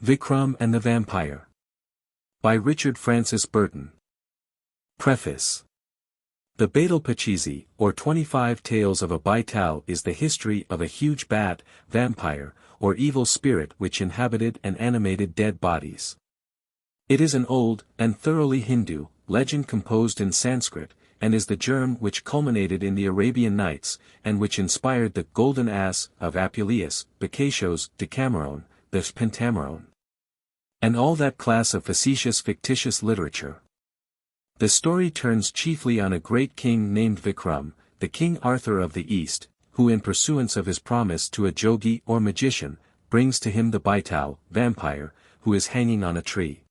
Vikram and the Vampire. By Richard Francis Burton. Preface. The Betal Pachisi, or 25 Tales of a Baital, is the history of a huge bat, vampire, or evil spirit which inhabited and animated dead bodies. It is an old, and thoroughly Hindu, legend composed in Sanskrit, and is the germ which culminated in the Arabian Nights, and which inspired the Golden Ass of Apuleius, Boccaccio's Decameron, the Pentameron, and all that class of facetious fictitious literature. The story turns chiefly on a great king named Vikram, the King Arthur of the East, who in pursuance of his promise to a jogi or magician, brings to him the baital, vampire, who is hanging on a tree.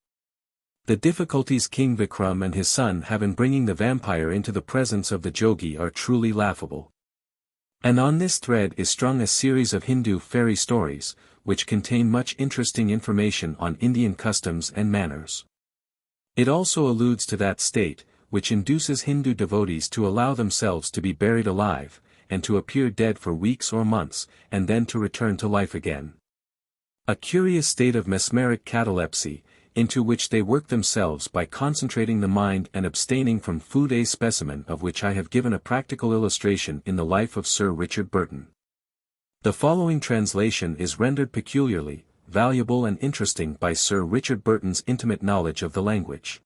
The difficulties King Vikram and his son have in bringing the vampire into the presence of the jogi are truly laughable. And on this thread is strung a series of Hindu fairy stories, which contain much interesting information on Indian customs and manners. It also alludes to that state, which induces Hindu devotees to allow themselves to be buried alive, and to appear dead for weeks or months, and then to return to life again. A curious state of mesmeric catalepsy, into which they work themselves by concentrating the mind and abstaining from food. A specimen of which I have given a practical illustration in the life of Sir Richard Burton. The following translation is rendered peculiarly valuable and interesting by Sir Richard Burton's intimate knowledge of the language.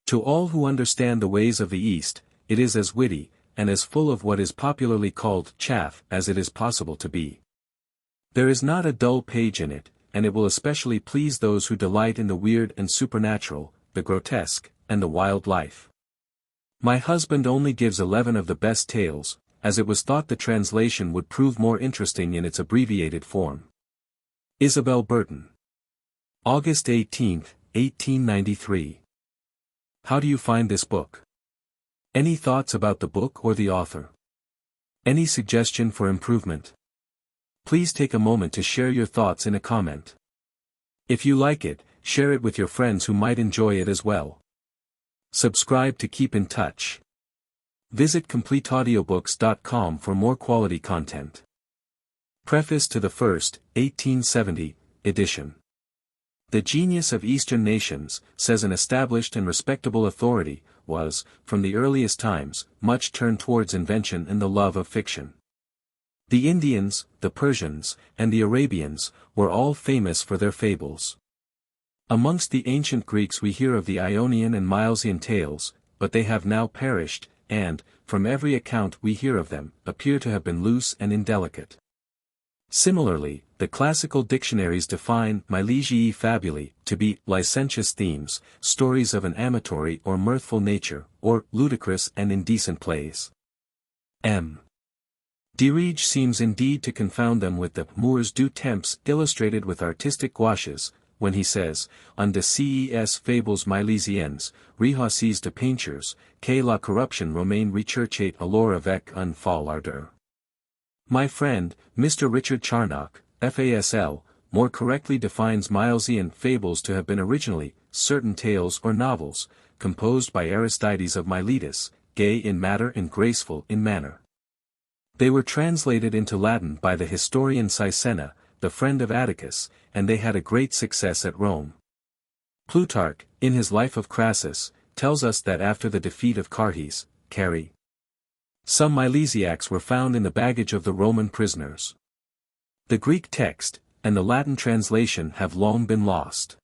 To all who understand the ways of the East, it is as witty, and as full of what is popularly called chaff as it is possible to be. There is not a dull page in it, and it will especially please those who delight in the weird and supernatural, the grotesque, and the wild life. My husband only gives 11 of the best tales, as it was thought the translation would prove more interesting in its abbreviated form. Isabel Burton. August 18, 1893. How do you find this book? Any thoughts about the book or the author? Any suggestion for improvement? Please take a moment to share your thoughts in a comment. If you like it, share it with your friends who might enjoy it as well. Subscribe to keep in touch. Visit CompleteAudiobooks.com for more quality content. Preface to the first, 1870, edition. The genius of Eastern nations, says an established and respectable authority, was, from the earliest times, much turned towards invention and the love of fiction. The Indians, the Persians, and the Arabians, were all famous for their fables. Amongst the ancient Greeks we hear of the Ionian and Milesian tales, but they have now perished, and, from every account we hear of them, appear to have been loose and indelicate. Similarly, the classical dictionaries define Milesiae fabulae to be licentious themes, stories of an amatory or mirthful nature, or ludicrous and indecent plays. M. Dirige seems indeed to confound them with the Moors du temps illustrated with artistic gouaches, when he says, on Deceives fables milesiennes, rehausses de peinture, que la corruption romaine recherchate alors avec un fol ardeur. My friend, Mr. Richard Charnock, FASL, more correctly defines Milesian fables to have been originally, certain tales or novels, composed by Aristides of Miletus, gay in matter and graceful in manner. They were translated into Latin by the historian Sisenna, the friend of Atticus, and they had a great success at Rome. Plutarch, in his Life of Crassus, tells us that after the defeat of Carthage, some Milesiacs were found in the baggage of the Roman prisoners. The Greek text, and the Latin translation have long been lost.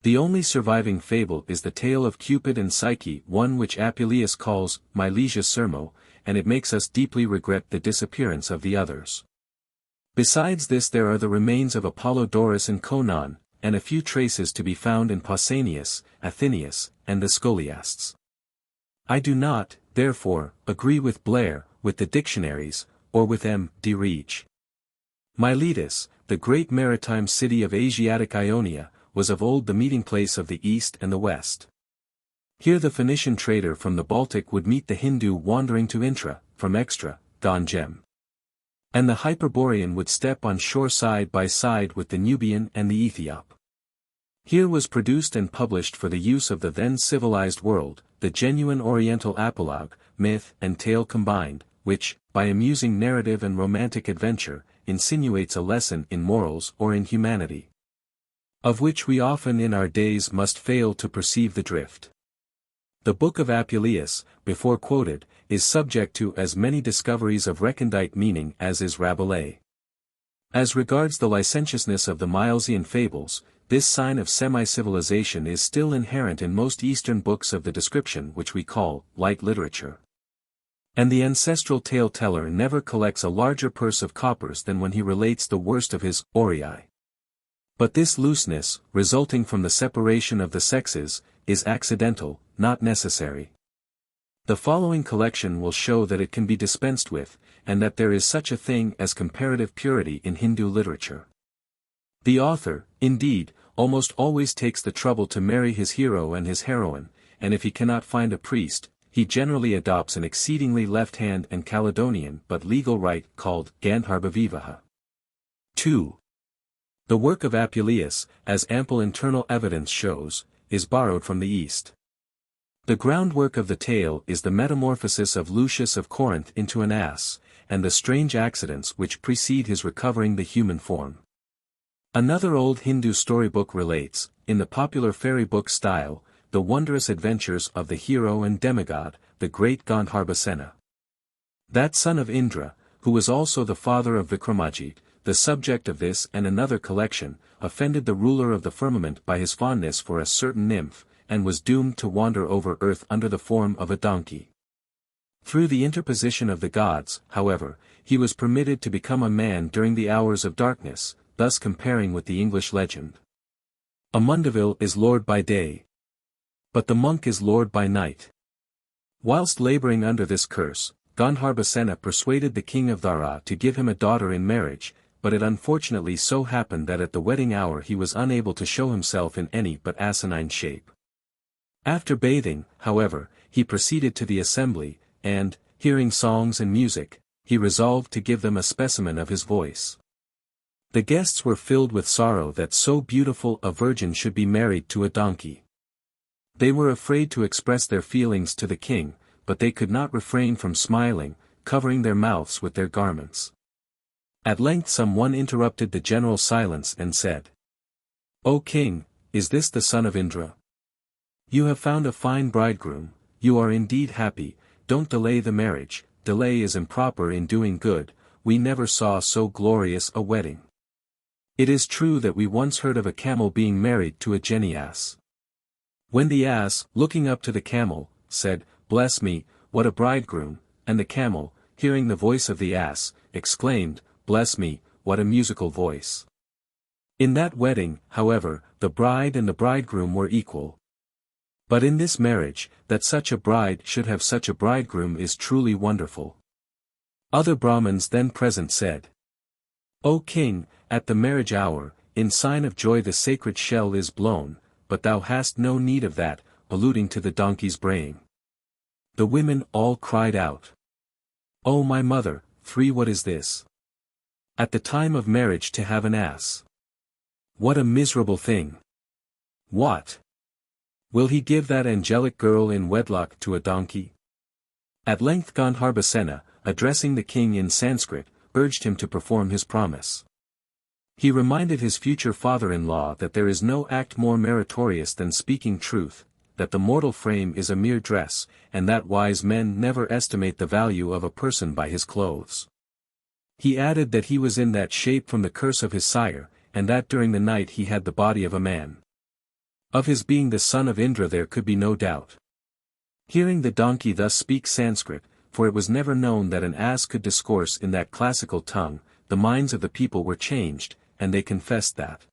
The only surviving fable is the tale of Cupid and Psyche, one which Apuleius calls Milesia Sermo, and it makes us deeply regret the disappearance of the others. Besides this there are the remains of Apollodorus and Conon, and a few traces to be found in Pausanias, Athenaeus, and the Scholiasts. I do not, therefore, agree with Blair, with the dictionaries, or with M. Dirige. Miletus, the great maritime city of Asiatic Ionia, was of old the meeting place of the East and the West. Here the Phoenician trader from the Baltic would meet the Hindu wandering to Intra, from Extra, Ganjem. And the Hyperborean would step on shore side by side with the Nubian and the Ethiop. Here was produced and published for the use of the then civilized world, the genuine Oriental apologue, myth and tale combined, which, by amusing narrative and romantic adventure, insinuates a lesson in morals or in humanity. of which we often in our days must fail to perceive the drift. The Book of Apuleius, before quoted, is subject to as many discoveries of recondite meaning as is Rabelais. As regards the licentiousness of the Milesian fables, this sign of semi-civilization is still inherent in most Eastern books of the description which we call light literature. And the ancestral tale-teller never collects a larger purse of coppers than when he relates the worst of his aurii. But this looseness, resulting from the separation of the sexes, is accidental, not necessary. The following collection will show that it can be dispensed with, and that there is such a thing as comparative purity in Hindu literature. The author, indeed, almost always takes the trouble to marry his hero and his heroine, and if he cannot find a priest, he generally adopts an exceedingly left-hand and Caledonian but legal rite called Gandharbhavivaha. 2. The work of Apuleius, as ample internal evidence shows, is borrowed from the East. The groundwork of the tale is the metamorphosis of Lucius of Corinth into an ass, and the strange accidents which precede his recovering the human form. Another old Hindu storybook relates, in the popular fairy book style, the wondrous adventures of the hero and demigod, the great Gandharbhasena. That son of Indra, who was also the father of Vikramaditya, the subject of this and another collection, offended the ruler of the firmament by his fondness for a certain nymph, and was doomed to wander over earth under the form of a donkey. Through the interposition of the gods, however, he was permitted to become a man during the hours of darkness, thus comparing with the English legend. A Mundeville is lord by day, but the monk is lord by night. Whilst laboring under this curse, Gandharbhasena persuaded the king of Dhara to give him a daughter in marriage, but it unfortunately so happened that at the wedding hour he was unable to show himself in any but asinine shape. After bathing, however, he proceeded to the assembly, and, hearing songs and music, he resolved to give them a specimen of his voice. The guests were filled with sorrow that so beautiful a virgin should be married to a donkey. They were afraid to express their feelings to the king, but they could not refrain from smiling, covering their mouths with their garments. At length someone interrupted the general silence and said, "O king, is this the son of Indra? You have found a fine bridegroom, you are indeed happy, don't delay the marriage, delay is improper in doing good, we never saw so glorious a wedding. It is true that we once heard of a camel being married to a jenny ass. When the ass, looking up to the camel, said, 'Bless me, what a bridegroom,' and the camel, hearing the voice of the ass, exclaimed, 'Bless me, what a musical voice.' In that wedding, however, the bride and the bridegroom were equal. But in this marriage, that such a bride should have such a bridegroom is truly wonderful." Other Brahmins then present said, "O king, at the marriage hour, in sign of joy the sacred shell is blown, but thou hast no need of that," alluding to the donkey's braying. The women all cried out, "O my mother, what is this? At the time of marriage to have an ass! What a miserable thing! What? Will he give that angelic girl in wedlock to a donkey?" At length Gandharbhasena, addressing the king in Sanskrit, urged him to perform his promise. He reminded his future father-in-law that there is no act more meritorious than speaking truth, that the mortal frame is a mere dress, and that wise men never estimate the value of a person by his clothes. He added that he was in that shape from the curse of his sire, and that during the night he had the body of a man. Of his being the son of Indra there could be no doubt. Hearing the donkey thus speak Sanskrit, for it was never known that an ass could discourse in that classical tongue, the minds of the people were changed, and they confessed that,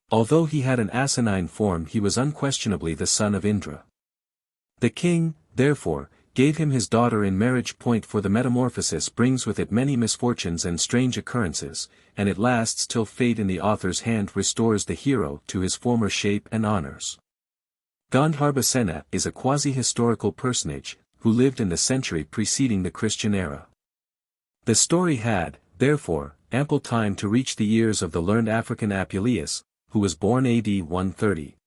although he had an asinine form, he was unquestionably the son of Indra. The king, therefore, gave him his daughter in marriage. For the metamorphosis brings with it many misfortunes and strange occurrences, and it lasts till fate in the author's hand restores the hero to his former shape and honors. Gandharbhasena is a quasi-historical personage, who lived in the century preceding the Christian era. The story had, therefore, ample time to reach the ears of the learned African Apuleius, who was born AD 130.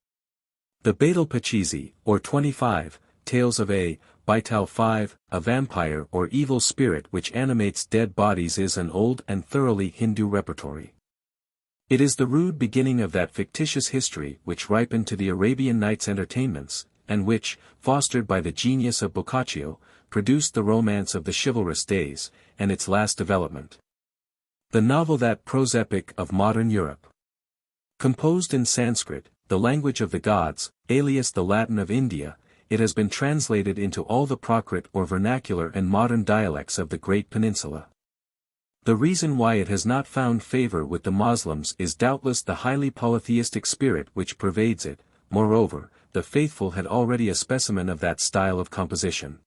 The Betal Panchavimshati, or 25, Tales of a Baital 5, a vampire or evil spirit which animates dead bodies is an old and thoroughly Hindu repertory. It is the rude beginning of that fictitious history which ripened to the Arabian Nights entertainments, and which, fostered by the genius of Boccaccio, produced the romance of the chivalrous days, and its last development. The novel, that prose epic of modern Europe. Composed in Sanskrit, the language of the gods, alias the Latin of India, it has been translated into all the Prakrit or vernacular and modern dialects of the Great Peninsula. The reason why it has not found favor with the Moslems is doubtless the highly polytheistic spirit which pervades it. Moreover, the faithful had already a specimen of that style of composition.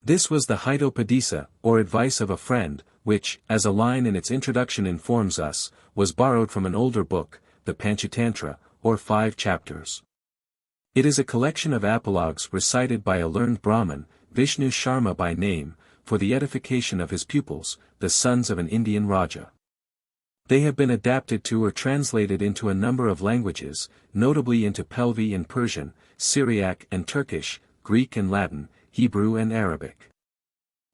This was the Hitopadesa, or advice of a friend, which, as a line in its introduction informs us, was borrowed from an older book, the Panchatantra, or 5 chapters. It is a collection of apologues recited by a learned Brahmin, Vishnu Sharma by name, for the edification of his pupils, the sons of an Indian Raja. They have been adapted to or translated into a number of languages, notably into Pelvi and Persian, Syriac and Turkish, Greek and Latin, Hebrew and Arabic.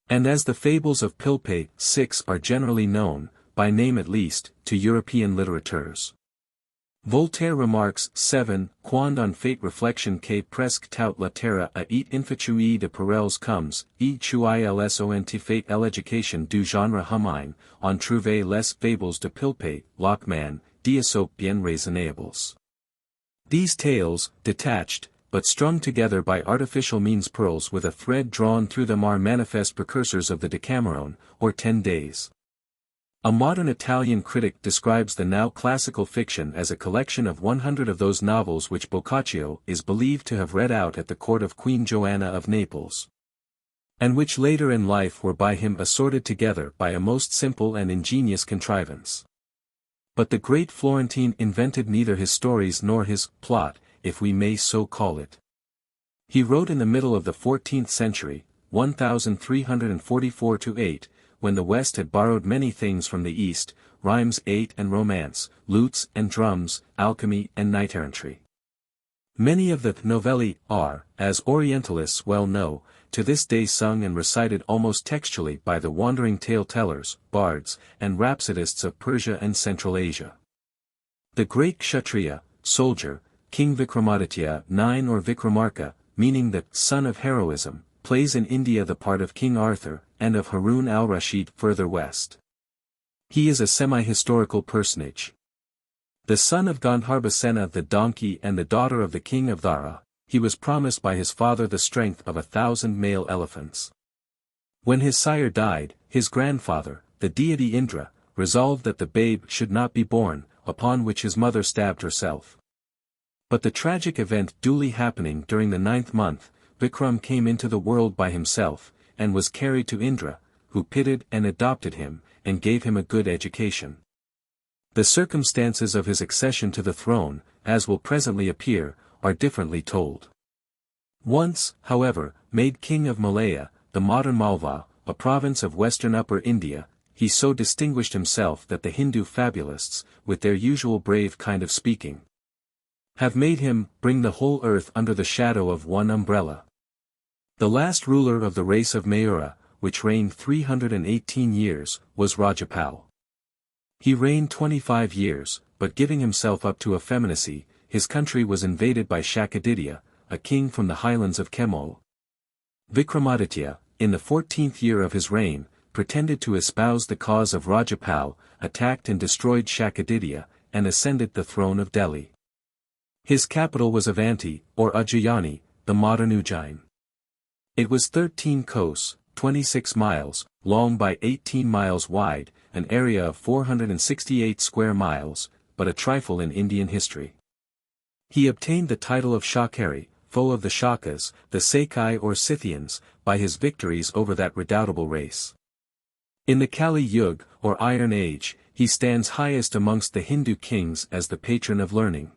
And as the fables of Pilpay 6 are generally known, by name at least, to European littérateurs. Voltaire remarks 7, Quand en fait réflexion que presque toute la terre a été infatuée de parelles comes, et ils ont fait l'éducation du genre humain, on trouvé les fables de Pilpay, Lockman, d'Aesop bien raisonnables. These tales, detached, but strung together by artificial means, pearls with a thread drawn through them, are manifest precursors of the Decameron, or 10 days. A modern Italian critic describes the now classical fiction as a collection of 100 of those novels which Boccaccio is believed to have read out at the court of Queen Joanna of Naples, and which later in life were by him assorted together by a most simple and ingenious contrivance. But the great Florentine invented neither his stories nor his plot, if we may so call it. He wrote in the middle of the 14th century, 1344-8, when the West had borrowed many things from the East, rhymes, 8 and romance, lutes and drums, alchemy and knight-errantry. Many of the novelli are, as Orientalists well know, to this day sung and recited almost textually by the wandering tale-tellers, bards, and rhapsodists of Persia and Central Asia. The great Kshatriya, soldier, King Vikramaditya 9 or Vikramarka, meaning the son of heroism, plays in India the part of King Arthur, and of Harun al-Rashid further west. He is a semi-historical personage. The son of Gandharbhasena the donkey and the daughter of the king of Dhara, he was promised by his father the strength of 1,000 male elephants. When his sire died, his grandfather, the deity Indra, resolved that the babe should not be born, upon which his mother stabbed herself. But the tragic event duly happening during the 9th month, Vikram came into the world by himself, and was carried to Indra, who pitied and adopted him, and gave him a good education. The circumstances of his accession to the throne, as will presently appear, are differently told. Once, however, made king of Malaya, the modern Malwa, a province of western Upper India, he so distinguished himself that the Hindu fabulists, with their usual brave kind of speaking, have made him bring the whole earth under the shadow of one umbrella. The last ruler of the race of Mayura, which reigned 318 years, was Rajapal. He reigned 25 years, but giving himself up to effeminacy, his country was invaded by Shakaditya, a king from the highlands of Kemol. Vikramaditya, in the 14th year of his reign, pretended to espouse the cause of Rajapal, attacked and destroyed Shakaditya, and ascended the throne of Delhi. His capital was Avanti, or Ujjayani, the modern Ujjain. It was 13 kos, 26 miles, long by 18 miles wide, an area of 468 square miles, but a trifle in Indian history. He obtained the title of Shakari, foe of the Shakas, the Sakai or Scythians, by his victories over that redoubtable race. In the Kali Yuga, or Iron Age, he stands highest amongst the Hindu kings as the patron of learning.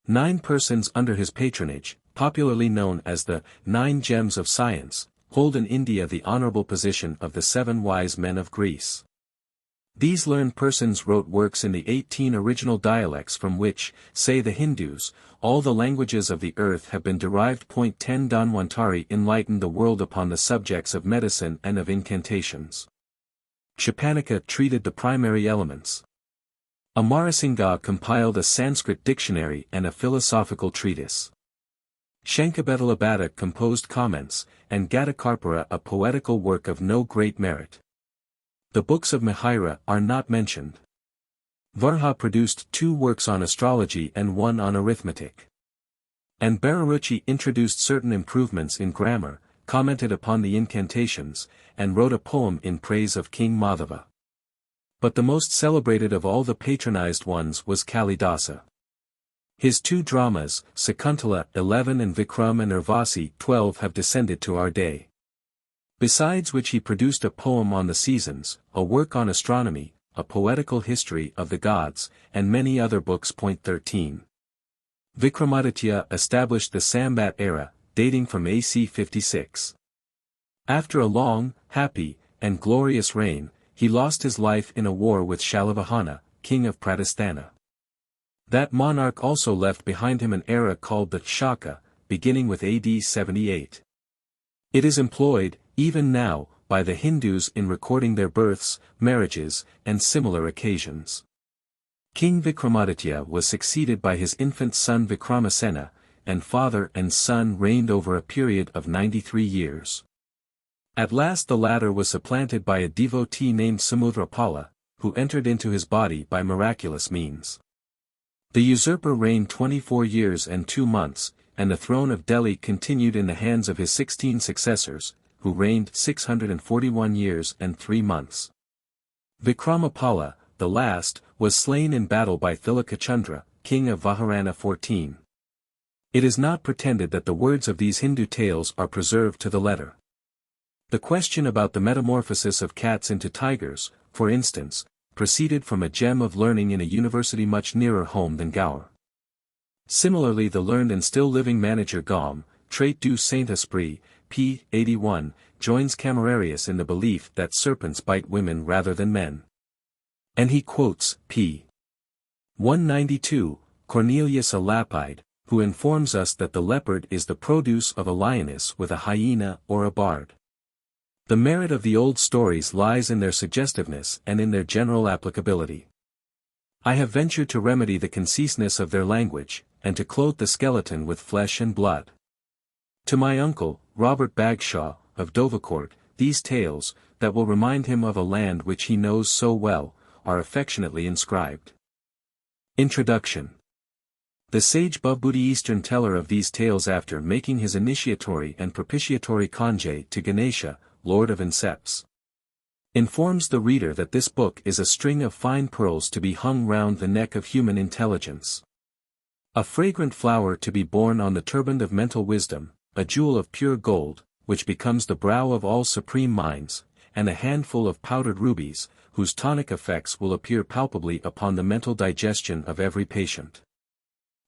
9 persons under his patronage, popularly known as the 9 Gems of Science, hold in India the honorable position of the 7 wise men of Greece. These learned persons wrote works in the 18 original dialects from which, say the Hindus, all the languages of the earth have been derived. 10 Dhanwantari enlightened the world upon the subjects of medicine and of incantations. Kshapanika treated the primary elements. Amarasingha compiled a Sanskrit dictionary and a philosophical treatise. Shankabetala composed comments, and Gadakarpura a poetical work of no great merit. The books of Mihira are not mentioned. Varha produced 2 works on astrology and 1 on arithmetic. And Bararuchi introduced certain improvements in grammar, commented upon the incantations, and wrote a poem in praise of King Madhava. But the most celebrated of all the patronized ones was Kalidasa. His 2 dramas, Sakuntala 11 and Vikram and Urvasi 12 have descended to our day. Besides which he produced a poem on the seasons, a work on astronomy, a poetical history of the gods, and many other books. 13. Vikramaditya established the Sambat era, dating from AC 56. After a long, happy, and glorious reign, he lost his life in a war with Shalavahana, king of Pratistana. That monarch also left behind him an era called the Shaka, beginning with AD 78. It is employed, even now, by the Hindus in recording their births, marriages, and similar occasions. King Vikramaditya was succeeded by his infant son Vikramasena, and father and son reigned over a period of 93 years. At last the latter was supplanted by a devotee named Samudrapala, who entered into his body by miraculous means. The usurper reigned 24 years and 2 months, and the throne of Delhi continued in the hands of his 16 successors, who reigned 641 years and 3 months. Vikramapala, the last, was slain in battle by Thilakachandra, king of Vaharana 14. It is not pretended that the words of these Hindu tales are preserved to the letter. The question about the metamorphosis of cats into tigers, for instance, proceeded from a gem of learning in a university much nearer home than Gour. Similarly the learned and still living manager Gaume, Trait du Saint-Esprit, p. 81, joins Camerarius in the belief that serpents bite women rather than men. And he quotes, p. 192, Cornelius a Lapide, who informs us that the leopard is the produce of a lioness with a hyena or a bard. The merit of the old stories lies in their suggestiveness and in their general applicability. I have ventured to remedy the conciseness of their language, and to clothe the skeleton with flesh and blood. To my uncle, Robert Bagshaw, of Dovercourt, these tales, that will remind him of a land which he knows so well, are affectionately inscribed. Introduction. The sage Bhavbhuti Eastern teller of these tales after making his initiatory and propitiatory conge to Ganesha, Lord of Incepts, informs the reader that this book is a string of fine pearls to be hung round the neck of human intelligence. A fragrant flower to be borne on the turband of mental wisdom, a jewel of pure gold, which becomes the brow of all supreme minds, and a handful of powdered rubies, whose tonic effects will appear palpably upon the mental digestion of every patient.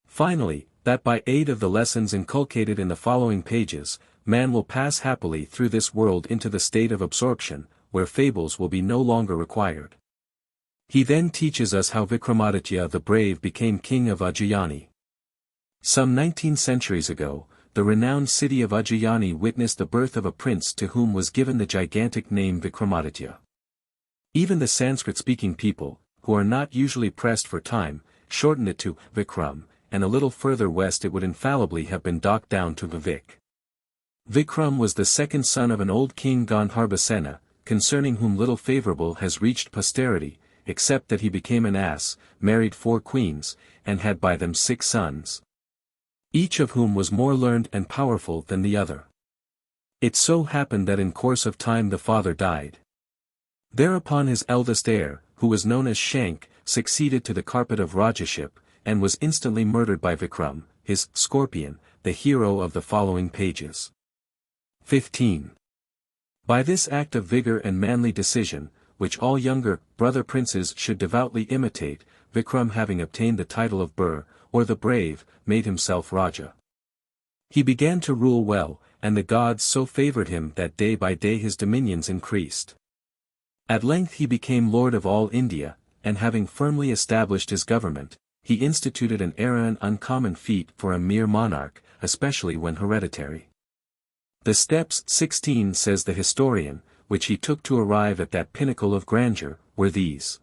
Finally, that by aid of the lessons inculcated in the following pages, man will pass happily through this world into the state of absorption, where fables will be no longer required. He then teaches us how Vikramaditya the Brave became king of Ujjayani. Some 19 centuries ago, the renowned city of Ujjayani witnessed the birth of a prince to whom was given the gigantic name Vikramaditya. Even the Sanskrit-speaking people, who are not usually pressed for time, shortened it to Vikram, and a little further west it would infallibly have been docked down to Vivek. Vikram was the second son of an old king Gandharbhasena, concerning whom little favorable has reached posterity, except that he became an ass, married 4 queens, and had by them 6 sons, each of whom was more learned and powerful than the other. It so happened that in course of time the father died. Thereupon his eldest heir, who was known as Shank, succeeded to the carpet of Rajaship, and was instantly murdered by Vikram, his scorpion, the hero of the following pages. 15. By this act of vigor and manly decision, which all younger brother princes should devoutly imitate, Vikram, having obtained the title of Bur, or the Brave, made himself Raja. He began to rule well, and the gods so favored him that day by day his dominions increased. At length he became lord of all India, and having firmly established his government, he instituted an era, an uncommon feat for a mere monarch, especially when hereditary. The steps 16, says the historian, which he took to arrive at that pinnacle of grandeur, were these.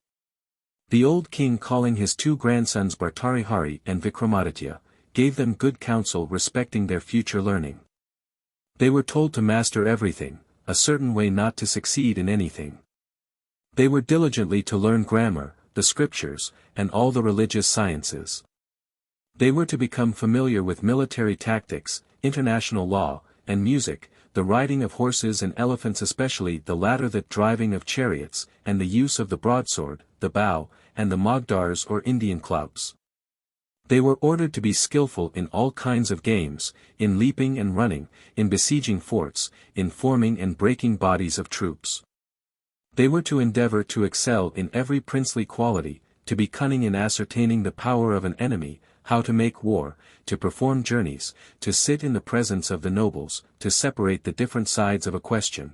The old king, calling his two grandsons Bhartarihari and Vikramaditya, gave them good counsel respecting their future learning. They were told to master everything, a certain way not to succeed in anything. They were diligently to learn grammar, the scriptures, and all the religious sciences. They were to become familiar with military tactics, international law, and music, the riding of horses and elephants, especially the latter, the driving of chariots, and the use of the broadsword, the bow, and the mogdars or Indian clubs. They were ordered to be skillful in all kinds of games, in leaping and running, in besieging forts, in forming and breaking bodies of troops. They were to endeavor to excel in every princely quality, to be cunning in ascertaining the power of an enemy, how to make war, to perform journeys, to sit in the presence of the nobles, to separate the different sides of a question,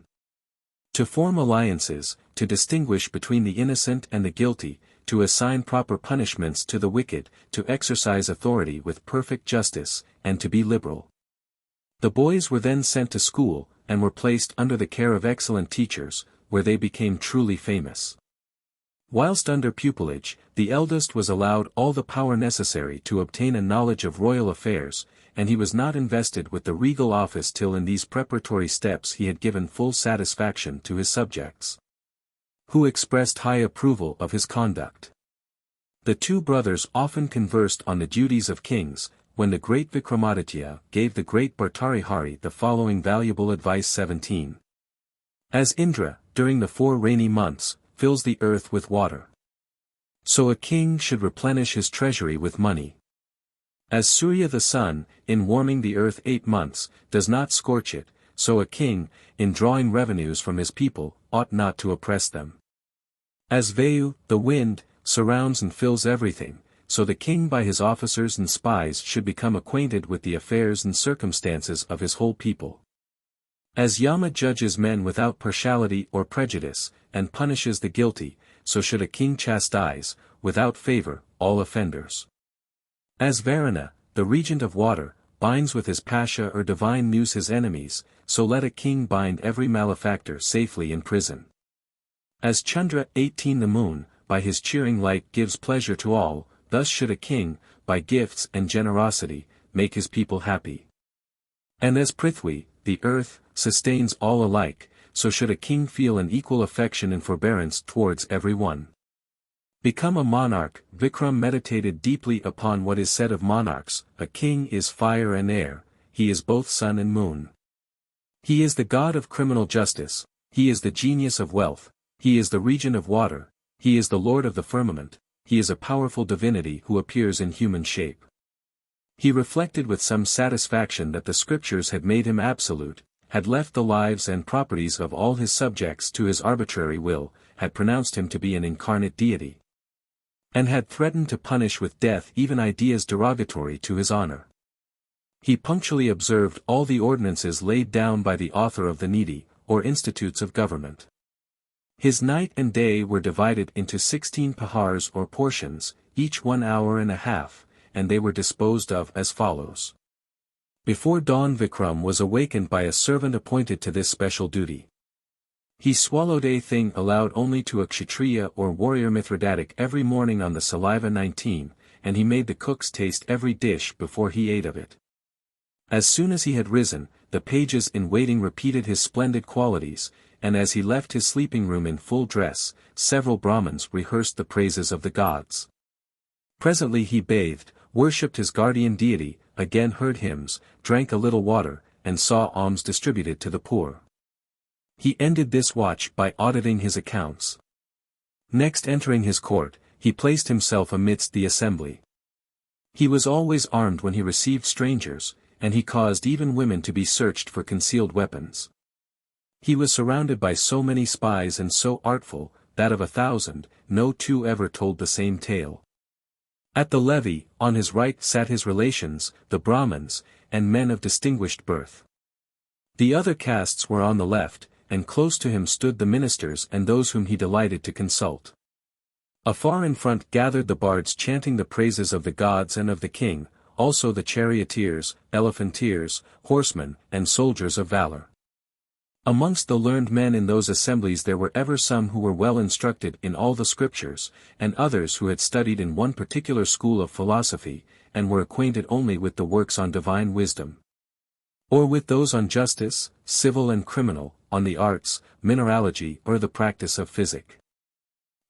to form alliances, to distinguish between the innocent and the guilty, to assign proper punishments to the wicked, to exercise authority with perfect justice, and to be liberal. The boys were then sent to school, and were placed under the care of excellent teachers, where they became truly famous. Whilst under pupilage, the eldest was allowed all the power necessary to obtain a knowledge of royal affairs, and he was not invested with the regal office till in these preparatory steps he had given full satisfaction to his subjects, who expressed high approval of his conduct. The two brothers often conversed on the duties of kings, when the great Vikramaditya gave the great Bhartarihari the following valuable advice. 17. As Indra, during the 4 rainy months, fills the earth with water, so a king should replenish his treasury with money. As Surya the sun, in warming the earth 8 months, does not scorch it, so a king, in drawing revenues from his people, ought not to oppress them. As Vayu, the wind, surrounds and fills everything, so the king by his officers and spies should become acquainted with the affairs and circumstances of his whole people. As Yama judges men without partiality or prejudice, and punishes the guilty, so should a king chastise, without favor, all offenders. As Varuna, the regent of water, binds with his pasha or divine muse his enemies, so let a king bind every malefactor safely in prison. As Chandra 18 the moon, by his cheering light gives pleasure to all, thus should a king, by gifts and generosity, make his people happy. And as Prithvi, the earth, sustains all alike, so should a king feel an equal affection and forbearance towards every one. Become a monarch. Vikram meditated deeply upon what is said of monarchs: a king is fire and air, he is both sun and moon. He is the god of criminal justice, he is the genius of wealth, he is the regent of water, he is the lord of the firmament, he is a powerful divinity who appears in human shape. He reflected with some satisfaction that the scriptures had made him absolute, had left the lives and properties of all his subjects to his arbitrary will, had pronounced him to be an incarnate deity, and had threatened to punish with death even ideas derogatory to his honor. He punctually observed all the ordinances laid down by the author of the Niti, or institutes of government. His night and day were divided into 16 pahars or portions, each 1 hour and a half, and they were disposed of as follows. Before dawn Vikram was awakened by a servant appointed to this special duty. He swallowed a thing allowed only to a kshatriya or warrior Mithridatic every morning on the saliva 19, and he made the cooks taste every dish before he ate of it. As soon as he had risen, the pages in waiting repeated his splendid qualities, and as he left his sleeping room in full dress, several Brahmins rehearsed the praises of the gods. Presently he bathed, worshipped his guardian deity, again heard hymns, drank a little water, and saw alms distributed to the poor. He ended this watch by auditing his accounts. Next, entering his court, he placed himself amidst the assembly. He was always armed when he received strangers, and he caused even women to be searched for concealed weapons. He was surrounded by so many spies and so artful, that of 1,000, no two ever told the same tale. At the levee, on his right sat his relations, the Brahmins, and men of distinguished birth. The other castes were on the left, and close to him stood the ministers and those whom he delighted to consult. Afar in front gathered the bards chanting the praises of the gods and of the king, also the charioteers, elephanteers, horsemen, and soldiers of valor. Amongst the learned men in those assemblies there were ever some who were well instructed in all the scriptures, and others who had studied in one particular school of philosophy, and were acquainted only with the works on divine wisdom, or with those on justice, civil and criminal, on the arts, mineralogy or the practice of physic.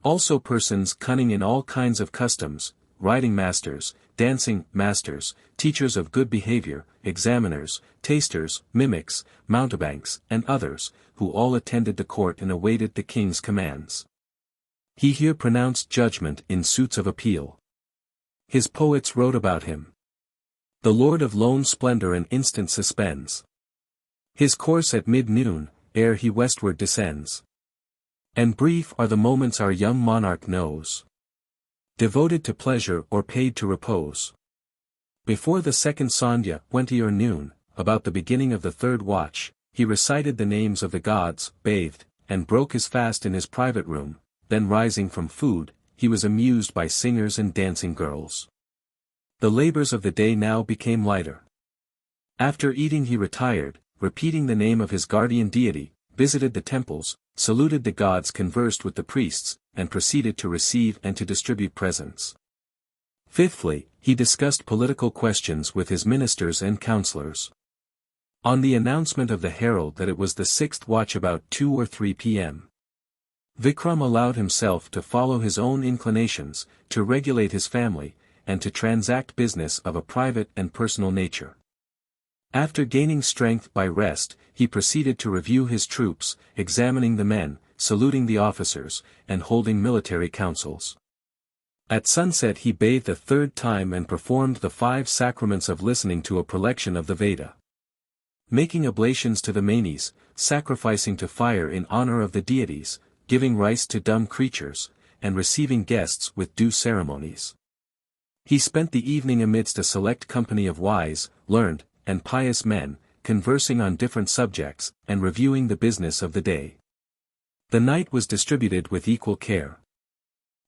Also persons cunning in all kinds of customs, riding masters, dancing masters, teachers of good behavior, examiners, tasters, mimics, mountebanks, and others, who all attended the court and awaited the king's commands. He here pronounced judgment in suits of appeal. His poets wrote about him. The lord of lone splendor an instant suspends his course at mid-noon, ere he westward descends. And brief are the moments our young monarch knows, devoted to pleasure or paid to repose. Before the second Sandhya, 20 or noon, about the beginning of the third watch, he recited the names of the gods, bathed, and broke his fast in his private room, then rising from food, he was amused by singers and dancing girls. The labors of the day now became lighter. After eating he retired, repeating the name of his guardian deity, visited the temples, saluted the gods, conversed with the priests, and proceeded to receive and to distribute presents. Fifthly, he discussed political questions with his ministers and counselors. On the announcement of the herald that it was the sixth watch about 2 or 3 p.m., Vikram allowed himself to follow his own inclinations, to regulate his family, and to transact business of a private and personal nature. After gaining strength by rest, he proceeded to review his troops, examining the men, saluting the officers, and holding military councils. At sunset he bathed a third time and performed the 5 sacraments of listening to a prelection of the Veda, making oblations to the manes, sacrificing to fire in honor of the deities, giving rice to dumb creatures, and receiving guests with due ceremonies. He spent the evening amidst a select company of wise, learned, and pious men, conversing on different subjects, and reviewing the business of the day. The night was distributed with equal care.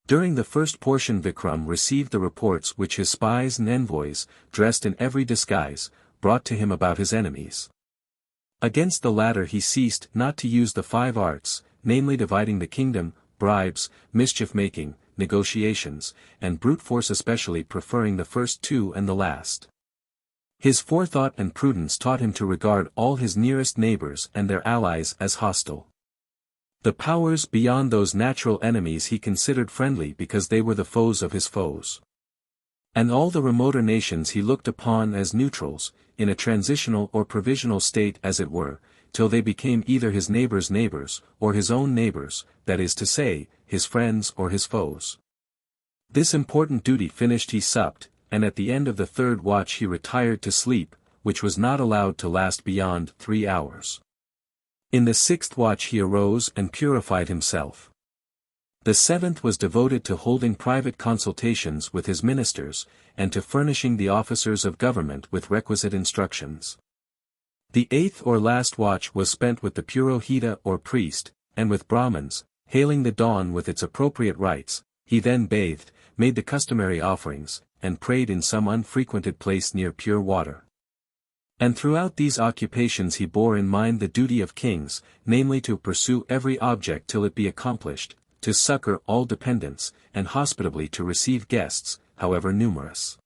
During the first portion Vikram received the reports which his spies and envoys, dressed in every disguise, brought to him about his enemies. Against the latter he ceased not to use the 5 arts, namely dividing the kingdom, bribes, mischief-making, negotiations, and brute force, especially preferring the first 2 and the last. His forethought and prudence taught him to regard all his nearest neighbors and their allies as hostile. The powers beyond those natural enemies he considered friendly because they were the foes of his foes. And all the remoter nations he looked upon as neutrals, in a transitional or provisional state as it were, till they became either his neighbors' neighbors, or his own neighbors, that is to say, his friends or his foes. This important duty finished he supped, and at the end of the third watch he retired to sleep, which was not allowed to last beyond 3 hours. In the 6th watch he arose and purified himself. The 7th was devoted to holding private consultations with his ministers, and to furnishing the officers of government with requisite instructions. The 8th or last watch was spent with the Purohita or priest, and with Brahmins, hailing the dawn with its appropriate rites. He then bathed, made the customary offerings, and prayed in some unfrequented place near pure water. And throughout these occupations he bore in mind the duty of kings, namely to pursue every object till it be accomplished, to succor all dependents, and hospitably to receive guests, however numerous.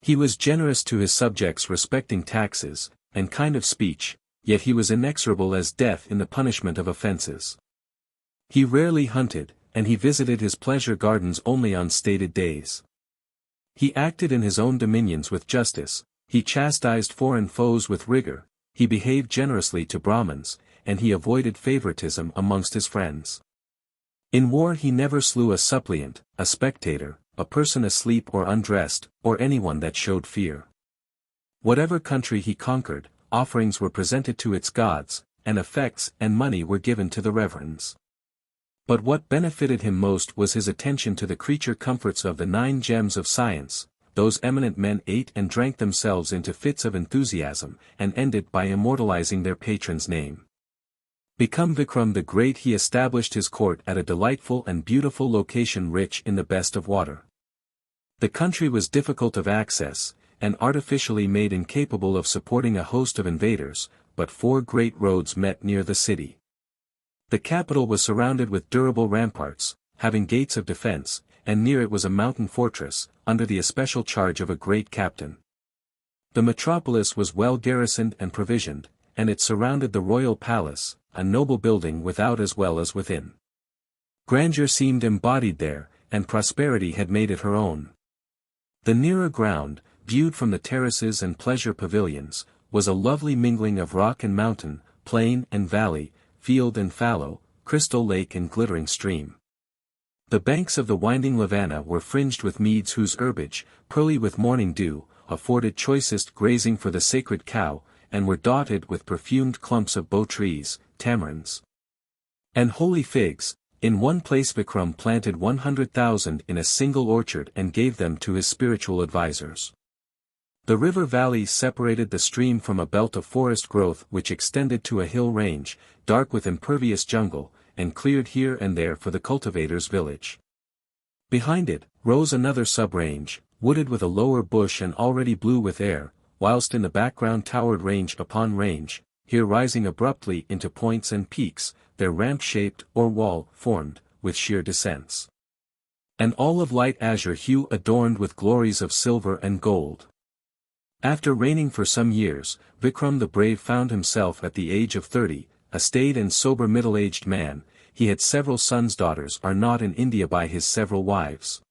He was generous to his subjects respecting taxes, and kind of speech, yet he was inexorable as death in the punishment of offences. He rarely hunted, and he visited his pleasure gardens only on stated days. He acted in his own dominions with justice, he chastised foreign foes with rigor, he behaved generously to Brahmins, and he avoided favoritism amongst his friends. In war he never slew a suppliant, a spectator, a person asleep or undressed, or anyone that showed fear. Whatever country he conquered, offerings were presented to its gods, and effects and money were given to the reverends. But what benefited him most was his attention to the creature comforts of the 9 gems of science. Those eminent men ate and drank themselves into fits of enthusiasm, and ended by immortalizing their patron's name. Become Vikram the Great, he established his court at a delightful and beautiful location rich in the best of water. The country was difficult of access, and artificially made incapable of supporting a host of invaders, but 4 great roads met near the city. The capital was surrounded with durable ramparts, having gates of defense, and near it was a mountain fortress, under the especial charge of a great captain. The metropolis was well garrisoned and provisioned, and it surrounded the royal palace, a noble building without as well as within. Grandeur seemed embodied there, and prosperity had made it her own. The nearer ground, viewed from the terraces and pleasure pavilions, was a lovely mingling of rock and mountain, plain and valley, field and fallow, crystal lake and glittering stream. The banks of the winding Lavana were fringed with meads whose herbage, pearly with morning dew, afforded choicest grazing for the sacred cow, and were dotted with perfumed clumps of bow trees, tamarinds, and holy figs. In one place Vikram planted 100,000 in a single orchard and gave them to his spiritual advisors. The river valleys separated the stream from a belt of forest growth which extended to a hill range, dark with impervious jungle, and cleared here and there for the cultivator's village. Behind it, rose another sub-range, wooded with a lower bush and already blue with air, whilst in the background towered range upon range, here rising abruptly into points and peaks, their ramp-shaped or wall-formed, with sheer descents. And all of light azure hue adorned with glories of silver and gold. After reigning for some years, Vikram the Brave found himself at the age of 30, a staid and sober middle-aged man. He had several sons. Daughters are not in India by his several wives.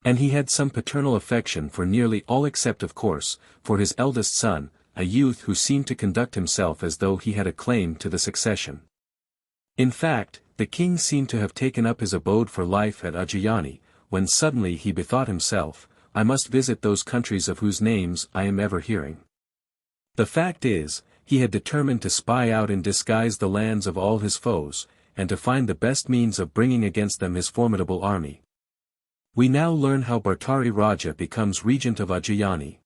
And he had some paternal affection for nearly all except of course, for his eldest son, a youth who seemed to conduct himself as though he had a claim to the succession. In fact, the king seemed to have taken up his abode for life at Ujjayini, when suddenly he bethought himself, I must visit those countries of whose names I am ever hearing. The fact is, he had determined to spy out in disguise the lands of all his foes, and to find the best means of bringing against them his formidable army. We now learn how Bhartari Raja becomes regent of Ujjayini.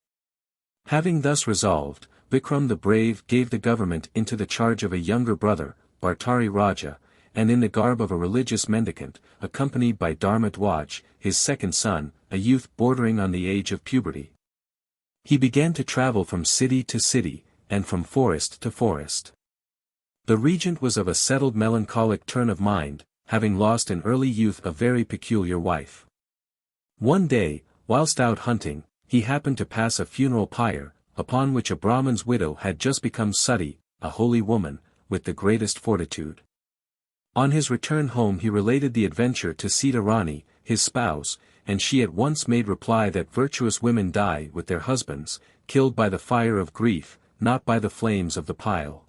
Having thus resolved, Vikram the Brave gave the government into the charge of a younger brother, Bhartari Raja, and in the garb of a religious mendicant, accompanied by Dharma Dwaj, his second son, a youth bordering on the age of puberty. He began to travel from city to city, and from forest to forest. The regent was of a settled melancholic turn of mind, having lost in early youth a very peculiar wife. One day, whilst out hunting, he happened to pass a funeral pyre, upon which a Brahman's widow had just become Sati, a holy woman, with the greatest fortitude. On his return home he related the adventure to Sita Rani, his spouse, and she at once made reply that virtuous women die with their husbands, killed by the fire of grief, not by the flames of the pile.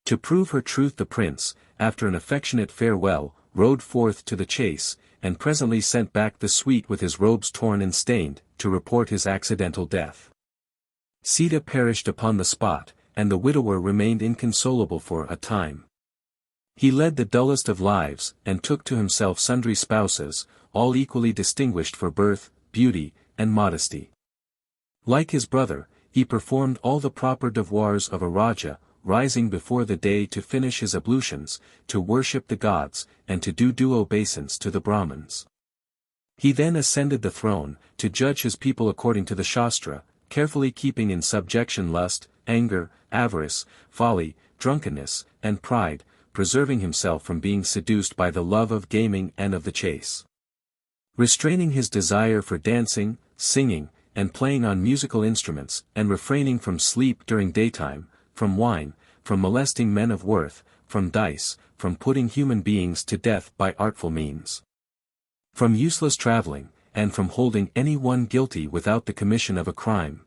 To prove her truth the prince, after an affectionate farewell, rode forth to the chase, and presently sent back the suite with his robes torn and stained, to report his accidental death. Sita perished upon the spot, and the widower remained inconsolable for a time. He led the dullest of lives, and took to himself sundry spouses, all equally distinguished for birth, beauty, and modesty. Like his brother, he performed all the proper devoirs of a Raja, rising before the day to finish his ablutions, to worship the gods, and to do due obeisance to the Brahmins. He then ascended the throne, to judge his people according to the Shastra, carefully keeping in subjection lust, anger, avarice, folly, drunkenness, and pride, preserving himself from being seduced by the love of gaming and of the chase. Restraining his desire for dancing, singing, and playing on musical instruments, and refraining from sleep during daytime, from wine, from molesting men of worth, from dice, from putting human beings to death by artful means, from useless travelling, and from holding any one guilty without the commission of a crime.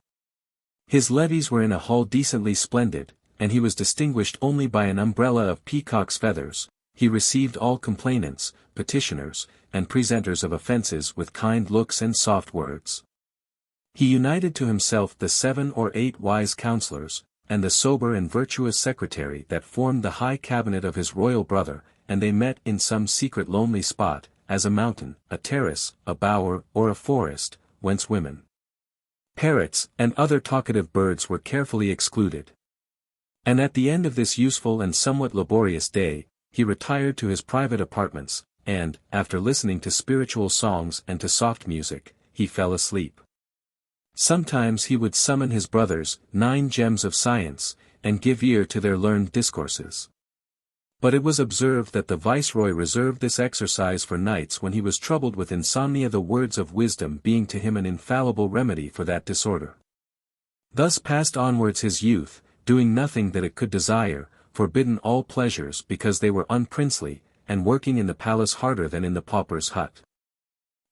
His levees were in a hall decently splendid, and he was distinguished only by an umbrella of peacock's feathers. He received all complainants, petitioners, and presenters of offences with kind looks and soft words. He united to himself the 7 or 8 wise counsellors, and the sober and virtuous secretary that formed the high cabinet of his royal brother, and they met in some secret lonely spot, as a mountain, a terrace, a bower, or a forest, whence women, parrots, and other talkative birds were carefully excluded. And at the end of this useful and somewhat laborious day, he retired to his private apartments, and, after listening to spiritual songs and to soft music, he fell asleep. Sometimes he would summon his brothers, 9 gems of science, and give ear to their learned discourses. But it was observed that the viceroy reserved this exercise for nights when he was troubled with insomnia, the words of wisdom being to him an infallible remedy for that disorder. Thus passed onwards his youth, doing nothing that it could desire, forbidden all pleasures because they were unprincely, and working in the palace harder than in the pauper's hut.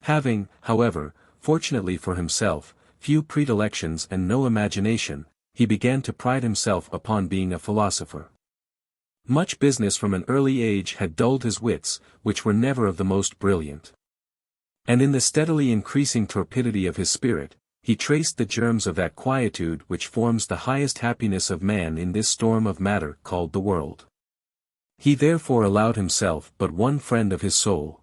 Having, however, fortunately for himself, few predilections and no imagination, he began to pride himself upon being a philosopher. Much business from an early age had dulled his wits, which were never of the most brilliant. And in the steadily increasing torpidity of his spirit, he traced the germs of that quietude which forms the highest happiness of man in this storm of matter called the world. He therefore allowed himself but one friend of his soul.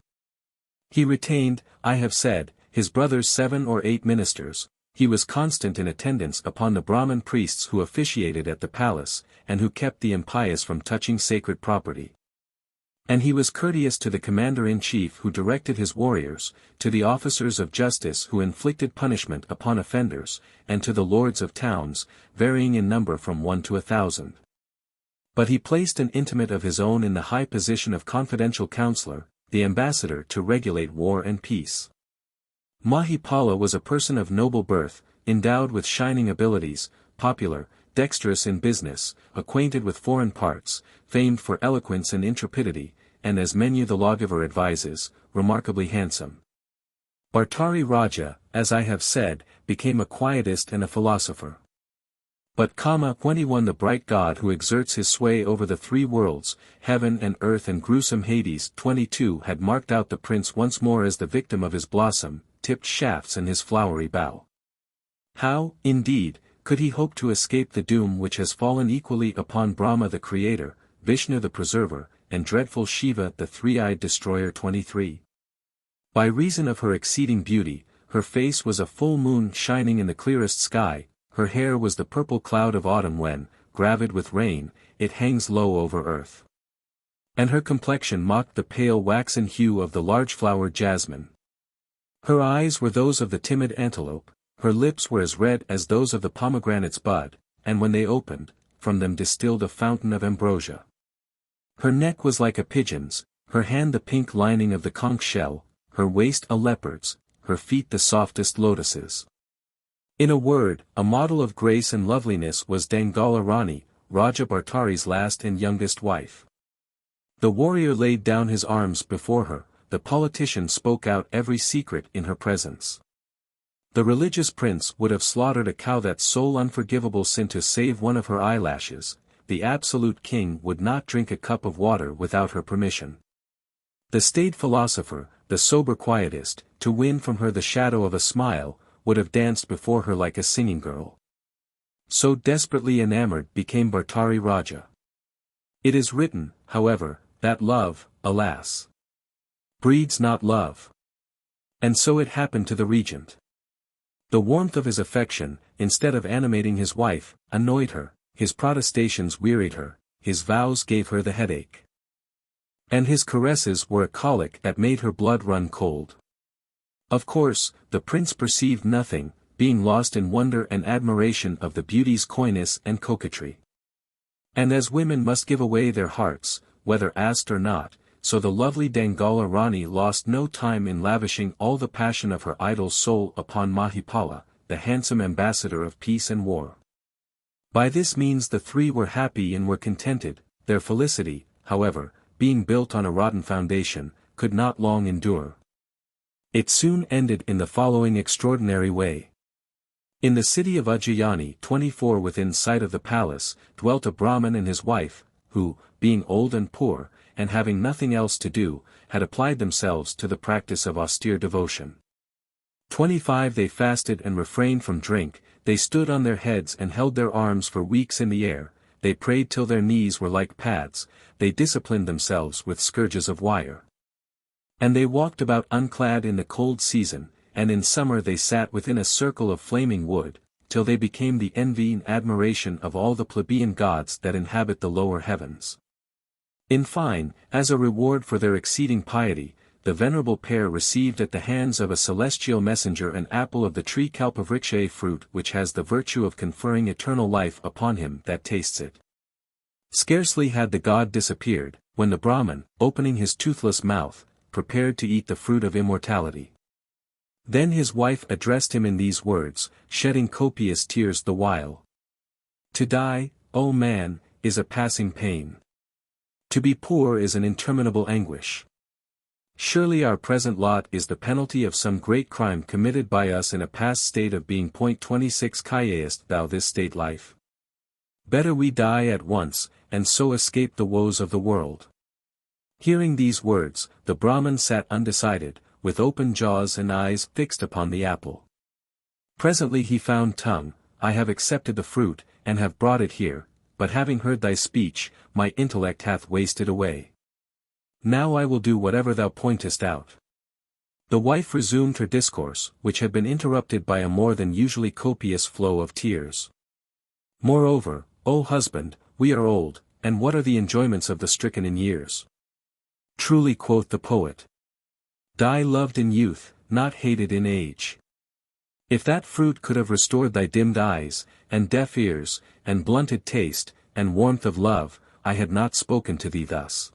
He retained, I have said, his brother's 7 or 8 ministers. He was constant in attendance upon the Brahmin priests who officiated at the palace, and who kept the impious from touching sacred property. And he was courteous to the commander-in-chief who directed his warriors, to the officers of justice who inflicted punishment upon offenders, and to the lords of towns, varying in number from 1 to 1,000. But he placed an intimate of his own in the high position of confidential counselor, the ambassador to regulate war and peace. Mahipala was a person of noble birth, endowed with shining abilities, popular, dexterous in business, acquainted with foreign parts, famed for eloquence and intrepidity, and as Menu the lawgiver advises, remarkably handsome. Bhartari Raja, as I have said, became a quietist and a philosopher. But Kama, 21, the bright god who exerts his sway over the 3 worlds, heaven and earth and gruesome Hades, 22, had marked out the prince once more as the victim of his blossom-tipped shafts and his flowery bough. How, indeed, could he hope to escape the doom which has fallen equally upon Brahma the creator, Vishnu the preserver, and dreadful Shiva the 3-eyed destroyer? 23. By reason of her exceeding beauty, her face was a full moon shining in the clearest sky, her hair was the purple cloud of autumn when, gravid with rain, it hangs low over earth. And her complexion mocked the pale waxen hue of the large-flowered jasmine. Her eyes were those of the timid antelope, her lips were as red as those of the pomegranate's bud, and when they opened, from them distilled a fountain of ambrosia. Her neck was like a pigeon's, her hand the pink lining of the conch shell, her waist a leopard's, her feet the softest lotuses. In a word, a model of grace and loveliness was Dangala Rani, Raja Bhartari's last and youngest wife. The warrior laid down his arms before her, the politician spoke out every secret in her presence. The religious prince would have slaughtered a cow that sole unforgivable sin to save one of her eyelashes, the absolute king would not drink a cup of water without her permission. The staid philosopher, the sober quietist, to win from her the shadow of a smile, would have danced before her like a singing girl. So desperately enamored became Bhartari Raja. It is written, however, that love, alas, breeds not love. And so it happened to the regent. The warmth of his affection, instead of animating his wife, annoyed her, his protestations wearied her, his vows gave her the headache. And his caresses were a colic that made her blood run cold. Of course, the prince perceived nothing, being lost in wonder and admiration of the beauty's coyness and coquetry. And as women must give away their hearts, whether asked or not, so the lovely Dangala Rani lost no time in lavishing all the passion of her idol's soul upon Mahipala, the handsome ambassador of peace and war. By this means the 3 were happy and were contented. Their felicity, however, being built on a rotten foundation, could not long endure. It soon ended in the following extraordinary way. In the city of Ujjayani, 24, within sight of the palace, dwelt a Brahmin and his wife, who, being old and poor, and having nothing else to do, had applied themselves to the practice of austere devotion. 25 They fasted and refrained from drink, they stood on their heads and held their arms for weeks in the air, they prayed till their knees were like pads, they disciplined themselves with scourges of wire. And they walked about unclad in the cold season, and in summer they sat within a circle of flaming wood, till they became the envy and admiration of all the plebeian gods that inhabit the lower heavens. In fine, as a reward for their exceeding piety, the venerable pair received at the hands of a celestial messenger an apple of the tree Kalpavriksha, fruit which has the virtue of conferring eternal life upon him that tastes it. Scarcely had the god disappeared, when the Brahman, opening his toothless mouth, prepared to eat the fruit of immortality. Then his wife addressed him in these words, shedding copious tears the while. To die, O man, is a passing pain. To be poor is an interminable anguish. Surely our present lot is the penalty of some great crime committed by us in a past state of being. 26 Kayest thou this state life? Better we die at once, and so escape the woes of the world. Hearing these words, the Brahman sat undecided, with open jaws and eyes fixed upon the apple. Presently he found tongue, I have accepted the fruit, and have brought it here, but having heard thy speech, my intellect hath wasted away. Now I will do whatever thou pointest out. The wife resumed her discourse, which had been interrupted by a more than usually copious flow of tears. Moreover, O husband, we are old, and what are the enjoyments of the stricken in years? Truly quoth the poet. Die loved in youth, not hated in age. If that fruit could have restored thy dimmed eyes, and deaf ears, and blunted taste, and warmth of love, I had not spoken to thee thus.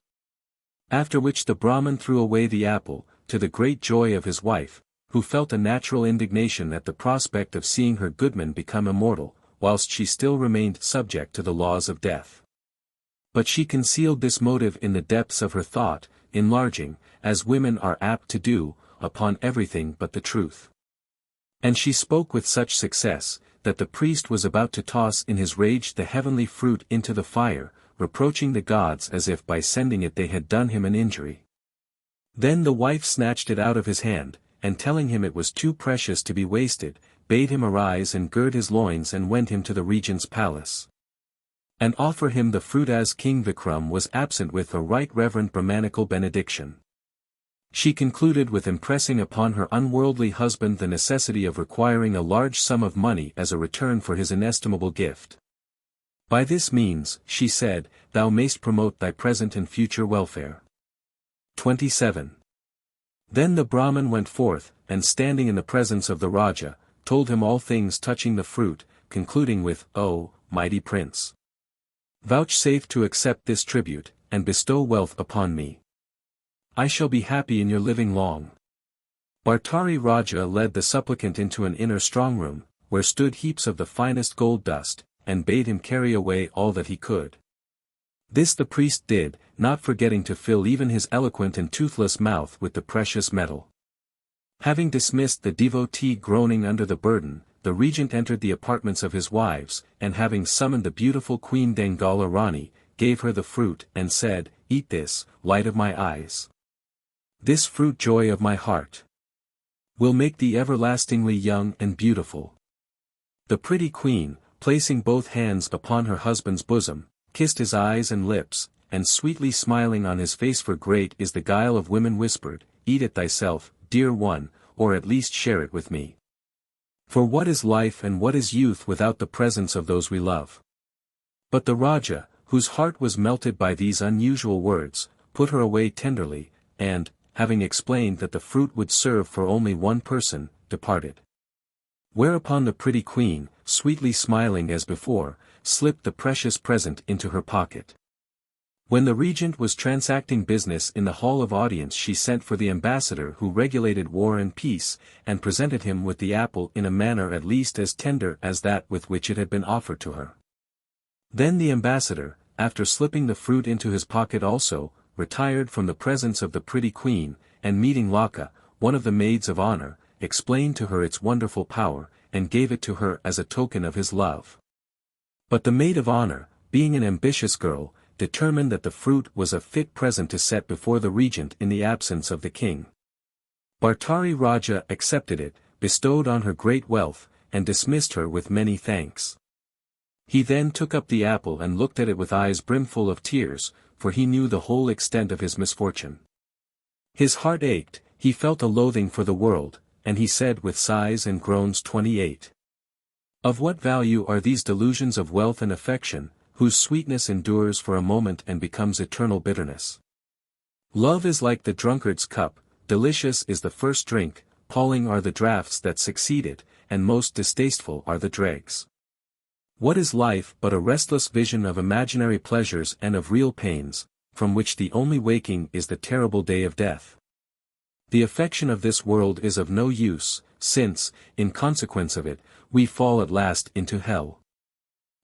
After which the Brahman threw away the apple, to the great joy of his wife, who felt a natural indignation at the prospect of seeing her goodman become immortal, whilst she still remained subject to the laws of death. But she concealed this motive in the depths of her thought, enlarging, as women are apt to do, upon everything but the truth. And she spoke with such success, that the priest was about to toss in his rage the heavenly fruit into the fire, reproaching the gods as if by sending it they had done him an injury. Then the wife snatched it out of his hand, and telling him it was too precious to be wasted, bade him arise and gird his loins and wend him to the regent's palace. And offer him the fruit as King Vikram was absent with a right reverend Brahmanical benediction. She concluded with impressing upon her unworldly husband the necessity of requiring a large sum of money as a return for his inestimable gift. By this means, she said, thou mayst promote thy present and future welfare. 27. Then the Brahman went forth, and standing in the presence of the Raja, told him all things touching the fruit, concluding with, O, mighty prince! Vouchsafe to accept this tribute, and bestow wealth upon me. I shall be happy in your living long. Bhartari Raja led the supplicant into an inner strong room, where stood heaps of the finest gold dust, and bade him carry away all that he could. This the priest did, not forgetting to fill even his eloquent and toothless mouth with the precious metal. Having dismissed the devotee groaning under the burden, the regent entered the apartments of his wives, and having summoned the beautiful Queen Dangala Rani, gave her the fruit, and said, Eat this, light of my eyes. This fruit, joy of my heart, will make thee everlastingly young and beautiful. The pretty queen, placing both hands upon her husband's bosom, kissed his eyes and lips, and sweetly smiling on his face, for great is the guile of women, whispered, Eat it thyself, dear one, or at least share it with me. For what is life and what is youth without the presence of those we love? But the Raja, whose heart was melted by these unusual words, put her away tenderly, and, having explained that the fruit would serve for only one person, departed. Whereupon the pretty queen, sweetly smiling as before, slipped the precious present into her pocket. When the regent was transacting business in the hall of audience, she sent for the ambassador who regulated war and peace, and presented him with the apple in a manner at least as tender as that with which it had been offered to her. Then the ambassador, after slipping the fruit into his pocket also, retired from the presence of the pretty queen, and meeting Laka, one of the maids of honor, explained to her its wonderful power, and gave it to her as a token of his love. But the maid of honor, being an ambitious girl, determined that the fruit was a fit present to set before the regent in the absence of the king. Bhartari Raja accepted it, bestowed on her great wealth, and dismissed her with many thanks. He then took up the apple and looked at it with eyes brimful of tears, for he knew the whole extent of his misfortune. His heart ached, he felt a loathing for the world, and he said with sighs and groans. 28. Of what value are these delusions of wealth and affection, whose sweetness endures for a moment and becomes eternal bitterness? Love is like the drunkard's cup, delicious is the first drink, palling are the draughts that succeed it, and most distasteful are the dregs. What is life but a restless vision of imaginary pleasures and of real pains, from which the only waking is the terrible day of death? The affection of this world is of no use, since, in consequence of it, we fall at last into hell.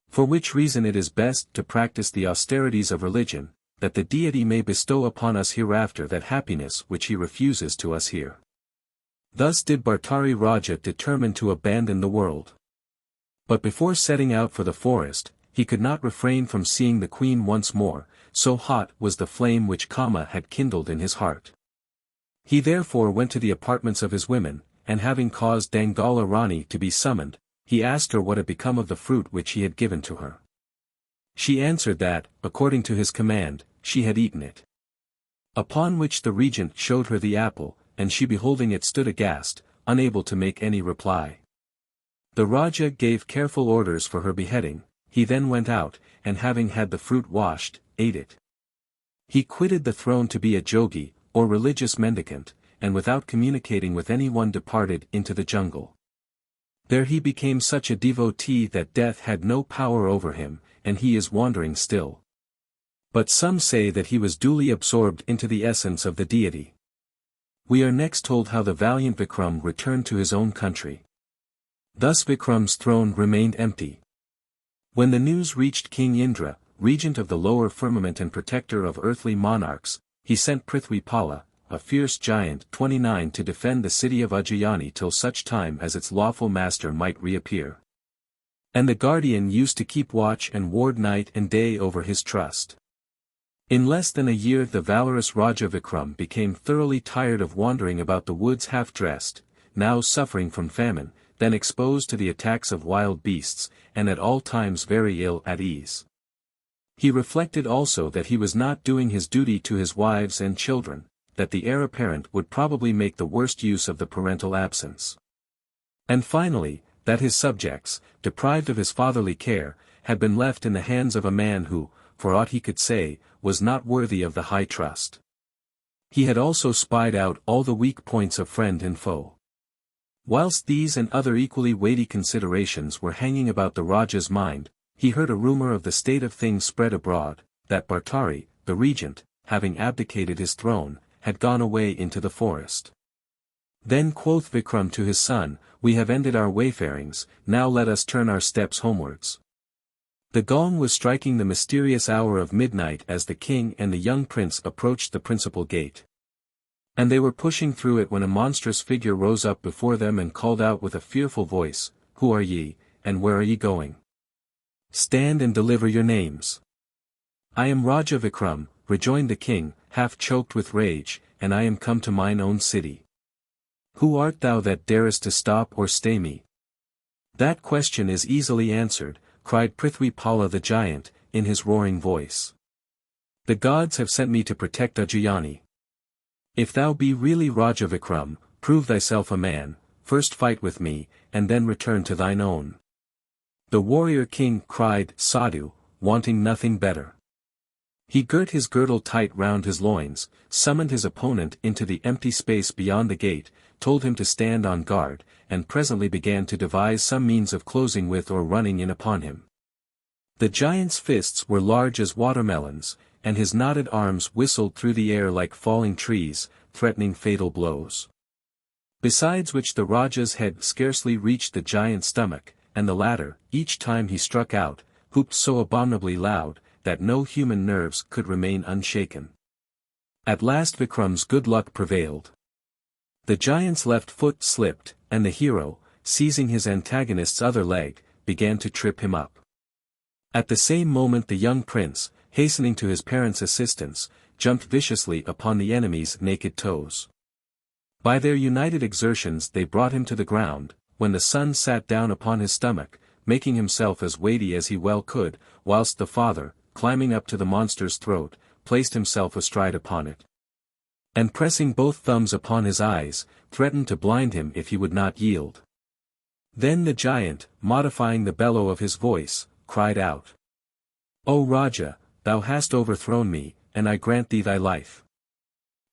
For which reason it is best to practice the austerities of religion, that the deity may bestow upon us hereafter that happiness which he refuses to us here. Thus did Bhartari Raja determine to abandon the world. But before setting out for the forest, he could not refrain from seeing the queen once more, so hot was the flame which Kama had kindled in his heart. He therefore went to the apartments of his women, and having caused Dangala Rani to be summoned, he asked her what had become of the fruit which he had given to her. She answered that, according to his command, she had eaten it. Upon which the regent showed her the apple, and she beholding it stood aghast, unable to make any reply. The Raja gave careful orders for her beheading. He then went out, and having had the fruit washed, ate it. He quitted the throne to be a jogi, or religious mendicant, and without communicating with any one departed into the jungle. There he became such a devotee that death had no power over him, and he is wandering still. But some say that he was duly absorbed into the essence of the deity. We are next told how the valiant Vikram returned to his own country. Thus Vikram's throne remained empty. When the news reached King Indra, regent of the lower firmament and protector of earthly monarchs, he sent Prithwipala, a fierce giant 29 to defend the city of Ujjayani till such time as its lawful master might reappear. And the guardian used to keep watch and ward night and day over his trust. In less than a year the valorous Raja Vikram became thoroughly tired of wandering about the woods half-dressed, now suffering from famine, then exposed to the attacks of wild beasts, and at all times very ill at ease. He reflected also that he was not doing his duty to his wives and children, that the heir apparent would probably make the worst use of the parental absence. And finally, that his subjects, deprived of his fatherly care, had been left in the hands of a man who, for aught he could say, was not worthy of the high trust. He had also spied out all the weak points of friend and foe. Whilst these and other equally weighty considerations were hanging about the Raja's mind, he heard a rumour of the state of things spread abroad, that Bhartari, the regent, having abdicated his throne, had gone away into the forest. Then quoth Vikram to his son, "We have ended our wayfarings, now let us turn our steps homewards." The gong was striking the mysterious hour of midnight as the king and the young prince approached the principal gate. And they were pushing through it when a monstrous figure rose up before them and called out with a fearful voice, "Who are ye, and where are ye going? Stand and deliver your names." "I am Raja Vikram," rejoined the king, half choked with rage, "and I am come to mine own city." "Who art thou that darest to stop or stay me?" "That question is easily answered," cried Prithwipala the giant, in his roaring voice. "The gods have sent me to protect Ujjayani. If thou be really Raja Vikram, prove thyself a man, first fight with me, and then return to thine own." The warrior king cried, "Sadhu," wanting nothing better. He girt his girdle tight round his loins, summoned his opponent into the empty space beyond the gate, told him to stand on guard, and presently began to devise some means of closing with or running in upon him. The giant's fists were large as watermelons, and his knotted arms whistled through the air like falling trees, threatening fatal blows. Besides which the Raja's head scarcely reached the giant's stomach, and the latter, each time he struck out, whooped so abominably loud, that no human nerves could remain unshaken. At last Vikram's good luck prevailed. The giant's left foot slipped, and the hero, seizing his antagonist's other leg, began to trip him up. At the same moment the young prince, hastening to his parents' assistance, jumped viciously upon the enemy's naked toes. By their united exertions they brought him to the ground, when the son sat down upon his stomach, making himself as weighty as he well could, whilst the father, climbing up to the monster's throat, placed himself astride upon it. And pressing both thumbs upon his eyes, threatened to blind him if he would not yield. Then the giant, modifying the bellow of his voice, cried out, "O Raja, thou hast overthrown me, and I grant thee thy life.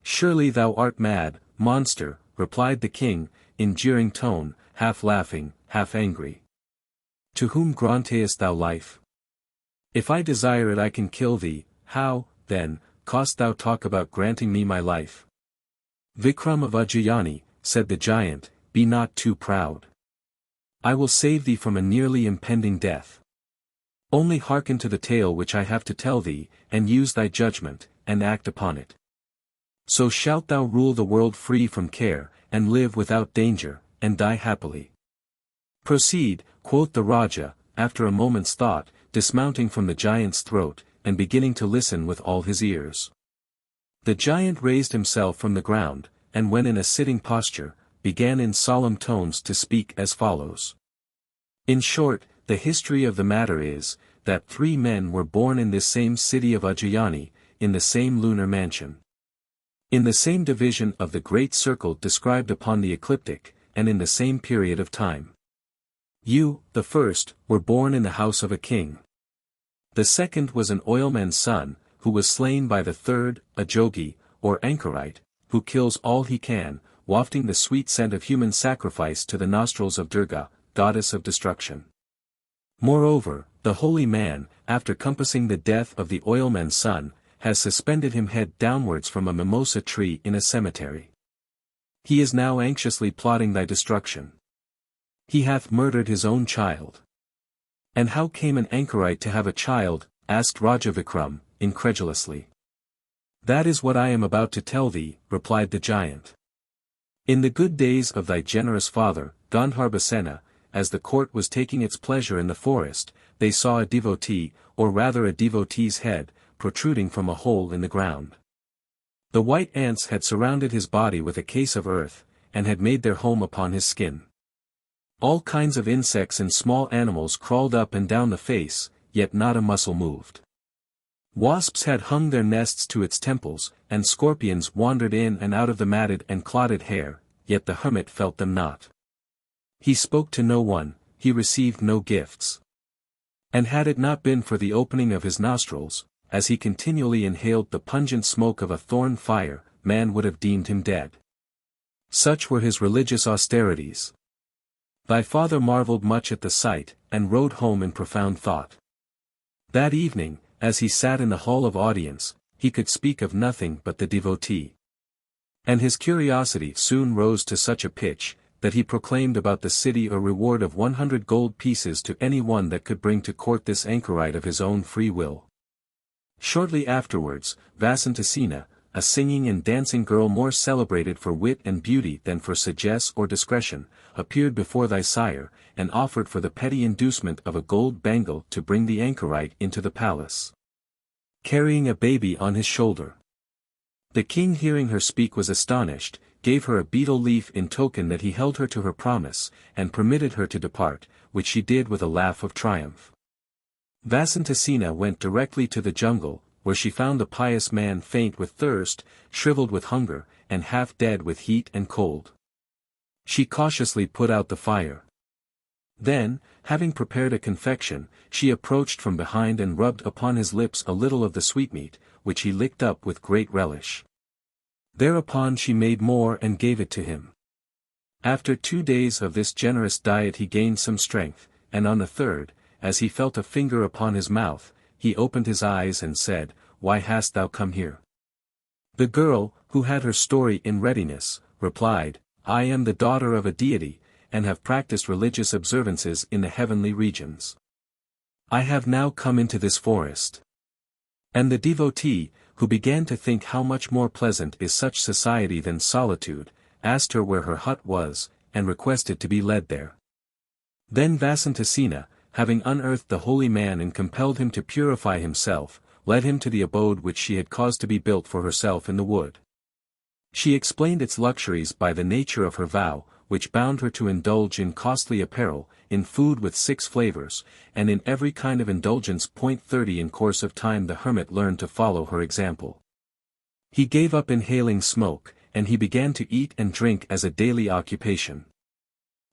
Surely thou art mad, monster," replied the king, in jeering tone, half laughing, half angry. "To whom grantest thou life? If I desire it I can kill thee. How, then, cost thou talk about granting me my life?" "Vikram of Ujjayani," said the giant, "be not too proud. I will save thee from a nearly impending death. Only hearken to the tale which I have to tell thee, and use thy judgment, and act upon it. So shalt thou rule the world free from care, and live without danger, and die happily." "Proceed," quoth the Raja, after a moment's thought, dismounting from the giant's throat, and beginning to listen with all his ears. The giant raised himself from the ground, and when in a sitting posture, began in solemn tones to speak as follows. "In short, the history of the matter is, that 3 men were born in this same city of Ujjayani, in the same lunar mansion. In the same division of the great circle described upon the ecliptic, and in the same period of time. You, the first, were born in the house of a king. The second was an oilman's son, who was slain by the third, a jogi, or anchorite, who kills all he can, wafting the sweet scent of human sacrifice to the nostrils of Durga, goddess of destruction. Moreover, the holy man, after compassing the death of the oilman's son, has suspended him head downwards from a mimosa tree in a cemetery. He is now anxiously plotting thy destruction. He hath murdered his own child." "And how came an anchorite to have a child?" asked Raja Vikram, incredulously. "That is what I am about to tell thee," replied the giant. "In the good days of thy generous father, Gandharbhasena, as the court was taking its pleasure in the forest, they saw a devotee, or rather a devotee's head, protruding from a hole in the ground. The white ants had surrounded his body with a case of earth, and had made their home upon his skin. All kinds of insects and small animals crawled up and down the face, yet not a muscle moved. Wasps had hung their nests to its temples, and scorpions wandered in and out of the matted and clotted hair, yet the hermit felt them not. He spoke to no one, he received no gifts. And had it not been for the opening of his nostrils, as he continually inhaled the pungent smoke of a thorn fire, man would have deemed him dead. Such were his religious austerities. Thy father marveled much at the sight, and rode home in profound thought. That evening, as he sat in the hall of audience, he could speak of nothing but the devotee. And his curiosity soon rose to such a pitch, that he proclaimed about the city a reward of 100 gold pieces to any one that could bring to court this anchorite of his own free will. Shortly afterwards, Vasantasena, a singing and dancing girl more celebrated for wit and beauty than for sagesse or discretion, appeared before thy sire, and offered for the petty inducement of a gold bangle to bring the anchorite into the palace, carrying a baby on his shoulder. The king, hearing her speak, was astonished, gave her a betel leaf in token that he held her to her promise, and permitted her to depart, which she did with a laugh of triumph. Vasantasena went directly to the jungle, where she found the pious man faint with thirst, shriveled with hunger, and half dead with heat and cold. She cautiously put out the fire. Then, having prepared a confection, she approached from behind and rubbed upon his lips a little of the sweetmeat, which he licked up with great relish. Thereupon she made more and gave it to him. After 2 days of this generous diet he gained some strength, and on the third, as he felt a finger upon his mouth, he opened his eyes and said, "Why hast thou come here?" The girl, who had her story in readiness, replied, "I am the daughter of a deity, and have practiced religious observances in the heavenly regions. I have now come into this forest." And the devotee, who began to think how much more pleasant is such society than solitude, asked her where her hut was, and requested to be led there. Then Vasantasena, having unearthed the holy man and compelled him to purify himself, led him to the abode which she had caused to be built for herself in the wood. She explained its luxuries by the nature of her vow, which bound her to indulge in costly apparel, in food with 6 flavors, and in every kind of indulgence. 30 In course of time the hermit learned to follow her example. He gave up inhaling smoke, and he began to eat and drink as a daily occupation.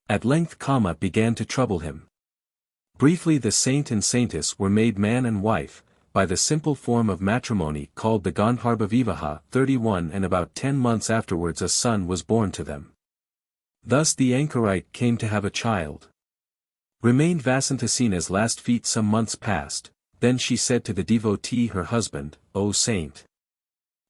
At length Kama began to trouble him. Briefly, the saint and saintess were made man and wife, by the simple form of matrimony called the Gandharva 31, and about 10 months afterwards a son was born to them. Thus the anchorite came to have a child. Remained Vasantasina's last feet some months past, then she said to the devotee her husband, O saint!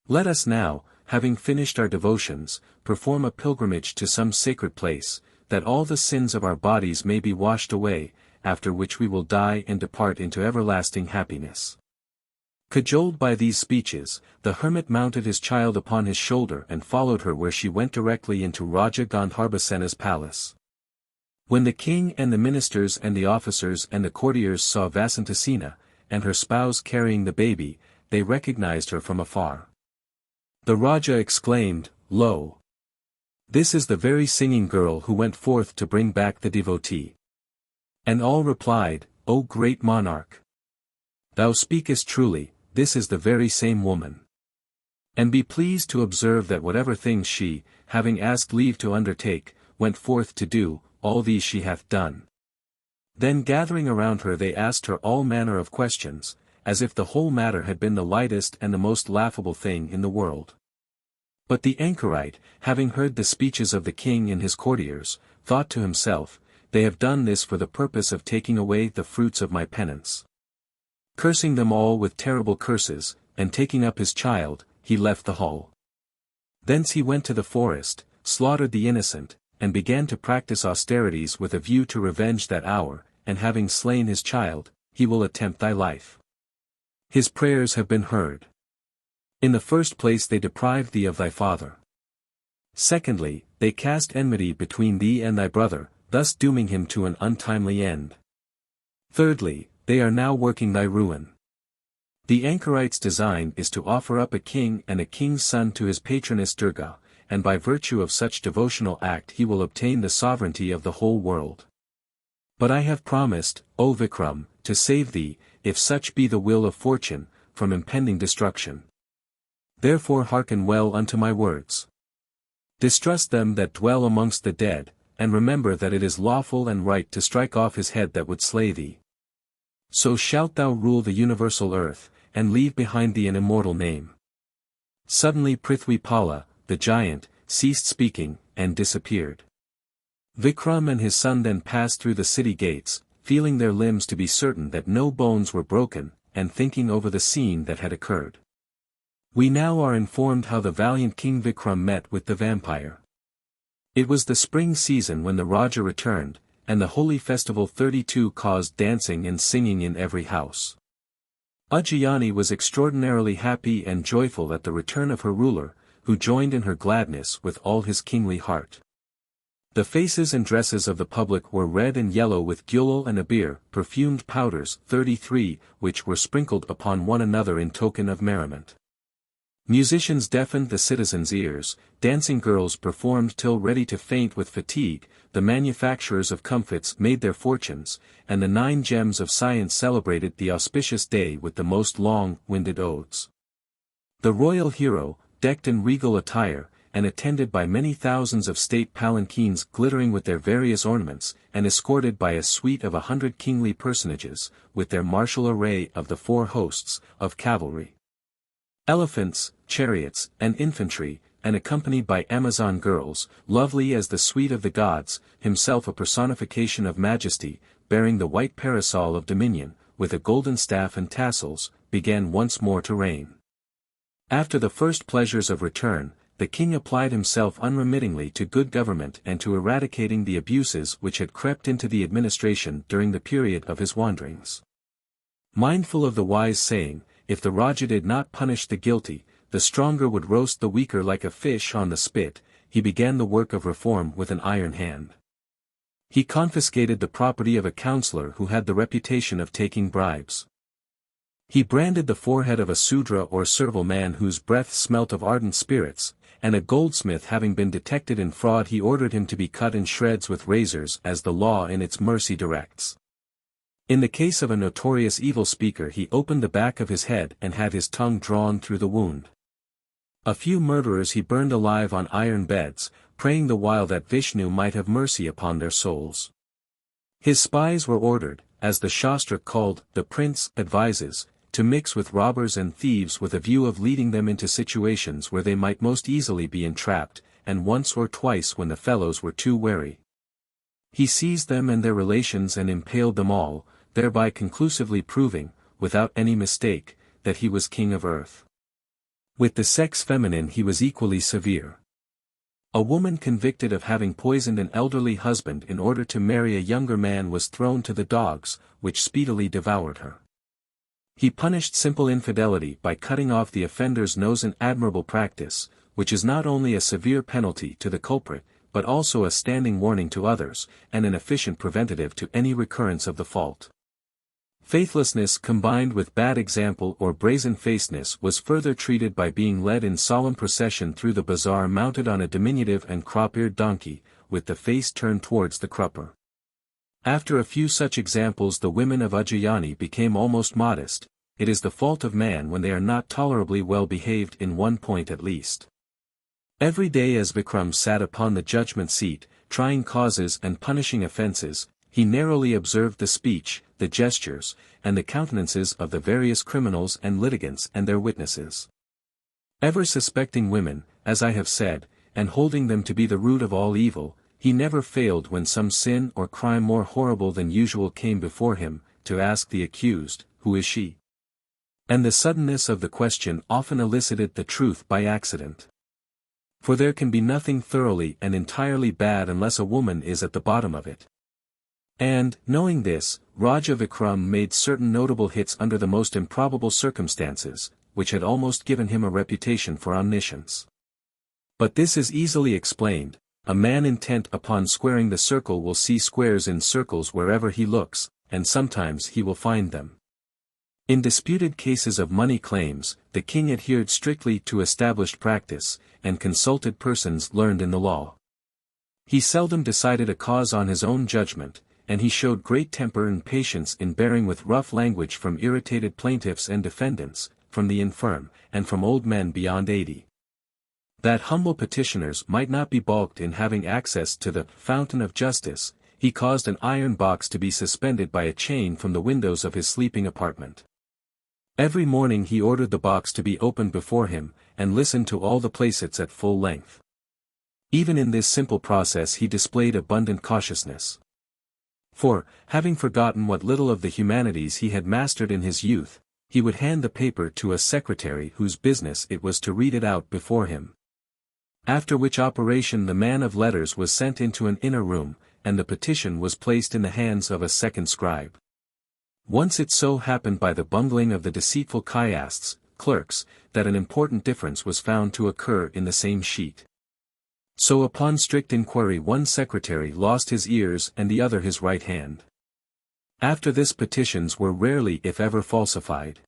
Let us now, having finished our devotions, perform a pilgrimage to some sacred place, that all the sins of our bodies may be washed away, after which we will die and depart into everlasting happiness. Cajoled by these speeches, the hermit mounted his child upon his shoulder and followed her where she went directly into Raja Gandharvasena's palace. When the king and the ministers and the officers and the courtiers saw Vasantasina, and her spouse carrying the baby, they recognized her from afar. The Raja exclaimed, Lo! This is the very singing girl who went forth to bring back the devotee. And all replied, O great monarch! Thou speakest truly, this is the very same woman. And be pleased to observe that whatever things she, having asked leave to undertake, went forth to do, all these she hath done. Then gathering around her they asked her all manner of questions, as if the whole matter had been the lightest and the most laughable thing in the world. But the anchorite, having heard the speeches of the king and his courtiers, thought to himself, They have done this for the purpose of taking away the fruits of my penance. Cursing them all with terrible curses, and taking up his child, he left the hall. Thence he went to the forest, slaughtered the innocent, and began to practice austerities with a view to revenge that hour, and having slain his child, he will attempt thy life. His prayers have been heard. In the first place they deprived thee of thy father. Secondly, they cast enmity between thee and thy brother, thus dooming him to an untimely end. Thirdly, they are now working thy ruin. The anchorite's design is to offer up a king and a king's son to his patroness Durga, and by virtue of such devotional act he will obtain the sovereignty of the whole world. But I have promised, O Vikram, to save thee, if such be the will of fortune, from impending destruction. Therefore hearken well unto my words. Distrust them that dwell amongst the dead, and remember that it is lawful and right to strike off his head that would slay thee. So shalt thou rule the universal earth, and leave behind thee an immortal name. Suddenly Prithwipala, the giant, ceased speaking, and disappeared. Vikram and his son then passed through the city gates, feeling their limbs to be certain that no bones were broken, and thinking over the scene that had occurred. We now are informed how the valiant King Vikram met with the vampire. It was the spring season when the Raja returned, and the holy festival 32 caused dancing and singing in every house. Ujjayani was extraordinarily happy and joyful at the return of her ruler, who joined in her gladness with all his kingly heart. The faces and dresses of the public were red and yellow with gulal and abir, perfumed powders 33, which were sprinkled upon one another in token of merriment. Musicians deafened the citizens' ears, dancing girls performed till ready to faint with fatigue, the manufacturers of comfits made their fortunes, and the 9 gems of science celebrated the auspicious day with the most long-winded odes. The royal hero, decked in regal attire, and attended by many thousands of state palanquins glittering with their various ornaments, and escorted by a suite of 100 kingly personages, with their martial array of the 4 hosts, of cavalry, elephants, chariots, and infantry, and accompanied by Amazon girls, lovely as the suite of the gods, himself a personification of majesty, bearing the white parasol of dominion, with a golden staff and tassels, began once more to reign. After the first pleasures of return, the king applied himself unremittingly to good government and to eradicating the abuses which had crept into the administration during the period of his wanderings. Mindful of the wise saying, if the Raja did not punish the guilty, the stronger would roast the weaker like a fish on the spit, he began the work of reform with an iron hand. He confiscated the property of a councillor who had the reputation of taking bribes. He branded the forehead of a Sudra or servile man whose breath smelt of ardent spirits, and a goldsmith having been detected in fraud he ordered him to be cut in shreds with razors as the law in its mercy directs. In the case of a notorious evil speaker he opened the back of his head and had his tongue drawn through the wound. A few murderers he burned alive on iron beds, praying the while that Vishnu might have mercy upon their souls. His spies were ordered, as the Shastra called, the prince advises, to mix with robbers and thieves with a view of leading them into situations where they might most easily be entrapped, and once or twice when the fellows were too wary. He seized them and their relations and impaled them all, thereby conclusively proving, without any mistake, that he was king of earth. With the sex feminine he was equally severe. A woman convicted of having poisoned an elderly husband in order to marry a younger man was thrown to the dogs, which speedily devoured her. He punished simple infidelity by cutting off the offender's nose, an admirable practice, which is not only a severe penalty to the culprit, but also a standing warning to others, and an efficient preventative to any recurrence of the fault. Faithlessness combined with bad example or brazen-facedness was further treated by being led in solemn procession through the bazaar mounted on a diminutive and crop-eared donkey, with the face turned towards the crupper. After a few such examples the women of Ujjayani became almost modest. It is the fault of man when they are not tolerably well behaved in one point at least. Every day as Vikram sat upon the judgment seat, trying causes and punishing offences, he narrowly observed the speech, the gestures, and the countenances of the various criminals and litigants and their witnesses. Ever suspecting women, as I have said, and holding them to be the root of all evil, he never failed when some sin or crime more horrible than usual came before him, to ask the accused, "Who is she?" And the suddenness of the question often elicited the truth by accident. For there can be nothing thoroughly and entirely bad unless a woman is at the bottom of it. And, knowing this, Raja Vikram made certain notable hits under the most improbable circumstances, which had almost given him a reputation for omniscience. But this is easily explained. A man intent upon squaring the circle will see squares in circles wherever he looks, and sometimes he will find them. In disputed cases of money claims, the king adhered strictly to established practice, and consulted persons learned in the law. He seldom decided a cause on his own judgment, and he showed great temper and patience in bearing with rough language from irritated plaintiffs and defendants, from the infirm, and from old men beyond 80. That humble petitioners might not be balked in having access to the fountain of justice, he caused an iron box to be suspended by a chain from the windows of his sleeping apartment. Every morning he ordered the box to be opened before him, and listened to all the placets at full length. Even in this simple process he displayed abundant cautiousness. For, having forgotten what little of the humanities he had mastered in his youth, he would hand the paper to a secretary whose business it was to read it out before him. After which operation the man of letters was sent into an inner room, and the petition was placed in the hands of a second scribe. Once it so happened by the bungling of the deceitful kyasts, clerks, that an important difference was found to occur in the same sheet. So upon strict inquiry one secretary lost his ears and the other his right hand. After this petitions were rarely if ever falsified.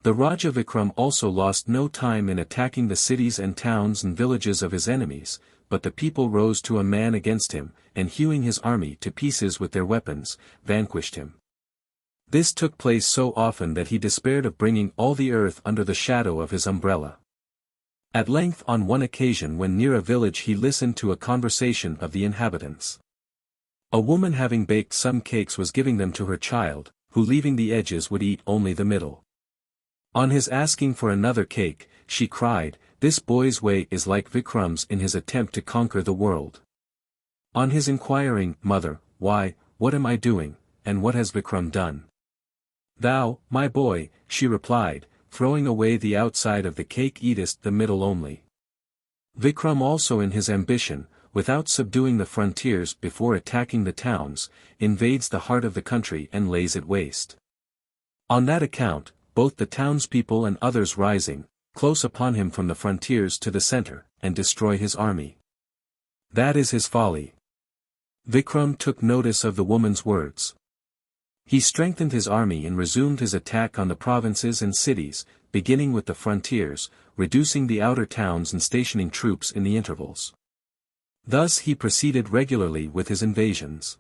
The Raja Vikram also lost no time in attacking the cities and towns and villages of his enemies, but the people rose to a man against him, and hewing his army to pieces with their weapons, vanquished him. This took place so often that he despaired of bringing all the earth under the shadow of his umbrella. At length on one occasion when near a village he listened to a conversation of the inhabitants. A woman having baked some cakes was giving them to her child, who leaving the edges would eat only the middle. On his asking for another cake, she cried, "This boy's way is like Vikram's in his attempt to conquer the world." On his inquiring, "Mother, why, what am I doing, and what has Vikram done?" "Thou, my boy," she replied, "throwing away the outside of the cake eatest the middle only. Vikram also in his ambition, without subduing the frontiers before attacking the towns, invades the heart of the country and lays it waste. On that account, both the townspeople and others rising, close upon him from the frontiers to the center, and destroy his army. That is his folly." Vikram took notice of the woman's words. He strengthened his army and resumed his attack on the provinces and cities, beginning with the frontiers, reducing the outer towns and stationing troops in the intervals. Thus he proceeded regularly with his invasions.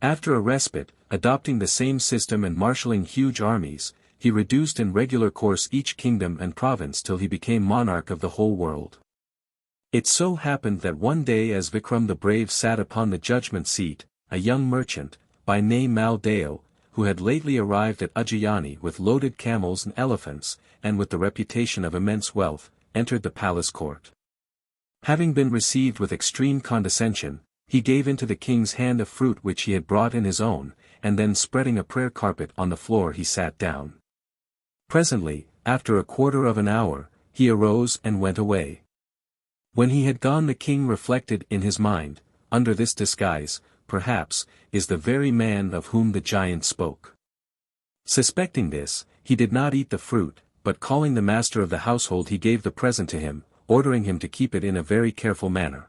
After a respite, adopting the same system and marshalling huge armies, he reduced in regular course each kingdom and province till he became monarch of the whole world. It so happened that one day as Vikram the Brave sat upon the judgment seat, a young merchant, by name Mal Deo, who had lately arrived at Ujjayani with loaded camels and elephants, and with the reputation of immense wealth, entered the palace court. Having been received with extreme condescension, he gave into the king's hand a fruit which he had brought in his own, and then spreading a prayer carpet on the floor he sat down. Presently, after a quarter of an hour, he arose and went away. When he had gone, the king reflected in his mind, under this disguise, perhaps, is the very man of whom the giant spoke. Suspecting this, he did not eat the fruit, but calling the master of the household he gave the present to him, ordering him to keep it in a very careful manner.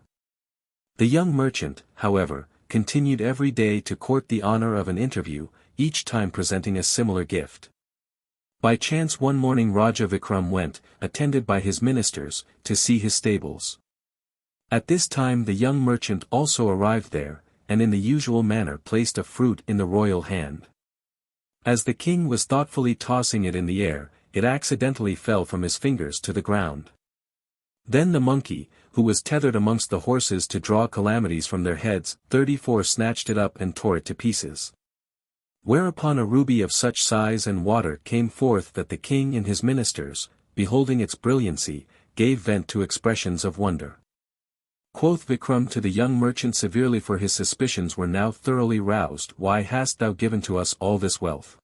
The young merchant, however, continued every day to court the honor of an interview, each time presenting a similar gift. By chance one morning Raja Vikram went, attended by his ministers, to see his stables. At this time the young merchant also arrived there, and in the usual manner placed a fruit in the royal hand. As the king was thoughtfully tossing it in the air, it accidentally fell from his fingers to the ground. Then the monkey, who was tethered amongst the horses to draw calamities from their heads, 34 snatched it up and tore it to pieces. Whereupon a ruby of such size and water came forth that the king and his ministers, beholding its brilliancy, gave vent to expressions of wonder. Quoth Vikram to the young merchant severely, for his suspicions were now thoroughly roused, "Why hast thou given to us all this wealth?"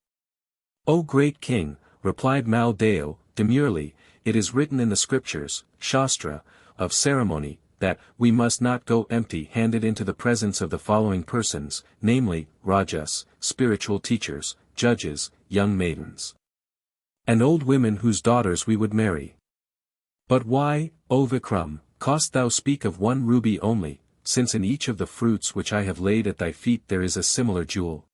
"O great king," replied Mal Deo, demurely, "it is written in the scriptures, Shastra, of ceremony, that we must not go empty-handed into the presence of the following persons, namely, Rajas, spiritual teachers, judges, young maidens, and old women whose daughters we would marry. But why, O Vikram, cost thou speak of one ruby only, since in each of the fruits which I have laid at thy feet there is a similar jewel?"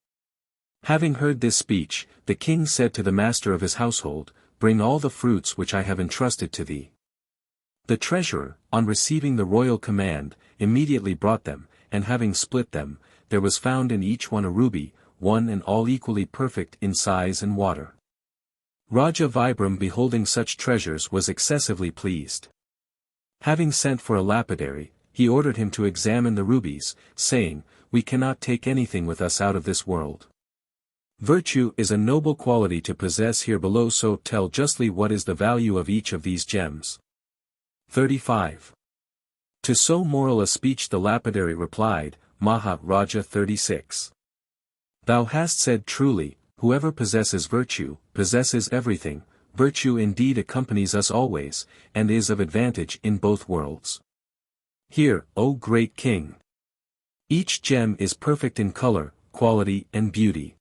Having heard this speech, the king said to the master of his household, "Bring all the fruits which I have entrusted to thee." The treasurer, on receiving the royal command, immediately brought them, and having split them, there was found in each one a ruby, one and all equally perfect in size and water. Raja Vikram, beholding such treasures, was excessively pleased. Having sent for a lapidary, he ordered him to examine the rubies, saying, "We cannot take anything with us out of this world. Virtue is a noble quality to possess here below, so tell justly what is the value of each of these gems." 35. To so moral a speech the lapidary replied, Maha Raja 36. "Thou hast said truly, whoever possesses virtue, possesses everything. Virtue indeed accompanies us always, and is of advantage in both worlds. Hear, O great king! Each gem is perfect in color, quality and beauty.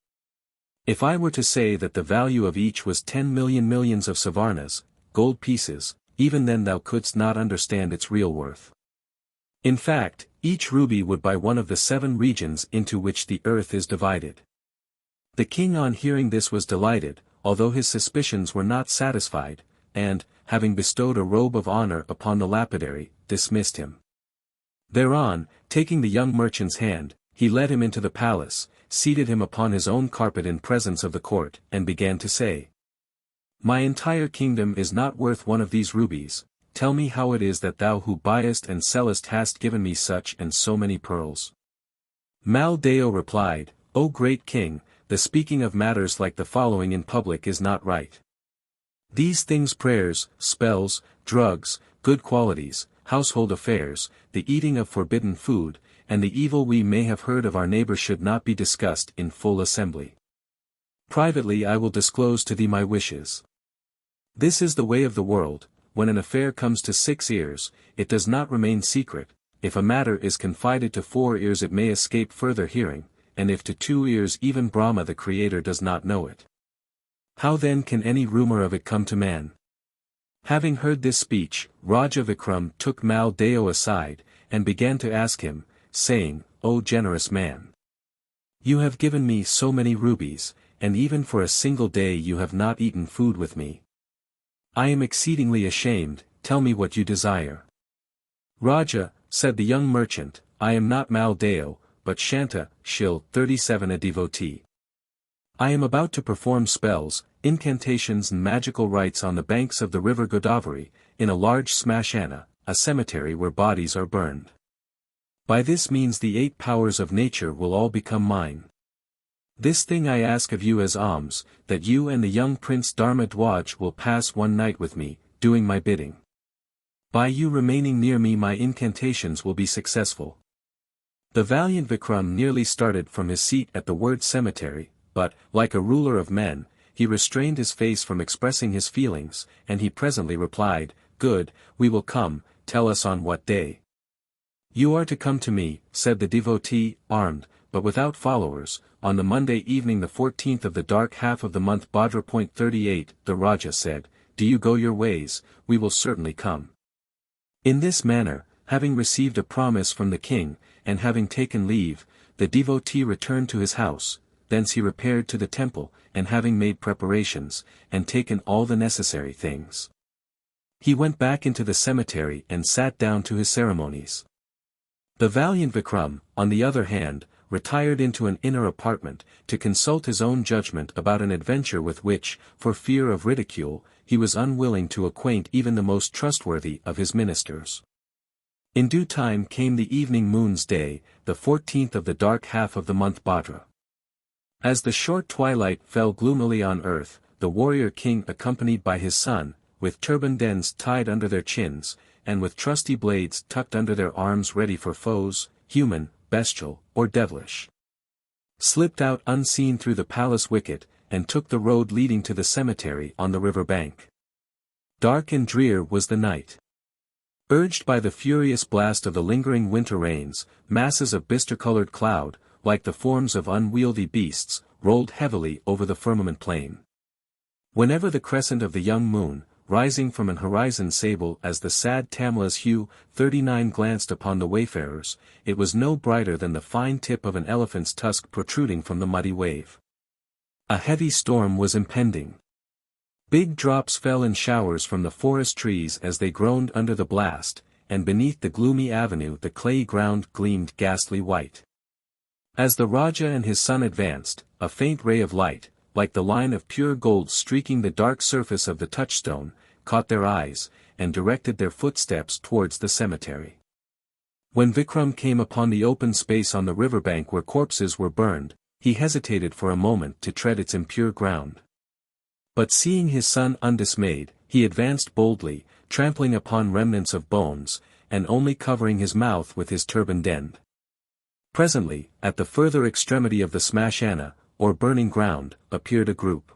If I were to say that the value of each was 10 million millions of savarnas, gold pieces, even then thou couldst not understand its real worth. In fact, each ruby would buy one of the 7 regions into which the earth is divided." The king on hearing this was delighted, although his suspicions were not satisfied, and, having bestowed a robe of honor upon the lapidary, dismissed him. Thereon, taking the young merchant's hand, he led him into the palace, seated him upon his own carpet in presence of the court, and began to say, "My entire kingdom is not worth one of these rubies. Tell me how it is that thou who buyest and sellest hast given me such and so many pearls." Mal Deo replied, "O great king, the speaking of matters like the following in public is not right. These things, prayers, spells, drugs, good qualities, household affairs, the eating of forbidden food, and the evil we may have heard of our neighbor should not be discussed in full assembly. Privately I will disclose to thee my wishes. This is the way of the world, when an affair comes to 6 ears, it does not remain secret. If a matter is confided to 4 ears it may escape further hearing, and if to 2 ears even Brahma the Creator does not know it. How then can any rumor of it come to man?" Having heard this speech, Raja Vikram took Mal Deo aside, and began to ask him, saying, "O generous man! You have given me so many rubies, and even for a single day you have not eaten food with me. I am exceedingly ashamed, tell me what you desire." "Raja," said the young merchant, "I am not Mal Deo, but Shanta, Shil 37, a devotee. I am about to perform spells, incantations and magical rites on the banks of the river Godavari, in a large smashana, a cemetery where bodies are burned. By this means the 8 powers of nature will all become mine. This thing I ask of you as alms, that you and the young Prince Dharmadwaj will pass one night with me, doing my bidding. By you remaining near me my incantations will be successful." The valiant Vikram nearly started from his seat at the word cemetery, but, like a ruler of men, he restrained his face from expressing his feelings, and he presently replied, "Good, we will come, tell us on what day." "You are to come to me," said the devotee, armed, but without followers, on the Monday evening the 14th of the dark half of the month Bhadra. 38. The Raja said, "Do you go your ways, we will certainly come." In this manner, having received a promise from the king, and having taken leave, the devotee returned to his house, thence he repaired to the temple, and having made preparations, and taken all the necessary things, he went back into the cemetery and sat down to his ceremonies. The valiant Vikram, on the other hand, retired into an inner apartment, to consult his own judgment about an adventure with which, for fear of ridicule, he was unwilling to acquaint even the most trustworthy of his ministers. In due time came the evening moon's day, the 14th of the dark half of the month Bhadra. As the short twilight fell gloomily on earth, the warrior king accompanied by his son, with turbaned ends tied under their chins, and with trusty blades tucked under their arms ready for foes, human, bestial, or devilish, slipped out unseen through the palace wicket, and took the road leading to the cemetery on the river bank. Dark and drear was the night. Urged by the furious blast of the lingering winter rains, masses of bistre-colored cloud, like the forms of unwieldy beasts, rolled heavily over the firmament plain. Whenever the crescent of the young moon, rising from an horizon sable as the sad Tamla's hue, 39 glanced upon the wayfarers, it was no brighter than the fine tip of an elephant's tusk protruding from the muddy wave. A heavy storm was impending. Big drops fell in showers from the forest trees as they groaned under the blast, and beneath the gloomy avenue the clayey ground gleamed ghastly white. As the Raja and his son advanced, a faint ray of light, like the line of pure gold streaking the dark surface of the touchstone, caught their eyes, and directed their footsteps towards the cemetery. When Vikram came upon the open space on the riverbank where corpses were burned, he hesitated for a moment to tread its impure ground. But seeing his son undismayed, he advanced boldly, trampling upon remnants of bones, and only covering his mouth with his turbaned end. Presently, at the further extremity of the smashana, or burning ground, appeared a group.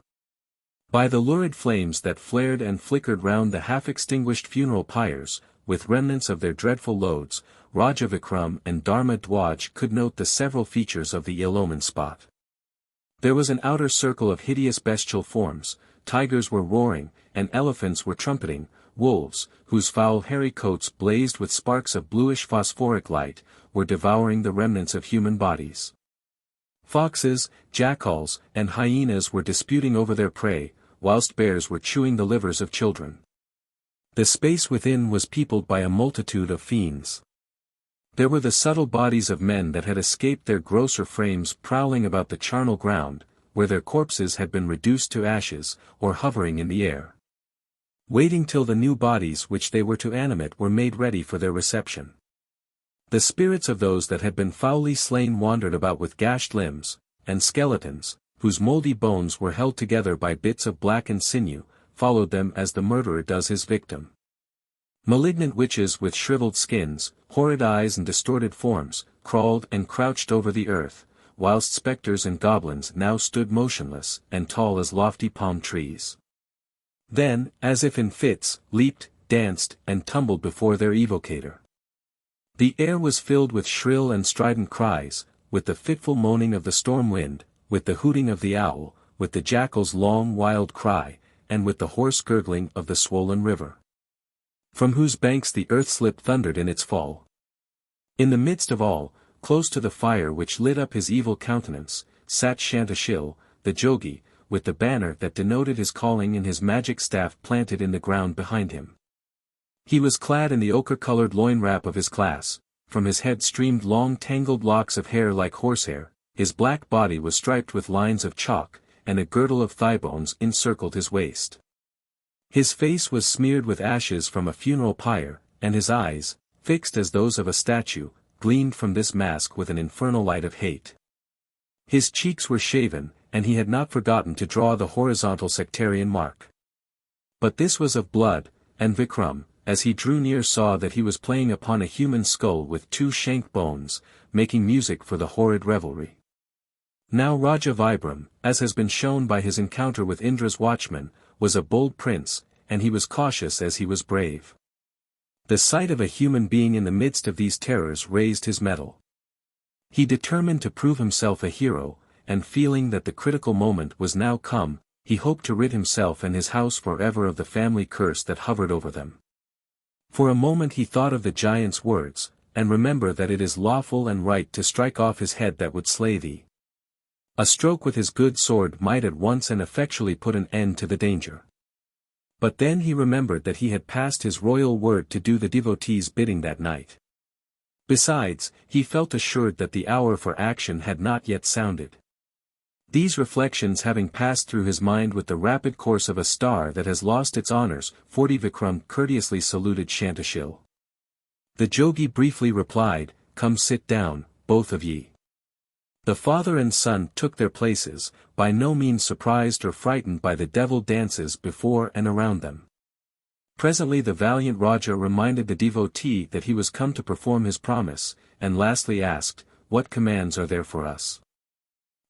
By the lurid flames that flared and flickered round the half-extinguished funeral pyres, with remnants of their dreadful loads, Raja Vikram and Dharmadwaj could note the several features of the ill-omened spot. There was an outer circle of hideous bestial forms, tigers were roaring, and elephants were trumpeting, wolves, whose foul hairy coats blazed with sparks of bluish phosphoric light, were devouring the remnants of human bodies. Foxes, jackals, and hyenas were disputing over their prey, whilst bears were chewing the livers of children. The space within was peopled by a multitude of fiends. There were the subtle bodies of men that had escaped their grosser frames prowling about the charnel ground, where their corpses had been reduced to ashes, or hovering in the air, waiting till the new bodies which they were to animate were made ready for their reception. The spirits of those that had been foully slain wandered about with gashed limbs, and skeletons, whose mouldy bones were held together by bits of blackened sinew, followed them as the murderer does his victim. Malignant witches with shriveled skins, horrid eyes and distorted forms, crawled and crouched over the earth, whilst spectres and goblins now stood motionless and tall as lofty palm trees. Then, as if in fits, leaped, danced, and tumbled before their evocator. The air was filled with shrill and strident cries, with the fitful moaning of the storm wind, with the hooting of the owl, with the jackal's long wild cry, and with the hoarse gurgling of the swollen river, from whose banks the earth-slip thundered in its fall. In the midst of all, close to the fire which lit up his evil countenance, sat Shantashil, the jogi, with the banner that denoted his calling in his magic staff planted in the ground behind him. He was clad in the ochre-colored loin-wrap of his class, from his head streamed long tangled locks of hair like horsehair, his black body was striped with lines of chalk, and a girdle of thigh bones encircled his waist. His face was smeared with ashes from a funeral pyre, and his eyes, fixed as those of a statue, gleamed from this mask with an infernal light of hate. His cheeks were shaven, and he had not forgotten to draw the horizontal sectarian mark. But this was of blood, and Vikram, as he drew near, saw that he was playing upon a human skull with 2 shank bones, making music for the horrid revelry. Now Raja Vibram, as has been shown by his encounter with Indra's watchman, was a bold prince, and he was cautious as he was brave. The sight of a human being in the midst of these terrors raised his mettle. He determined to prove himself a hero, and feeling that the critical moment was now come, he hoped to rid himself and his house forever of the family curse that hovered over them. For a moment he thought of the giant's words, and remember that it is lawful and right to strike off his head that would slay thee. A stroke with his good sword might at once and effectually put an end to the danger. But then he remembered that he had passed his royal word to do the devotee's bidding that night. Besides, he felt assured that the hour for action had not yet sounded. These reflections having passed through his mind with the rapid course of a star that has lost its honors, 40 Vikram courteously saluted Shantashil. The Jogi briefly replied, "Come sit down, both of ye." The father and son took their places, by no means surprised or frightened by the devil dances before and around them. Presently the valiant Raja reminded the devotee that he was come to perform his promise, and lastly asked, "What commands are there for us?"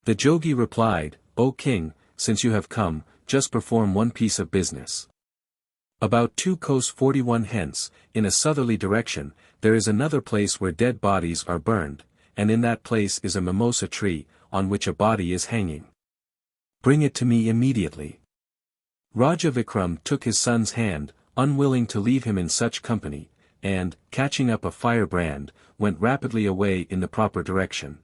The Jogi replied, "O king, since you have come, just perform one piece of business. About 2 kos 41 hence, in a southerly direction, there is another place where dead bodies are burned, and in that place is a mimosa tree, on which a body is hanging. Bring it to me immediately." Raja Vikram took his son's hand, unwilling to leave him in such company, and, catching up a firebrand, went rapidly away in the proper direction.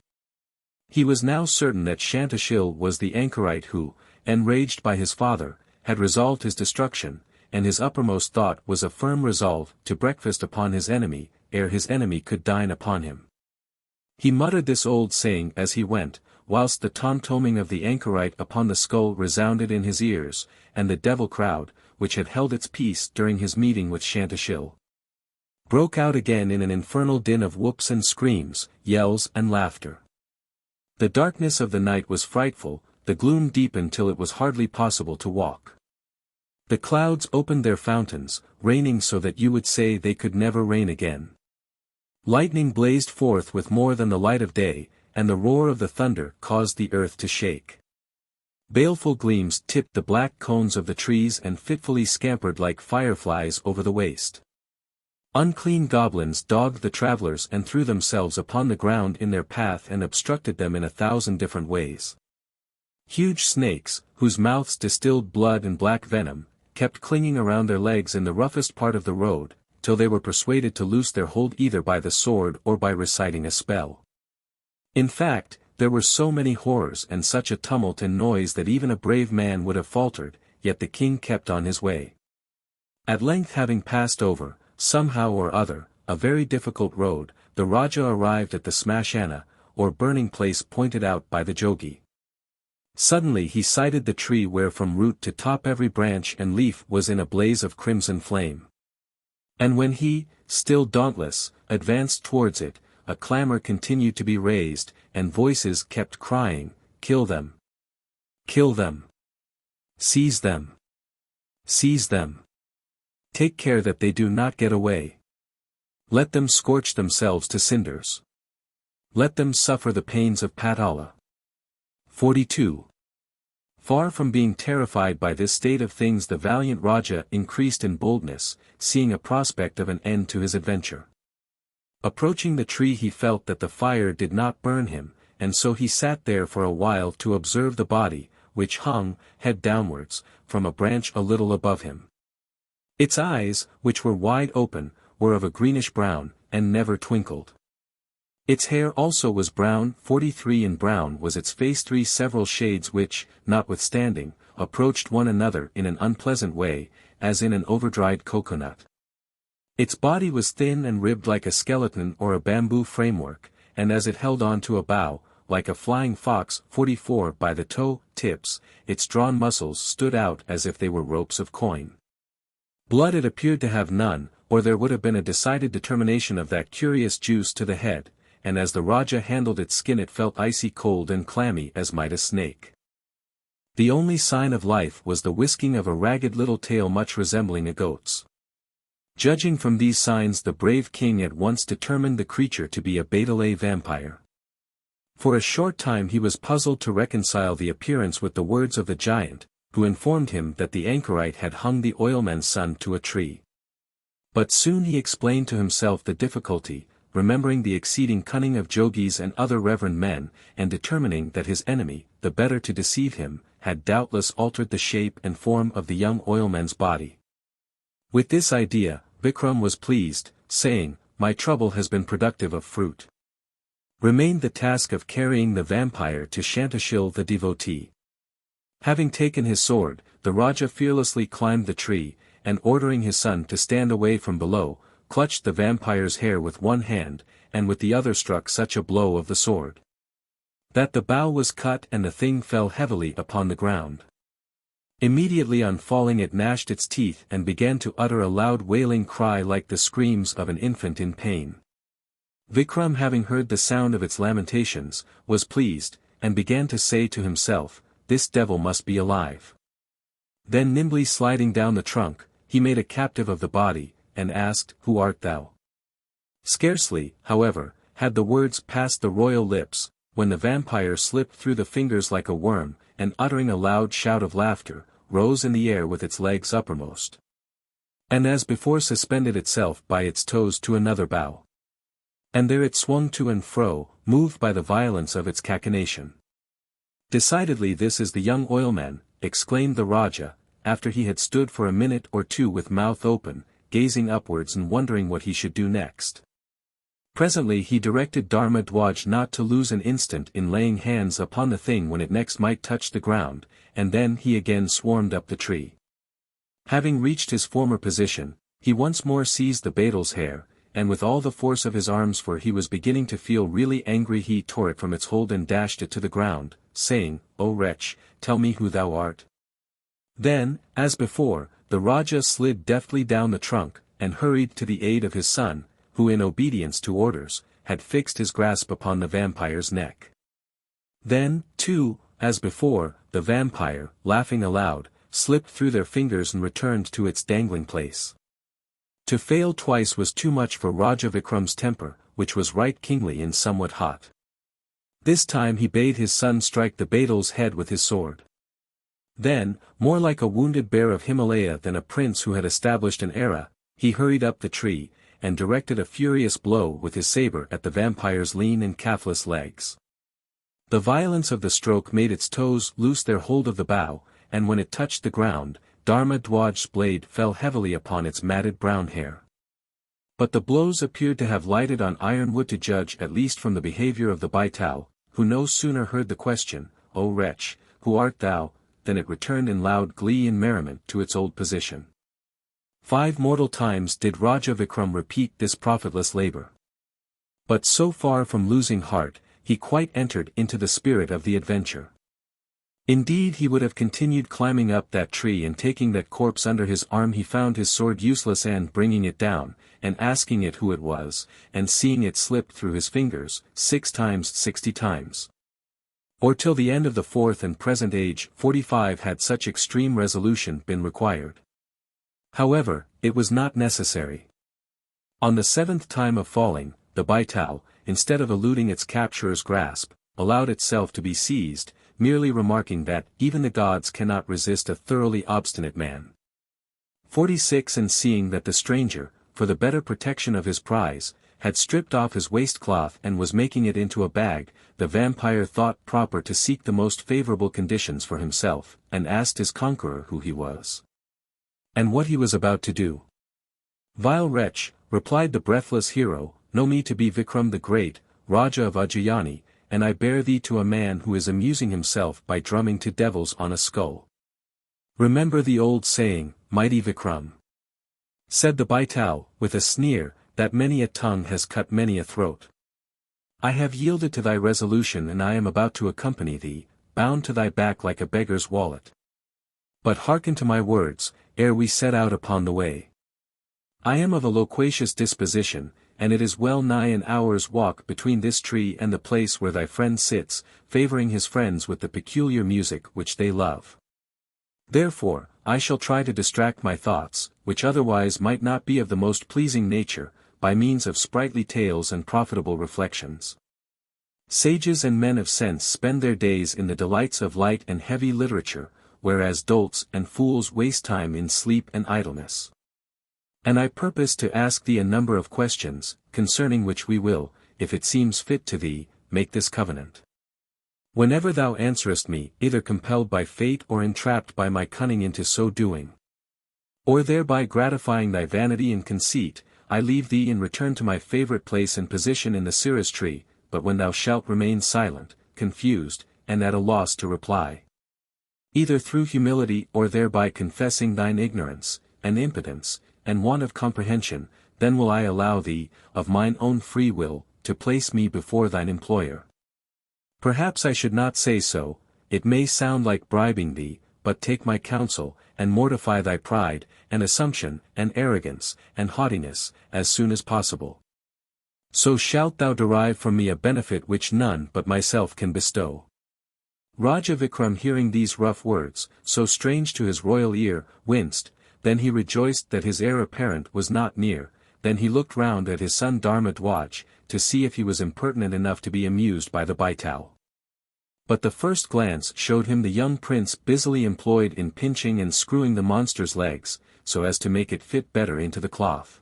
He was now certain that Shantashil was the anchorite who, enraged by his father, had resolved his destruction, and his uppermost thought was a firm resolve to breakfast upon his enemy, ere his enemy could dine upon him. He muttered this old saying as he went, whilst the tom-toming of the anchorite upon the skull resounded in his ears, and the devil crowd, which had held its peace during his meeting with Shantashil, broke out again in an infernal din of whoops and screams, yells and laughter. The darkness of the night was frightful, the gloom deepened till it was hardly possible to walk. The clouds opened their fountains, raining so that you would say they could never rain again. Lightning blazed forth with more than the light of day, and the roar of the thunder caused the earth to shake. Baleful gleams tipped the black cones of the trees and fitfully scampered like fireflies over the waste. Unclean goblins dogged the travelers and threw themselves upon the ground in their path and obstructed them in 1,000 different ways. Huge snakes, whose mouths distilled blood and black venom, kept clinging around their legs in the roughest part of the road, till they were persuaded to loose their hold either by the sword or by reciting a spell. In fact, there were so many horrors and such a tumult and noise that even a brave man would have faltered, yet the king kept on his way. At length, having passed over, somehow or other, a very difficult road, the Raja arrived at the smashana, or burning place pointed out by the Jogi. Suddenly he sighted the tree where from root to top every branch and leaf was in a blaze of crimson flame. And when he, still dauntless, advanced towards it, a clamor continued to be raised, and voices kept crying, "Kill them! Kill them! Seize them! Seize them! Take care that they do not get away. Let them scorch themselves to cinders. Let them suffer the pains of Patala." 42. Far from being terrified by this state of things, the valiant Raja increased in boldness, seeing a prospect of an end to his adventure. Approaching the tree, he felt that the fire did not burn him, and so he sat there for a while to observe the body, which hung, head downwards, from a branch a little above him. Its eyes, which were wide open, were of a greenish-brown, and never twinkled. Its hair also was brown, 43, and brown was its face, 3 several shades which, notwithstanding, approached one another in an unpleasant way, as in an overdried coconut. Its body was thin and ribbed like a skeleton or a bamboo framework, and as it held on to a bough, like a flying fox, 44, by the toe tips, its drawn muscles stood out as if they were ropes of coin. Blood it appeared to have none, or there would have been a decided determination of that curious juice to the head, and as the Raja handled its skin it felt icy cold and clammy as might a snake. The only sign of life was the whisking of a ragged little tail much resembling a goat's. Judging from these signs the brave king at once determined the creature to be a betal vampire. For a short time he was puzzled to reconcile the appearance with the words of the giant, who informed him that the anchorite had hung the oilman's son to a tree. But soon he explained to himself the difficulty, remembering the exceeding cunning of jogis and other reverend men, and determining that his enemy, the better to deceive him, had doubtless altered the shape and form of the young oilman's body. With this idea, Vikram was pleased, saying, "My trouble has been productive of fruit." Remained the task of carrying the vampire to Shantashil the devotee. Having taken his sword, the Raja fearlessly climbed the tree, and ordering his son to stand away from below, clutched the vampire's hair with one hand, and with the other struck such a blow of the sword that the bough was cut and the thing fell heavily upon the ground. Immediately on falling it gnashed its teeth and began to utter a loud wailing cry like the screams of an infant in pain. Vikram, having heard the sound of its lamentations, was pleased, and began to say to himself, "This devil must be alive." Then nimbly sliding down the trunk, he made a captive of the body, and asked, "Who art thou?" Scarcely, however, had the words passed the royal lips, when the vampire slipped through the fingers like a worm, and uttering a loud shout of laughter, rose in the air with its legs uppermost. And as before suspended itself by its toes to another bough. And there it swung to and fro, moved by the violence of its cachinnation. "Decidedly this is the young oilman," exclaimed the Raja, after he had stood for a minute or two with mouth open, gazing upwards and wondering what he should do next. Presently he directed Dharma Dwaj not to lose an instant in laying hands upon the thing when it next might touch the ground, and then he again swarmed up the tree. Having reached his former position, he once more seized the betal's hair, and with all the force of his arms, for he was beginning to feel really angry, he tore it from its hold and dashed it to the ground, saying, "O wretch, tell me who thou art." Then, as before, the Raja slid deftly down the trunk, and hurried to the aid of his son, who in obedience to orders, had fixed his grasp upon the vampire's neck. Then, too, as before, the vampire, laughing aloud, slipped through their fingers and returned to its dangling place. To fail twice was too much for Raja Vikram's temper, which was right kingly and somewhat hot. This time he bade his son strike the betal's head with his sword. Then, more like a wounded bear of Himalaya than a prince who had established an era, he hurried up the tree, and directed a furious blow with his saber at the vampire's lean and calfless legs. The violence of the stroke made its toes loose their hold of the bough, and when it touched the ground, Dharma Dwaj's blade fell heavily upon its matted brown hair. But the blows appeared to have lighted on iron wood, to judge at least from the behavior of the baital, who no sooner heard the question, "O wretch, who art thou?" than it returned in loud glee and merriment to its old position. 5 mortal times did Raja Vikram repeat this profitless labor. But so far from losing heart, he quite entered into the spirit of the adventure. Indeed, he would have continued climbing up that tree and taking that corpse under his arm. He found his sword useless, and bringing it down, and asking it who it was, and seeing it slip through his fingers, 6 times 60 times. Or till the end of the 4th and present age, 45, had such extreme resolution been required. However, it was not necessary. On the 7th time of falling, the baital, instead of eluding its capturer's grasp, allowed itself to be seized, merely remarking that even the gods cannot resist a thoroughly obstinate man. 46 And seeing that the stranger, for the better protection of his prize, had stripped off his waistcloth and was making it into a bag, the vampire thought proper to seek the most favorable conditions for himself, and asked his conqueror who he was, and what he was about to do. "Vile wretch," replied the breathless hero, "know me to be Vikram the Great, Raja of Ujjayani, and I bear thee to a man who is amusing himself by drumming to devils on a skull." "Remember the old saying, mighty Vikram," said the baital, with a sneer, "that many a tongue has cut many a throat. I have yielded to thy resolution, and I am about to accompany thee, bound to thy back like a beggar's wallet. But hearken to my words, ere we set out upon the way. I am of a loquacious disposition, and it is well nigh an hour's walk between this tree and the place where thy friend sits, favoring his friends with the peculiar music which they love. Therefore, I shall try to distract my thoughts, which otherwise might not be of the most pleasing nature, by means of sprightly tales and profitable reflections. Sages and men of sense spend their days in the delights of light and heavy literature, whereas dolts and fools waste time in sleep and idleness. And I purpose to ask thee a number of questions, concerning which we will, if it seems fit to thee, make this covenant. Whenever thou answerest me, either compelled by fate or entrapped by my cunning into so doing, or thereby gratifying thy vanity and conceit, I leave thee and return to my favorite place and position in the cirrus tree, but when thou shalt remain silent, confused, and at a loss to reply, either through humility or thereby confessing thine ignorance, and impotence, and want of comprehension, then will I allow thee, of mine own free will, to place me before thine employer. Perhaps I should not say so, it may sound like bribing thee, but take my counsel, and mortify thy pride, and assumption, and arrogance, and haughtiness, as soon as possible. So shalt thou derive from me a benefit which none but myself can bestow. Raja Vikram, hearing these rough words, so strange to his royal ear, winced. Then he rejoiced that his heir apparent was not near, then he looked round at his son Dharmadwaj, to see if he was impertinent enough to be amused by the baital. But the first glance showed him the young prince busily employed in pinching and screwing the monster's legs, so as to make it fit better into the cloth.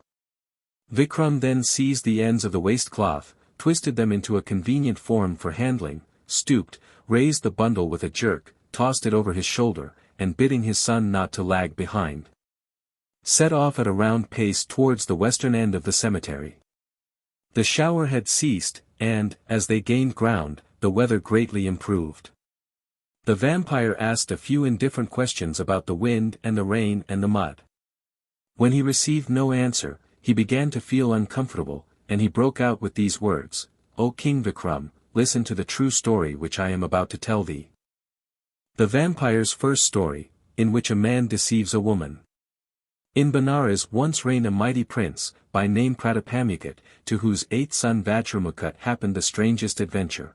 Vikram then seized the ends of the waistcloth, twisted them into a convenient form for handling, stooped, raised the bundle with a jerk, tossed it over his shoulder, and bidding his son not to lag behind, set off at a round pace towards the western end of the cemetery. The shower had ceased, and, as they gained ground, the weather greatly improved. The vampire asked a few indifferent questions about the wind and the rain and the mud. When he received no answer, he began to feel uncomfortable, and he broke out with these words, "O King Vikram, listen to the true story which I am about to tell thee." The vampire's first story, in which a man deceives a woman. In Benares once reigned a mighty prince, by name Pratapamukhat, to whose eighth son Vajramukhat happened the strangest adventure.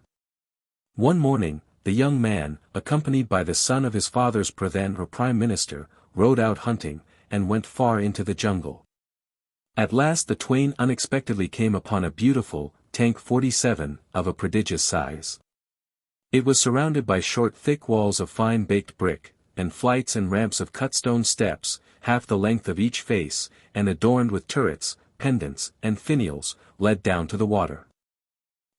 One morning, the young man, accompanied by the son of his father's pradhan or prime minister, rode out hunting, and went far into the jungle. At last the twain unexpectedly came upon a beautiful, tank 47, of a prodigious size. It was surrounded by short thick walls of fine baked brick, and flights and ramps of cut stone steps, half the length of each face, and adorned with turrets, pendants, and finials, led down to the water.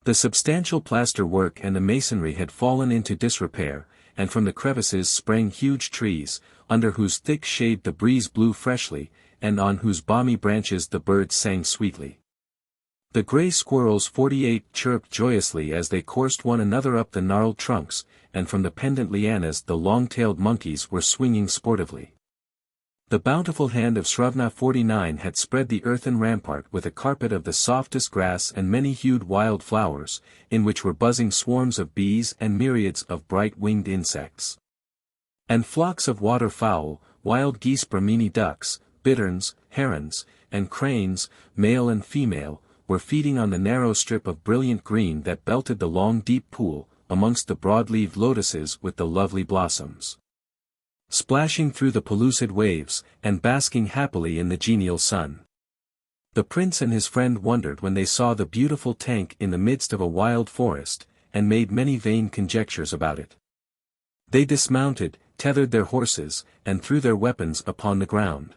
The substantial plaster work and the masonry had fallen into disrepair, and from the crevices sprang huge trees, under whose thick shade the breeze blew freshly, and on whose balmy branches the birds sang sweetly. The grey squirrels 48 chirped joyously as they coursed one another up the gnarled trunks, and from the pendant lianas the long-tailed monkeys were swinging sportively. The bountiful hand of Shravana 49 had spread the earthen rampart with a carpet of the softest grass and many-hued wild flowers, in which were buzzing swarms of bees and myriads of bright-winged insects. And flocks of water-fowl, wild geese, Brahmini ducks, bitterns, herons, and cranes, male and female, were feeding on the narrow strip of brilliant green that belted the long deep pool, amongst the broad-leaved lotuses with the lovely blossoms, splashing through the pellucid waves, and basking happily in the genial sun. The prince and his friend wondered when they saw the beautiful tank in the midst of a wild forest, and made many vain conjectures about it. They dismounted, tethered their horses, and threw their weapons upon the ground.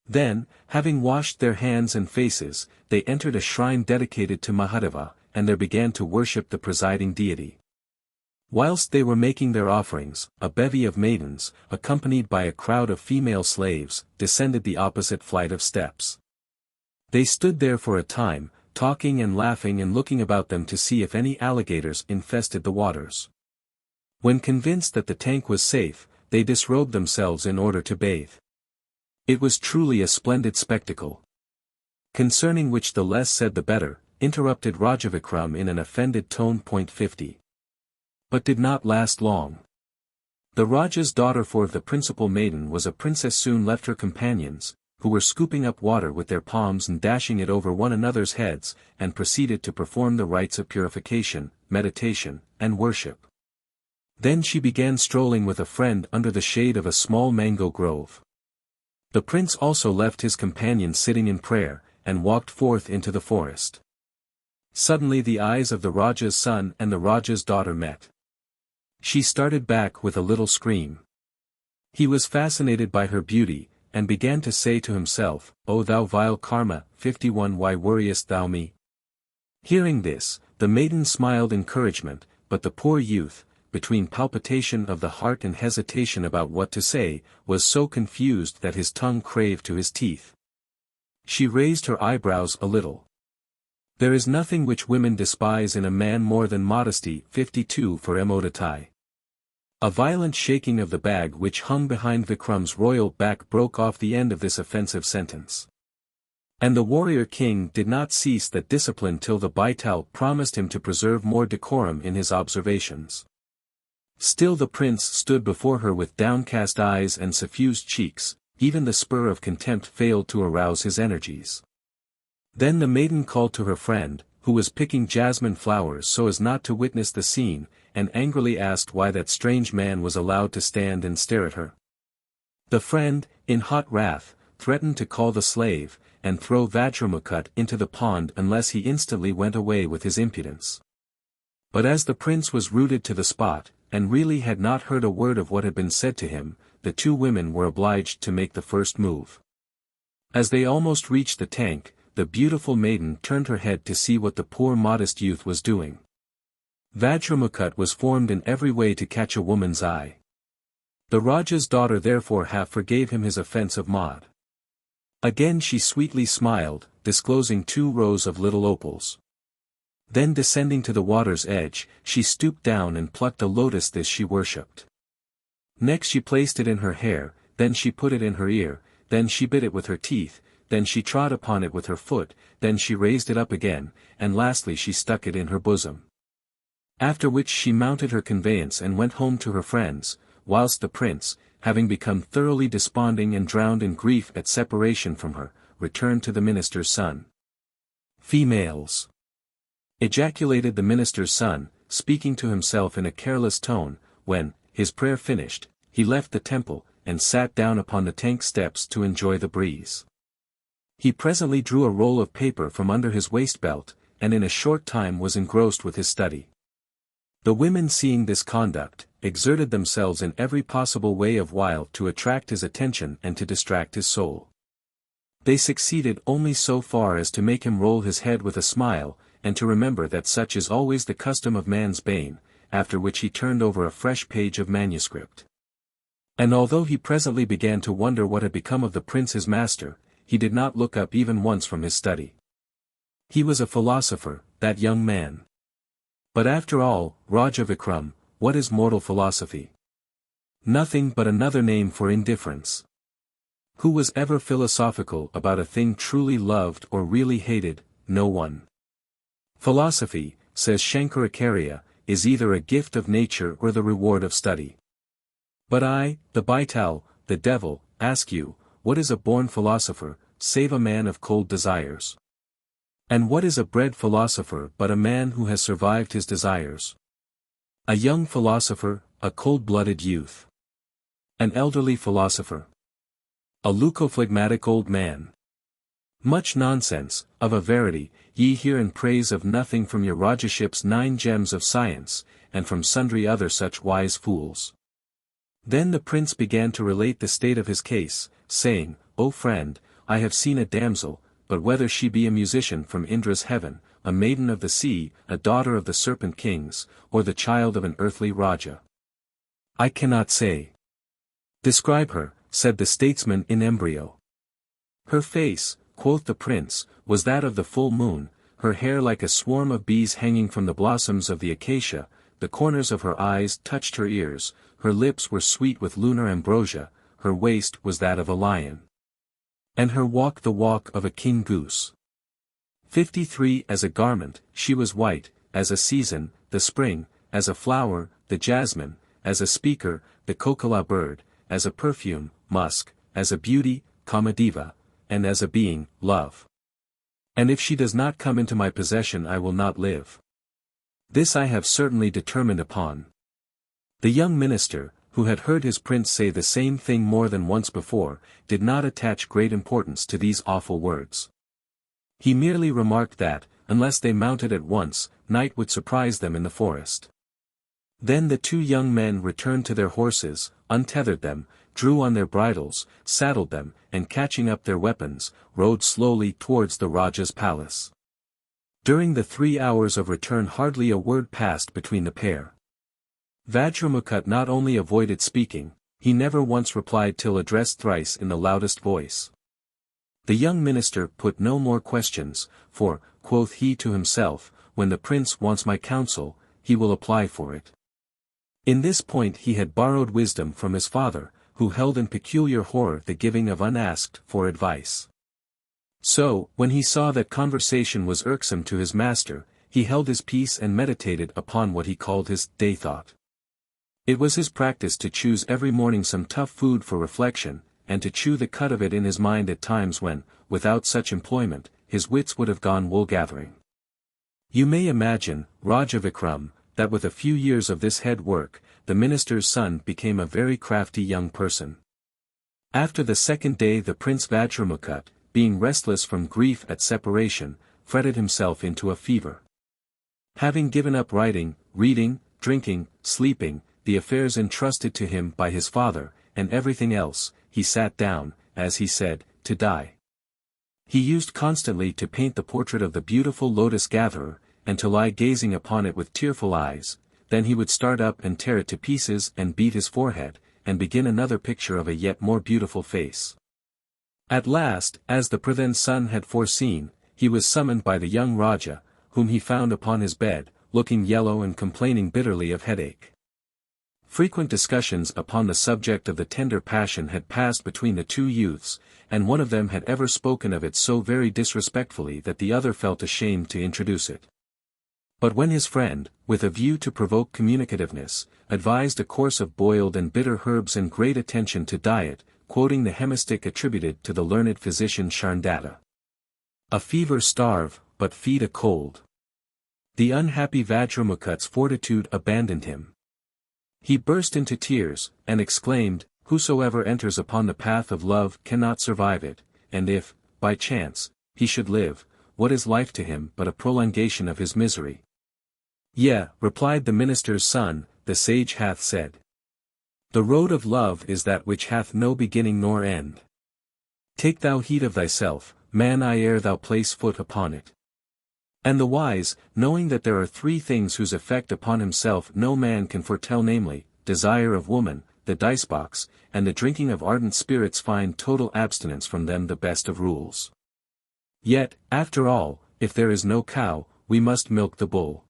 Then, having washed their hands and faces, they entered a shrine dedicated to Mahadeva, and there began to worship the presiding deity. Whilst they were making their offerings, a bevy of maidens, accompanied by a crowd of female slaves, descended the opposite flight of steps. They stood there for a time, talking and laughing and looking about them to see if any alligators infested the waters. When convinced that the tank was safe, they disrobed themselves in order to bathe. It was truly a splendid spectacle. Concerning which the less said the better, interrupted Rajavikram in an offended tone. 50. But did not last long. The Raja's daughter, for the principal maiden was a princess, soon left her companions, who were scooping up water with their palms and dashing it over one another's heads, and proceeded to perform the rites of purification, meditation, and worship. Then she began strolling with a friend under the shade of a small mango grove. The prince also left his companion sitting in prayer, and walked forth into the forest. Suddenly the eyes of the Raja's son and the Raja's daughter met. She started back with a little scream. He was fascinated by her beauty, and began to say to himself, "O thou vile karma, 51, why worriest thou me?" Hearing this, the maiden smiled encouragement, but the poor youth, between palpitation of the heart and hesitation about what to say, was so confused that his tongue craved to his teeth. She raised her eyebrows a little. There is nothing which women despise in a man more than modesty. 52 for Emodatai. A violent shaking of the bag which hung behind Vikram's royal back broke off the end of this offensive sentence. And the warrior king did not cease that discipline till the baital promised him to preserve more decorum in his observations. Still the prince stood before her with downcast eyes and suffused cheeks, even the spur of contempt failed to arouse his energies. Then the maiden called to her friend, who was picking jasmine flowers so as not to witness the scene, and angrily asked why that strange man was allowed to stand and stare at her. The friend, in hot wrath, threatened to call the slave, and throw Vajramukht into the pond unless he instantly went away with his impudence. But as the prince was rooted to the spot, and really had not heard a word of what had been said to him, the two women were obliged to make the first move. As they almost reached the tank, the beautiful maiden turned her head to see what the poor modest youth was doing. Vajramukht was formed in every way to catch a woman's eye. The Raja's daughter therefore half forgave him his offense of Maud. Again she sweetly smiled, disclosing 2 rows of little opals. Then descending to the water's edge, she stooped down and plucked a lotus this she worshipped. Next she placed it in her hair, then she put it in her ear, then she bit it with her teeth, then she trod upon it with her foot, then she raised it up again, and lastly she stuck it in her bosom. After which she mounted her conveyance and went home to her friends, whilst the prince, having become thoroughly desponding and drowned in grief at separation from her, returned to the minister's son. Females. Ejaculated the minister's son, speaking to himself in a careless tone, when, his prayer finished, he left the temple, and sat down upon the tank steps to enjoy the breeze. He presently drew a roll of paper from under his waist-belt, and in a short time was engrossed with his study. The women seeing this conduct, exerted themselves in every possible way of wile to attract his attention and to distract his soul. They succeeded only so far as to make him roll his head with a smile, and to remember that such is always the custom of man's bane, after which he turned over a fresh page of manuscript. And although he presently began to wonder what had become of the prince his master, he did not look up even once from his study. He was a philosopher, that young man. But after all, Raja Vikram, what is mortal philosophy? Nothing but another name for indifference. Who was ever philosophical about a thing truly loved or really hated? No one. Philosophy, says Shankaracharya, is either a gift of nature or the reward of study. But I, the baital, the devil, ask you, what is a born philosopher, save a man of cold desires? And what is a bred philosopher but a man who has survived his desires? A young philosopher, a cold-blooded youth. An elderly philosopher. A leucophlegmatic old man. Much nonsense, of a verity, ye hear in praise of nothing from your Rajaship's 9 gems of science, and from sundry other such wise fools. Then the prince began to relate the state of his case, saying, O friend, I have seen a damsel, but whether she be a musician from Indra's heaven, a maiden of the sea, a daughter of the serpent kings, or the child of an earthly Raja, I cannot say. Describe her, said the statesman in embryo. Her face, quoth the prince, was that of the full moon, her hair like a swarm of bees hanging from the blossoms of the acacia, the corners of her eyes touched her ears, her lips were sweet with lunar ambrosia, her waist was that of a lion. And her walk the walk of a king goose. 53 As a garment, she was white, as a season, the spring, as a flower, the jasmine, as a speaker, the kokala bird, as a perfume, musk, as a beauty, Kamadeva, and as a being, love. And if she does not come into my possession I will not live. This I have certainly determined upon. The young minister, who had heard his prince say the same thing more than once before, did not attach great importance to these awful words. He merely remarked that, unless they mounted at once, night would surprise them in the forest. Then the two young men returned to their horses, untethered them, drew on their bridles, saddled them, and catching up their weapons, rode slowly towards the Raja's palace. During the 3 hours of return hardly a word passed between the pair. Vajramukht not only avoided speaking, he never once replied till addressed thrice in the loudest voice. The young minister put no more questions, for, quoth he to himself, when the prince wants my counsel, he will apply for it. In this point he had borrowed wisdom from his father, who held in peculiar horror the giving of unasked for advice. So, when he saw that conversation was irksome to his master, he held his peace and meditated upon what he called his day thought. It was his practice to choose every morning some tough food for reflection, and to chew the cud of it in his mind at times when, without such employment, his wits would have gone wool-gathering. You may imagine, Raja Vikram, that with a few years of this head work, the minister's son became a very crafty young person. After the second day the Prince Vajramukht, being restless from grief at separation, fretted himself into a fever. Having given up writing, reading, drinking, sleeping, the affairs entrusted to him by his father, and everything else, he sat down, as he said, to die. He used constantly to paint the portrait of the beautiful lotus-gatherer, and to lie gazing upon it with tearful eyes, then he would start up and tear it to pieces and beat his forehead, and begin another picture of a yet more beautiful face. At last, as the Pradhan's son had foreseen, he was summoned by the young Raja, whom he found upon his bed, looking yellow and complaining bitterly of headache. Frequent discussions upon the subject of the tender passion had passed between the two youths, and one of them had ever spoken of it so very disrespectfully that the other felt ashamed to introduce it. But when his friend, with a view to provoke communicativeness, advised a course of boiled and bitter herbs and great attention to diet, quoting the hemistich attributed to the learned physician Sharndatta. A fever starve, but feed a cold. The unhappy Vajramukht's fortitude abandoned him. He burst into tears, and exclaimed, "Whosoever enters upon the path of love cannot survive it, and if, by chance, he should live, what is life to him but a prolongation of his misery?" "Yea," replied the minister's son, "the sage hath said, the road of love is that which hath no beginning nor end. Take thou heed of thyself, man, ere thou place foot upon it." And the wise, knowing that there are 3 things whose effect upon himself no man can foretell, namely, desire of woman, the dice-box, and the drinking of ardent spirits, find total abstinence from them the best of rules. Yet, after all, if there is no cow, we must milk the bull.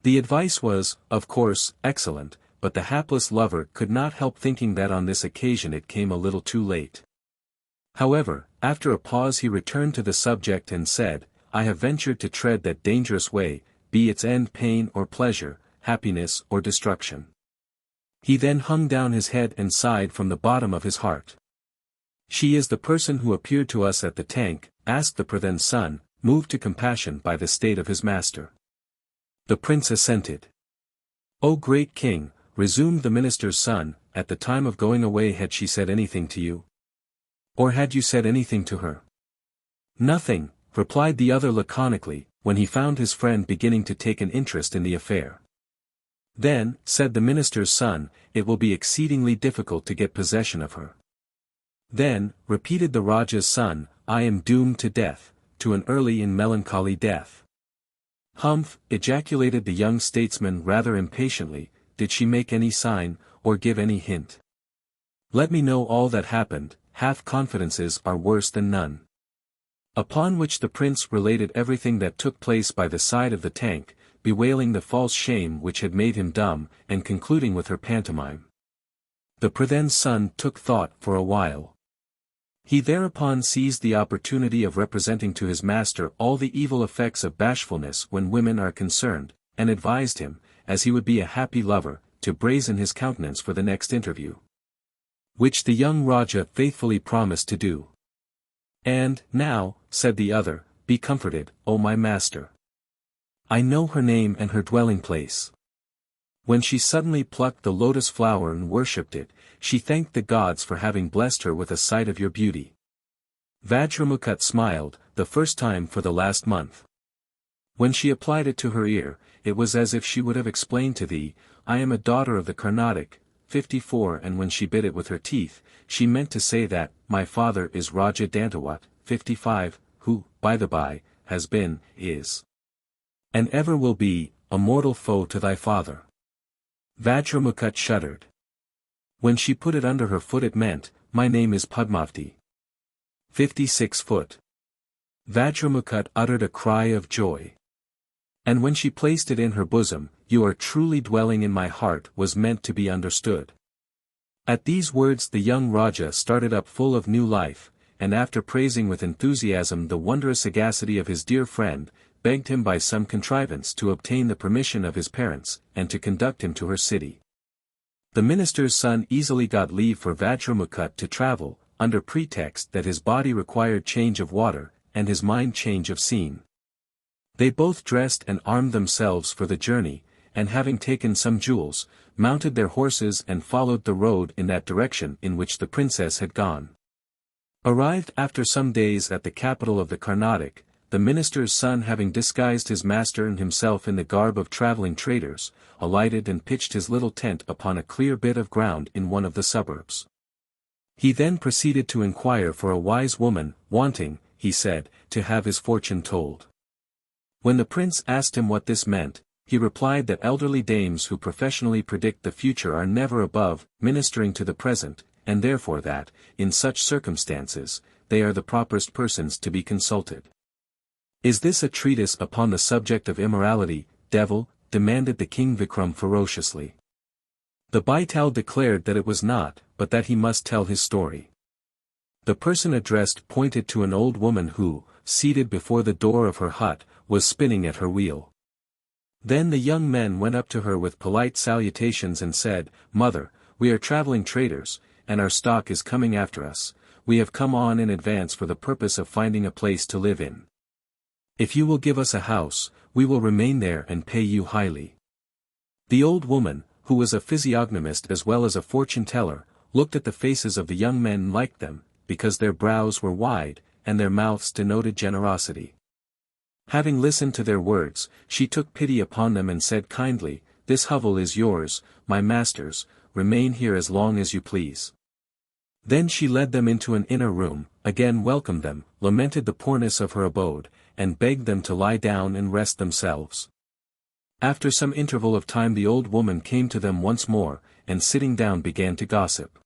The advice was, of course, excellent, but the hapless lover could not help thinking that on this occasion it came a little too late. However, after a pause he returned to the subject and said, "I have ventured to tread that dangerous way, be its end pain or pleasure, happiness or destruction." He then hung down his head and sighed from the bottom of his heart. "She is the person who appeared to us at the tank?" asked the Pradhan's son, moved to compassion by the state of his master. The prince assented. "O great king," resumed the minister's son, "at the time of going away had she said anything to you? Or had you said anything to her?" "Nothing," replied the other laconically, when he found his friend beginning to take an interest in the affair. "Then," said the minister's son, "it will be exceedingly difficult to get possession of her." "Then," repeated the Raja's son, "I am doomed to death, to an early and melancholy death." "Humph," ejaculated the young statesman rather impatiently, "did she make any sign, or give any hint? Let me know all that happened, half confidences are worse than none." Upon which the prince related everything that took place by the side of the tank, bewailing the false shame which had made him dumb, and concluding with her pantomime. The Pradhan's son took thought for a while. He thereupon seized the opportunity of representing to his master all the evil effects of bashfulness when women are concerned, and advised him, as he would be a happy lover, to brazen his countenance for the next interview. Which the young Raja faithfully promised to do. And, now, said the other, be comforted, O my master. I know her name and her dwelling place. When she suddenly plucked the lotus flower and worshipped it, she thanked the gods for having blessed her with a sight of your beauty. Vajramukht smiled, the first time for the last month. When she applied it to her ear, it was as if she would have explained to thee, I am a daughter of the Carnatic, 54 and when she bit it with her teeth, she meant to say that, my father is Raja Dantawat, 55, who, by the by, has been, is, and ever will be, a mortal foe to thy father. Vajramukht shuddered. When she put it under her foot it meant, my name is Padmavati. 56 foot. Vajramukht uttered a cry of joy. And when she placed it in her bosom, you are truly dwelling in my heart was meant to be understood. At these words the young Raja started up full of new life, and after praising with enthusiasm the wondrous sagacity of his dear friend, begged him by some contrivance to obtain the permission of his parents, and to conduct him to her city. The minister's son easily got leave for Vajramukht to travel, under pretext that his body required change of water, and his mind change of scene. They both dressed and armed themselves for the journey, and having taken some jewels, mounted their horses and followed the road in that direction in which the princess had gone. Arrived after some days at the capital of the Carnatic, the minister's son having disguised his master and himself in the garb of traveling traders, alighted and pitched his little tent upon a clear bit of ground in one of the suburbs. He then proceeded to inquire for a wise woman, wanting, he said, to have his fortune told. When the prince asked him what this meant, he replied that elderly dames who professionally predict the future are never above ministering to the present, and therefore that, in such circumstances, they are the properest persons to be consulted. Is this a treatise upon the subject of immorality, devil? Demanded the King Vikram ferociously. The baital declared that it was not, but that he must tell his story. The person addressed pointed to an old woman who, seated before the door of her hut, was spinning at her wheel. Then the young men went up to her with polite salutations and said, Mother, we are traveling traders, and our stock is coming after us, we have come on in advance for the purpose of finding a place to live in. If you will give us a house, we will remain there and pay you highly. The old woman, who was a physiognomist as well as a fortune-teller, looked at the faces of the young men and liked them, because their brows were wide, and their mouths denoted generosity. Having listened to their words, she took pity upon them and said kindly, This hovel is yours, my masters, remain here as long as you please. Then she led them into an inner room, again welcomed them, lamented the poorness of her abode, and begged them to lie down and rest themselves. After some interval of time the old woman came to them once more, and sitting down began to gossip.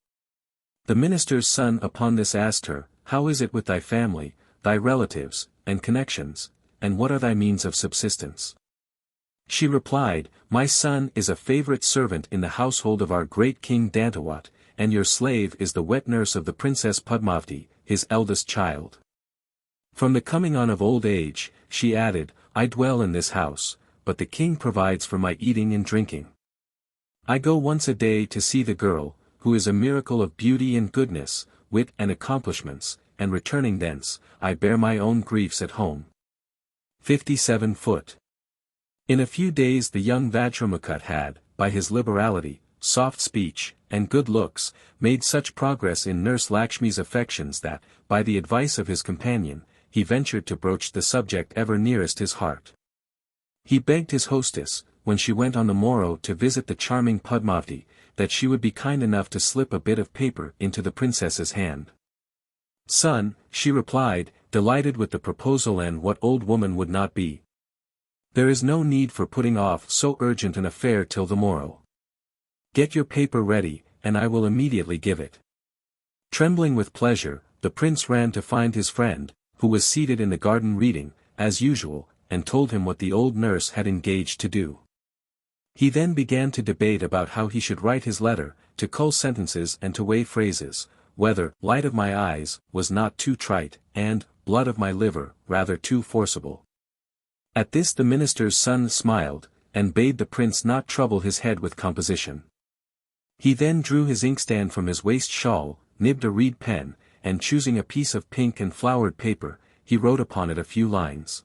The minister's son upon this asked her, How is it with thy family, thy relatives, and connections, and what are thy means of subsistence? She replied, My son is a favorite servant in the household of our great king Dantawat, and your slave is the wet nurse of the princess Padmavati, his eldest child. From the coming on of old age, she added, I dwell in this house, but the king provides for my eating and drinking. I go once a day to see the girl, who is a miracle of beauty and goodness, wit and accomplishments, and returning thence, I bear my own griefs at home. 57 foot. In a few days the young Vajramukht had, by his liberality, soft speech, and good looks, made such progress in nurse Lakshmi's affections that, by the advice of his companion, he ventured to broach the subject ever nearest his heart. He begged his hostess, when she went on the morrow to visit the charming Padmavati, that she would be kind enough to slip a bit of paper into the princess's hand. Son, she replied, delighted with the proposal and what old woman would not be. There is no need for putting off so urgent an affair till the morrow. Get your paper ready, and I will immediately give it. Trembling with pleasure, the prince ran to find his friend, who was seated in the garden reading, as usual, and told him what the old nurse had engaged to do. He then began to debate about how he should write his letter, to cull sentences and to weigh phrases, whether light of my eyes was not too trite, and blood of my liver rather too forcible. At this the minister's son smiled, and bade the prince not trouble his head with composition. He then drew his inkstand from his waist shawl, nibbed a reed pen, and choosing a piece of pink and flowered paper, he wrote upon it a few lines.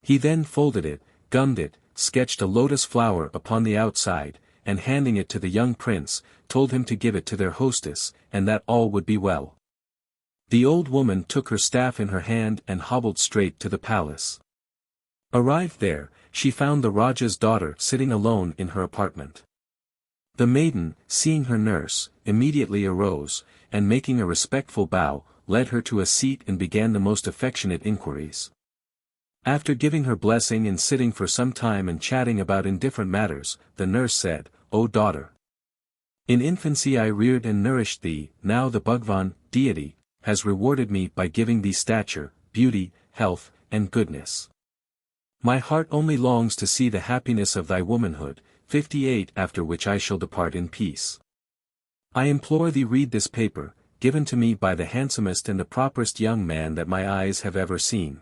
He then folded it, gummed it, sketched a lotus flower upon the outside, and handing it to the young prince, told him to give it to their hostess, and that all would be well. The old woman took her staff in her hand and hobbled straight to the palace. Arrived there, she found the Raja's daughter sitting alone in her apartment. The maiden, seeing her nurse, immediately arose, and making a respectful bow, led her to a seat and began the most affectionate inquiries. After giving her blessing and sitting for some time and chatting about indifferent matters, the nurse said, "O daughter! In infancy I reared and nourished thee, now the Bhagwan, deity, has rewarded me by giving thee stature, beauty, health, and goodness. My heart only longs to see the happiness of thy womanhood, 58 after which I shall depart in peace. I implore thee read this paper, given to me by the handsomest and the properest young man that my eyes have ever seen."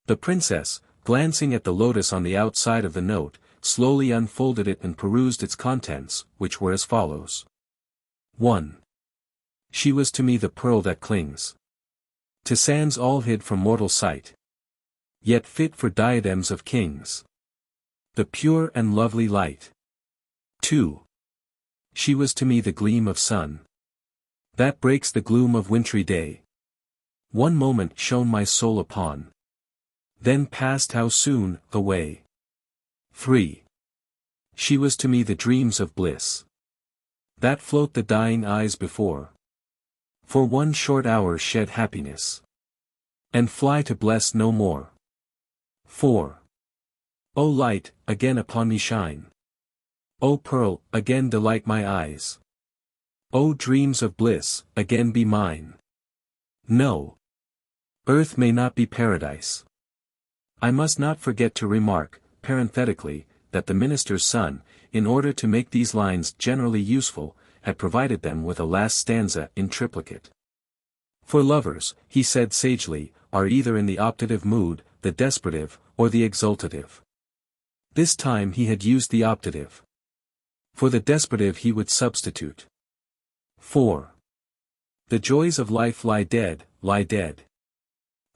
The princess, glancing at the lotus on the outside of the note, slowly unfolded it and perused its contents, which were as follows. 1. She was to me the pearl that clings to sands all hid from mortal sight, yet fit for diadems of kings. The pure and lovely light. 2. She was to me the gleam of sun that breaks the gloom of wintry day. One moment shone my soul upon, then passed how soon away. 3. She was to me the dreams of bliss that float the dying eyes before, for one short hour shed happiness, and fly to bless no more. 4. O light, again upon me shine. O pearl, again delight my eyes. O dreams of bliss, again be mine. No, earth may not be paradise. I must not forget to remark, parenthetically, that the minister's son, in order to make these lines generally useful, had provided them with a last stanza in triplicate. For lovers, he said sagely, are either in the optative mood, the desperative, or the exultative. This time he had used the optative. For the desperative he would substitute. 4. The joys of life lie dead, lie dead.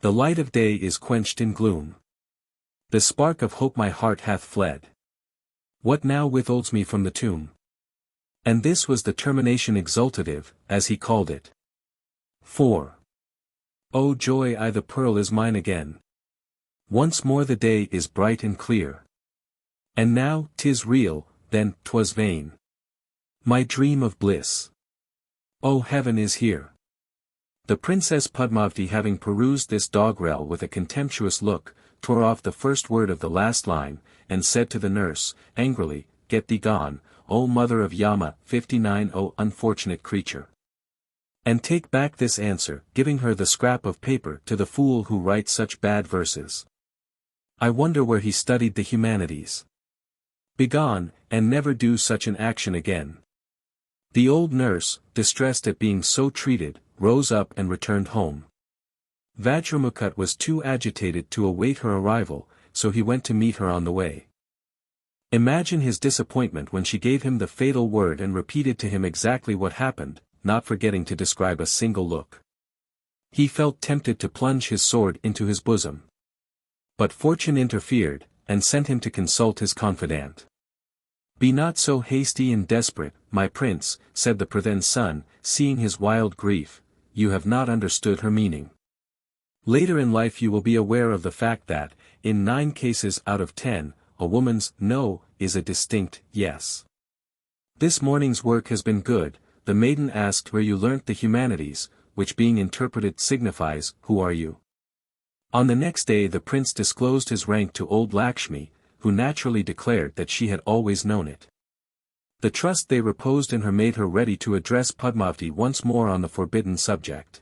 The light of day is quenched in gloom. The spark of hope my heart hath fled. What now withholds me from the tomb? And this was the termination exultative, as he called it. 4. O joy, the pearl is mine again. Once more the day is bright and clear. And now 'tis real, then 'twas vain. My dream of bliss. O heaven is here. The Princess Padmavati, having perused this doggerel with a contemptuous look, tore off the first word of the last line, and said to the nurse, angrily, "Get thee gone, O mother of Yama, 59, O unfortunate creature. And take back this answer," giving her the scrap of paper, "to the fool who writes such bad verses. I wonder where he studied the humanities. Begone, and never do such an action again." The old nurse, distressed at being so treated, rose up and returned home. Vajramukht was too agitated to await her arrival, so he went to meet her on the way. Imagine his disappointment when she gave him the fatal word and repeated to him exactly what happened, not forgetting to describe a single look. He felt tempted to plunge his sword into his bosom. But fortune interfered, and sent him to consult his confidant. "Be not so hasty and desperate, my prince," said the Pradhan's son, seeing his wild grief, "you have not understood her meaning. Later in life you will be aware of the fact that, in 9 cases out of 10, a woman's no is a distinct yes. This morning's work has been good." The maiden asked where you learnt the humanities, which being interpreted signifies, "Who are you?" On the next day the prince disclosed his rank to old Lakshmi, who naturally declared that she had always known it. The trust they reposed in her made her ready to address Padmavati once more on the forbidden subject.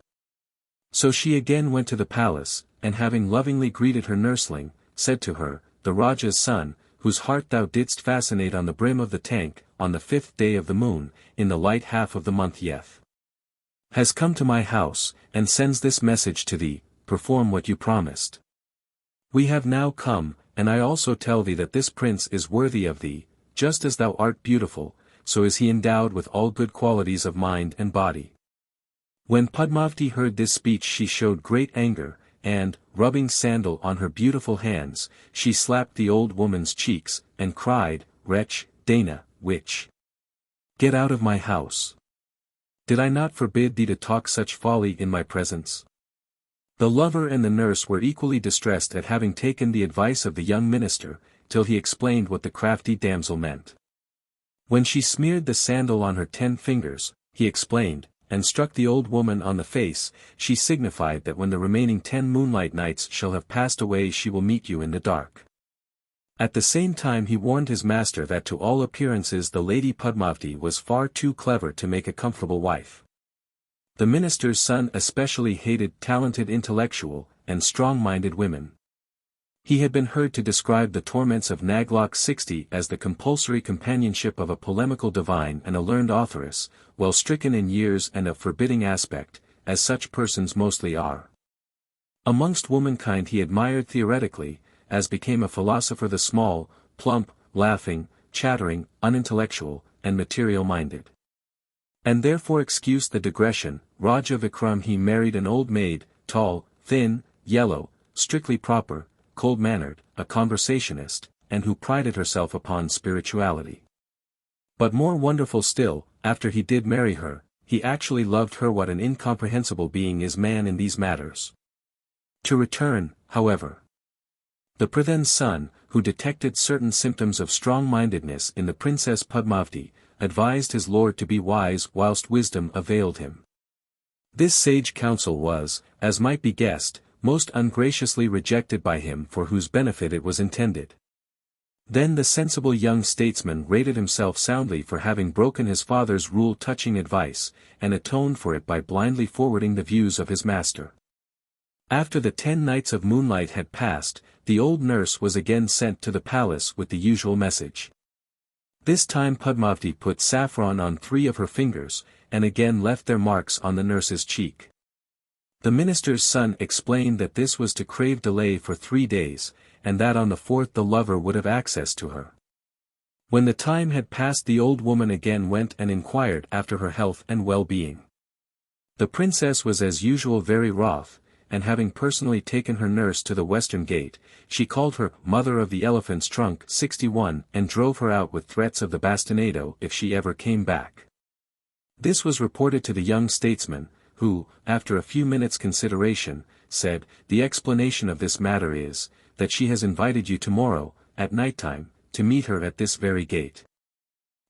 So she again went to the palace, and having lovingly greeted her nursling, said to her, "The Raja's son, whose heart thou didst fascinate on the brim of the tank, on the 5th day of the moon, in the light half of the month Yeth, has come to my house, and sends this message to thee, perform what you promised. We have now come, and I also tell thee that this prince is worthy of thee, just as thou art beautiful, so is he endowed with all good qualities of mind and body. When Padmavati heard this speech she showed great anger, and, rubbing sandal on her beautiful hands, she slapped the old woman's cheeks, and cried, "Wretch, Dana, witch! Get out of my house! Did I not forbid thee to talk such folly in my presence?" The lover and the nurse were equally distressed at having taken the advice of the young minister, till he explained what the crafty damsel meant. When she smeared the sandal on her 10 fingers, he explained, and struck the old woman on the face, she signified that when the remaining 10 moonlight nights shall have passed away she will meet you in the dark. At the same time he warned his master that to all appearances the lady Padmavati was far too clever to make a comfortable wife. The minister's son especially hated talented intellectual, and strong-minded women. He had been heard to describe the torments of Naglock 60 as the compulsory companionship of a polemical divine and a learned authoress, well stricken in years and of forbidding aspect, as such persons mostly are. Amongst womankind he admired theoretically, as became a philosopher, the small, plump, laughing, chattering, unintellectual, and material-minded. And therefore excused the digression. Raja Vikram he married an old maid, tall, thin, yellow, strictly proper, cold-mannered, a conversationist, and who prided herself upon spirituality. But more wonderful still, after he did marry her, he actually loved her. What an incomprehensible being is man in these matters. To return, however. The Pradhan's son, who detected certain symptoms of strong-mindedness in the Princess Padmavati, advised his lord to be wise whilst wisdom availed him. This sage counsel was, as might be guessed, most ungraciously rejected by him for whose benefit it was intended. Then the sensible young statesman rated himself soundly for having broken his father's rule touching advice, and atoned for it by blindly forwarding the views of his master. After the 10 nights of moonlight had passed, the old nurse was again sent to the palace with the usual message. This time Padmavati put saffron on 3 of her fingers, and again left their marks on the nurse's cheek. The minister's son explained that this was to crave delay for 3 days, and that on the 4th the lover would have access to her. When the time had passed the old woman again went and inquired after her health and well-being. The princess was as usual very wroth, and having personally taken her nurse to the western gate, she called her "Mother of the Elephant's Trunk" 61 and drove her out with threats of the bastinado if she ever came back. This was reported to the young statesman, who, after a few minutes' consideration, said, "The explanation of this matter is, that she has invited you tomorrow, at night-time, to meet her at this very gate."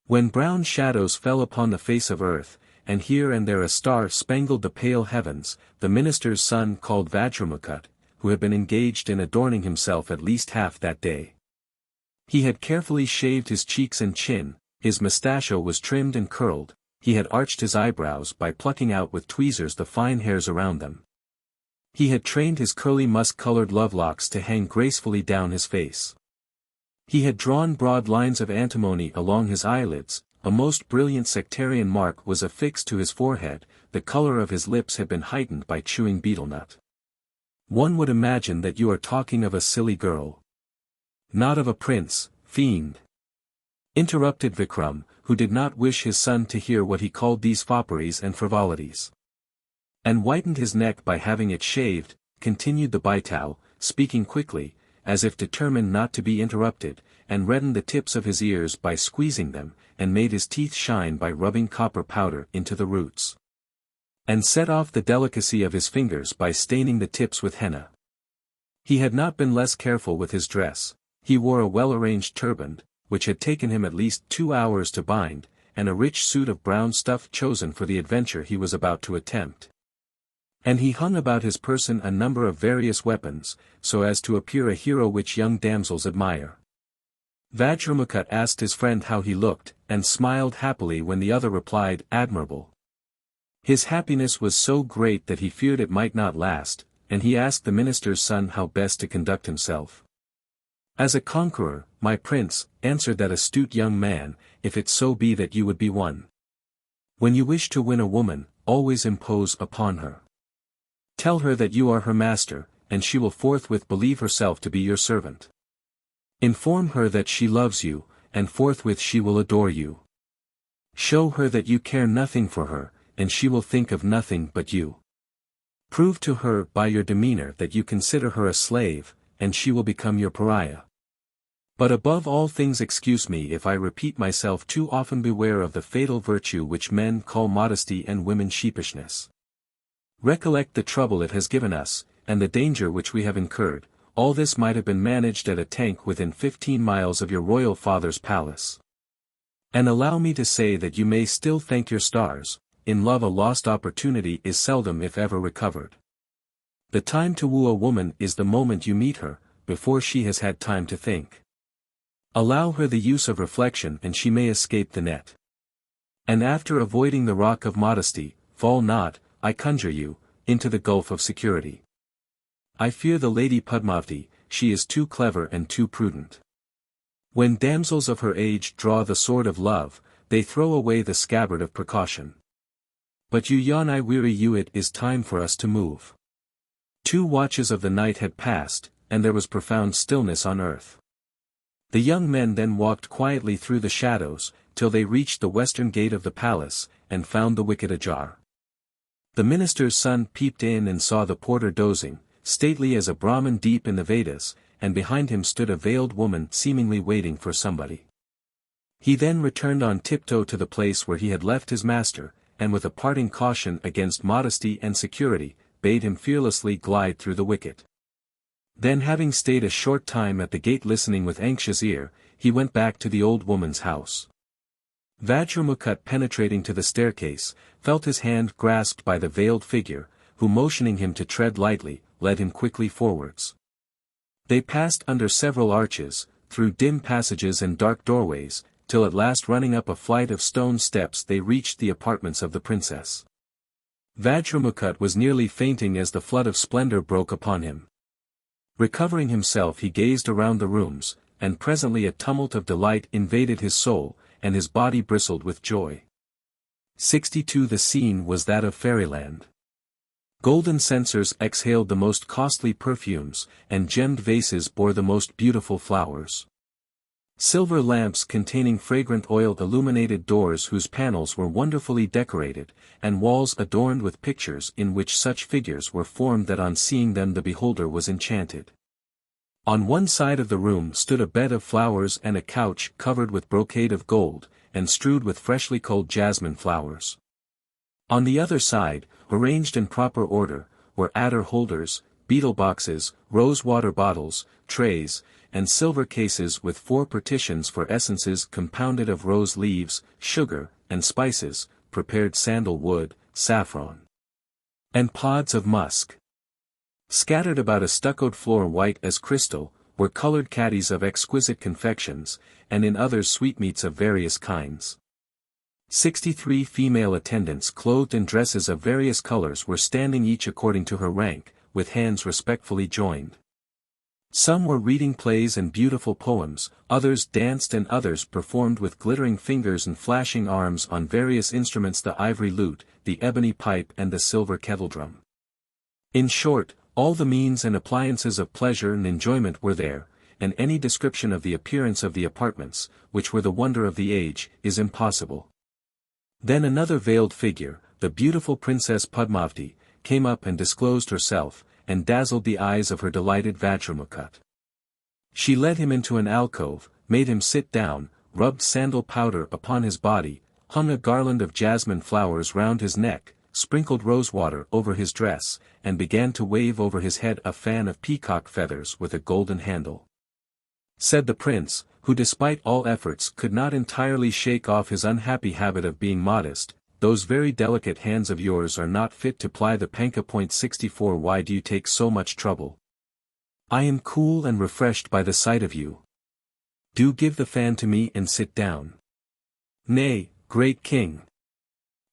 When brown shadows fell upon the face of earth, and here and there a star spangled the pale heavens, the minister's son called Vajramukut, who had been engaged in adorning himself at least half that day. He had carefully shaved his cheeks and chin, his mustachio was trimmed and curled, he had arched his eyebrows by plucking out with tweezers the fine hairs around them. He had trained his curly musk-colored love-locks to hang gracefully down his face. He had drawn broad lines of antimony along his eyelids, a most brilliant sectarian mark was affixed to his forehead, the color of his lips had been heightened by chewing betel nut. One would imagine that you are talking of a silly girl. Not of a prince, fiend. Interrupted Vikram, who did not wish his son to hear what he called these fopperies and frivolities. And whitened his neck by having it shaved, continued the baital, speaking quickly, as if determined not to be interrupted, and reddened the tips of his ears by squeezing them, and made his teeth shine by rubbing copper powder into the roots. And set off the delicacy of his fingers by staining the tips with henna. He had not been less careful with his dress, he wore a well-arranged turban, which had taken him at least 2 hours to bind, and a rich suit of brown stuff chosen for the adventure he was about to attempt. And he hung about his person a number of various weapons, so as to appear a hero which young damsels admire. Vajramukut asked his friend how he looked, and smiled happily when the other replied, "Admirable." His happiness was so great that he feared it might not last, and he asked the minister's son how best to conduct himself. "As a conqueror, my prince," answered that astute young man, "if it so be that you would be one. When you wish to win a woman, always impose upon her. Tell her that you are her master, and she will forthwith believe herself to be your servant. Inform her that she loves you, and forthwith she will adore you. Show her that you care nothing for her, and she will think of nothing but you. Prove to her by your demeanor that you consider her a slave, and she will become your pariah. But above all things excuse me if I repeat myself too often, beware of the fatal virtue which men call modesty and women sheepishness. Recollect the trouble it has given us, and the danger which we have incurred. All this might have been managed at a tank within 15 miles of your royal father's palace. And allow me to say that you may still thank your stars. In love a lost opportunity is seldom if ever recovered. The time to woo a woman is the moment you meet her, before she has had time to think. Allow her the use of reflection and she may escape the net. And after avoiding the rock of modesty, fall not, I conjure you, into the gulf of security. I fear the Lady Padmavati, she is too clever and too prudent. When damsels of her age draw the sword of love, they throw away the scabbard of precaution. But you yawn, I weary you, it is time for us to move. 2 watches of the night had passed, and there was profound stillness on earth. The young men then walked quietly through the shadows, till they reached the western gate of the palace, and found the wicket ajar. The minister's son peeped in and saw the porter dozing, stately as a Brahmin deep in the Vedas, and behind him stood a veiled woman seemingly waiting for somebody. He then returned on tiptoe to the place where he had left his master, and with a parting caution against modesty and security, bade him fearlessly glide through the wicket. Then, having stayed a short time at the gate listening with anxious ear, he went back to the old woman's house. Vajramukht, penetrating to the staircase, felt his hand grasped by the veiled figure, who, motioning him to tread lightly, led him quickly forwards. They passed under several arches, through dim passages and dark doorways, till at last, running up a flight of stone steps, they reached the apartments of the princess. Vajramukht was nearly fainting as the flood of splendor broke upon him. Recovering himself, he gazed around the rooms, and presently a tumult of delight invaded his soul, and his body bristled with joy. 62 The scene was that of fairyland. Golden censers exhaled the most costly perfumes, and gemmed vases bore the most beautiful flowers. Silver lamps containing fragrant oil illuminated doors whose panels were wonderfully decorated, and walls adorned with pictures in which such figures were formed that on seeing them the beholder was enchanted. On one side of the room stood a bed of flowers and a couch covered with brocade of gold, and strewed with freshly culled jasmine flowers. On the other side, arranged in proper order, were adder holders, betel boxes, rose-water bottles, trays, and silver cases with 4 partitions for essences compounded of rose leaves, sugar, and spices, prepared sandal wood, saffron, and pods of musk. Scattered about a stuccoed floor white as crystal, were colored caddies of exquisite confections, and in others sweetmeats of various kinds. 63 female attendants clothed in dresses of various colors were standing each according to her rank, with hands respectfully joined. Some were reading plays and beautiful poems, others danced and others performed with glittering fingers and flashing arms on various instruments, the ivory lute, the ebony pipe and the silver kettledrum. In short, all the means and appliances of pleasure and enjoyment were there, and any description of the appearance of the apartments, which were the wonder of the age, is impossible. Then another veiled figure, the beautiful Princess Padmavati, came up and disclosed herself, and dazzled the eyes of her delighted Vajramukht. She led him into an alcove, made him sit down, rubbed sandal powder upon his body, hung a garland of jasmine flowers round his neck, sprinkled rosewater over his dress, and began to wave over his head a fan of peacock feathers with a golden handle. Said the prince, who despite all efforts could not entirely shake off his unhappy habit of being modest, "Those very delicate hands of yours are not fit to ply the panka. 64 Why do you take so much trouble? I am cool and refreshed by the sight of you. Do give the fan to me and sit down." "Nay, great king,"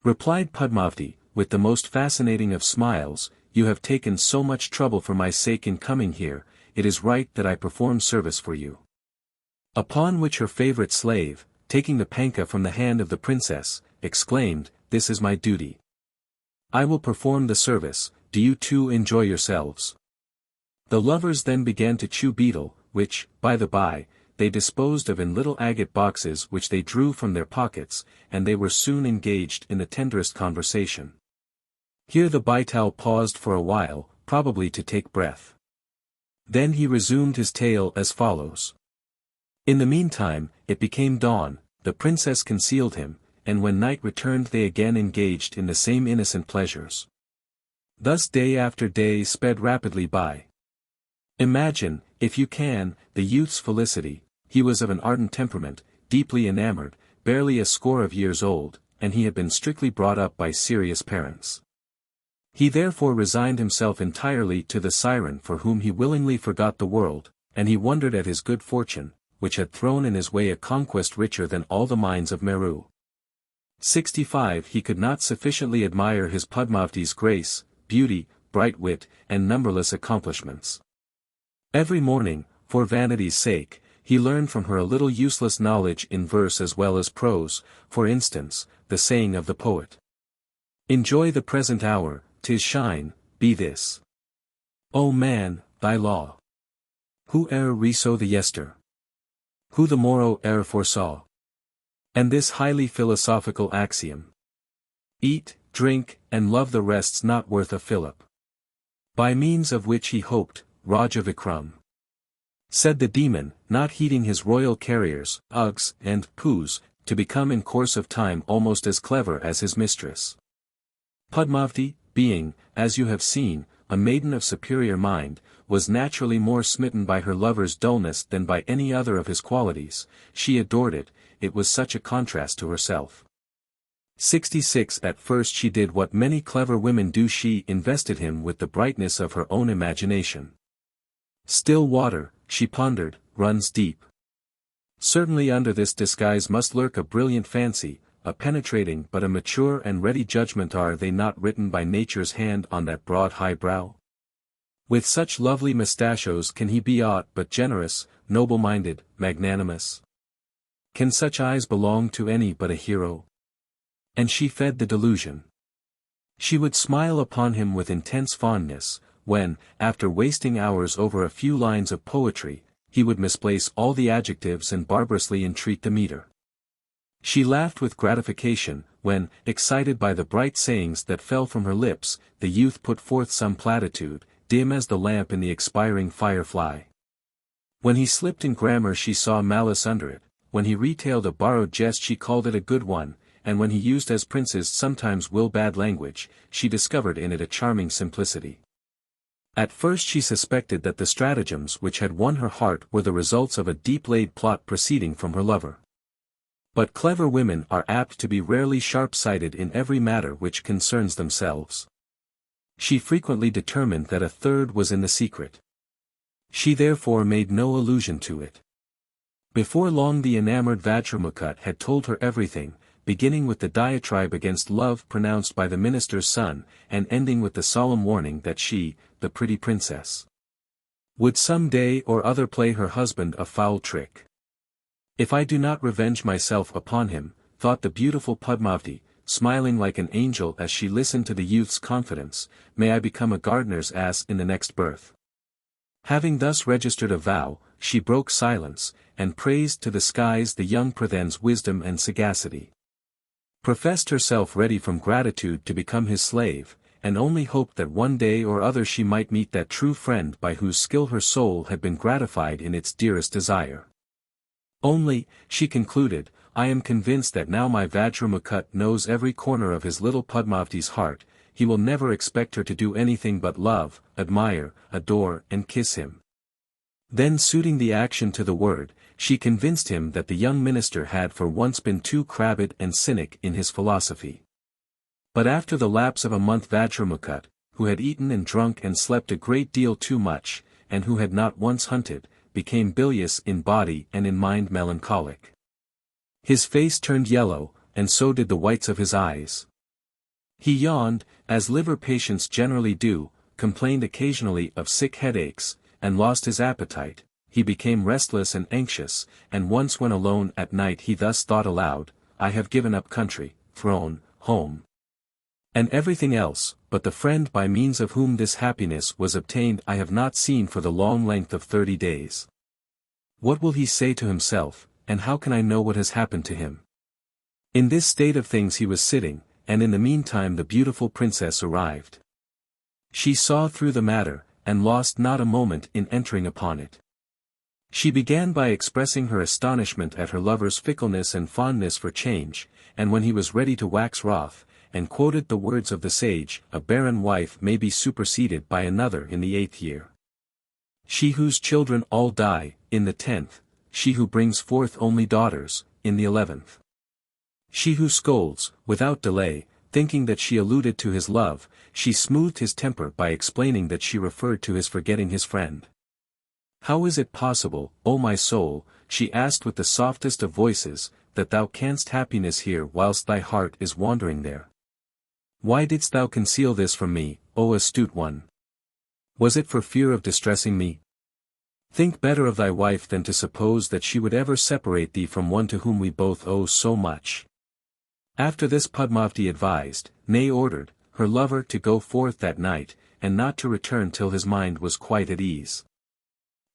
replied Padmavati, with the most fascinating of smiles, "you have taken so much trouble for my sake in coming here, it is right that I perform service for you." Upon which her favorite slave, taking the panka from the hand of the princess, exclaimed, "This is my duty. I will perform the service, do you two enjoy yourselves." The lovers then began to chew betel, which, by the by, they disposed of in little agate boxes which they drew from their pockets, and they were soon engaged in the tenderest conversation. Here the baital paused for a while, probably to take breath. Then he resumed his tale as follows. In the meantime, it became dawn, the princess concealed him, and when night returned they again engaged in the same innocent pleasures. Thus day after day sped rapidly by. Imagine, if you can, the youth's felicity. He was of an ardent temperament, deeply enamored, barely a score of years old, and he had been strictly brought up by serious parents. He therefore resigned himself entirely to the siren for whom he willingly forgot the world, and he wondered at his good fortune, which had thrown in his way a conquest richer than all the mines of Meru. 65 He could not sufficiently admire his Padmavati's grace, beauty, bright wit, and numberless accomplishments. Every morning, for vanity's sake, he learned from her a little useless knowledge in verse as well as prose, for instance, the saying of the poet. Enjoy the present hour, 'tis shine, be this. O man, thy law. Who e'er resaw the yester? Who the morrow e'er foresaw? And this highly philosophical axiom. Eat, drink, and love the rest's not worth a fillip. By means of which he hoped, Raja Vikram. Said the demon, not heeding his royal carriers, Ugs, and Poos, to become in course of time almost as clever as his mistress. Padmavati, being, as you have seen, a maiden of superior mind, was naturally more smitten by her lover's dullness than by any other of his qualities. She adored it was such a contrast to herself. 66 At first she did what many clever women do, she invested him with the brightness of her own imagination. Still water, she pondered, runs deep. Certainly under this disguise must lurk a brilliant fancy, a penetrating but a mature and ready judgment. Are they not written by nature's hand on that broad high brow? With such lovely mustachios can he be aught but generous, noble-minded, magnanimous? Can such eyes belong to any but a hero? And she fed the delusion. She would smile upon him with intense fondness, when, after wasting hours over a few lines of poetry, he would misplace all the adjectives and barbarously entreat the meter. She laughed with gratification, when, excited by the bright sayings that fell from her lips, the youth put forth some platitude, dim as the lamp in the expiring firefly. When he slipped in grammar she saw malice under it, when he retailed a borrowed jest she called it a good one, and when he used as princes sometimes will bad language, she discovered in it a charming simplicity. At first she suspected that the stratagems which had won her heart were the results of a deep-laid plot proceeding from her lover. But clever women are apt to be rarely sharp-sighted in every matter which concerns themselves. She frequently determined that a third was in the secret. She therefore made no allusion to it. Before long the enamored Vajramukha had told her everything, beginning with the diatribe against love pronounced by the minister's son, and ending with the solemn warning that she, the pretty princess, would some day or other play her husband a foul trick. If I do not revenge myself upon him, thought the beautiful Padmavati, smiling like an angel as she listened to the youth's confidence, may I become a gardener's ass in the next birth. Having thus registered a vow, she broke silence, and praised to the skies the young Pradhan's wisdom and sagacity. Professed herself ready from gratitude to become his slave, and only hoped that one day or other she might meet that true friend by whose skill her soul had been gratified in its dearest desire. Only, she concluded, I am convinced that now my Vajramukha knows every corner of his little Padmavati's heart, he will never expect her to do anything but love, admire, adore, and kiss him. Then suiting the action to the word, she convinced him that the young minister had for once been too crabbed and cynic in his philosophy. But after the lapse of a month Vajramukha, who had eaten and drunk and slept a great deal too much, and who had not once hunted, became bilious in body and in mind melancholic. His face turned yellow, and so did the whites of his eyes. He yawned, as liver patients generally do, complained occasionally of sick headaches, and lost his appetite. He became restless and anxious, and once when alone at night he thus thought aloud, I have given up country, throne, home, and everything else, but the friend by means of whom this happiness was obtained I have not seen for the long length of 30 days. What will he say to himself, and how can I know what has happened to him? In this state of things he was sitting, and in the meantime the beautiful princess arrived. She saw through the matter, and lost not a moment in entering upon it. She began by expressing her astonishment at her lover's fickleness and fondness for change, and when he was ready to wax wroth, and quoted the words of the sage, a barren wife may be superseded by another in the 8th year. She whose children all die, in the 10th, she who brings forth only daughters, in the 11th. She who scolds, without delay, thinking that she alluded to his love, she smoothed his temper by explaining that she referred to his forgetting his friend. How is it possible, O my soul, she asked with the softest of voices, that thou canst happiness here whilst thy heart is wandering there? Why didst thou conceal this from me, O astute one? Was it for fear of distressing me? Think better of thy wife than to suppose that she would ever separate thee from one to whom we both owe so much. After this Padmavati advised, nay ordered, her lover to go forth that night, and not to return till his mind was quite at ease.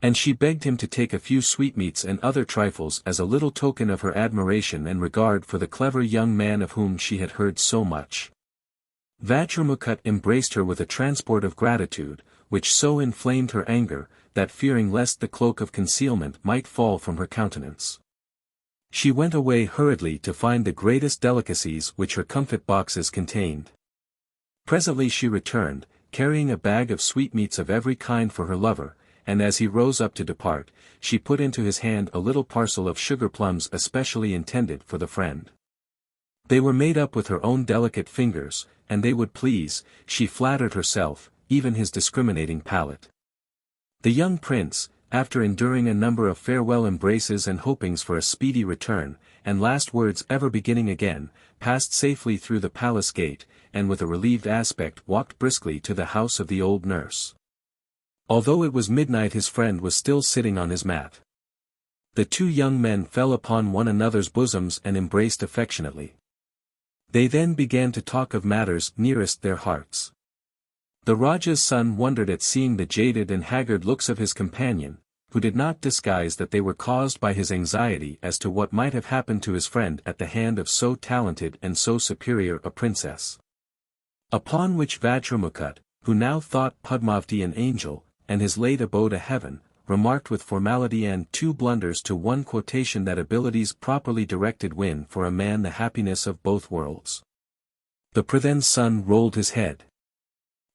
And she begged him to take a few sweetmeats and other trifles as a little token of her admiration and regard for the clever young man of whom she had heard so much. Vajramukht embraced her with a transport of gratitude, which so inflamed her anger, that fearing lest the cloak of concealment might fall from her countenance, she went away hurriedly to find the greatest delicacies which her comfit boxes contained. Presently she returned, carrying a bag of sweetmeats of every kind for her lover, and as he rose up to depart, she put into his hand a little parcel of sugar plums especially intended for the friend. They were made up with her own delicate fingers, and they would please, she flattered herself, even his discriminating palate. The young prince, after enduring a number of farewell embraces and hopings for a speedy return, and last words ever beginning again, passed safely through the palace gate, and with a relieved aspect walked briskly to the house of the old nurse. Although it was midnight his friend was still sitting on his mat. The two young men fell upon one another's bosoms and embraced affectionately. They then began to talk of matters nearest their hearts. The Raja's son wondered at seeing the jaded and haggard looks of his companion, who did not disguise that they were caused by his anxiety as to what might have happened to his friend at the hand of so talented and so superior a princess. Upon which Vajramukht, who now thought Padmavati an angel, and his late abode a heaven, remarked with formality and 2 blunders to 1 quotation that abilities properly directed win for a man the happiness of both worlds. The Pradhan's son rolled his head.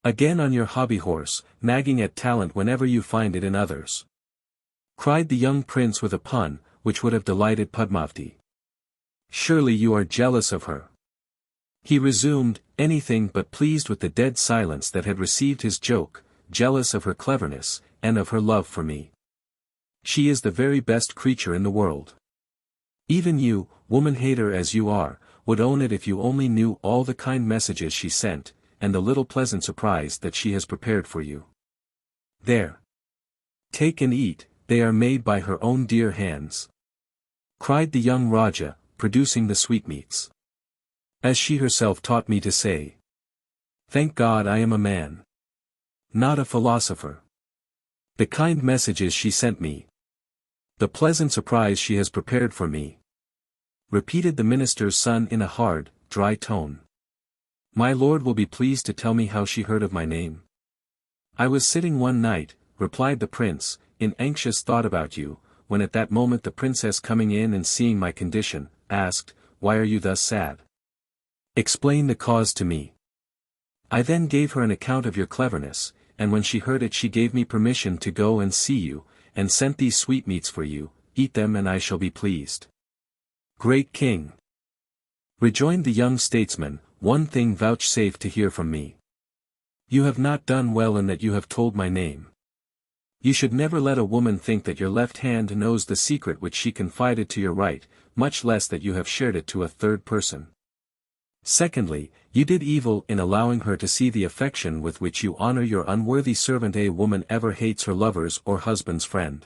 Again on your hobby horse, nagging at talent whenever you find it in others, cried the young prince with a pun, which would have delighted Padmavati. Surely you are jealous of her. He resumed, anything but pleased with the dead silence that had received his joke, jealous of her cleverness, and of her love for me. She is the very best creature in the world. Even you, woman-hater as you are, would own it if you only knew all the kind messages she sent, and the little pleasant surprise that she has prepared for you. There. Take and eat, they are made by her own dear hands, cried the young Raja, producing the sweetmeats. As she herself taught me to say. Thank God I am a man, not a philosopher. The kind messages she sent me. The pleasant surprise she has prepared for me, repeated the minister's son in a hard, dry tone. My lord will be pleased to tell me how she heard of my name. I was sitting one night, replied the prince, in anxious thought about you, when at that moment the princess coming in and seeing my condition, asked, Why are you thus sad? Explain the cause to me. I then gave her an account of your cleverness, and when she heard it she gave me permission to go and see you, and sent these sweetmeats for you, eat them and I shall be pleased. Great king, rejoined the young statesman, one thing vouchsafe to hear from me. You have not done well in that you have told my name. You should never let a woman think that your left hand knows the secret which she confided to your right, much less that you have shared it to a third person. Secondly, you did evil in allowing her to see the affection with which you honor your unworthy servant. A woman ever hates her lover's or husband's friend.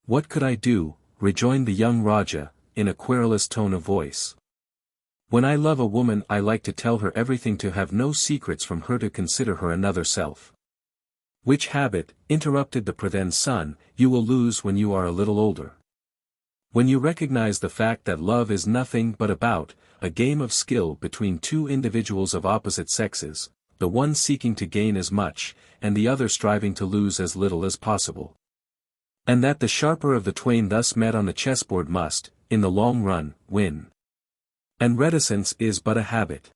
What could I do, rejoined the young Raja, in a querulous tone of voice. When I love a woman I like to tell her everything, to have no secrets from her, to consider her another self. Which habit, interrupted the Prathan's son, you will lose when you are a little older. When you recognize the fact that love is nothing but about a game of skill between two individuals of opposite sexes, the one seeking to gain as much, and the other striving to lose as little as possible. And that the sharper of the twain thus met on the chessboard must, in the long run, win. And reticence is but a habit.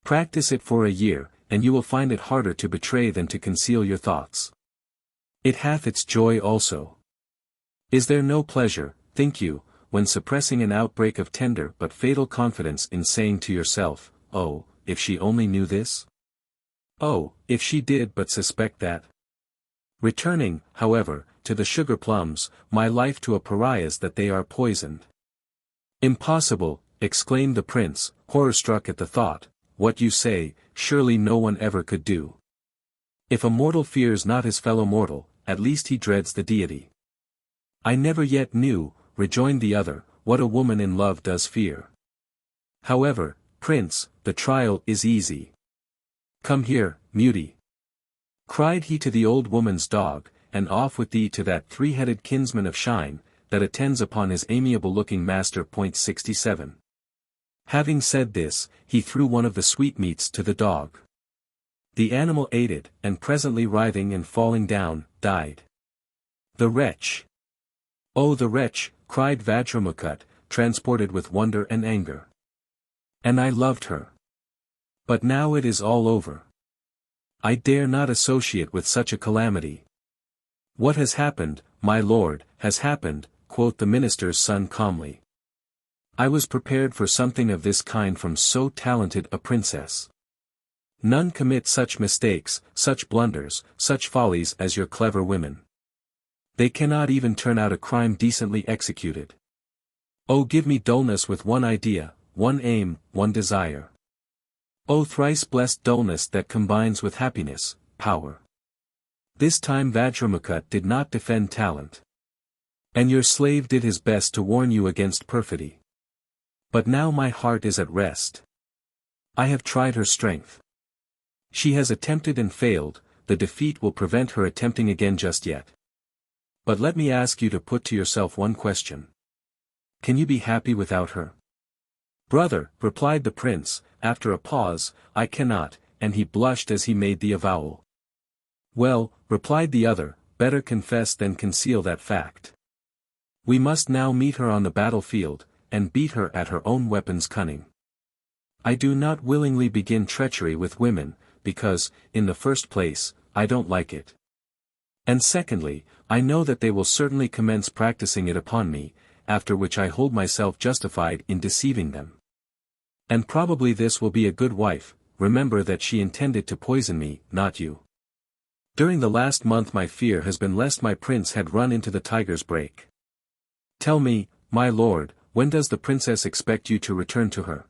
Practice it for a year, and you will find it harder to betray than to conceal your thoughts. It hath its joy also. Is there no pleasure, think you, when suppressing an outbreak of tender but fatal confidence in saying to yourself, "Oh, if she only knew this? Oh, if she did but suspect that." Returning, however, to the sugar plums, my life to a pariah's that they are poisoned. Impossible, exclaimed the prince, horror-struck at the thought, what you say, surely no one ever could do. If a mortal fears not his fellow mortal, at least he dreads the deity. I never yet knew, rejoined the other, what a woman in love does fear. However, prince, the trial is easy. Come here, Mutie. Cried he to the old woman's dog, and off with thee to that three-headed kinsman of Shine, that attends upon his amiable-looking master. 67. Having said this, he threw one of the sweetmeats to the dog. The animal ate it, and presently writhing and falling down, died. The wretch! Oh, the wretch! Cried Vajramukht, transported with wonder and anger. And I loved her. But now it is all over. I dare not associate with such a calamity. What has happened, my lord, has happened, quoth the minister's son calmly. I was prepared for something of this kind from so talented a princess. None commit such mistakes, such blunders, such follies as your clever women. They cannot even turn out a crime decently executed. Oh, give me dullness with one idea, one aim, one desire. Oh, thrice blessed dullness that combines with happiness, power. This time Vajramukht did not defend talent. And your slave did his best to warn you against perfidy. But now my heart is at rest. I have tried her strength. She has attempted and failed, the defeat will prevent her attempting again just yet. But let me ask you to put to yourself one question. Can you be happy without her? Brother, replied the prince, after a pause, I cannot, and he blushed as he made the avowal. Well, replied the other, better confess than conceal that fact. We must now meet her on the battlefield, and beat her at her own weapon's cunning. I do not willingly begin treachery with women, because, in the first place, I don't like it. And secondly, I know that they will certainly commence practicing it upon me, after which I hold myself justified in deceiving them. And probably this will be a good wife, remember that she intended to poison me, not you. During the last month my fear has been lest my prince had run into the tiger's brake. Tell me, my lord, when does the princess expect you to return to her?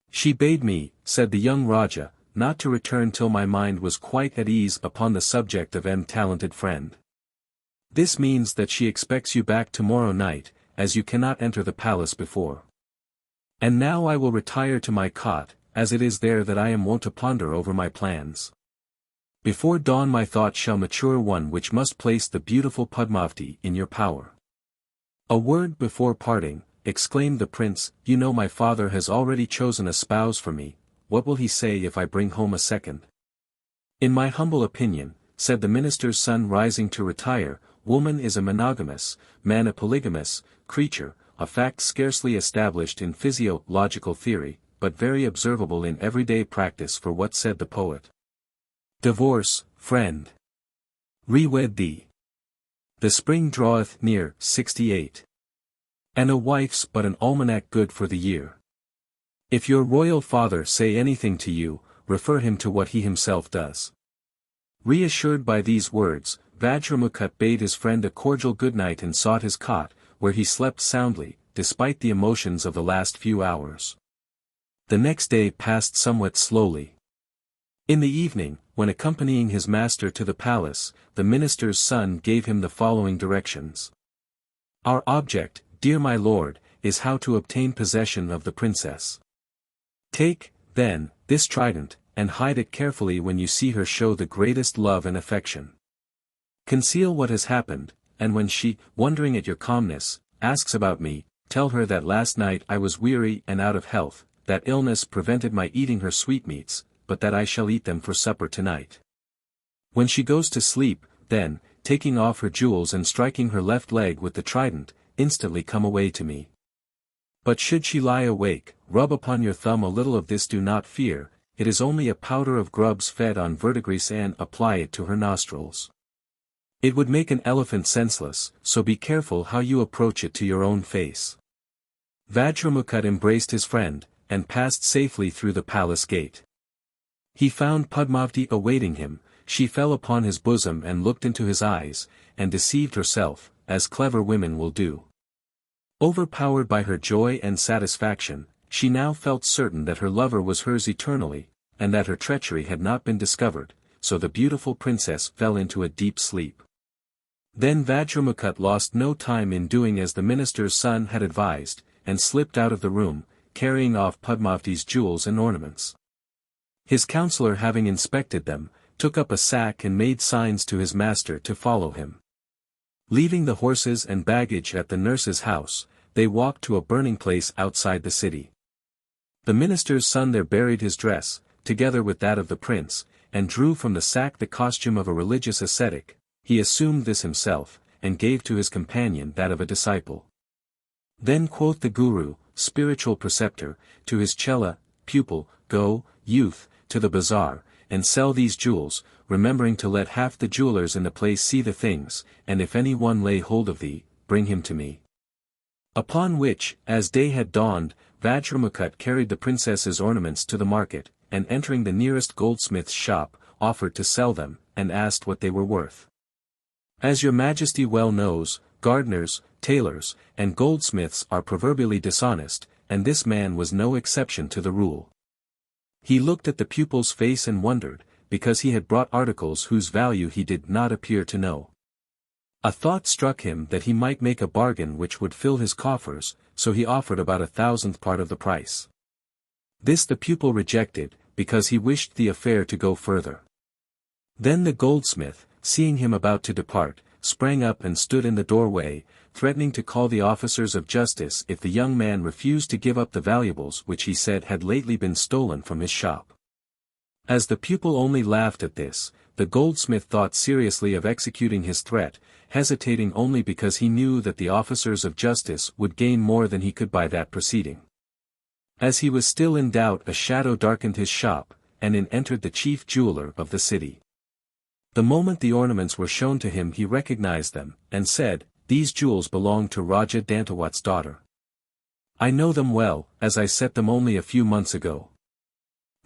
She bade me, said the young Raja, not to return till my mind was quite at ease upon the subject of talented friend. This means that she expects you back tomorrow night, as you cannot enter the palace before. And now I will retire to my cot, as it is there that I am wont to ponder over my plans. Before dawn my thoughts shall mature one which must place the beautiful Padmavati in your power. A word before parting, exclaimed the prince, you know my father has already chosen a spouse for me, what will he say if I bring home a second? In my humble opinion, said the minister's son rising to retire, woman is a monogamous, man a polygamous, creature, a fact scarcely established in physiological theory, but very observable in everyday practice for what said the poet. Divorce, friend. Re-wed thee. The spring draweth near. 68. And a wife's but an almanac good for the year. If your royal father say anything to you, refer him to what he himself does. Reassured by these words, Vajramukht bade his friend a cordial good night and sought his cot, where he slept soundly, despite the emotions of the last few hours. The next day passed somewhat slowly. In the evening, when accompanying his master to the palace, the minister's son gave him the following directions. Our object, dear my lord, is how to obtain possession of the princess. Take, then, this trident, and hide it carefully when you see her show the greatest love and affection. Conceal what has happened, and when she, wondering at your calmness, asks about me, tell her that last night I was weary and out of health, that illness prevented my eating her sweetmeats, but that I shall eat them for supper tonight. When she goes to sleep, then, taking off her jewels and striking her left leg with the trident, instantly come away to me. But should she lie awake, rub upon your thumb a little of this. Do not fear, it is only a powder of grubs fed on verdigris, and apply it to her nostrils. It would make an elephant senseless, so be careful how you approach it to your own face. Vajramukha embraced his friend, and passed safely through the palace gate. He found Padmavati awaiting him. She fell upon his bosom and looked into his eyes, and deceived herself, as clever women will do. Overpowered by her joy and satisfaction, she now felt certain that her lover was hers eternally, and that her treachery had not been discovered, so the beautiful princess fell into a deep sleep. Then Vajramukha lost no time in doing as the minister's son had advised, and slipped out of the room, carrying off Padmavati's jewels and ornaments. His counselor, having inspected them, took up a sack and made signs to his master to follow him. Leaving the horses and baggage at the nurse's house, they walked to a burning place outside the city. The minister's son there buried his dress, together with that of the prince, and drew from the sack the costume of a religious ascetic. He assumed this himself, and gave to his companion that of a disciple. Then quoth the Guru, spiritual preceptor, to his chela, pupil, Go, youth, to the bazaar, and sell these jewels, remembering to let half the jewelers in the place see the things, and if any one lay hold of thee, bring him to me. Upon which, as day had dawned, Vajramukha carried the princess's ornaments to the market, and entering the nearest goldsmith's shop, offered to sell them, and asked what they were worth. As your majesty well knows, gardeners, tailors, and goldsmiths are proverbially dishonest, and this man was no exception to the rule. He looked at the pupil's face and wondered, because he had brought articles whose value he did not appear to know. A thought struck him that he might make a bargain which would fill his coffers, so he offered about 1,000th part of the price. This the pupil rejected, because he wished the affair to go further. Then the goldsmith, seeing him about to depart, sprang up and stood in the doorway, threatening to call the officers of justice if the young man refused to give up the valuables which he said had lately been stolen from his shop. As the pupil only laughed at this, the goldsmith thought seriously of executing his threat, hesitating only because he knew that the officers of justice would gain more than he could by that proceeding. As he was still in doubt, a shadow darkened his shop, and in entered the chief jeweler of the city. The moment the ornaments were shown to him he recognized them, and said, These jewels belong to Raja Dantawat's daughter. I know them well, as I set them only a few months ago.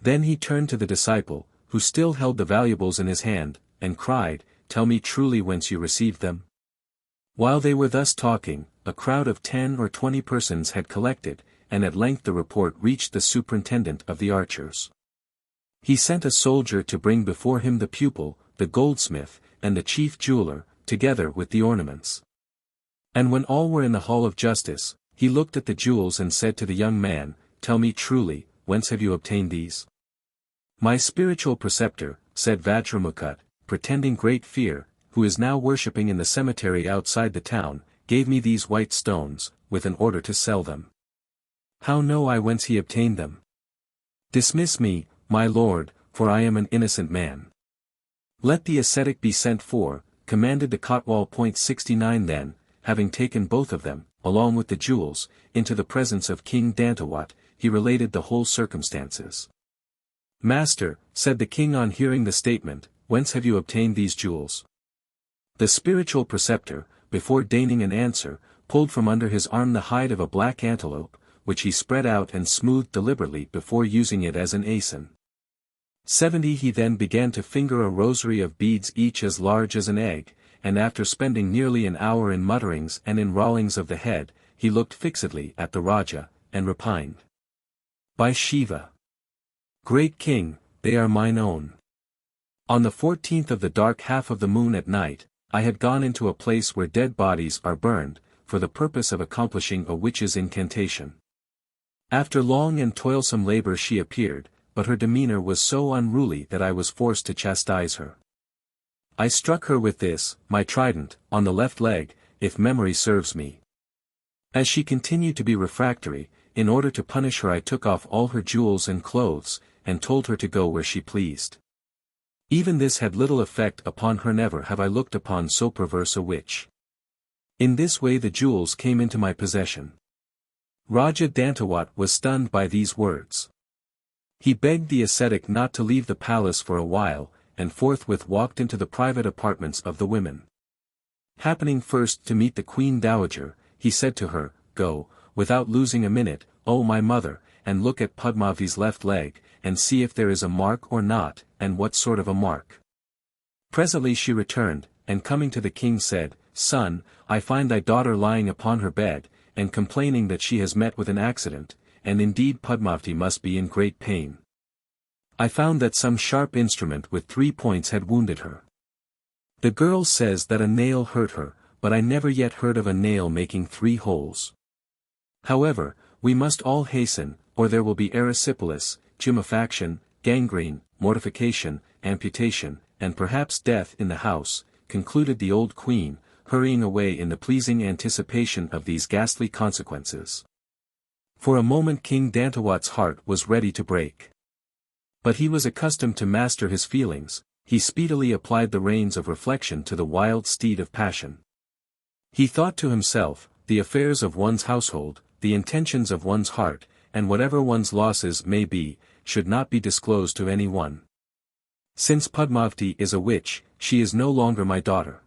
Then he turned to the disciple, who still held the valuables in his hand, and cried, Tell me truly whence you received them. While they were thus talking, a crowd of 10 or 20 persons had collected, and at length the report reached the superintendent of the archers. He sent a soldier to bring before him the pupil, the goldsmith, and the chief jeweler, together with the ornaments. And when all were in the hall of justice, he looked at the jewels and said to the young man, Tell me truly, whence have you obtained these? My spiritual preceptor, said Vajramukha, pretending great fear, who is now worshipping in the cemetery outside the town, gave me these white stones, with an order to sell them. How know I whence he obtained them? Dismiss me, my lord, for I am an innocent man. Let the ascetic be sent for, commanded the Kotwal. 69. Then, having taken both of them, along with the jewels, into the presence of King Dantawat, he related the whole circumstances. Master, said the king on hearing the statement, whence have you obtained these jewels? The spiritual preceptor, before deigning an answer, pulled from under his arm the hide of a black antelope, which he spread out and smoothed deliberately before using it as an asin. 70. He then began to finger a rosary of beads each as large as an egg, and after spending nearly an hour in mutterings and in rollings of the head, he looked fixedly at the Raja, and repined. By Shiva! Great king, they are mine own. On the 14th of the dark half of the moon at night, I had gone into a place where dead bodies are burned, for the purpose of accomplishing a witch's incantation. After long and toilsome labor she appeared, but her demeanor was so unruly that I was forced to chastise her. I struck her with this, my trident, on the left leg, if memory serves me. As she continued to be refractory, in order to punish her I took off all her jewels and clothes, and told her to go where she pleased. Even this had little effect upon her. Never have I looked upon so perverse a witch. In this way the jewels came into my possession. Raja Dantawat was stunned by these words. He begged the ascetic not to leave the palace for a while, and forthwith walked into the private apartments of the women. Happening first to meet the Queen Dowager, he said to her, "Go, without losing a minute, O my mother, and look at Padmavati's left leg, and see if there is a mark or not, and what sort of a mark." Presently she returned, and coming to the king said, "Son, I find thy daughter lying upon her bed, and complaining that she has met with an accident, and indeed Padmavati must be in great pain. I found that some sharp instrument with 3 points had wounded her. The girl says that a nail hurt her, but I never yet heard of a nail making 3 holes. However, we must all hasten, or there will be erysipelas, tumefaction, gangrene, mortification, amputation, and perhaps death in the house," concluded the old queen, hurrying away in the pleasing anticipation of these ghastly consequences. For a moment King Dantawat's heart was ready to break. But he was accustomed to master his feelings. He speedily applied the reins of reflection to the wild steed of passion. He thought to himself, the affairs of one's household, the intentions of one's heart, and whatever one's losses may be, should not be disclosed to any one. Since Padmavati is a witch, she is no longer my daughter.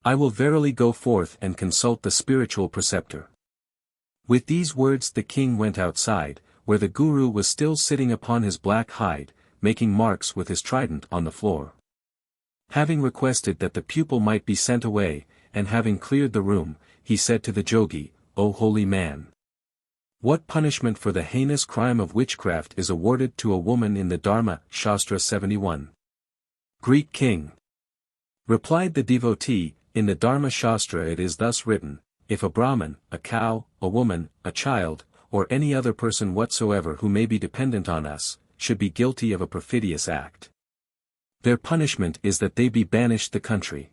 I will verily go forth and consult the spiritual preceptor. With these words the king went outside, where the guru was still sitting upon his black hide, making marks with his trident on the floor. Having requested that the pupil might be sent away, and having cleared the room, he said to the jogi, "O holy man! What punishment for the heinous crime of witchcraft is awarded to a woman in the Dharma Shastra 71? Greek king." Replied the devotee, "In the Dharma Shastra it is thus written, if a Brahmin, a cow, a woman, a child, or any other person whatsoever who may be dependent on us, should be guilty of a perfidious act, their punishment is that they be banished the country.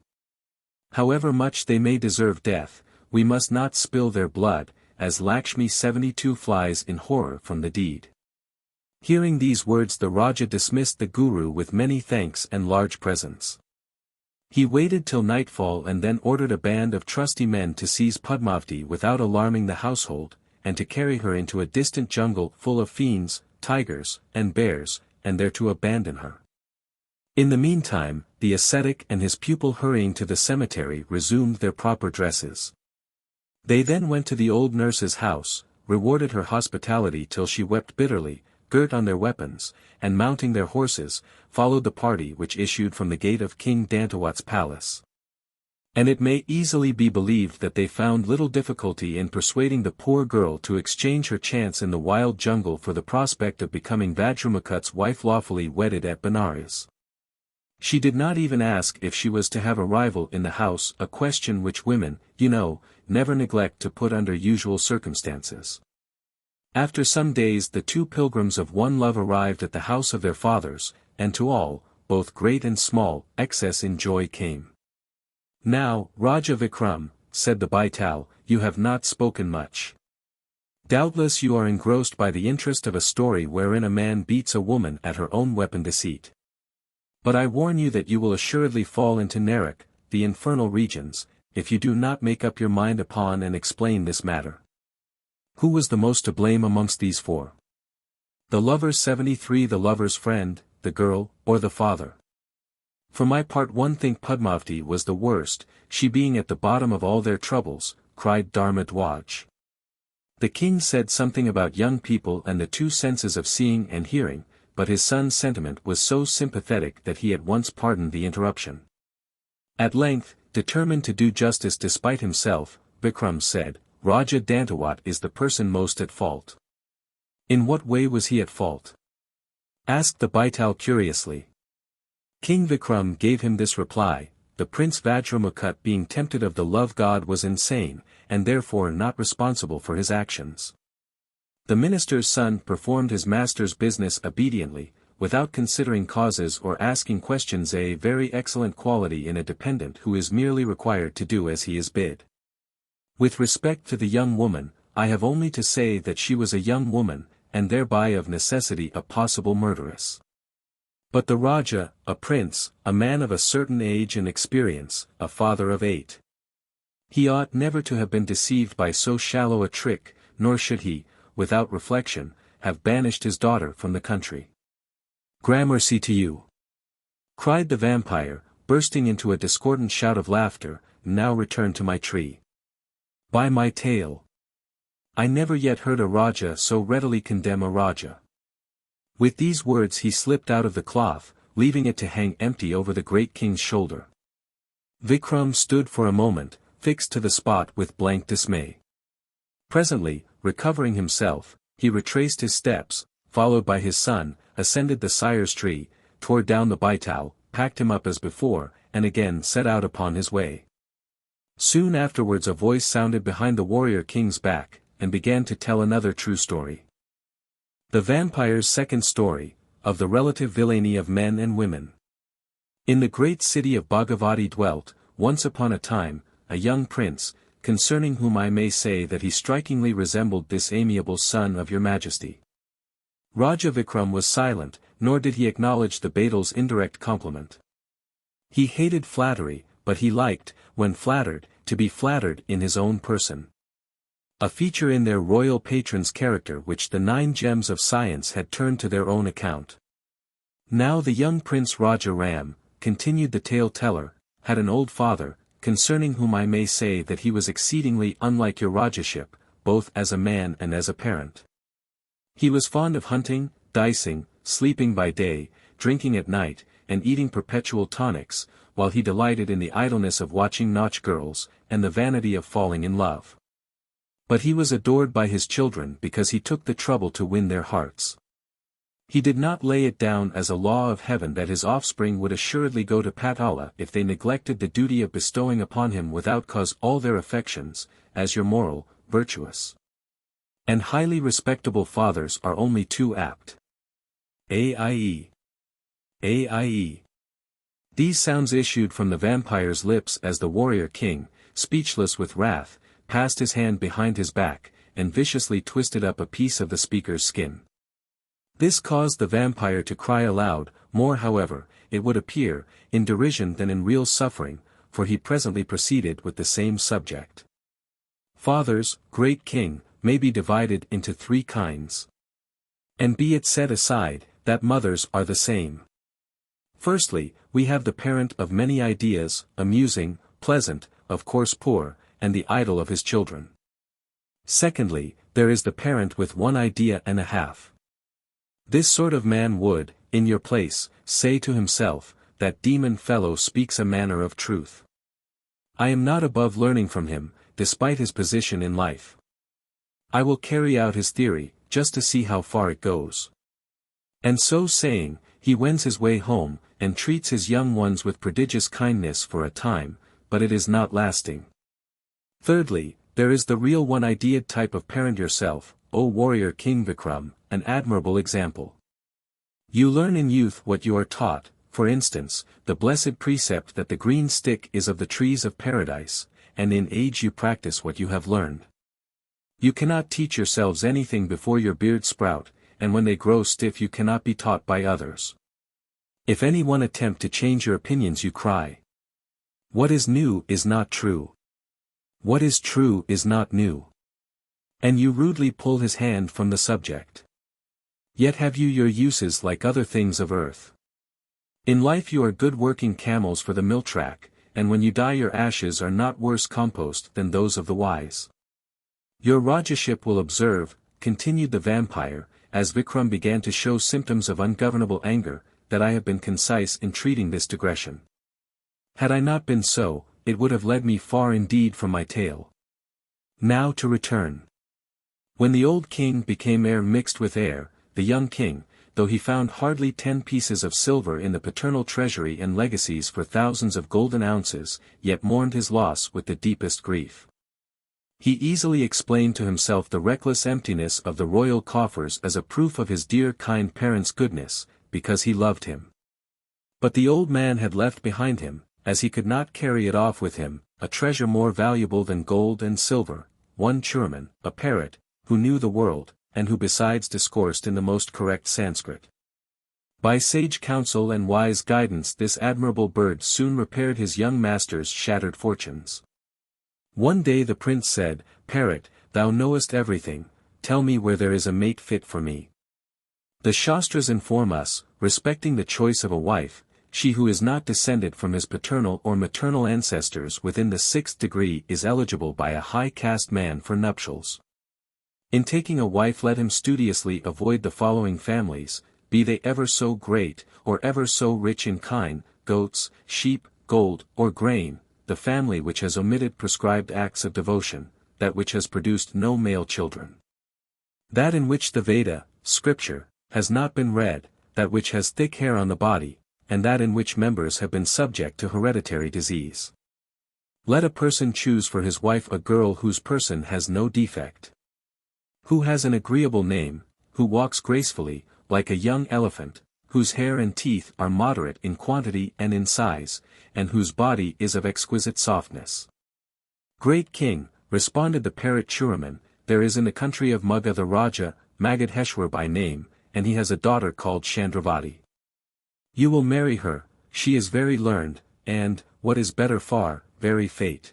However much they may deserve death, we must not spill their blood, as Lakshmi 72 flies in horror from the deed." Hearing these words the Raja dismissed the Guru with many thanks and large presents. He waited till nightfall and then ordered a band of trusty men to seize Padmavati without alarming the household, and to carry her into a distant jungle full of fiends, tigers, and bears, and there to abandon her. In the meantime, the ascetic and his pupil hurrying to the cemetery resumed their proper dresses. They then went to the old nurse's house, rewarded her hospitality till she wept bitterly, girt on their weapons, and mounting their horses, followed the party which issued from the gate of King Dantawat's palace. And it may easily be believed that they found little difficulty in persuading the poor girl to exchange her chance in the wild jungle for the prospect of becoming Vajramakut's wife lawfully wedded at Benares. She did not even ask if she was to have a rival in the house, a question which women, you know, never neglect to put under usual circumstances. After some days the 2 pilgrims of one love arrived at the house of their fathers, and to all, both great and small, excess in joy came. "Now, Raja Vikram," said the baital, "you have not spoken much. Doubtless you are engrossed by the interest of a story wherein a man beats a woman at her own weapon deceit. But I warn you that you will assuredly fall into Narak, the infernal regions, if you do not make up your mind upon and explain this matter. Who was the most to blame amongst these 4? The lover's 73, the lover's friend, the girl, or the father? For my part one think Padmavati was the worst, she being at the bottom of all their troubles," cried Dharma Dwaj. The king said something about young people and the 2 senses of seeing and hearing, but his son's sentiment was so sympathetic that he at once pardoned the interruption. At length, determined to do justice despite himself, Vikram said, "Raja Dantawat is the person most at fault." "In what way was he at fault?" asked the baital curiously. King Vikram gave him this reply, "The Prince Vajramakut being tempted of the love god was insane, and therefore not responsible for his actions. The minister's son performed his master's business obediently, without considering causes or asking questions, a very excellent quality in a dependent who is merely required to do as he is bid. With respect to the young woman, I have only to say that she was a young woman, and thereby of necessity a possible murderess. But the Raja, a prince, a man of a certain age and experience, a father of 8. He ought never to have been deceived by so shallow a trick, nor should he, without reflection, have banished his daughter from the country. "Gramercy to you!" cried the vampire, bursting into a discordant shout of laughter. "Now return to my tree. By my tail! I never yet heard a Raja so readily condemn a Raja." With these words he slipped out of the cloth, leaving it to hang empty over the great king's shoulder. Vikram stood for a moment, fixed to the spot with blank dismay. Presently, recovering himself, he retraced his steps, followed by his son, ascended the sire's tree, tore down the baital, packed him up as before, and again set out upon his way. Soon afterwards a voice sounded behind the warrior king's back, and began to tell another true story. The vampire's second story, of the relative villainy of men and women. In the great city of Bhagavati dwelt, once upon a time, a young prince, concerning whom I may say that he strikingly resembled this amiable son of your majesty. Raja Vikram was silent, nor did he acknowledge the Betal's indirect compliment. He hated flattery, but he liked, when flattered, to be flattered in his own person. A feature in their royal patron's character which the 9 gems of science had turned to their own account. Now the young Prince Raja Ram, continued the tale-teller, had an old father, concerning whom I may say that he was exceedingly unlike your Rajaship, both as a man and as a parent. He was fond of hunting, dicing, sleeping by day, drinking at night, and eating perpetual tonics, while he delighted in the idleness of watching nautch girls, and the vanity of falling in love. But he was adored by his children because he took the trouble to win their hearts. He did not lay it down as a law of heaven that his offspring would assuredly go to Patala if they neglected the duty of bestowing upon him without cause all their affections, as your moral, virtuous, and highly respectable fathers are only too apt. AIE. AIE. These sounds issued from the vampire's lips as the warrior king, speechless with wrath, passed his hand behind his back, and viciously twisted up a piece of the speaker's skin. This caused the vampire to cry aloud, more however, it would appear, in derision than in real suffering, for he presently proceeded with the same subject. Fathers, great king, may be divided into 3 kinds. And be it set aside, that mothers are the same. Firstly, we have the parent of many ideas, amusing, pleasant, of course poor, and the idol of his children. Secondly, there is the parent with 1 idea and a half. This sort of man would, in your place, say to himself, that demon fellow speaks a manner of truth. I am not above learning from him, despite his position in life. I will carry out his theory, just to see how far it goes. And so saying, he wends his way home, and treats his young ones with prodigious kindness for a time, but it is not lasting. Thirdly, there is the real one-idead type of parent yourself, O warrior King Vikram, an admirable example. You learn in youth what you are taught, for instance, the blessed precept that the green stick is of the trees of paradise, and in age you practice what you have learned. You cannot teach yourselves anything before your beards sprout, and when they grow stiff you cannot be taught by others. If any one attempt to change your opinions you cry, what is new is not true. What is true is not new. And you rudely pull his hand from the subject. Yet have you your uses like other things of earth. In life you are good working camels for the mill track, and when you die your ashes are not worse compost than those of the wise. Your Rajaship will observe, continued the vampire, as Vikram began to show symptoms of ungovernable anger, that I have been concise in treating this digression. Had I not been so, it would have led me far indeed from my tale. Now to return. When the old king became air mixed with air, the young king, though he found hardly 10 pieces of silver in the paternal treasury and legacies for thousands of golden ounces, yet mourned his loss with the deepest grief. He easily explained to himself the reckless emptiness of the royal coffers as a proof of his dear kind parent's goodness, because he loved him. But the old man had left behind him, as he could not carry it off with him, a treasure more valuable than gold and silver, one Churaman, a parrot, who knew the world, and who besides discoursed in the most correct Sanskrit. By sage counsel and wise guidance this admirable bird soon repaired his young master's shattered fortunes. One day the prince said, "Parrot, thou knowest everything, tell me where there is a mate fit for me. The Shastras inform us, respecting the choice of a wife, she who is not descended from his paternal or maternal ancestors within the 6th degree is eligible by a high caste man for nuptials. In taking a wife let him studiously avoid the following families, be they ever so great, or ever so rich in kine, goats, sheep, gold, or grain, the family which has omitted prescribed acts of devotion, that which has produced no male children. That in which the Veda, scripture, has not been read, that which has thick hair on the body, and that in which members have been subject to hereditary disease. Let a person choose for his wife a girl whose person has no defect. Who has an agreeable name, who walks gracefully, like a young elephant, whose hair and teeth are moderate in quantity and in size, and whose body is of exquisite softness." "Great king," responded the parrot Churaman, "there is in the country of Magha the Raja, Magadheshwar by name, and he has a daughter called Chandravati. You will marry her, she is very learned, and, what is better far, very fate.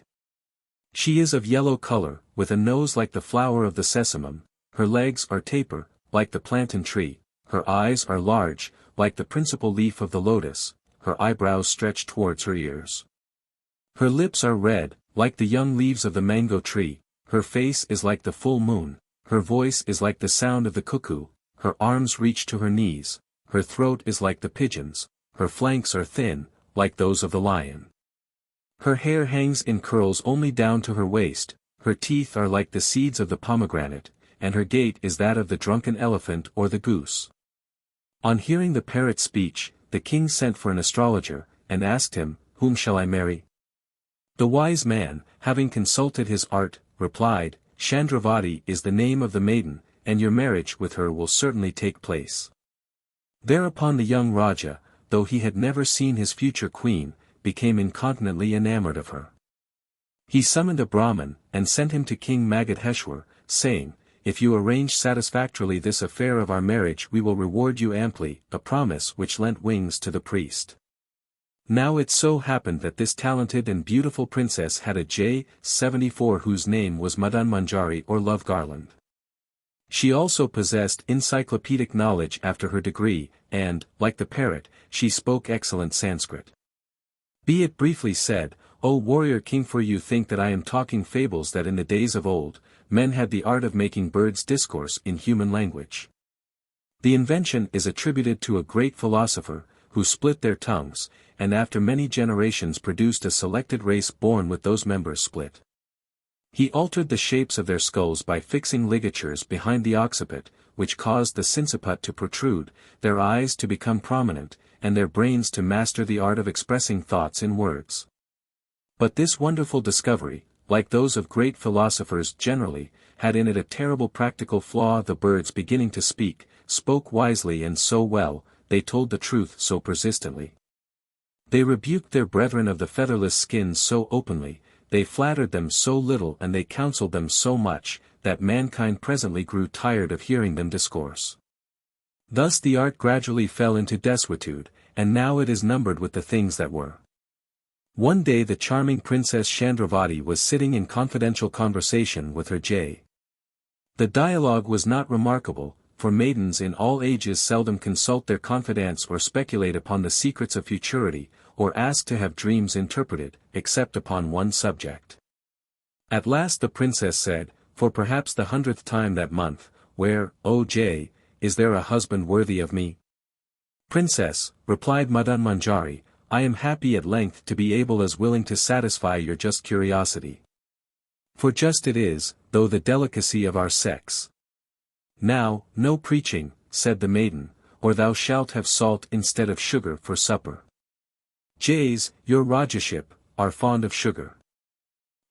She is of yellow color, with a nose like the flower of the sesamum, her legs are taper, like the plantain tree, her eyes are large, like the principal leaf of the lotus, her eyebrows stretch towards her ears. Her lips are red, like the young leaves of the mango tree, her face is like the full moon, her voice is like the sound of the cuckoo, her arms reach to her knees, her throat is like the pigeon's, her flanks are thin, like those of the lion. Her hair hangs in curls only down to her waist, her teeth are like the seeds of the pomegranate, and her gait is that of the drunken elephant or the goose." On hearing the parrot's speech, the king sent for an astrologer, and asked him, "Whom shall I marry?" The wise man, having consulted his art, replied, "Chandravati is the name of the maiden, and your marriage with her will certainly take place." Thereupon the young Raja, though he had never seen his future queen, became incontinently enamored of her. He summoned a Brahmin, and sent him to King Magadheshwar, saying, "If you arrange satisfactorily this affair of our marriage we will reward you amply," a promise which lent wings to the priest. Now it so happened that this talented and beautiful princess had a J-74 whose name was Madan Manjari or Love Garland. She also possessed encyclopedic knowledge after her degree, and, like the parrot, she spoke excellent Sanskrit. Be it briefly said, O warrior king, for you think that I am talking fables, that in the days of old, men had the art of making birds discourse in human language. The invention is attributed to a great philosopher, who split their tongues, and after many generations produced a selected race born with those members split. He altered the shapes of their skulls by fixing ligatures behind the occiput, which caused the sinciput to protrude, their eyes to become prominent, and their brains to master the art of expressing thoughts in words. But this wonderful discovery, like those of great philosophers generally, had in it a terrible practical flaw. The birds beginning to speak, spoke wisely and so well, they told the truth so persistently. They rebuked their brethren of the featherless skins so openly, they flattered them so little and they counseled them so much, that mankind presently grew tired of hearing them discourse. Thus the art gradually fell into desuetude, and now it is numbered with the things that were. One day the charming Princess Chandravati was sitting in confidential conversation with her J. The dialogue was not remarkable, for maidens in all ages seldom consult their confidants or speculate upon the secrets of futurity, or ask to have dreams interpreted, except upon one subject. At last the princess said, for perhaps the 100th time that month, "Where, O J, is there a husband worthy of me?" "Princess," replied Madan Manjari, "I am happy at length to be able as willing to satisfy your just curiosity. For just it is, though the delicacy of our sex." "Now, no preaching," said the maiden, "or thou shalt have salt instead of sugar for supper. Jays, your Rajaship, are fond of sugar."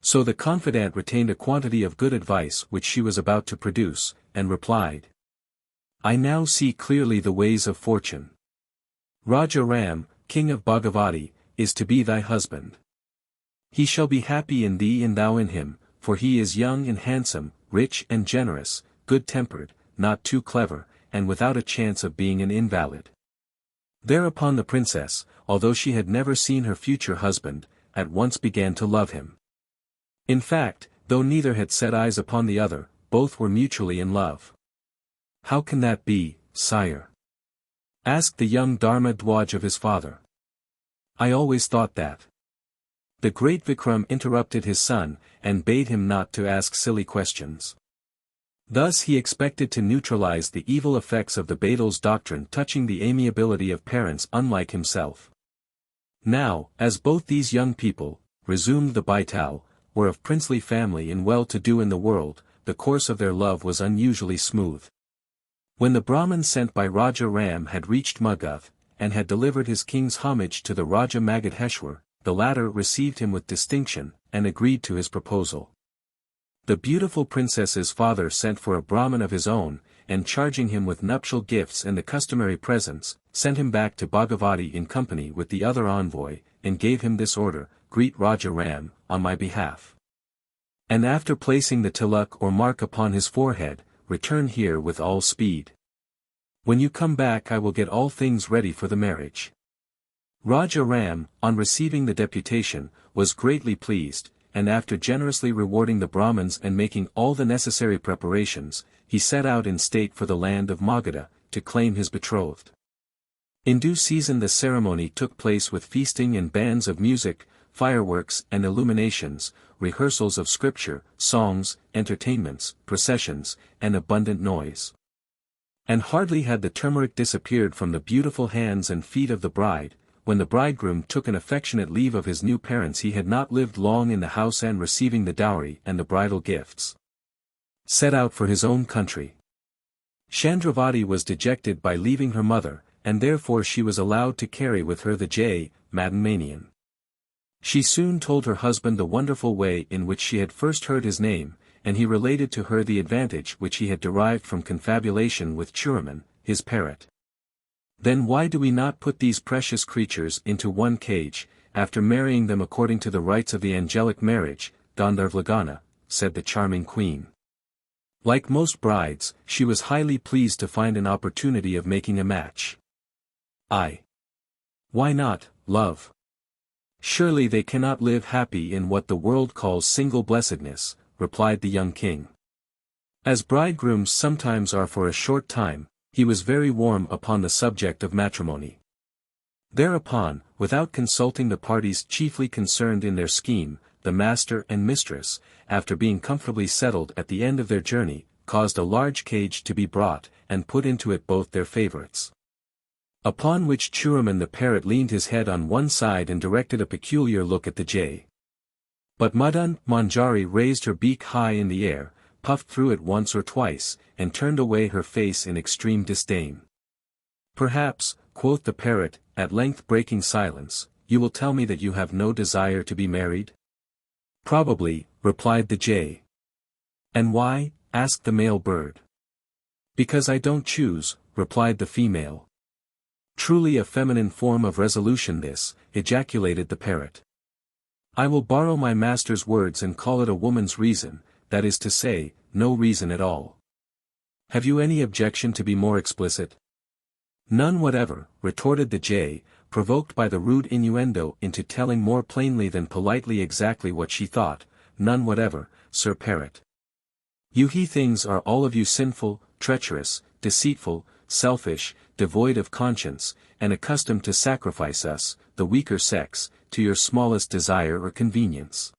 So the confidant retained a quantity of good advice which she was about to produce, and replied. I now see clearly the ways of fortune. Raja Ram, king of Bhagavati, is to be thy husband. He shall be happy in thee and thou in him, for he is young and handsome, rich and generous, good-tempered, not too clever, and without a chance of being an invalid. Thereupon the princess, although she had never seen her future husband, at once began to love him. In fact, though neither had set eyes upon the other, both were mutually in love. How can that be, sire? Asked the young Dharma Dwaj of his father. I always thought that. The great Vikram interrupted his son, and bade him not to ask silly questions. Thus he expected to neutralize the evil effects of the Betal's doctrine touching the amiability of parents unlike himself. Now, as both these young people, resumed the baital, were of princely family and well-to-do in the world, the course of their love was unusually smooth. When the Brahmin sent by Raja Ram had reached Magath, and had delivered his king's homage to the Raja Magadheshwar, the latter received him with distinction, and agreed to his proposal. The beautiful princess's father sent for a Brahmin of his own, and charging him with nuptial gifts and the customary presents, sent him back to Bhagavati in company with the other envoy, and gave him this order, Greet Raja Ram, on my behalf. And after placing the tilak or mark upon his forehead, return here with all speed. When you come back I will get all things ready for the marriage. Raja Ram, on receiving the deputation, was greatly pleased, and after generously rewarding the Brahmins and making all the necessary preparations, he set out in state for the land of Magadha, to claim his betrothed. In due season the ceremony took place with feasting and bands of music, fireworks and illuminations, rehearsals of scripture, songs, entertainments, processions, and abundant noise. And hardly had the turmeric disappeared from the beautiful hands and feet of the bride, when the bridegroom took an affectionate leave of his new parents. He had not lived long in the house, and receiving the dowry and the bridal gifts, set out for his own country. Chandravati was dejected by leaving her mother, and therefore she was allowed to carry with her the Madan Manian. She soon told her husband the wonderful way in which she had first heard his name, and he related to her the advantage which he had derived from confabulation with Churaman, his parrot. Then why do we not put these precious creatures into one cage, after marrying them according to the rites of the angelic marriage, Gandharvlagana, said the charming queen. Like most brides, she was highly pleased to find an opportunity of making a match. Why not, love? Surely they cannot live happy in what the world calls single blessedness, replied the young king. As bridegrooms sometimes are for a short time, he was very warm upon the subject of matrimony. Thereupon, without consulting the parties chiefly concerned in their scheme, the master and mistress, after being comfortably settled at the end of their journey, caused a large cage to be brought, and put into it both their favorites. Upon which Churaman the parrot leaned his head on one side and directed a peculiar look at the jay. But Madan Manjari raised her beak high in the air, puffed through it once or twice, and turned away her face in extreme disdain. Perhaps, quoth the parrot, at length breaking silence, you will tell me that you have no desire to be married? Probably, replied the jay. And why? Asked the male bird. Because I don't choose, replied the female. Truly a feminine form of resolution this, ejaculated the parrot. I will borrow my master's words and call it a woman's reason, that is to say, no reason at all. Have you any objection to be more explicit? None whatever, retorted the jay, provoked by the rude innuendo into telling more plainly than politely exactly what she thought. None whatever, Sir Parrot. You he-things are all of you sinful, treacherous, deceitful, selfish, devoid of conscience, and accustomed to sacrifice us, the weaker sex, to your smallest desire or convenience.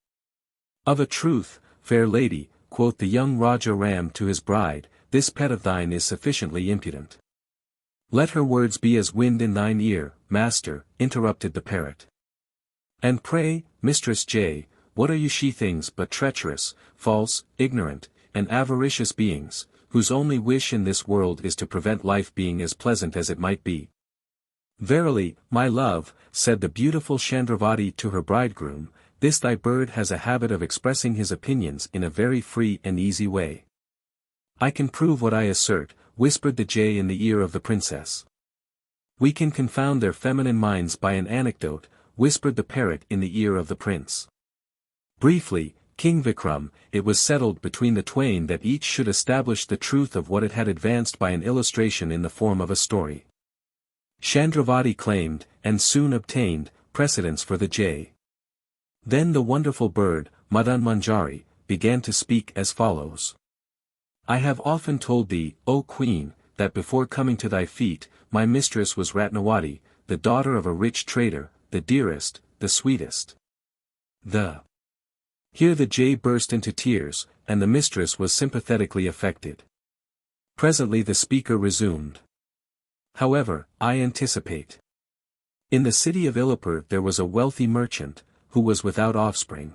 Of a truth, fair lady, quoth the young Raja Ram to his bride, this pet of thine is sufficiently impudent. Let her words be as wind in thine ear, master, interrupted the parrot. And pray, Mistress J, what are you she-things but treacherous, false, ignorant, and avaricious beings, whose only wish in this world is to prevent life being as pleasant as it might be? Verily, my love, said the beautiful Chandravati to her bridegroom, this thy bird has a habit of expressing his opinions in a very free and easy way. I can prove what I assert, whispered the jay in the ear of the princess. We can confound their feminine minds by an anecdote, whispered the parrot in the ear of the prince. Briefly, King Vikram, it was settled between the twain that each should establish the truth of what it had advanced by an illustration in the form of a story. Chandravati claimed, and soon obtained, precedence for the jay. Then the wonderful bird, Madan Manjari, began to speak as follows. I have often told thee, O queen, that before coming to thy feet, my mistress was Ratnawati, the daughter of a rich trader, the dearest, the sweetest. Here the jay burst into tears, and the mistress was sympathetically affected. Presently the speaker resumed. However, I anticipate. In the city of Illapur there was a wealthy merchant, who was without offspring.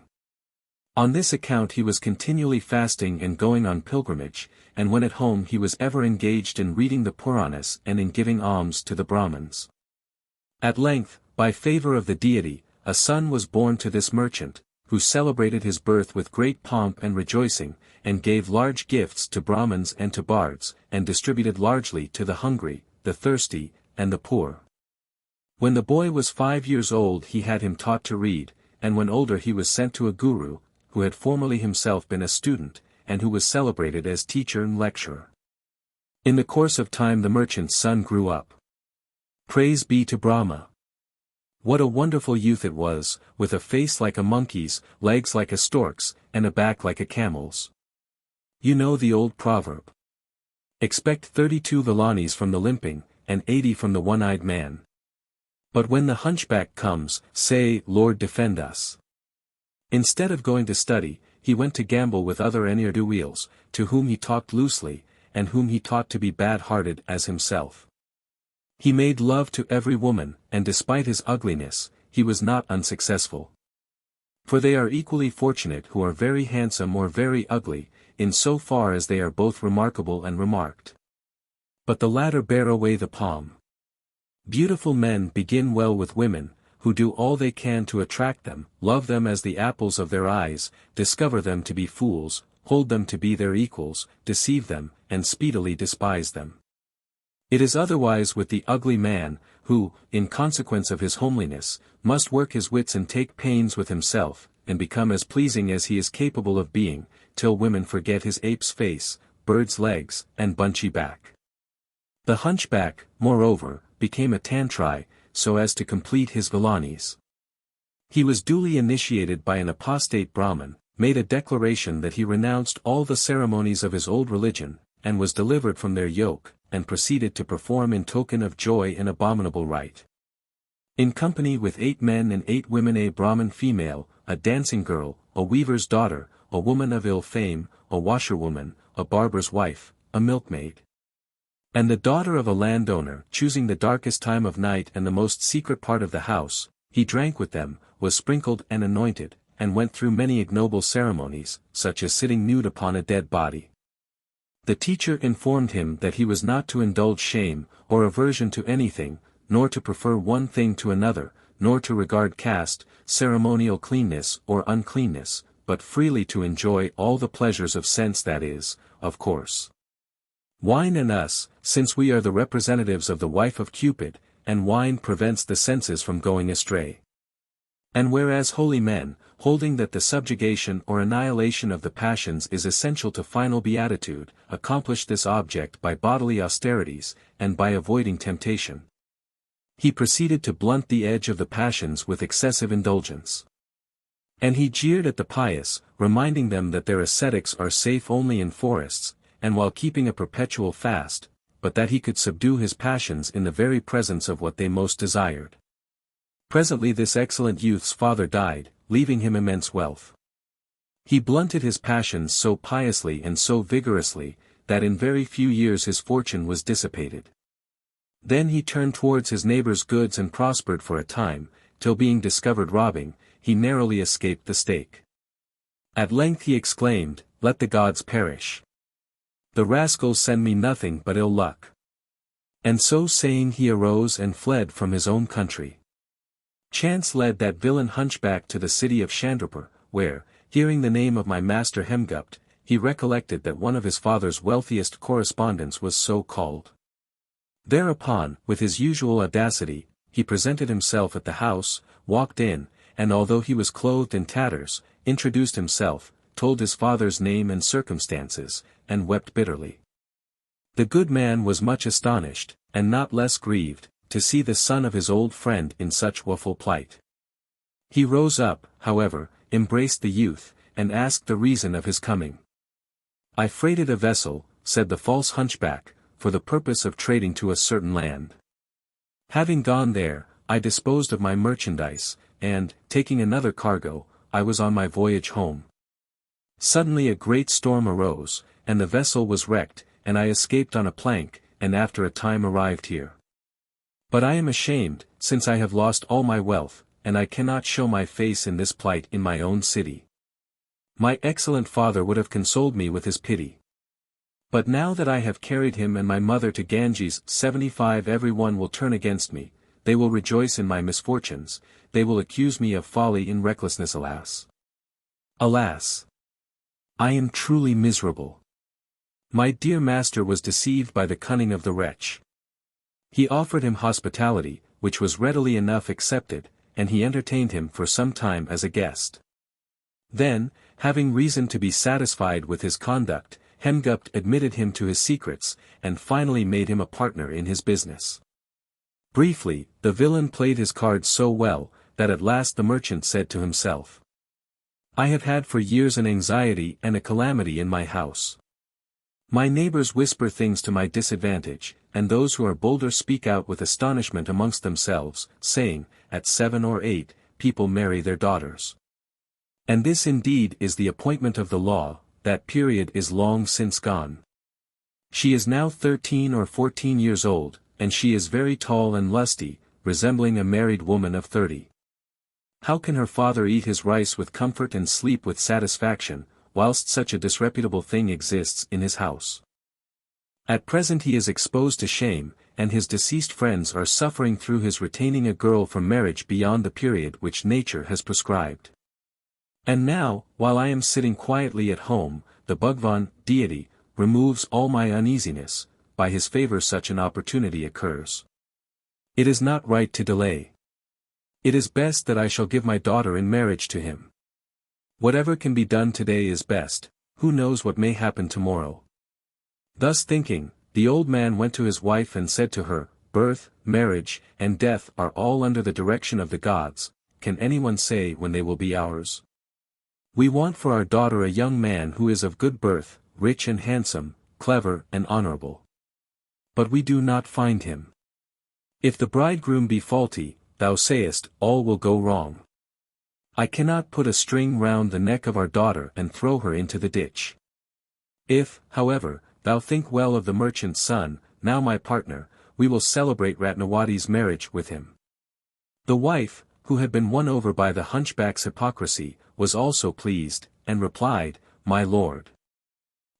On this account he was continually fasting and going on pilgrimage, and when at home he was ever engaged in reading the Puranas and in giving alms to the Brahmins. At length, by favor of the deity, a son was born to this merchant, who celebrated his birth with great pomp and rejoicing, and gave large gifts to Brahmins and to bards, and distributed largely to the hungry, the thirsty, and the poor. When the boy was 5 years old he had him taught to read, and when older he was sent to a guru, who had formerly himself been a student, and who was celebrated as teacher and lecturer. In the course of time the merchant's son grew up. Praise be to Brahma! What a wonderful youth it was, with a face like a monkey's, legs like a stork's, and a back like a camel's. You know the old proverb. Expect 32 Villanis from the limping, and 80 from the one-eyed man. But when the hunchback comes, say, Lord defend us. Instead of going to study, he went to gamble with other ne'er-do-wells, to whom he talked loosely, and whom he taught to be bad-hearted as himself. He made love to every woman, and despite his ugliness, he was not unsuccessful. For they are equally fortunate who are very handsome or very ugly, in so far as they are both remarkable and remarked. But the latter bear away the palm. Beautiful men begin well with women, who do all they can to attract them, love them as the apples of their eyes, discover them to be fools, hold them to be their equals, deceive them, and speedily despise them. It is otherwise with the ugly man, who, in consequence of his homeliness, must work his wits and take pains with himself, and become as pleasing as he is capable of being, till women forget his ape's face, bird's legs, and bunchy back. The hunchback, moreover, became a tantri, so as to complete his Villanis. He was duly initiated by an apostate Brahmin, made a declaration that he renounced all the ceremonies of his old religion, and was delivered from their yoke, and proceeded to perform in token of joy an abominable rite. In company with 8 men and 8 women, a Brahmin female, a dancing girl, a weaver's daughter, a woman of ill fame, a washerwoman, a barber's wife, a milkmaid, and the daughter of a landowner, choosing the darkest time of night and the most secret part of the house, he drank with them, was sprinkled and anointed, and went through many ignoble ceremonies, such as sitting nude upon a dead body. The teacher informed him that he was not to indulge shame, or aversion to anything, nor to prefer one thing to another, nor to regard caste, ceremonial cleanness or uncleanness, but freely to enjoy all the pleasures of sense, that is, of course, wine and us, since we are the representatives of the wife of Cupid, and wine prevents the senses from going astray. And whereas holy men, holding that the subjugation or annihilation of the passions is essential to final beatitude, accomplish this object by bodily austerities, and by avoiding temptation, he proceeded to blunt the edge of the passions with excessive indulgence. And he jeered at the pious, reminding them that their ascetics are safe only in forests, and while keeping a perpetual fast, but that he could subdue his passions in the very presence of what they most desired. Presently this excellent youth's father died, leaving him immense wealth. He blunted his passions so piously and so vigorously, that in very few years his fortune was dissipated. Then he turned towards his neighbor's goods and prospered for a time, till being discovered robbing, he narrowly escaped the stake. At length he exclaimed, "Let the gods perish. The rascals send me nothing but ill luck." And so saying he arose and fled from his own country. Chance led that villain hunchback to the city of Chandrapur, where, hearing the name of my master Hemgupt, he recollected that one of his father's wealthiest correspondents was so called. Thereupon, with his usual audacity, he presented himself at the house, walked in, and although he was clothed in tatters, introduced himself, told his father's name and circumstances, and wept bitterly. The good man was much astonished, and not less grieved, to see the son of his old friend in such woeful plight. He rose up, however, embraced the youth, and asked the reason of his coming. "I freighted a vessel," said the false hunchback, "for the purpose of trading to a certain land. Having gone there, I disposed of my merchandise, and, taking another cargo, I was on my voyage home. Suddenly a great storm arose, and the vessel was wrecked, and I escaped on a plank, and after a time arrived here. But I am ashamed, since I have lost all my wealth, and I cannot show my face in this plight in my own city. My excellent father would have consoled me with his pity. But now that I have carried him and my mother to Ganges 75, everyone will turn against me, they will rejoice in my misfortunes, they will accuse me of folly and recklessness. Alas! Alas! I am truly miserable. My dear master was deceived by the cunning of the wretch. He offered him hospitality, which was readily enough accepted, and he entertained him for some time as a guest. Then, having reason to be satisfied with his conduct, Hemgupt admitted him to his secrets, and finally made him a partner in his business. Briefly, the villain played his cards so well, that at last the merchant said to himself, "I have had for years an anxiety and a calamity in my house. My neighbors whisper things to my disadvantage, and those who are bolder speak out with astonishment amongst themselves, saying, at 7 or 8, people marry their daughters. And this indeed is the appointment of the law, that period is long since gone. She is now 13 or 14 years old, and she is very tall and lusty, resembling a married woman of 30. How can her father eat his rice with comfort and sleep with satisfaction, whilst such a disreputable thing exists in his house? At present he is exposed to shame, and his deceased friends are suffering through his retaining a girl for marriage beyond the period which nature has prescribed. And now, while I am sitting quietly at home, the Bhagwan, deity, removes all my uneasiness, by his favor such an opportunity occurs. It is not right to delay. It is best that I shall give my daughter in marriage to him. Whatever can be done today is best, who knows what may happen tomorrow." Thus thinking, the old man went to his wife and said to her, "Birth, marriage, and death are all under the direction of the gods, can anyone say when they will be ours? We want for our daughter a young man who is of good birth, rich and handsome, clever and honorable. But we do not find him. If the bridegroom be faulty, thou sayest, all will go wrong. I cannot put a string round the neck of our daughter and throw her into the ditch. If, however, thou think well of the merchant's son, now my partner, we will celebrate Ratnawadi's marriage with him." The wife, who had been won over by the hunchback's hypocrisy, was also pleased, and replied, "My lord,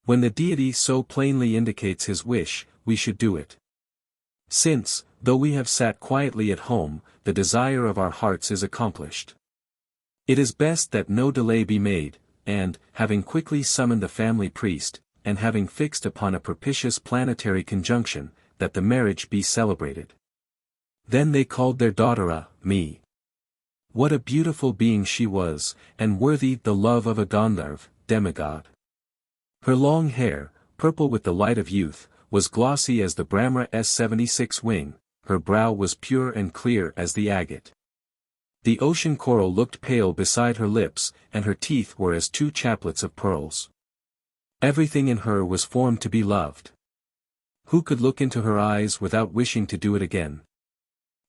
when the deity so plainly indicates his wish, we should do it. Since, though we have sat quietly at home, the desire of our hearts is accomplished. It is best that no delay be made, and, having quickly summoned the family priest, and having fixed upon a propitious planetary conjunction, that the marriage be celebrated." Then they called their daughter me. What a beautiful being she was, and worthy the love of a Gandharv, demigod. Her long hair, purple with the light of youth, was glossy as the Brahma's 76 wing, her brow was pure and clear as the agate. The ocean coral looked pale beside her lips, and her teeth were as two chaplets of pearls. Everything in her was formed to be loved. Who could look into her eyes without wishing to do it again?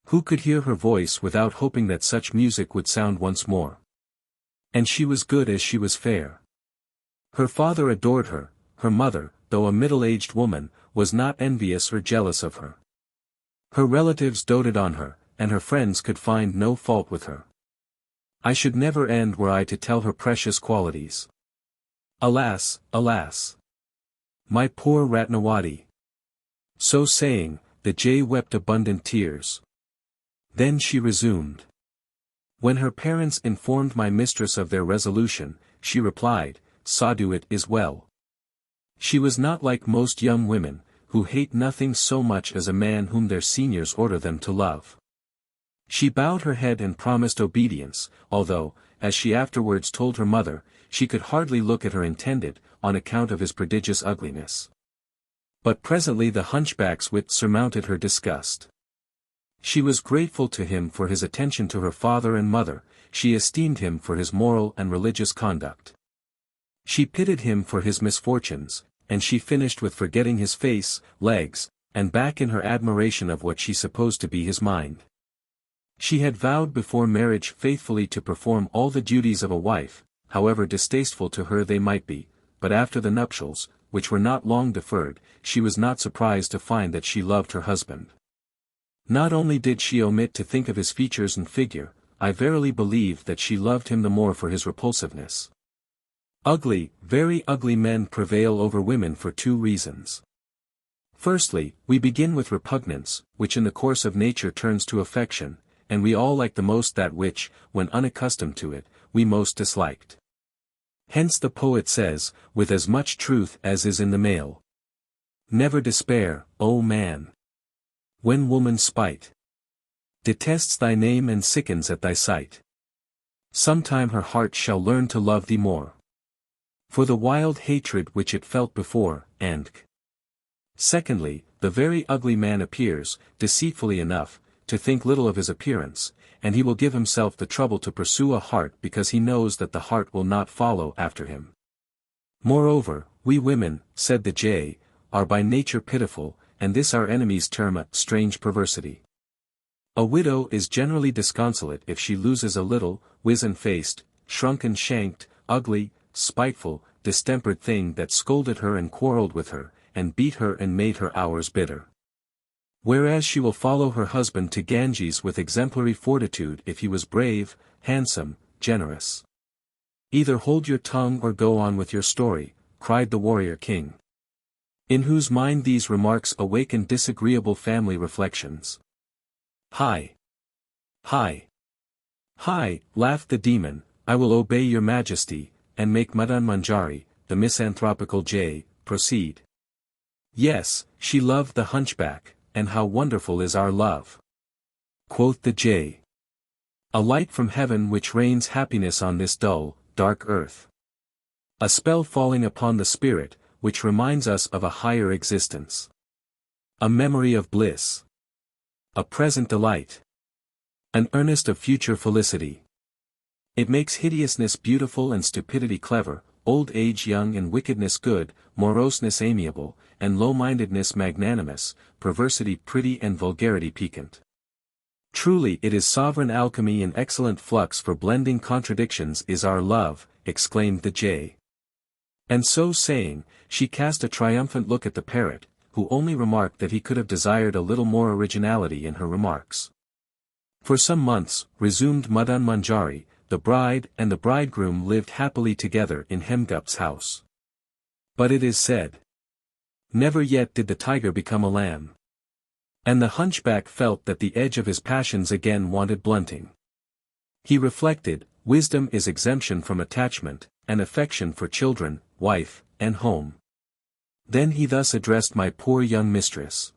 Who could hear her voice without hoping that such music would sound once more? And she was good as she was fair. Her father adored her, her mother, though a middle-aged woman, was not envious or jealous of her. Her relatives doted on her, and her friends could find no fault with her. I should never end were I to tell her precious qualities. Alas, alas! My poor Ratnawadi! So saying, the jay wept abundant tears. Then she resumed. When her parents informed my mistress of their resolution, she replied, "Sadhu, it is well." She was not like most young women, who hate nothing so much as a man whom their seniors order them to love. She bowed her head and promised obedience, although, as she afterwards told her mother, she could hardly look at her intended, on account of his prodigious ugliness. But presently the hunchback's wit surmounted her disgust. She was grateful to him for his attention to her father and mother, she esteemed him for his moral and religious conduct. She pitied him for his misfortunes, and she finished with forgetting his face, legs, and back in her admiration of what she supposed to be his mind. She had vowed before marriage faithfully to perform all the duties of a wife, however distasteful to her they might be, but after the nuptials, which were not long deferred, she was not surprised to find that she loved her husband. Not only did she omit to think of his features and figure, I verily believe that she loved him the more for his repulsiveness. Ugly, very ugly men prevail over women for two reasons. Firstly, we begin with repugnance, which in the course of nature turns to affection, and we all like the most that which, when unaccustomed to it, we most disliked. Hence the poet says, with as much truth as is in the male, "Never despair, O man, when woman spite detests thy name and sickens at thy sight. Sometime her heart shall learn to love thee more, for the wild hatred which it felt before, and secondly, the very ugly man appears, deceitfully enough, to think little of his appearance, and he will give himself the trouble to pursue a heart because he knows that the heart will not follow after him. Moreover, we women, said the jay, are by nature pitiful, and this our enemies term a strange perversity. A widow is generally disconsolate if she loses a little, wizen-faced, shrunken-shanked, ugly, spiteful, distempered thing that scolded her and quarrelled with her, and beat her and made her hours bitter. Whereas she will follow her husband to Ganges with exemplary fortitude if he was brave, handsome, generous. Either hold your tongue or go on with your story, cried the warrior king, in whose mind these remarks awakened disagreeable family reflections. Hi! Hi! Hi! Laughed the demon, I will obey your majesty, and make Madan Manjari, the misanthropical jay, proceed. Yes, she loved the hunchback, and how wonderful is our love! Quoth the jay. A light from heaven which rains happiness on this dull, dark earth. A spell falling upon the spirit, which reminds us of a higher existence. A memory of bliss. A present delight. An earnest of future felicity. It makes hideousness beautiful and stupidity clever, old age young and wickedness good, moroseness amiable, and low-mindedness magnanimous, perversity pretty and vulgarity piquant. Truly it is sovereign alchemy and excellent flux for blending contradictions is our love, exclaimed the jay. And so saying, she cast a triumphant look at the parrot, who only remarked that he could have desired a little more originality in her remarks. For some months, resumed Madan Manjari, the bride and the bridegroom lived happily together in Hemgupt's house. But it is said, never yet did the tiger become a lamb. And the hunchback felt that the edge of his passions again wanted blunting. He reflected, wisdom is exemption from attachment, and affection for children, wife, and home. Then he thus addressed my poor young mistress.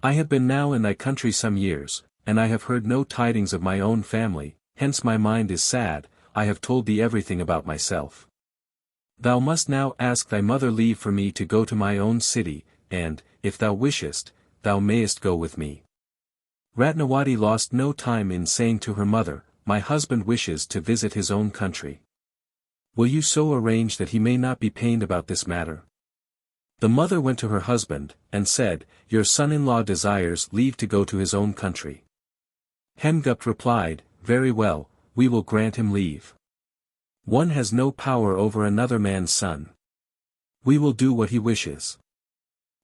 I have been now in thy country some years, and I have heard no tidings of my own family, hence my mind is sad, I have told thee everything about myself. Thou must now ask thy mother leave for me to go to my own city, and, if thou wishest, thou mayest go with me. Ratnawati lost no time in saying to her mother, my husband wishes to visit his own country. Will you so arrange that he may not be pained about this matter? The mother went to her husband, and said, your son-in-law desires leave to go to his own country. Hemgupt replied, very well, we will grant him leave. One has no power over another man's son. We will do what he wishes.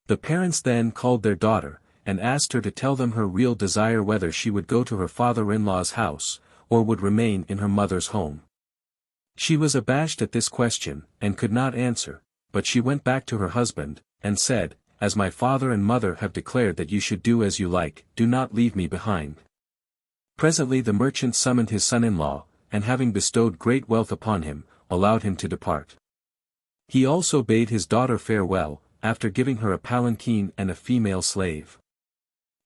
The parents then called their daughter, and asked her to tell them her real desire whether she would go to her father-in-law's house, or would remain in her mother's home. She was abashed at this question, and could not answer, but she went back to her husband, and said, as my father and mother have declared that you should do as you like, do not leave me behind. Presently the merchant summoned his son-in-law, and having bestowed great wealth upon him, allowed him to depart. He also bade his daughter farewell, after giving her a palanquin and a female slave.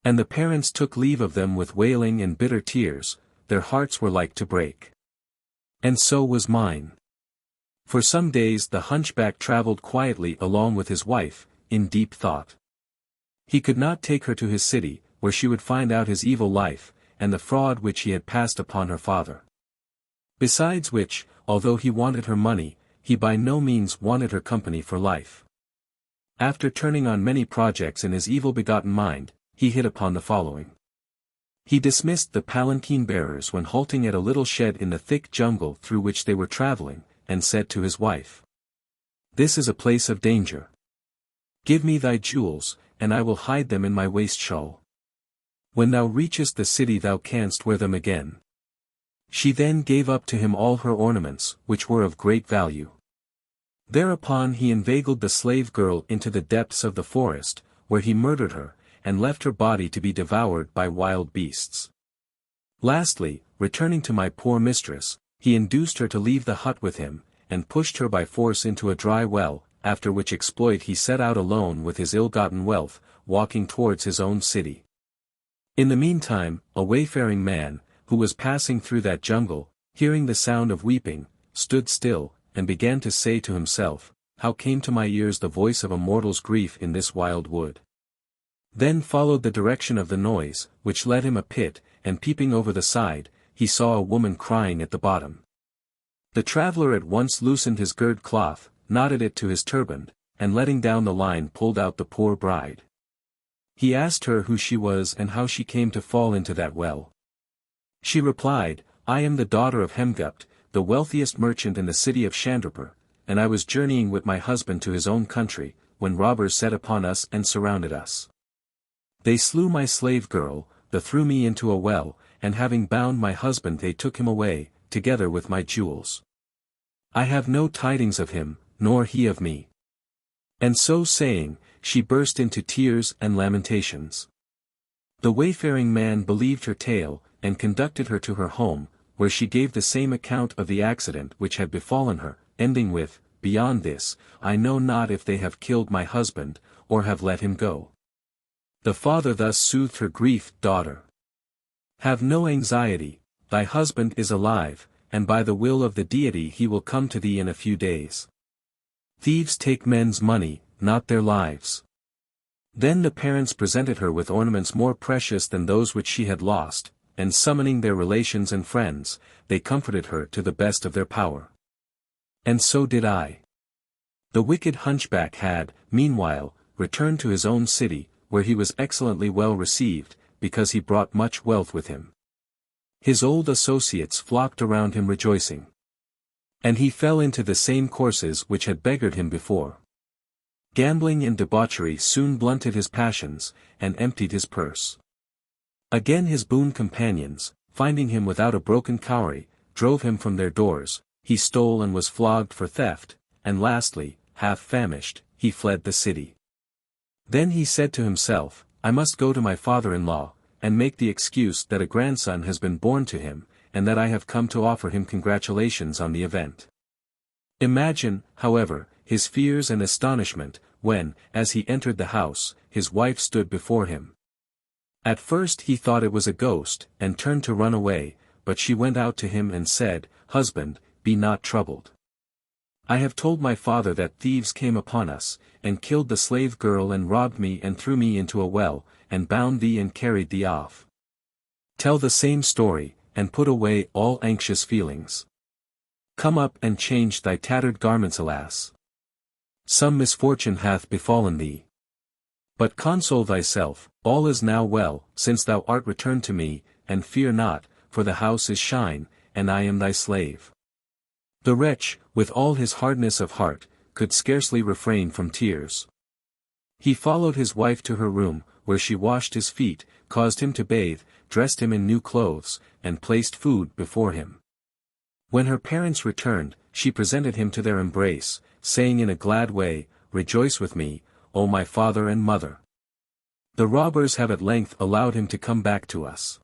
And the parents took leave of them with wailing and bitter tears, their hearts were like to break. And so was mine. For some days the hunchback travelled quietly along with his wife, in deep thought. He could not take her to his city, where she would find out his evil life, and the fraud which he had passed upon her father. Besides which, although he wanted her money, he by no means wanted her company for life. After turning on many projects in his evil-begotten mind, he hit upon the following. He dismissed the palanquin bearers when halting at a little shed in the thick jungle through which they were travelling, and said to his wife, "This is a place of danger. Give me thy jewels, and I will hide them in my waist shawl. When thou reachest the city thou canst wear them again." She then gave up to him all her ornaments, which were of great value. Thereupon he inveigled the slave girl into the depths of the forest, where he murdered her, and left her body to be devoured by wild beasts. Lastly, returning to my poor mistress, he induced her to leave the hut with him, and pushed her by force into a dry well, after which exploit he set out alone with his ill-gotten wealth, walking towards his own city. In the meantime, a wayfaring man, who was passing through that jungle, hearing the sound of weeping, stood still, and began to say to himself, "How came to my ears the voice of a mortal's grief in this wild wood?" Then followed the direction of the noise, which led him a pit, and peeping over the side, he saw a woman crying at the bottom. The traveller at once loosened his girded cloth, knotted it to his turband, and letting down the line pulled out the poor bride. He asked her who she was and how she came to fall into that well. She replied, "I am the daughter of Hemgupt, the wealthiest merchant in the city of Chandrapur, and I was journeying with my husband to his own country, when robbers set upon us and surrounded us. They slew my slave girl, they threw me into a well, and having bound my husband they took him away, together with my jewels. I have no tidings of him, nor he of me." And so saying, she burst into tears and lamentations. The wayfaring man believed her tale, and conducted her to her home, where she gave the same account of the accident which had befallen her, ending with, "Beyond this, I know not if they have killed my husband, or have let him go." The father thus soothed her grief, "Daughter, have no anxiety, thy husband is alive, and by the will of the deity he will come to thee in a few days. Thieves take men's money, not their lives." Then the parents presented her with ornaments more precious than those which she had lost, and summoning their relations and friends, they comforted her to the best of their power. And so did I. The wicked hunchback had, meanwhile, returned to his own city, where he was excellently well received, because he brought much wealth with him. His old associates flocked around him rejoicing. And he fell into the same courses which had beggared him before. Gambling and debauchery soon blunted his passions, and emptied his purse. Again his boon companions, finding him without a broken cowrie, drove him from their doors, he stole and was flogged for theft, and lastly, half famished, he fled the city. Then he said to himself, "I must go to my father-in-law, and make the excuse that a grandson has been born to him, and that I have come to offer him congratulations on the event." Imagine, however, his fears and astonishment, when, as he entered the house, his wife stood before him. At first he thought it was a ghost, and turned to run away, but she went out to him and said, "Husband, be not troubled. I have told my father that thieves came upon us, and killed the slave girl and robbed me and threw me into a well, and bound thee and carried thee off. Tell the same story, and put away all anxious feelings. Come up and change thy tattered garments, alas! Some misfortune hath befallen thee. But console thyself, all is now well, since thou art returned to me, and fear not, for the house is shine, and I am thy slave." The wretch, with all his hardness of heart, could scarcely refrain from tears. He followed his wife to her room, where she washed his feet, caused him to bathe, dressed him in new clothes, and placed food before him. When her parents returned, she presented him to their embrace, saying in a glad way, "Rejoice with me, O my father and mother. The robbers have at length allowed him to come back to us.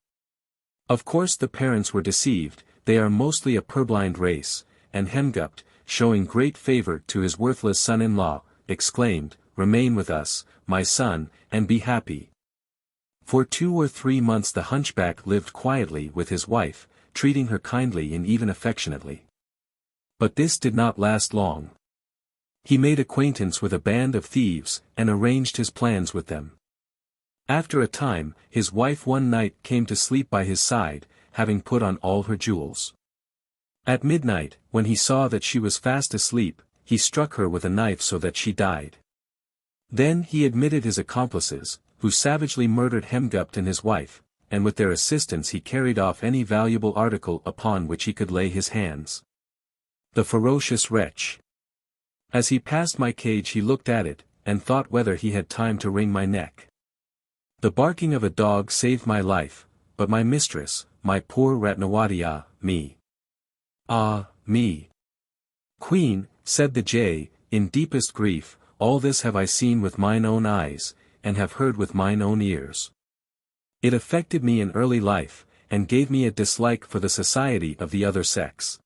Of course the parents were deceived, they are mostly a purblind race, and Hemgupt, showing great favor to his worthless son-in-law, exclaimed, "Remain with us, my son, and be happy." For 2 or 3 months the hunchback lived quietly with his wife, treating her kindly and even affectionately. But this did not last long. He made acquaintance with a band of thieves, and arranged his plans with them. After a time, his wife one night came to sleep by his side, having put on all her jewels. At midnight, when he saw that she was fast asleep, he struck her with a knife so that she died. Then he admitted his accomplices, who savagely murdered Hemgupt and his wife, and with their assistance he carried off any valuable article upon which he could lay his hands. The ferocious wretch! As he passed my cage he looked at it, and thought whether he had time to wring my neck. The barking of a dog saved my life, but my mistress, my poor Ratnawati, me. Ah, me! Queen, said the jay, in deepest grief, all this have I seen with mine own eyes, and have heard with mine own ears. It affected me in early life, and gave me a dislike for the society of the other sex.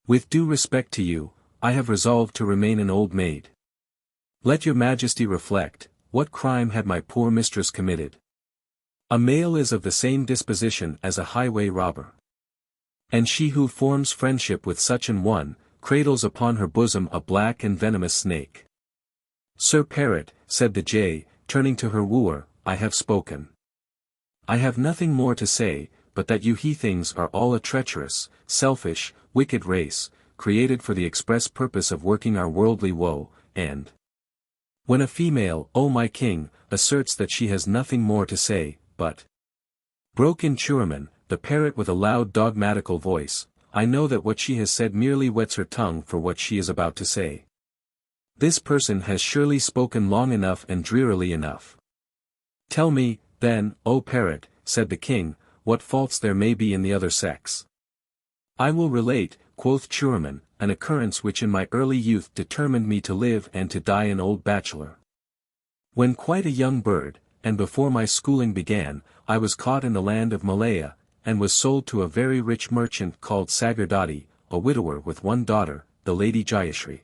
With due respect to you, I have resolved to remain an old maid. Let your majesty reflect, what crime had my poor mistress committed? A male is of the same disposition as a highway robber. And she who forms friendship with such an one, cradles upon her bosom a black and venomous snake. Sir Parrot, said the jay, turning to her wooer, I have spoken. I have nothing more to say, but that you he-things are all a treacherous, selfish, wicked race, created for the express purpose of working our worldly woe, and when a female, O my king, asserts that she has nothing more to say, but broke in Churaman, the parrot with a loud dogmatical voice, I know that what she has said merely wets her tongue for what she is about to say. This person has surely spoken long enough and drearily enough. Tell me, then, O parrot, said the king, what faults there may be in the other sex. I will relate, quoth Churaman, an occurrence which in my early youth determined me to live and to die an old bachelor. When quite a young bird, and before my schooling began, I was caught in the land of Malaya, and was sold to a very rich merchant called Sagardati, a widower with one daughter, the Lady Jayashri.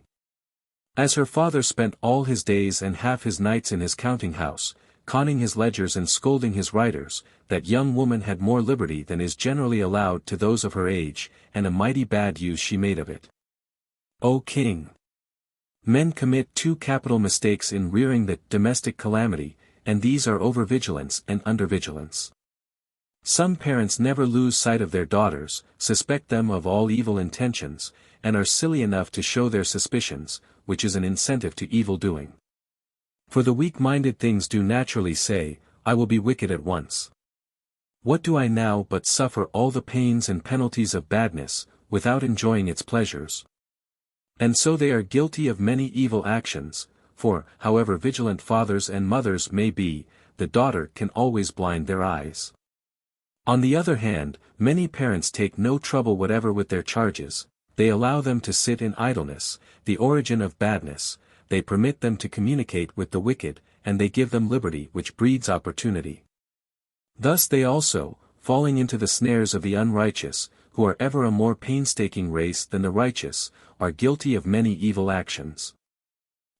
As her father spent all his days and half his nights in his counting-house, conning his ledgers and scolding his writers, that young woman had more liberty than is generally allowed to those of her age, and a mighty bad use she made of it. O king! Men commit 2 capital mistakes in rearing the domestic calamity, and these are overvigilance and undervigilance. Some parents never lose sight of their daughters, suspect them of all evil intentions, and are silly enough to show their suspicions, which is an incentive to evil doing. For the weak-minded things do naturally say, I will be wicked at once. What do I now but suffer all the pains and penalties of badness, without enjoying its pleasures? And so they are guilty of many evil actions, for, however vigilant fathers and mothers may be, the daughter can always blind their eyes. On the other hand, many parents take no trouble whatever with their charges, they allow them to sit in idleness, the origin of badness, they permit them to communicate with the wicked, and they give them liberty which breeds opportunity. Thus they also, falling into the snares of the unrighteous, who are ever a more painstaking race than the righteous, are guilty of many evil actions.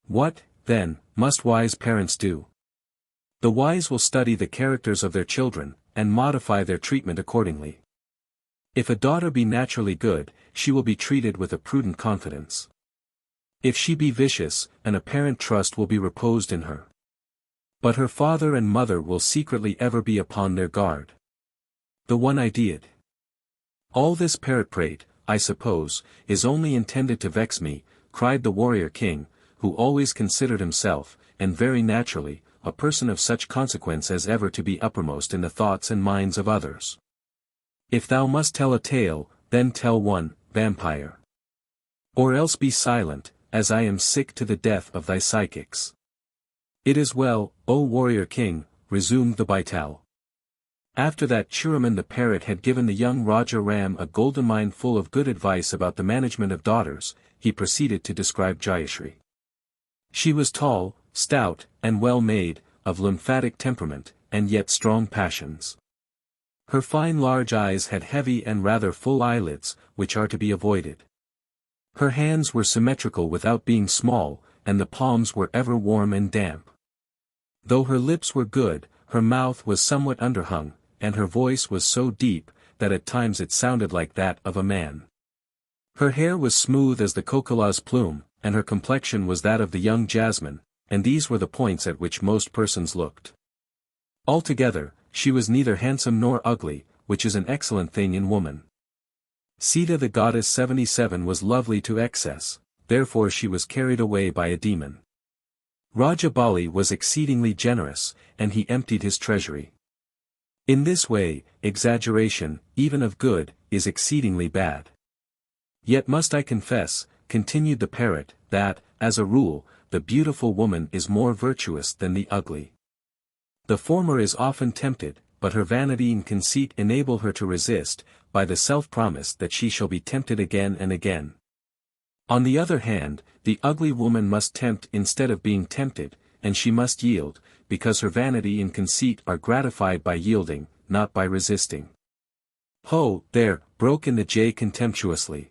What, then, must wise parents do? The wise will study the characters of their children, and modify their treatment accordingly. If a daughter be naturally good, she will be treated with a prudent confidence. If she be vicious, an apparent trust will be reposed in her. But her father and mother will secretly ever be upon their guard. The one-idead. All this parrot-prate, I suppose, is only intended to vex me, cried the warrior king, who always considered himself, and very naturally, a person of such consequence as ever to be uppermost in the thoughts and minds of others. If thou must tell a tale, then tell one, vampire. Or else be silent, as I am sick to the death of thy psychics. It is well, O warrior king, resumed the baital. After that Churaman the parrot had given the young Raja Ram a golden mine full of good advice about the management of daughters, he proceeded to describe Jayashri. She was tall, stout, and well made, of lymphatic temperament, and yet strong passions. Her fine large eyes had heavy and rather full eyelids, which are to be avoided. Her hands were symmetrical without being small, and the palms were ever warm and damp. Though her lips were good, her mouth was somewhat underhung, and her voice was so deep, that at times it sounded like that of a man. Her hair was smooth as the cocola's plume, and her complexion was that of the young jasmine, and these were the points at which most persons looked. Altogether, she was neither handsome nor ugly, which is an excellent thing in woman. Sita the goddess 77 was lovely to excess, therefore she was carried away by a demon. Raja Bali was exceedingly generous, and he emptied his treasury. In this way, exaggeration, even of good, is exceedingly bad. Yet must I confess, continued the parrot, that, as a rule, the beautiful woman is more virtuous than the ugly. The former is often tempted, but her vanity and conceit enable her to resist, by the self-promise that she shall be tempted again and again. On the other hand, the ugly woman must tempt instead of being tempted, and she must yield, because her vanity and conceit are gratified by yielding, not by resisting. Ho, there, broke in the jay contemptuously.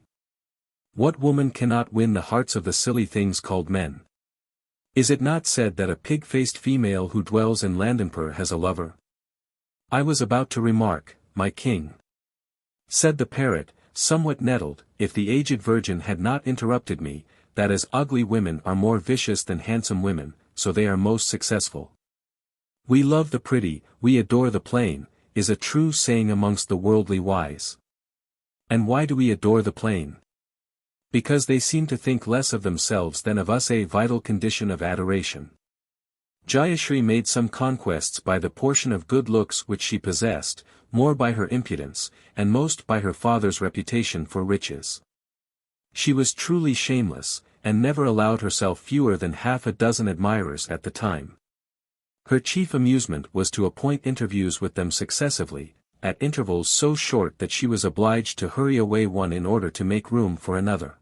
What woman cannot win the hearts of the silly things called men? Is it not said that a pig-faced female who dwells in Landenpur has a lover? I was about to remark, my king, said the parrot, somewhat nettled, if the aged virgin had not interrupted me, that as ugly women are more vicious than handsome women, so they are most successful. We love the pretty, we adore the plain, is a true saying amongst the worldly wise. And why do we adore the plain? Because they seem to think less of themselves than of us, a vital condition of adoration. Jayashri made some conquests by the portion of good looks which she possessed, more by her impudence, and most by her father's reputation for riches. She was truly shameless, and never allowed herself fewer than half a dozen admirers at the time. Her chief amusement was to appoint interviews with them successively, at intervals so short that she was obliged to hurry away one in order to make room for another.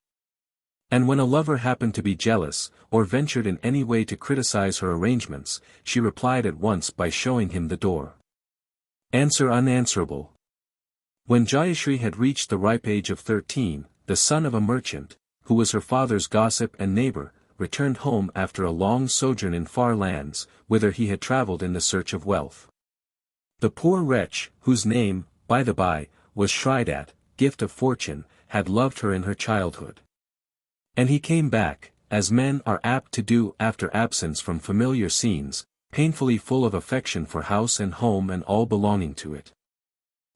And when a lover happened to be jealous, or ventured in any way to criticize her arrangements, she replied at once by showing him the door. Answer unanswerable. When Jayashri had reached the ripe age of 13, the son of a merchant, who was her father's gossip and neighbor, returned home after a long sojourn in far lands, whither he had travelled in the search of wealth. The poor wretch, whose name, by the by, was Shridat, gift of fortune, had loved her in her childhood. And he came back, as men are apt to do after absence from familiar scenes, painfully full of affection for house and home and all belonging to it.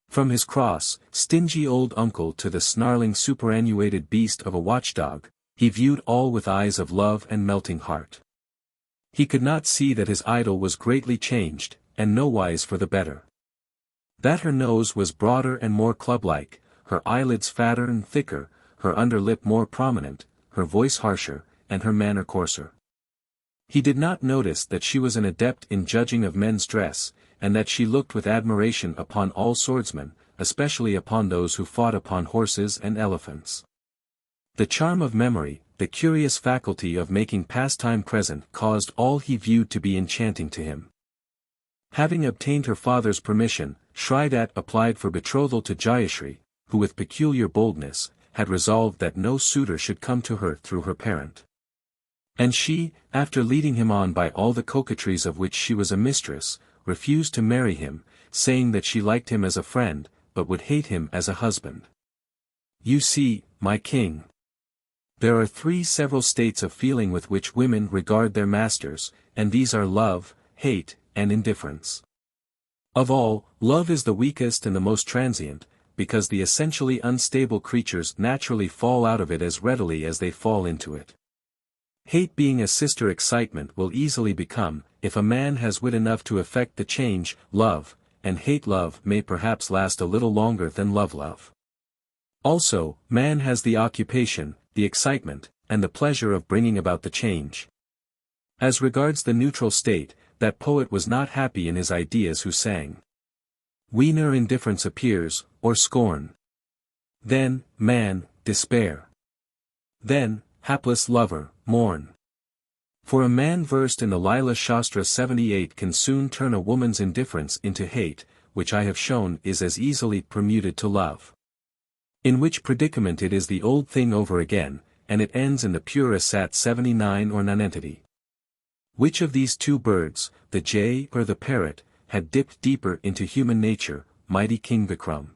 From his cross, stingy old uncle to the snarling superannuated beast of a watchdog, he viewed all with eyes of love and melting heart. He could not see that his idol was greatly changed, and nowise for the better. That her nose was broader and more club-like, her eyelids fatter and thicker, her under lip more prominent, her voice harsher, and her manner coarser. He did not notice that she was an adept in judging of men's dress, and that she looked with admiration upon all swordsmen, especially upon those who fought upon horses and elephants. The charm of memory, the curious faculty of making pastime present caused all he viewed to be enchanting to him. Having obtained her father's permission, Shridat applied for betrothal to Jayashri, who with peculiar boldness, had resolved that no suitor should come to her through her parent. And she, after leading him on by all the coquetries of which she was a mistress, refused to marry him, saying that she liked him as a friend, but would hate him as a husband. You see, my king, there are three several states of feeling with which women regard their masters, and these are love, hate, and indifference. Of all, love is the weakest and the most transient, because the essentially unstable creatures naturally fall out of it as readily as they fall into it. Hate being a sister excitement will easily become, if a man has wit enough to effect the change, love, and hate love may perhaps last a little longer than love. Also, man has the occupation, the excitement, and the pleasure of bringing about the change. As regards the neutral state, that poet was not happy in his ideas who sang. Whene'er indifference appears, or scorn. Then, man, despair. Then, hapless lover, mourn. For a man versed in the Lila Shastra 78 can soon turn a woman's indifference into hate, which I have shown is as easily permuted to love. In which predicament it is the old thing over again, and it ends in the pura sat 79 or nonentity. Which of these two birds, the jay or the parrot, had dipped deeper into human nature, mighty King Vikram?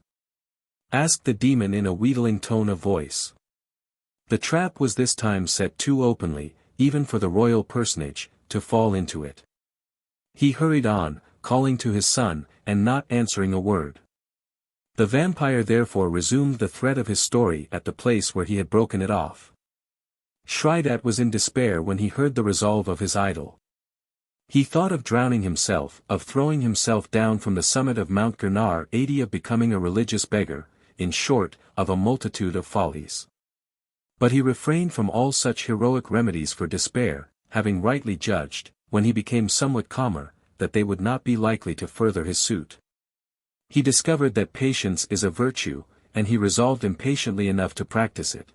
Asked the demon in a wheedling tone of voice. The trap was this time set too openly, even for the royal personage, to fall into it. He hurried on, calling to his son, and not answering a word. The vampire therefore resumed the thread of his story at the place where he had broken it off. Shridat was in despair when he heard the resolve of his idol. He thought of drowning himself, of throwing himself down from the summit of Mount Girnar, 80 of becoming a religious beggar, in short, of a multitude of follies. But he refrained from all such heroic remedies for despair, having rightly judged, when he became somewhat calmer, that they would not be likely to further his suit. He discovered that patience is a virtue, and he resolved impatiently enough to practice it.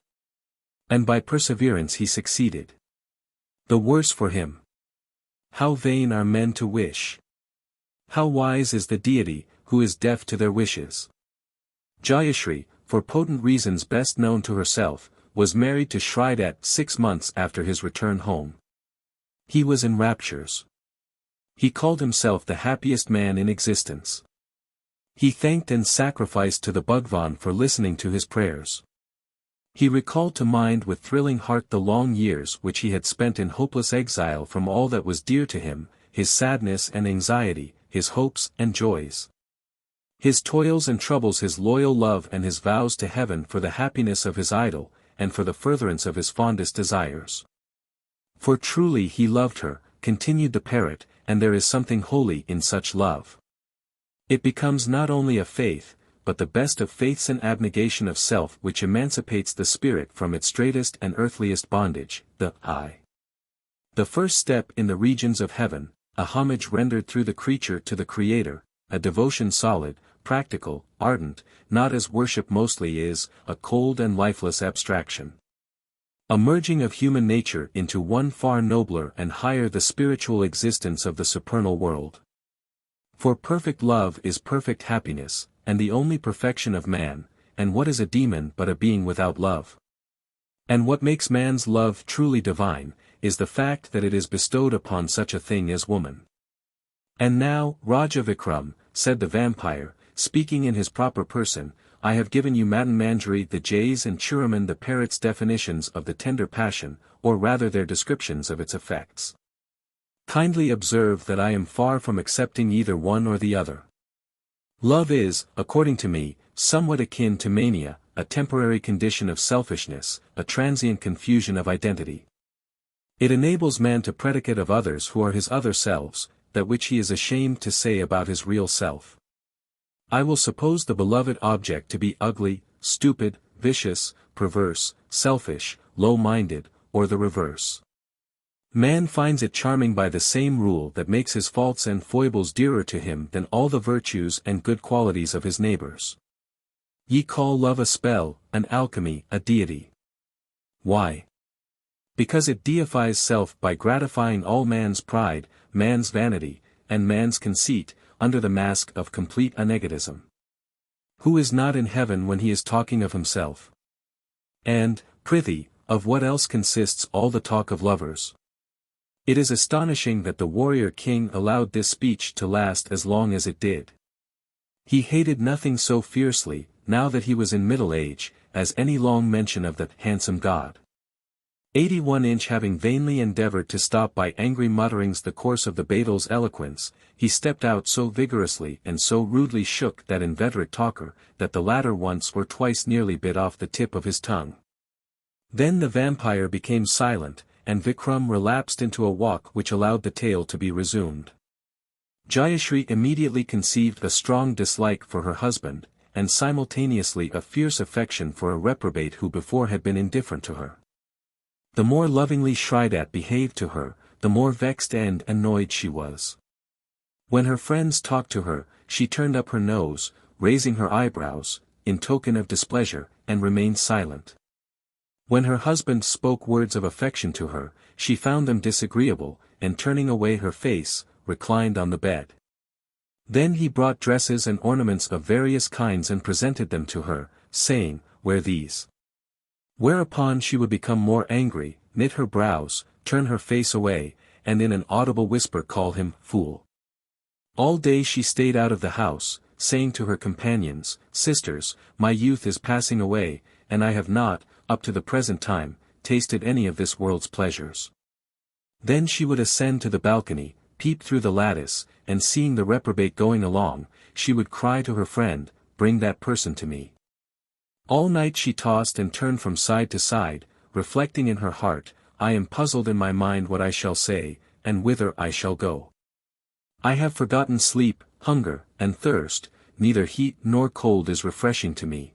And by perseverance he succeeded. The worse for him. How vain are men to wish! How wise is the deity, who is deaf to their wishes! Jayashri, for potent reasons best known to herself, was married to Shridat 6 months after his return home. He was in raptures. He called himself the happiest man in existence. He thanked and sacrificed to the Bhagwan for listening to his prayers. He recalled to mind with thrilling heart the long years which he had spent in hopeless exile from all that was dear to him, his sadness and anxiety, his hopes and joys. His toils and troubles, his loyal love and his vows to heaven for the happiness of his idol, and for the furtherance of his fondest desires. For truly he loved her, continued the parrot, and there is something holy in such love. It becomes not only a faith, but the best of faiths and abnegation of self which emancipates the spirit from its straitest and earthliest bondage, the I. The first step in the regions of heaven, a homage rendered through the creature to the Creator, a devotion solid, practical, ardent, not as worship mostly is, a cold and lifeless abstraction. A merging of human nature into one far nobler and higher, the spiritual existence of the supernal world. For perfect love is perfect happiness, and the only perfection of man, and what is a demon but a being without love? And what makes man's love truly divine, is the fact that it is bestowed upon such a thing as woman. And now, Raja Vikram, said the vampire, speaking in his proper person, I have given you Matan Manjari the jay's and Churaman the parrot's definitions of the tender passion, or rather their descriptions of its effects. Kindly observe that I am far from accepting either one or the other. Love is, according to me, somewhat akin to mania, a temporary condition of selfishness, a transient confusion of identity. It enables man to predicate of others who are his other selves, that which he is ashamed to say about his real self. I will suppose the beloved object to be ugly, stupid, vicious, perverse, selfish, low-minded, or the reverse. Man finds it charming by the same rule that makes his faults and foibles dearer to him than all the virtues and good qualities of his neighbors. Ye call love a spell, an alchemy, a deity. Why? Because it deifies self by gratifying all man's pride, man's vanity, and man's conceit, under the mask of complete anegotism. Who is not in heaven when he is talking of himself? And, prithee, of what else consists all the talk of lovers? It is astonishing that the warrior king allowed this speech to last as long as it did. He hated nothing so fiercely, now that he was in middle age, as any long mention of the handsome god. 81 having vainly endeavored to stop by angry mutterings the course of the Betal's eloquence, he stepped out so vigorously and so rudely shook that inveterate talker, that the latter once or twice nearly bit off the tip of his tongue. Then the vampire became silent, and Vikram relapsed into a walk which allowed the tale to be resumed. Jayashri immediately conceived a strong dislike for her husband, and simultaneously a fierce affection for a reprobate who before had been indifferent to her. The more lovingly Shridat behaved to her, the more vexed and annoyed she was. When her friends talked to her, she turned up her nose, raising her eyebrows, in token of displeasure, and remained silent. When her husband spoke words of affection to her, she found them disagreeable, and turning away her face, reclined on the bed. Then he brought dresses and ornaments of various kinds and presented them to her, saying, "Wear these." Whereupon she would become more angry, knit her brows, turn her face away, and in an audible whisper call him, "Fool." All day she stayed out of the house, saying to her companions, "Sisters, my youth is passing away, and I have not, up to the present time, tasted any of this world's pleasures." Then she would ascend to the balcony, peep through the lattice, and seeing the reprobate going along, she would cry to her friend, "Bring that person to me." All night she tossed and turned from side to side, reflecting in her heart, "I am puzzled in my mind what I shall say, and whither I shall go. I have forgotten sleep, hunger, and thirst, neither heat nor cold is refreshing to me."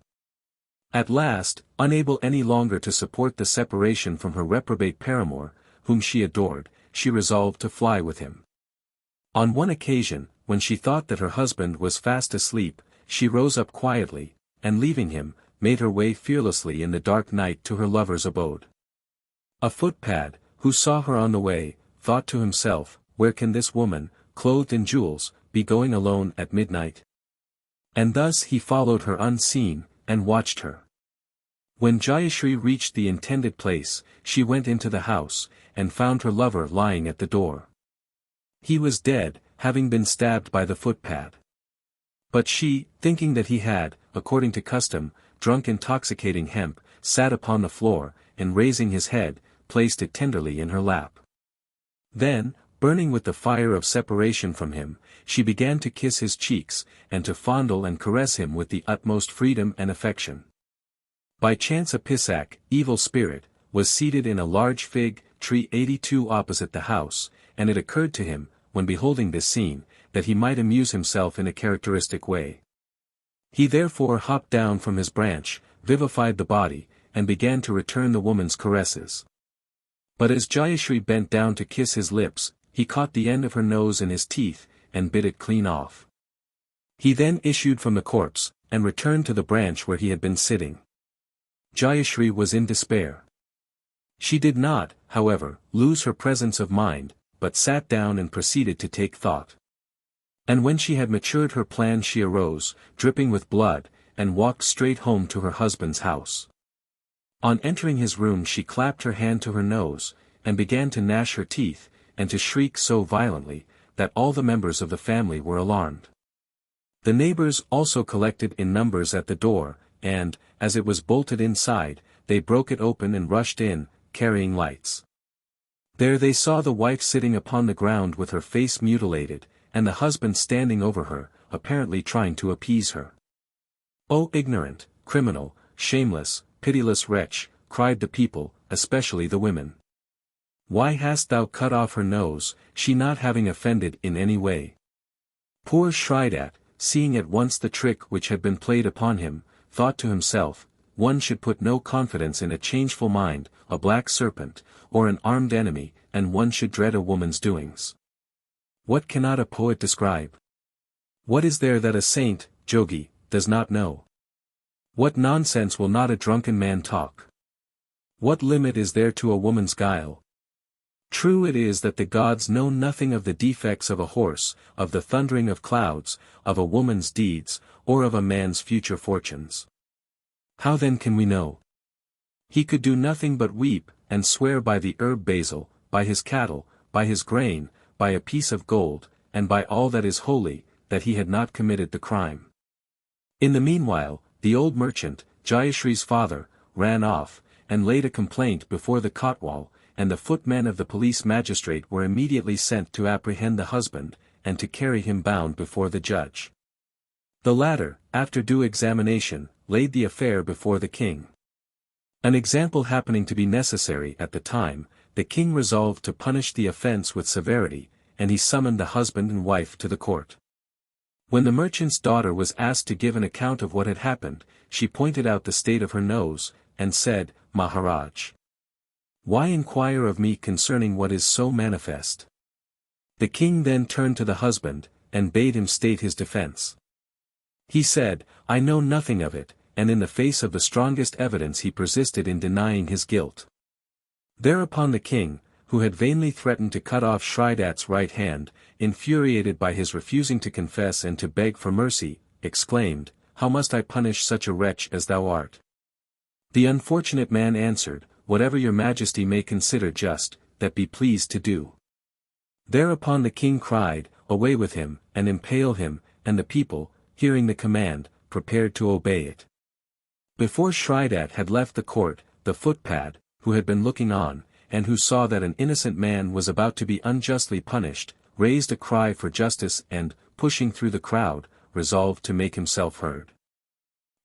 At last, unable any longer to support the separation from her reprobate paramour, whom she adored, she resolved to fly with him. On one occasion, when she thought that her husband was fast asleep, she rose up quietly, and leaving him, made her way fearlessly in the dark night to her lover's abode. A footpad, who saw her on the way, thought to himself, "Where can this woman, clothed in jewels, be going alone at midnight?" And thus he followed her unseen, and watched her. When Jayashri reached the intended place, she went into the house, and found her lover lying at the door. He was dead, having been stabbed by the footpad. But she, thinking that he had, according to custom, drunk intoxicating hemp, sat upon the floor, and raising his head, placed it tenderly in her lap. Then, burning with the fire of separation from him, she began to kiss his cheeks, and to fondle and caress him with the utmost freedom and affection. By chance a Pisak, evil spirit, was seated in a large fig tree 82 opposite the house, and it occurred to him, when beholding this scene, that he might amuse himself in a characteristic way. He therefore hopped down from his branch, vivified the body, and began to return the woman's caresses. But as Jayashri bent down to kiss his lips, he caught the end of her nose in his teeth, and bit it clean off. He then issued from the corpse, and returned to the branch where he had been sitting. Jayashri was in despair. She did not, however, lose her presence of mind, but sat down and proceeded to take thought. And when she had matured her plan she arose, dripping with blood, and walked straight home to her husband's house. On entering his room she clapped her hand to her nose, and began to gnash her teeth, and to shriek so violently, that all the members of the family were alarmed. The neighbors also collected in numbers at the door, and, as it was bolted inside, they broke it open and rushed in, carrying lights. There they saw the wife sitting upon the ground with her face mutilated, and the husband standing over her, apparently trying to appease her. "O ignorant, criminal, shameless, pitiless wretch," cried the people, especially the women. "Why hast thou cut off her nose, she not having offended in any way?" Poor Shridat, seeing at once the trick which had been played upon him, thought to himself, "One should put no confidence in a changeful mind, a black serpent, or an armed enemy, and one should dread a woman's doings. What cannot a poet describe? What is there that a saint, Jogi, does not know? What nonsense will not a drunken man talk? What limit is there to a woman's guile? True it is that the gods know nothing of the defects of a horse, of the thundering of clouds, of a woman's deeds, or of a man's future fortunes. How then can we know? He could do nothing but weep, and swear by the herb basil, by his cattle, by his grain, by a piece of gold, and by all that is holy, that he had not committed the crime. In the meanwhile, the old merchant, Jayashri's father, ran off, and laid a complaint before the Kotwal, and the footmen of the police magistrate were immediately sent to apprehend the husband, and to carry him bound before the judge. The latter, after due examination, laid the affair before the king. An example happening to be necessary at the time, the king resolved to punish the offense with severity, and he summoned the husband and wife to the court. When the merchant's daughter was asked to give an account of what had happened, she pointed out the state of her nose, and said, "Maharaj, why inquire of me concerning what is so manifest?" The king then turned to the husband, and bade him state his defense. He said, "I know nothing of it," and in the face of the strongest evidence he persisted in denying his guilt. Thereupon the king, who had vainly threatened to cut off Shridat's right hand, infuriated by his refusing to confess and to beg for mercy, exclaimed, "How must I punish such a wretch as thou art?" The unfortunate man answered, "Whatever your majesty may consider just, that be pleased to do." Thereupon the king cried, "Away with him, and impale him," and the people, hearing the command, prepared to obey it. Before Shridat had left the court, the footpad, who had been looking on, and who saw that an innocent man was about to be unjustly punished, raised a cry for justice and, pushing through the crowd, resolved to make himself heard.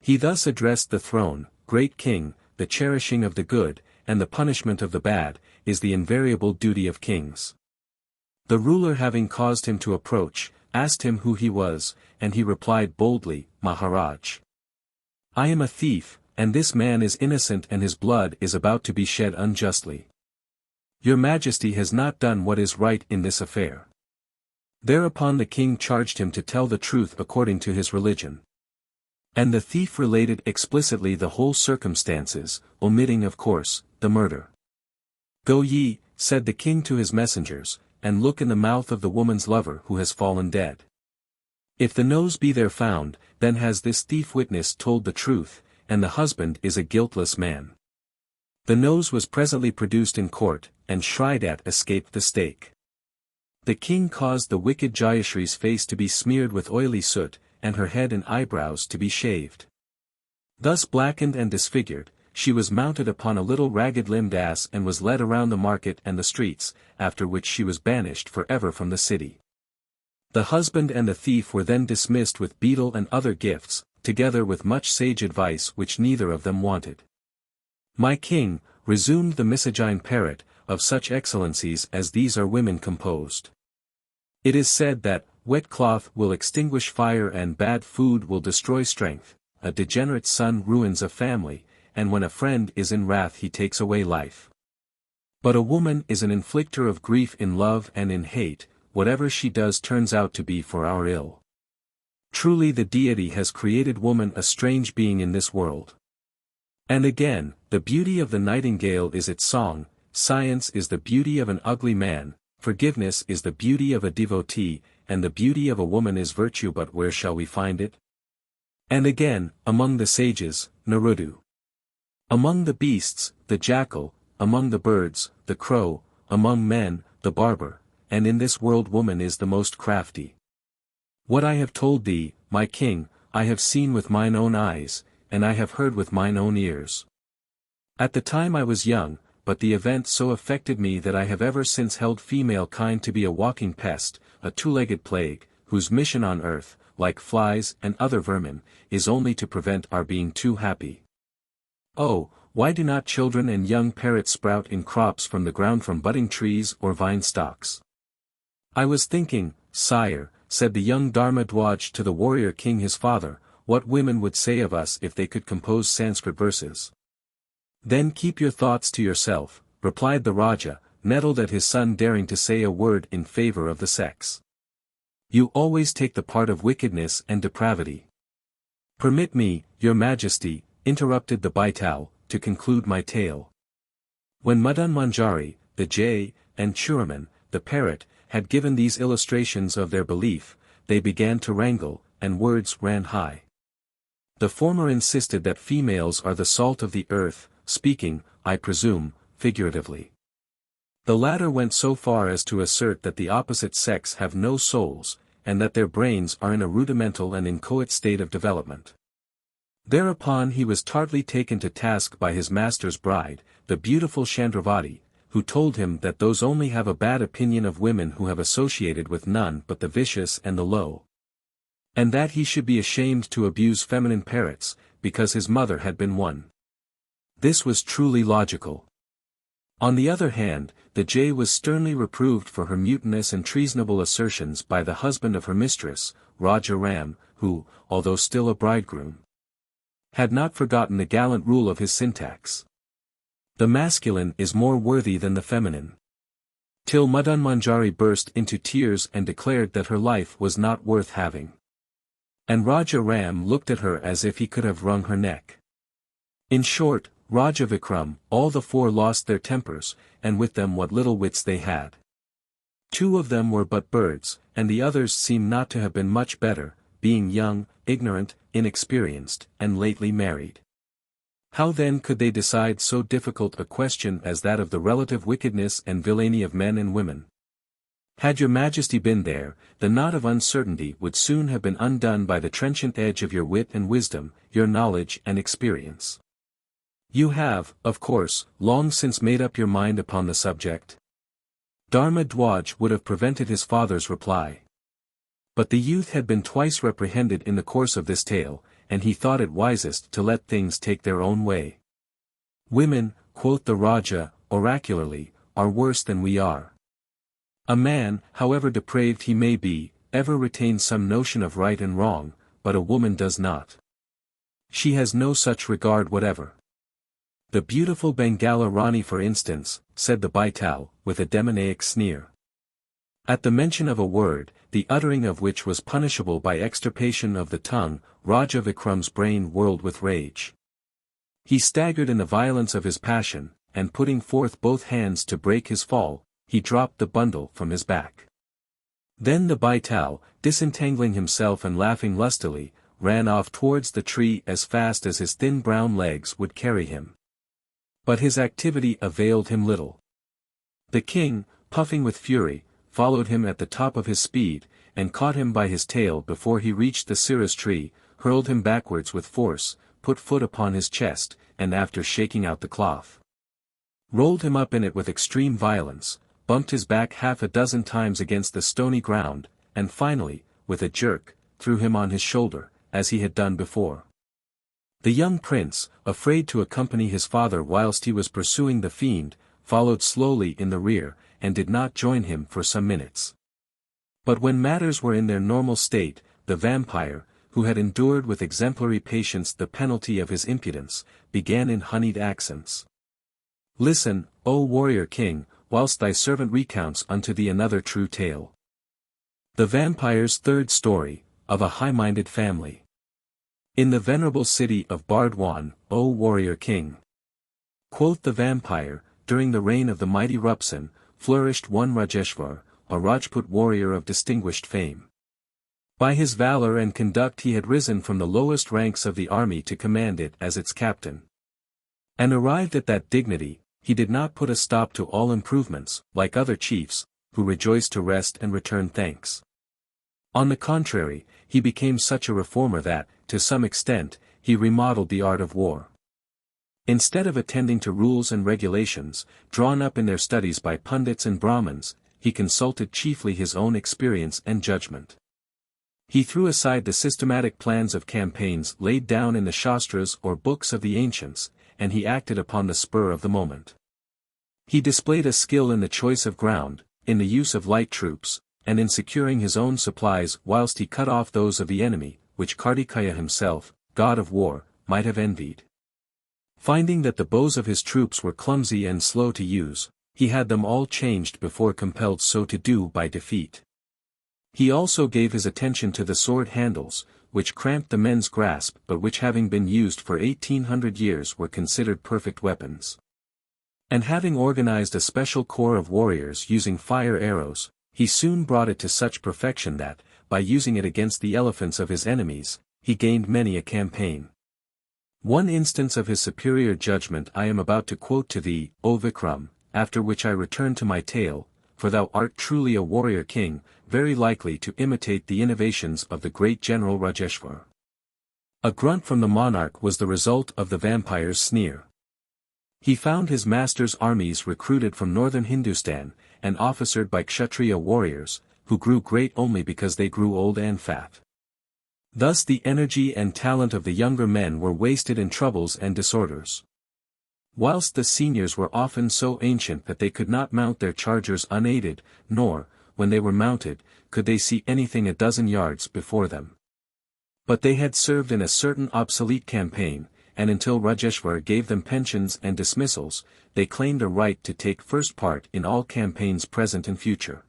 He thus addressed the throne, "Great king, the cherishing of the good, and the punishment of the bad, is the invariable duty of kings." The ruler having caused him to approach, asked him who he was, and he replied boldly, "Maharaj, I am a thief, and this man is innocent and his blood is about to be shed unjustly. Your majesty has not done what is right in this affair." Thereupon the king charged him to tell the truth according to his religion. And the thief related explicitly the whole circumstances, omitting of course, the murder. "Go ye," said the king to his messengers, "and look in the mouth of the woman's lover who has fallen dead. If the nose be there found, then has this thief witness told the truth, and the husband is a guiltless man." The nose was presently produced in court, and Shridat escaped the stake. The king caused the wicked Jayashree's face to be smeared with oily soot, and her head and eyebrows to be shaved. Thus blackened and disfigured, she was mounted upon a little ragged-limbed ass and was led around the market and the streets, after which she was banished forever from the city. The husband and the thief were then dismissed with betel and other gifts, together with much sage advice which neither of them wanted. "My king," resumed the Misogyn parrot, "of such excellencies as these are women composed. It is said that, wet cloth will extinguish fire and bad food will destroy strength, a degenerate son ruins a family, and when a friend is in wrath he takes away life. But a woman is an inflicter of grief in love and in hate, whatever she does turns out to be for our ill. Truly the deity has created woman a strange being in this world." And again, "The beauty of the nightingale is its song, science is the beauty of an ugly man, forgiveness is the beauty of a devotee, and the beauty of a woman is virtue, but where shall we find it?" And again, "Among the sages, Narudu. Among the beasts, the jackal, among the birds, the crow, among men, the barber, and in this world woman is the most crafty. What I have told thee, my king, I have seen with mine own eyes, and I have heard with mine own ears. At the time I was young, but the event so affected me that I have ever since held female kind to be a walking pest, a two-legged plague, whose mission on earth, like flies and other vermin, is only to prevent our being too happy. Oh, why do not children and young parrots sprout in crops from the ground from budding trees or vine stalks? I was thinking, sire, said the young Dharmadwaj to the warrior king his father, what women would say of us if they could compose Sanskrit verses. Then keep your thoughts to yourself, replied the Raja, nettled at his son daring to say a word in favor of the sex. You always take the part of wickedness and depravity. Permit me, your majesty, interrupted the baital, to conclude my tale. When Madan Manjari, the jay, and Churaman, the parrot, had given these illustrations of their belief, they began to wrangle, and words ran high. The former insisted that females are the salt of the earth, speaking, I presume, figuratively. The latter went so far as to assert that the opposite sex have no souls, and that their brains are in a rudimental and inchoate state of development. Thereupon he was tartly taken to task by his master's bride, the beautiful Chandravati, who told him that those only have a bad opinion of women who have associated with none but the vicious and the low. And that he should be ashamed to abuse feminine parrots, because his mother had been one. This was truly logical. On the other hand, the jay was sternly reproved for her mutinous and treasonable assertions by the husband of her mistress, Raja Ram, who, although still a bridegroom, had not forgotten the gallant rule of his syntax. The masculine is more worthy than the feminine. Till Madan Manjari burst into tears and declared that her life was not worth having. And Raja Ram looked at her as if he could have wrung her neck. In short, Raja Vikram, all the four lost their tempers, and with them what little wits they had. Two of them were but birds, and the others seem not to have been much better, being young, ignorant, inexperienced, and lately married. How then could they decide so difficult a question as that of the relative wickedness and villainy of men and women? Had your Majesty been there, the knot of uncertainty would soon have been undone by the trenchant edge of your wit and wisdom, your knowledge and experience. You have, of course, long since made up your mind upon the subject. Dharma Dwaj would have prevented his father's reply. But the youth had been twice reprehended in the course of this tale, and he thought it wisest to let things take their own way. Women, quoth the Raja, oracularly, are worse than we are. A man, however depraved he may be, ever retains some notion of right and wrong, but a woman does not. She has no such regard whatever. The beautiful Bangala Rani for instance, said the baital, with a demoniac sneer. At the mention of a word, the uttering of which was punishable by extirpation of the tongue, Raja Vikram's brain whirled with rage. He staggered in the violence of his passion, and putting forth both hands to break his fall, he dropped the bundle from his back. Then the baital, disentangling himself and laughing lustily, ran off towards the tree as fast as his thin brown legs would carry him. But his activity availed him little. The king, puffing with fury, followed him at the top of his speed, and caught him by his tail before he reached the cirrus tree, hurled him backwards with force, put foot upon his chest, and after shaking out the cloth, rolled him up in it with extreme violence, bumped his back half a dozen times against the stony ground, and finally, with a jerk, threw him on his shoulder, as he had done before. The young prince, afraid to accompany his father whilst he was pursuing the fiend, followed slowly in the rear, and did not join him for some minutes. But when matters were in their normal state, the vampire, who had endured with exemplary patience the penalty of his impudence, began in honeyed accents. Listen, O warrior king, whilst thy servant recounts unto thee another true tale. The vampire's third story, of a high-minded family. In the venerable city of Bardwan, O warrior king. Quoth the vampire, during the reign of the mighty Rupsan, flourished one Rajeshvar, a Rajput warrior of distinguished fame. By his valor and conduct he had risen from the lowest ranks of the army to command it as its captain. And arrived at that dignity, he did not put a stop to all improvements, like other chiefs, who rejoiced to rest and return thanks. On the contrary, he became such a reformer that, to some extent, he remodeled the art of war. Instead of attending to rules and regulations, drawn up in their studies by pundits and Brahmins, he consulted chiefly his own experience and judgment. He threw aside the systematic plans of campaigns laid down in the Shastras or books of the ancients, and he acted upon the spur of the moment. He displayed a skill in the choice of ground, in the use of light troops, and in securing his own supplies whilst he cut off those of the enemy, which Kartikeya himself, god of war, might have envied. Finding that the bows of his troops were clumsy and slow to use, he had them all changed before compelled so to do by defeat. He also gave his attention to the sword handles, which cramped the men's grasp but which having been used for 1800 years were considered perfect weapons. And having organized a special corps of warriors using fire arrows, he soon brought it to such perfection that, by using it against the elephants of his enemies, he gained many a campaign. One instance of his superior judgment I am about to quote to thee, O Vikram, after which I return to my tale, for thou art truly a warrior king, very likely to imitate the innovations of the great general Rajeshvar. A grunt from the monarch was the result of the vampire's sneer. He found his master's armies recruited from northern Hindustan, and officered by Kshatriya warriors, who grew great only because they grew old and fat. Thus the energy and talent of the younger men were wasted in troubles and disorders. Whilst the seniors were often so ancient that they could not mount their chargers unaided, nor, when they were mounted, could they see anything a dozen yards before them. But they had served in a certain obsolete campaign, and until Rajeshvar gave them pensions and dismissals, they claimed a right to take first part in all campaigns present and future.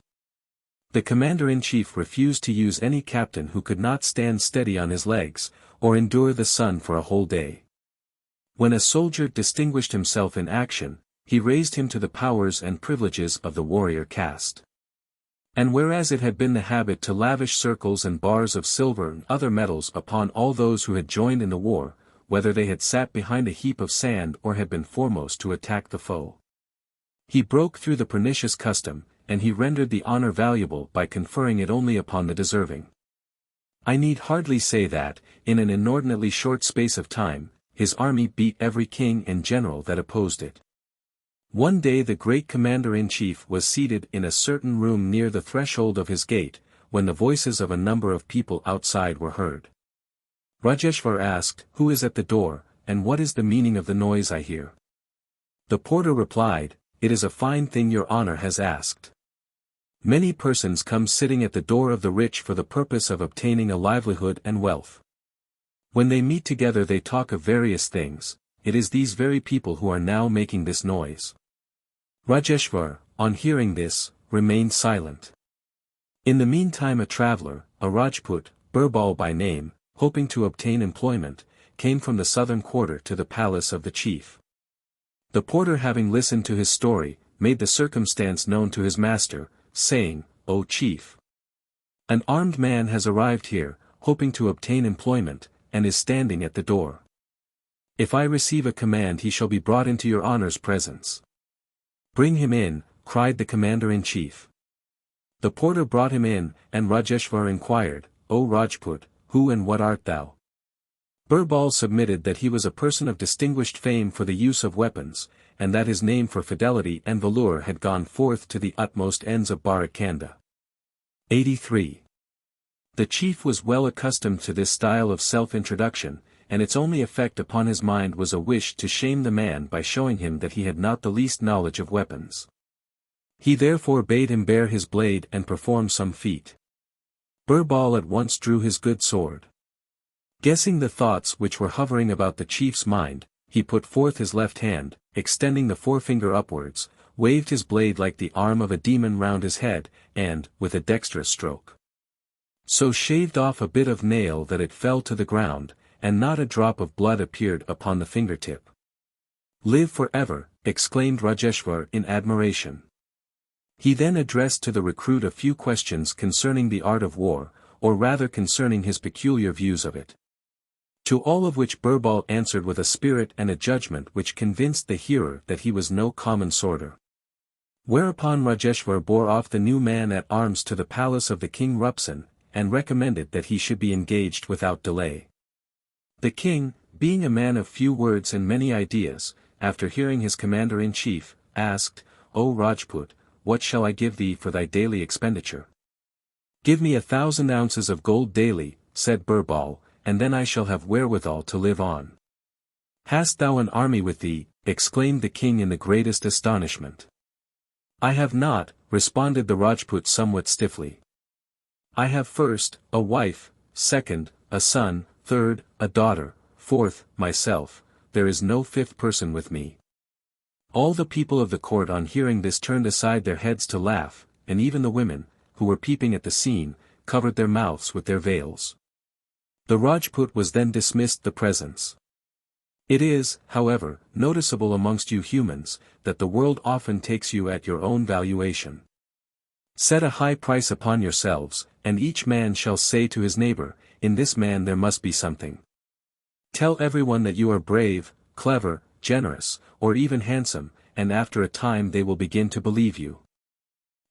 The commander-in-chief refused to use any captain who could not stand steady on his legs, or endure the sun for a whole day. When a soldier distinguished himself in action, he raised him to the powers and privileges of the warrior caste. And whereas it had been the habit to lavish circles and bars of silver and other metals upon all those who had joined in the war, whether they had sat behind a heap of sand or had been foremost to attack the foe, he broke through the pernicious custom, and he rendered the honor valuable by conferring it only upon the deserving. I need hardly say that, in an inordinately short space of time, his army beat every king and general that opposed it. One day the great commander-in-chief was seated in a certain room near the threshold of his gate, when the voices of a number of people outside were heard. Rajeshvar asked, "Who is at the door, and what is the meaning of the noise I hear?" The porter replied, "It is a fine thing your honor has asked. Many persons come sitting at the door of the rich for the purpose of obtaining a livelihood and wealth. When they meet together they talk of various things. It is these very people who are now making this noise." Rajeshvar, on hearing this, remained silent. In the meantime a traveller, a Rajput, Birbal by name, hoping to obtain employment, came from the southern quarter to the palace of the chief. The porter, having listened to his story, made the circumstance known to his master, saying, "O chief, an armed man has arrived here, hoping to obtain employment, and is standing at the door. If I receive a command he shall be brought into your honor's presence." "Bring him in," cried the commander-in-chief. The porter brought him in, and Rajeshvar inquired, "O Rajput, who and what art thou?" Birbal submitted that he was a person of distinguished fame for the use of weapons, and that his name for fidelity and valour had gone forth to the utmost ends of Barakanda. 83. The chief was well accustomed to this style of self-introduction, and its only effect upon his mind was a wish to shame the man by showing him that he had not the least knowledge of weapons. He therefore bade him bare his blade and perform some feat. Birbal at once drew his good sword. Guessing the thoughts which were hovering about the chief's mind, he put forth his left hand, extending the forefinger upwards, waved his blade like the arm of a demon round his head, and, with a dexterous stroke, so shaved off a bit of nail that it fell to the ground, and not a drop of blood appeared upon the fingertip. "Live for ever," exclaimed Rajeshvar in admiration. He then addressed to the recruit a few questions concerning the art of war, or rather concerning his peculiar views of it. To all of which Birbal answered with a spirit and a judgment which convinced the hearer that he was no common sworder. Whereupon Rajeshvar bore off the new man at arms to the palace of the king Rupsan, and recommended that he should be engaged without delay. The king, being a man of few words and many ideas, after hearing his commander-in-chief, asked, "O Rajput, what shall I give thee for thy daily expenditure?" "Give me 1,000 ounces of gold daily," said Birbal, "and then I shall have wherewithal to live on." "Hast thou an army with thee?" exclaimed the king in the greatest astonishment. "I have not," responded the Rajput somewhat stiffly. "I have first, a wife, second, a son, third, a daughter, fourth, myself. There is no fifth person with me." All the people of the court on hearing this turned aside their heads to laugh, and even the women, who were peeping at the scene, covered their mouths with their veils. The Rajput was then dismissed the presence. It is, however, noticeable amongst you humans, that the world often takes you at your own valuation. Set a high price upon yourselves, and each man shall say to his neighbor, "In this man there must be something." Tell everyone that you are brave, clever, generous, or even handsome, and after a time they will begin to believe you.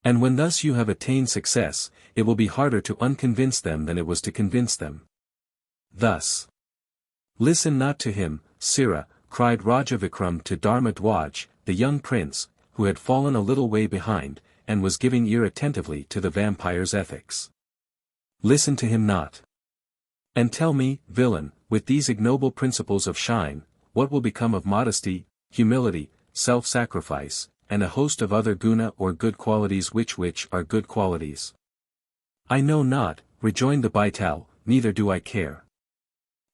And when thus you have attained success, it will be harder to unconvince them than it was to convince them. Thus, "Listen not to him, Sirrah," cried Raja Vikram to Dharma Dwaj, the young prince, who had fallen a little way behind, and was giving ear attentively to the vampire's ethics. "Listen to him not. And tell me, villain, with these ignoble principles of shine, what will become of modesty, humility, self-sacrifice, and a host of other guna or good qualities which are good qualities?" "I know not," rejoined the baital, "neither do I care.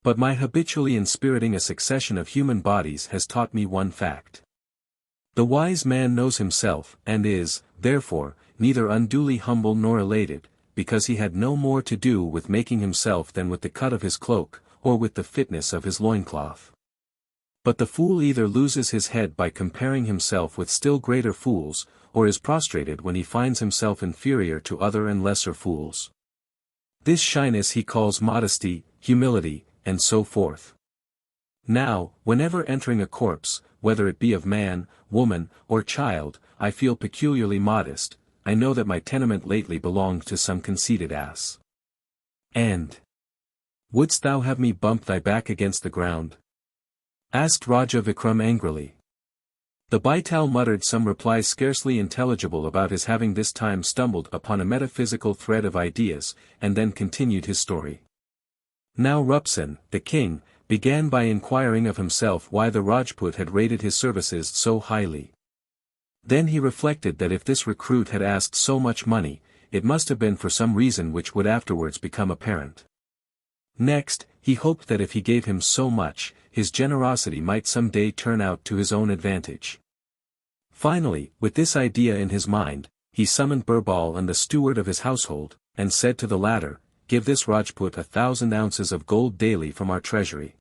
But my habitually inspiriting a succession of human bodies has taught me one fact. The wise man knows himself, and is, therefore, neither unduly humble nor elated, because he had no more to do with making himself than with the cut of his cloak, or with the fitness of his loincloth. But the fool either loses his head by comparing himself with still greater fools, or is prostrated when he finds himself inferior to other and lesser fools. This shyness he calls modesty, humility, and so forth. Now, whenever entering a corpse, whether it be of man, woman, or child, I feel peculiarly modest. I know that my tenement lately belonged to some conceited ass. And wouldst thou have me bump thy back against the ground? Asked Raja Vikram angrily. The baital muttered some reply scarcely intelligible about his having this time stumbled upon a metaphysical thread of ideas, and then continued his story. Now Rupsen, the king, began by inquiring of himself why the Rajput had rated his services so highly. Then he reflected that if this recruit had asked so much money, it must have been for some reason which would afterwards become apparent. Next, he hoped that if he gave him so much, his generosity might some day turn out to his own advantage. Finally, with this idea in his mind, he summoned Birbal and the steward of his household, and said to the latter, "Give this Rajput 1,000 ounces of gold daily from our treasury."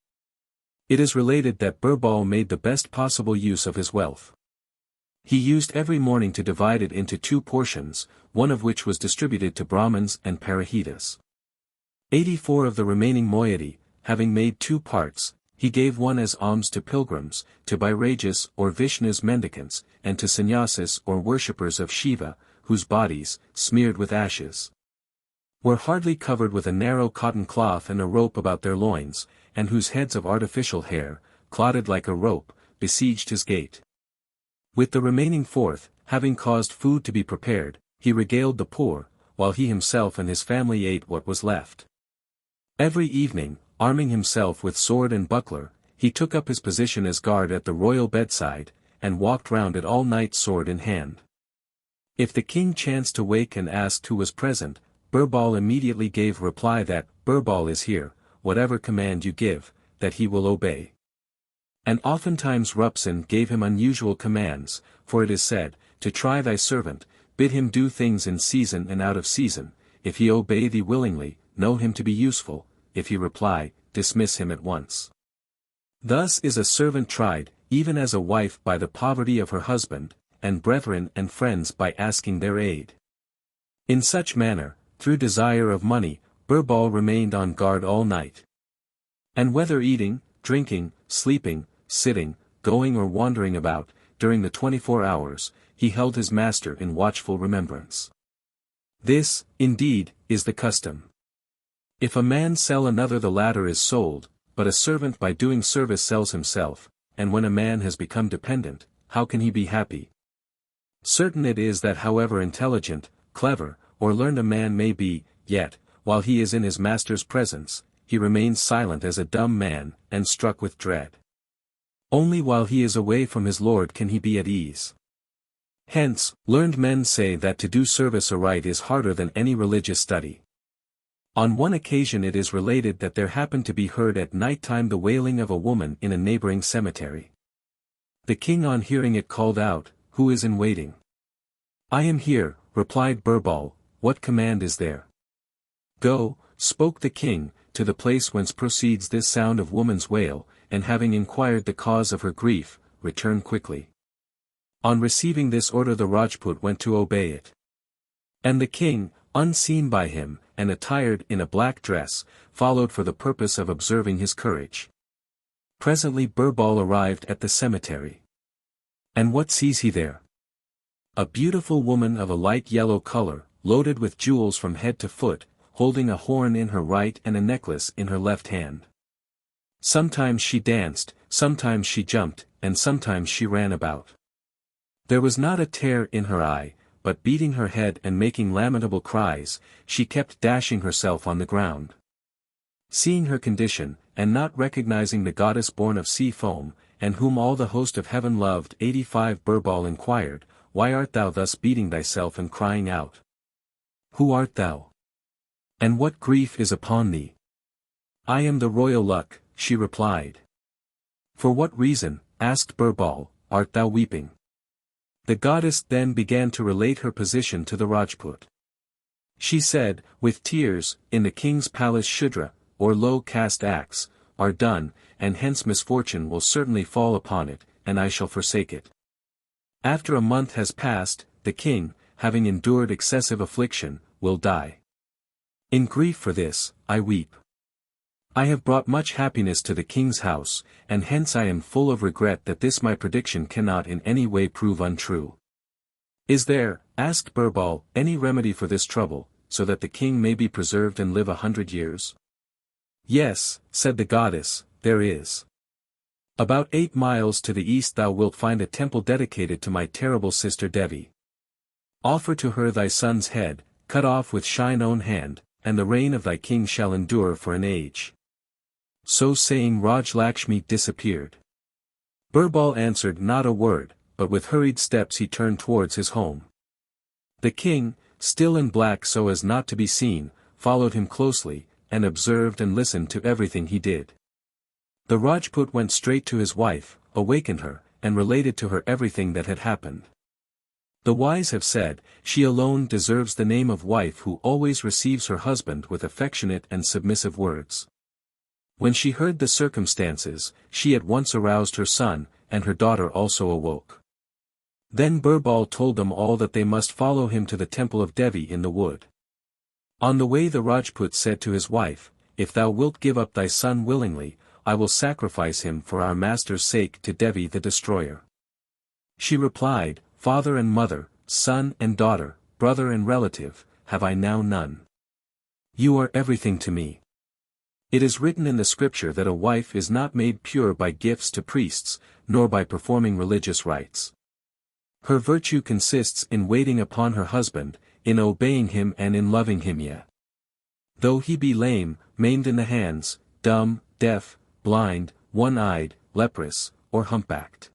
It is related that Birbal made the best possible use of his wealth. He used every morning to divide it into 2 portions, one of which was distributed to Brahmins and Parahitas. 84 of the remaining moiety, having made 2 parts, he gave one as alms to pilgrims, to Bairages or Vishnu's mendicants, and to sannyasis or worshippers of Shiva, whose bodies, smeared with ashes, were hardly covered with a narrow cotton cloth and a rope about their loins, and whose heads of artificial hair, clotted like a rope, besieged his gate. With the remaining 4th, having caused food to be prepared, he regaled the poor, while he himself and his family ate what was left. Every evening, arming himself with sword and buckler, he took up his position as guard at the royal bedside, and walked round it all night sword in hand. If the king chanced to wake and asked who was present, Birbal immediately gave reply that, "Birbal is here, whatever command you give, that he will obey." And oftentimes Rupsen gave him unusual commands, for it is said, "To try thy servant, bid him do things in season and out of season, if he obey thee willingly, know him to be useful, if he reply, dismiss him at once." Thus is a servant tried, even as a wife by the poverty of her husband, and brethren and friends by asking their aid. In such manner, through desire of money, Birbal remained on guard all night. And whether eating, drinking, sleeping, sitting, going or wandering about, during the 24 hours, he held his master in watchful remembrance. This, indeed, is the custom. If a man sell another, the latter is sold, but a servant by doing service sells himself, and when a man has become dependent, how can he be happy? Certain it is that however intelligent, clever, or learned a man may be, yet, while he is in his master's presence, he remains silent as a dumb man, and struck with dread. Only while he is away from his lord can he be at ease. Hence, learned men say that to do service aright is harder than any religious study. On one occasion it is related that there happened to be heard at night time the wailing of a woman in a neighboring cemetery. The king on hearing it called out, "Who is in waiting?" "I am here," replied Birbal, "what command is there?" "Go," spoke the king, "to the place whence proceeds this sound of woman's wail, and having inquired the cause of her grief, return quickly." On receiving this order the Rajput went to obey it. And the king, unseen by him, and attired in a black dress, followed for the purpose of observing his courage. Presently Birbal arrived at the cemetery. And what sees he there? A beautiful woman of a light yellow color, loaded with jewels from head to foot, holding a horn in her right and a necklace in her left hand. Sometimes she danced, sometimes she jumped, and sometimes she ran about. There was not a tear in her eye, but beating her head and making lamentable cries, she kept dashing herself on the ground. Seeing her condition, and not recognizing the goddess born of sea foam, and whom all the host of heaven loved, 85 Birbal inquired, "Why art thou thus beating thyself and crying out? Who art thou? And what grief is upon thee?" "I am the royal Luck," she replied. "For what reason," asked Birbal, "art thou weeping?" The goddess then began to relate her position to the Rajput. She said, "With tears, in the king's palace Shudra, or low caste acts, are done, and hence misfortune will certainly fall upon it, and I shall forsake it. After a month has passed, the king, having endured excessive affliction, will die. In grief for this, I weep. I have brought much happiness to the king's house, and hence I am full of regret that this my prediction cannot in any way prove untrue. Is there, asked Birbal, any remedy for this trouble, so that the king may be preserved and live 100 years? Yes, said the goddess, there is. About 8 miles to the east thou wilt find a temple dedicated to my terrible sister Devi. Offer to her thy son's head, cut off with thine own hand, and the reign of thy king shall endure for an age. So saying Raj Lakshmi disappeared. Birbal answered not a word, but with hurried steps he turned towards his home. The king, still in black so as not to be seen, followed him closely, and observed and listened to everything he did. The Rajput went straight to his wife, awakened her, and related to her everything that had happened. The wise have said, she alone deserves the name of wife who always receives her husband with affectionate and submissive words. When she heard the circumstances, she at once aroused her son, and her daughter also awoke. Then Birbal told them all that they must follow him to the temple of Devi in the wood. On the way the Rajput said to his wife, if thou wilt give up thy son willingly, I will sacrifice him for our master's sake to Devi the destroyer. She replied, father and mother, son and daughter, brother and relative, have I now none. You are everything to me. It is written in the scripture that a wife is not made pure by gifts to priests, nor by performing religious rites. Her virtue consists in waiting upon her husband, in obeying him and in loving him yet. Though he be lame, maimed in the hands, dumb, deaf, blind, one-eyed, leprous, or humpbacked.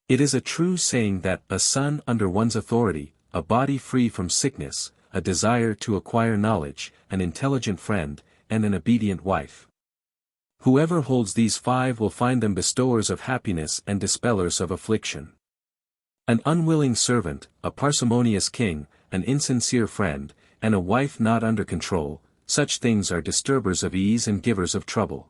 It is a true saying that a son under one's authority, a body free from sickness, a desire to acquire knowledge, an intelligent friend, and an obedient wife. Whoever holds these 5 will find them bestowers of happiness and dispellers of affliction. An unwilling servant, a parsimonious king, an insincere friend, and a wife not under control, such things are disturbers of ease and givers of trouble.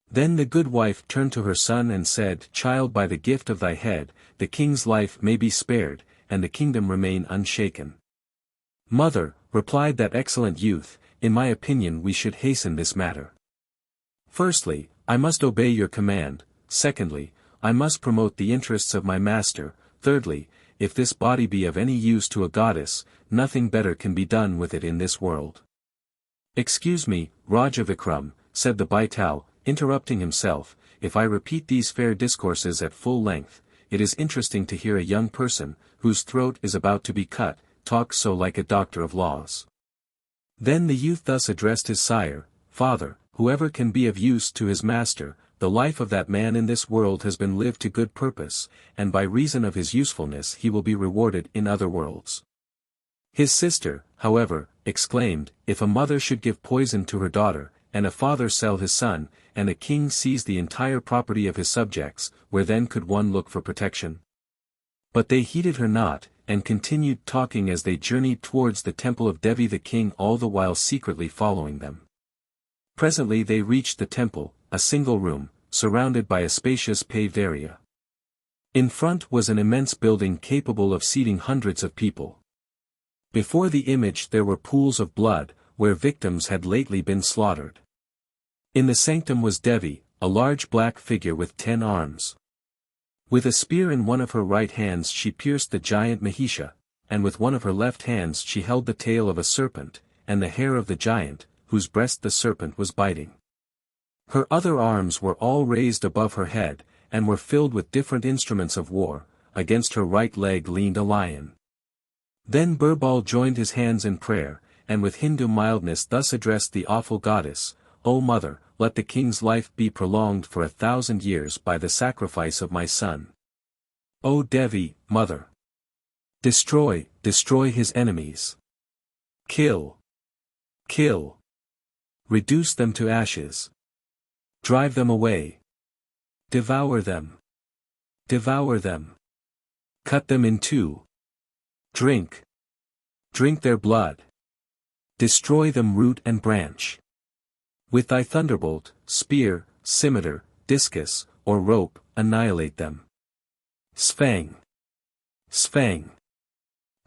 Then the good wife turned to her son and said, child, by the gift of thy head, the king's life may be spared, and the kingdom remain unshaken. Mother, replied that excellent youth, in my opinion we should hasten this matter. Firstly, I must obey your command, secondly, I must promote the interests of my master, thirdly, if this body be of any use to a goddess, nothing better can be done with it in this world. Excuse me, Raja Vikram, said the baital, interrupting himself, if I repeat these fair discourses at full length, it is interesting to hear a young person, whose throat is about to be cut, talk so like a doctor of laws. Then the youth thus addressed his sire, father, whoever can be of use to his master, the life of that man in this world has been lived to good purpose, and by reason of his usefulness he will be rewarded in other worlds. His sister, however, exclaimed, if a mother should give poison to her daughter, and a father sell his son, and a king seize the entire property of his subjects, where then could one look for protection? But they heeded her not, and continued talking as they journeyed towards the temple of Devi, the king all the while secretly following them. Presently they reached the temple, a single room, surrounded by a spacious paved area. In front was an immense building capable of seating hundreds of people. Before the image there were pools of blood, where victims had lately been slaughtered. In the sanctum was Devi, a large black figure with 10 arms. With a spear in one of her right hands she pierced the giant Mahisha, and with one of her left hands she held the tail of a serpent, and the hair of the giant, whose breast the serpent was biting. Her other arms were all raised above her head, and were filled with different instruments of war. Against her right leg leaned a lion. Then Birbal joined his hands in prayer, and with Hindu mildness thus addressed the awful goddess, O mother, let the king's life be prolonged for 1,000 years by the sacrifice of my son. O Devi, mother! Destroy, destroy his enemies. Kill. Kill. Reduce them to ashes. Drive them away. Devour them. Devour them. Cut them in two. Drink. Drink their blood. Destroy them root and branch. With thy thunderbolt, spear, scimitar, discus, or rope, annihilate them. Svang. Svang.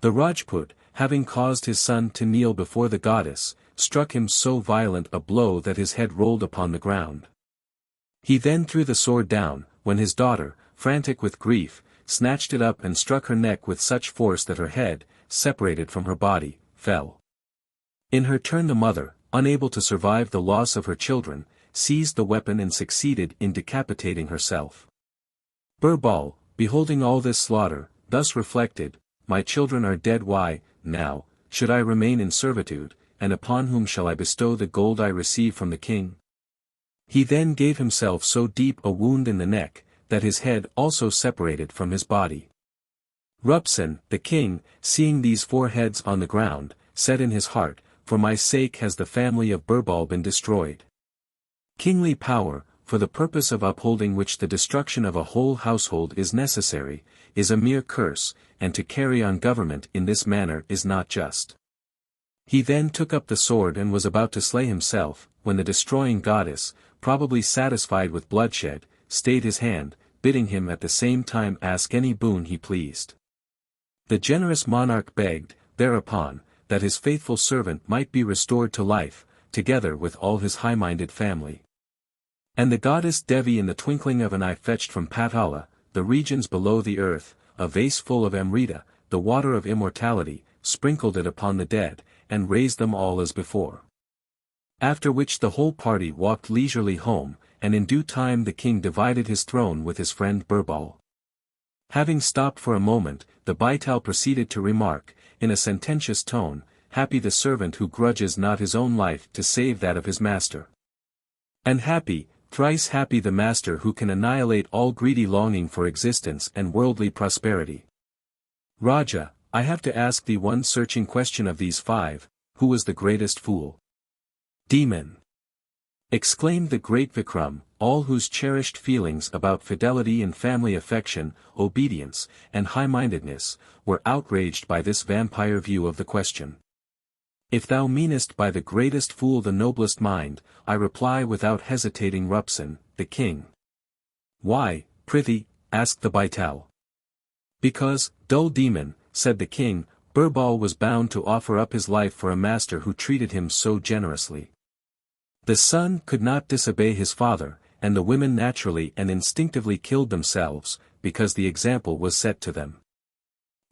The Rajput, having caused his son to kneel before the goddess, struck him so violent a blow that his head rolled upon the ground. He then threw the sword down, when his daughter, frantic with grief, snatched it up and struck her neck with such force that her head, separated from her body, fell. In her turn the mother, unable to survive the loss of her children, seized the weapon and succeeded in decapitating herself. Birbal, beholding all this slaughter, thus reflected, "My children are dead, why, now, should I remain in servitude, and upon whom shall I bestow the gold I receive from the king?" He then gave himself so deep a wound in the neck, that his head also separated from his body. Rupsen, the king, seeing these 4 heads on the ground, said in his heart, "For my sake has the family of Birbal been destroyed." Kingly power, for the purpose of upholding which the destruction of a whole household is necessary, is a mere curse, and to carry on government in this manner is not just. He then took up the sword and was about to slay himself, when the destroying goddess, probably satisfied with bloodshed, stayed his hand, bidding him at the same time ask any boon he pleased. The generous monarch begged, thereupon, that his faithful servant might be restored to life, together with all his high-minded family. And the goddess Devi in the twinkling of an eye fetched from Patala, the regions below the earth, a vase full of Amrita, the water of immortality, sprinkled it upon the dead, and raised them all as before. After which the whole party walked leisurely home, and in due time the king divided his throne with his friend Birbal. Having stopped for a moment, the baital proceeded to remark, in a sententious tone, "Happy the servant who grudges not his own life to save that of his master. And happy, thrice happy the master who can annihilate all greedy longing for existence and worldly prosperity. Raja, I have to ask thee one searching question of these 5, who was the greatest fool?" "Demon!" exclaimed the great Vikram, all whose cherished feelings about fidelity and family affection, obedience, and high-mindedness, were outraged by this vampire view of the question. "If thou meanest by the greatest fool the noblest mind, I reply without hesitating Rupsen, the king." "Why, prithee?" asked the baital. "Because, dull demon," said the king, "Birbal was bound to offer up his life for a master who treated him so generously. The son could not disobey his father, and the women naturally and instinctively killed themselves, because the example was set to them.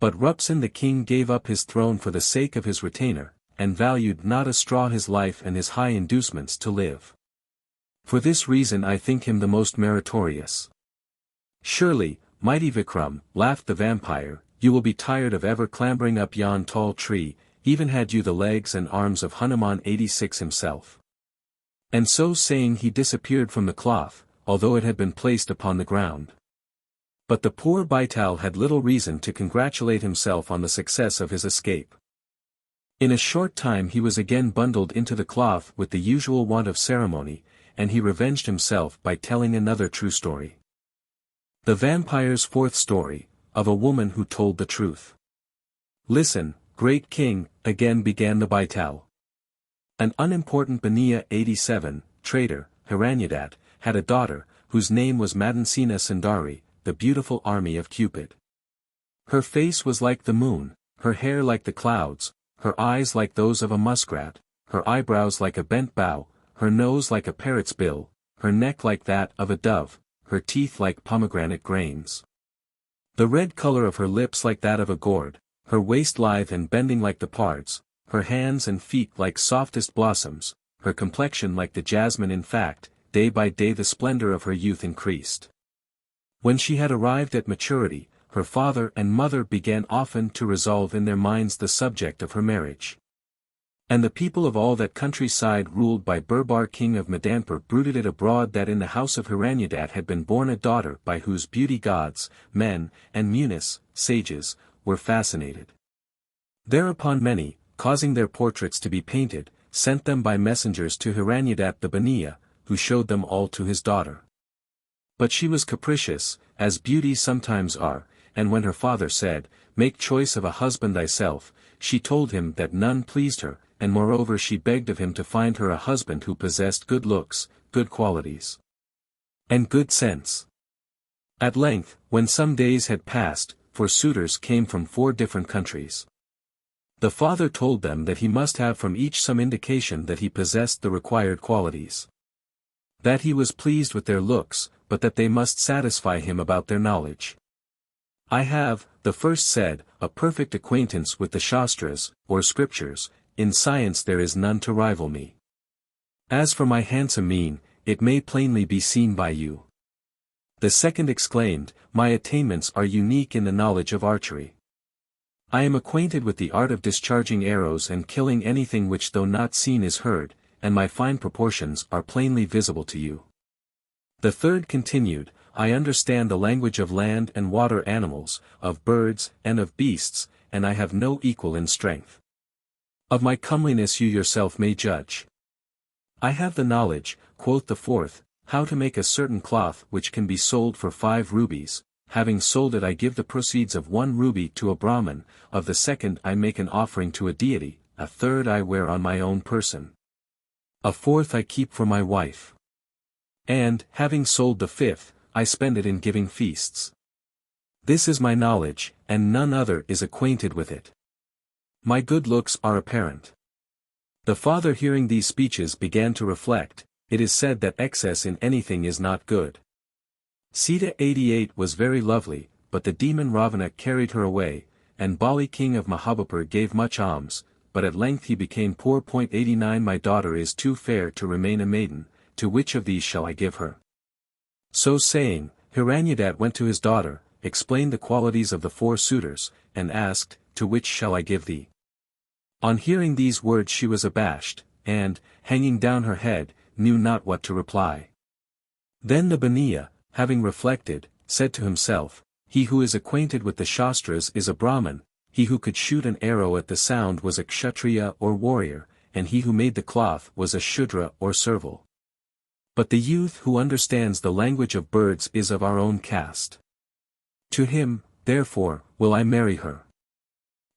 But Rupsen the king gave up his throne for the sake of his retainer, and valued not a straw his life and his high inducements to live. For this reason I think him the most meritorious." "Surely, mighty Vikram," laughed the vampire, "you will be tired of ever clambering up yon tall tree, even had you the legs and arms of Hanuman 86 himself." And so saying he disappeared from the cloth, although it had been placed upon the ground. But the poor baital had little reason to congratulate himself on the success of his escape. In a short time he was again bundled into the cloth with the usual want of ceremony, and he revenged himself by telling another true story. The vampire's 4th story, of a woman who told the truth. "Listen, great king," again began the baital. "An unimportant Baniya 87, trader, Hiranyadat, had a daughter, whose name was Madansina Sundari, the beautiful army of Cupid. Her face was like the moon, her hair like the clouds, her eyes like those of a muskrat, her eyebrows like a bent bow, her nose like a parrot's bill, her neck like that of a dove, her teeth like pomegranate grains. The red color of her lips like that of a gourd, her waist lithe and bending like the pards, her hands and feet like softest blossoms, her complexion like the jasmine. In fact, day by day the splendor of her youth increased. When she had arrived at maturity, her father and mother began often to resolve in their minds the subject of her marriage. And the people of all that countryside ruled by Birbar king of Medanpur bruited it abroad that in the house of Hiranyadat had been born a daughter by whose beauty gods, men, and munis, sages, were fascinated. Thereupon many, causing their portraits to be painted, sent them by messengers to Hiranyadat the Baniya, who showed them all to his daughter. But she was capricious, as beauties sometimes are, and when her father said, "Make choice of a husband thyself," she told him that none pleased her, and moreover she begged of him to find her a husband who possessed good looks, good qualities. and good sense. At length, when some days had passed, 4 suitors came from 4 different countries. The father told them that he must have from each some indication that he possessed the required qualities. That he was pleased with their looks, but that they must satisfy him about their knowledge. I have, the first said, a perfect acquaintance with the Shastras, or scriptures. In science there is none to rival me. As for my handsome mien, it may plainly be seen by you. The second exclaimed, my attainments are unique in the knowledge of archery. I am acquainted with the art of discharging arrows and killing anything which though not seen is heard, and my fine proportions are plainly visible to you. The third continued, I understand the language of land and water animals, of birds, and of beasts, and I have no equal in strength. Of my comeliness you yourself may judge. I have the knowledge, quoth the fourth, how to make a certain cloth which can be sold for 5 rubies, having sold it I give the proceeds of 1 ruby to a Brahmin, of the second I make an offering to a deity, a third I wear on my own person. A fourth I keep for my wife. And, having sold the 5th, I spend it in giving feasts. This is my knowledge, and none other is acquainted with it. My good looks are apparent. The father hearing these speeches began to reflect. It is said that excess in anything is not good. Sita 88 was very lovely, but the demon Ravana carried her away, and Bali king of Mahabharata gave much alms, but at length he became poor. 89 My daughter is too fair to remain a maiden, to which of these shall I give her? So saying, Hiranyadat went to his daughter, explained the qualities of the 4 suitors, and asked, to which shall I give thee? On hearing these words she was abashed, and, hanging down her head, knew not what to reply. Then the Baniya, having reflected, said to himself, he who is acquainted with the Shastras is a Brahmin, he who could shoot an arrow at the sound was a Kshatriya or warrior, and he who made the cloth was a Shudra or servile. But the youth who understands the language of birds is of our own caste. To him, therefore, will I marry her.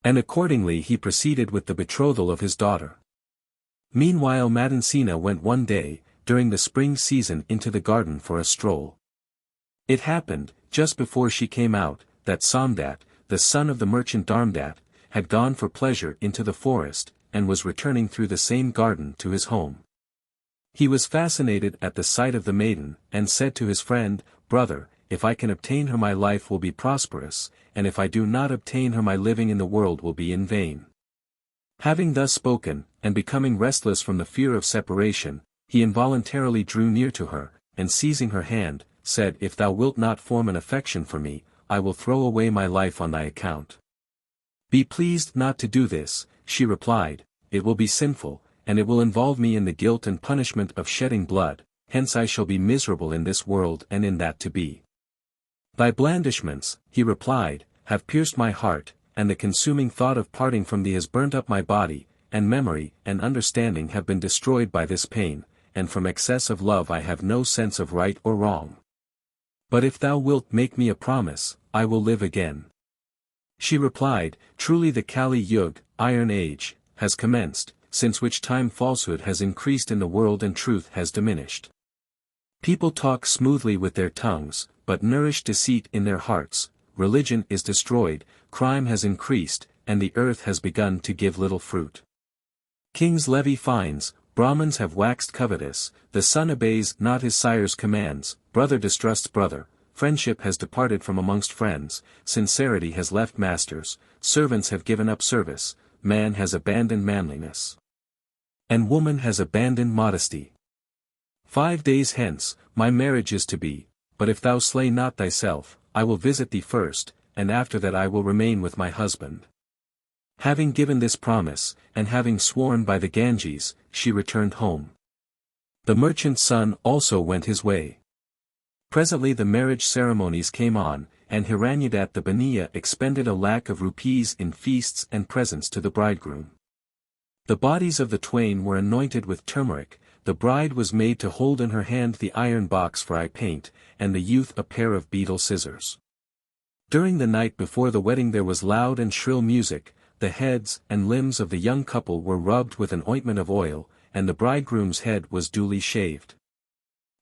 And accordingly he proceeded with the betrothal of his daughter. Meanwhile Madansina went one day, during the spring season into the garden for a stroll. It happened, just before she came out, that Somdat, the son of the merchant Dharmdat, had gone for pleasure into the forest, and was returning through the same garden to his home. He was fascinated at the sight of the maiden, and said to his friend, Brother, if I can obtain her my life will be prosperous, and if I do not obtain her my living in the world will be in vain. Having thus spoken, and becoming restless from the fear of separation, he involuntarily drew near to her, and seizing her hand, said If thou wilt not form an affection for me, I will throw away my life on thy account. Be pleased not to do this, she replied, it will be sinful, and it will involve me in the guilt and punishment of shedding blood, hence I shall be miserable in this world and in that to be. Thy blandishments, he replied, have pierced my heart, and the consuming thought of parting from thee has burnt up my body, and memory and understanding have been destroyed by this pain, and from excess of love I have no sense of right or wrong. But if thou wilt make me a promise, I will live again. She replied, Truly the Kali Yuga, Iron Age, has commenced, since which time falsehood has increased in the world and truth has diminished. People talk smoothly with their tongues, but nourish deceit in their hearts, religion is destroyed, crime has increased, and the earth has begun to give little fruit. Kings levy fines, Brahmins have waxed covetous, the son obeys not his sire's commands, brother distrusts brother, friendship has departed from amongst friends, sincerity has left masters, servants have given up service, man has abandoned manliness. And woman has abandoned modesty. 5 days hence, my marriage is to be, but if thou slay not thyself, I will visit thee first, and after that I will remain with my husband. Having given this promise, and having sworn by the Ganges, she returned home. The merchant's son also went his way. Presently the marriage ceremonies came on, and Hiranyadat the Baniya expended 1,00,000 of rupees in feasts and presents to the bridegroom. The bodies of the twain were anointed with turmeric, the bride was made to hold in her hand the iron box for eye paint, and the youth a pair of betel scissors. During the night before the wedding there was loud and shrill music, the heads and limbs of the young couple were rubbed with an ointment of oil, and the bridegroom's head was duly shaved.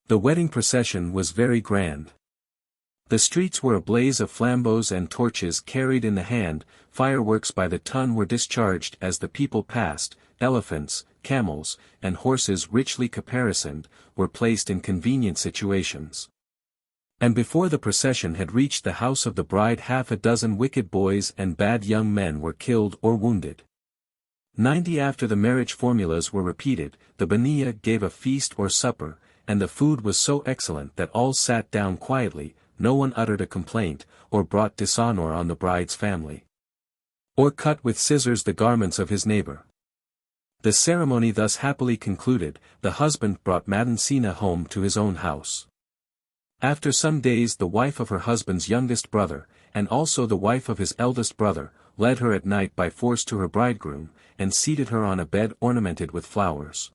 The wedding procession was very grand. The streets were a blaze of flambeaux and torches carried in the hand, fireworks by the ton were discharged as the people passed, elephants, camels, and horses richly caparisoned, were placed in convenient situations. And before the procession had reached the house of the bride, half a dozen wicked boys and bad young men were killed or wounded. 90 after the marriage formulas were repeated, the Baniya gave a feast or supper, and the food was so excellent that all sat down quietly, no one uttered a complaint, or brought dishonor on the bride's family, or cut with scissors the garments of his neighbor. The ceremony thus happily concluded, the husband brought Madansina home to his own house. After some days the wife of her husband's youngest brother, and also the wife of his eldest brother, led her at night by force to her bridegroom, and seated her on a bed ornamented with flowers.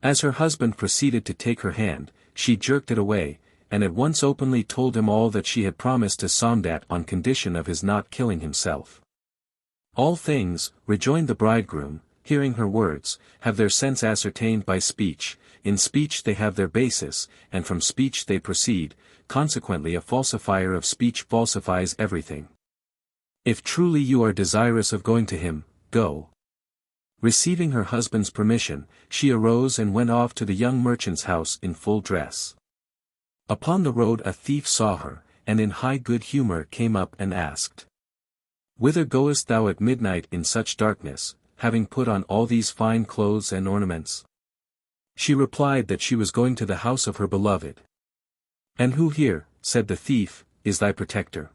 As her husband proceeded to take her hand, she jerked it away, and at once openly told him all that she had promised to Somdat on condition of his not killing himself. All things, rejoined the bridegroom, hearing her words, have their sense ascertained by speech, in speech they have their basis, and from speech they proceed, consequently a falsifier of speech falsifies everything. If truly you are desirous of going to him, go. Receiving her husband's permission, she arose and went off to the young merchant's house in full dress. Upon the road a thief saw her, and in high good humor came up and asked, "Whither goest thou at midnight in such darkness, having put on all these fine clothes and ornaments?" She replied that she was going to the house of her beloved. "And who here," said the thief, "is thy protector?"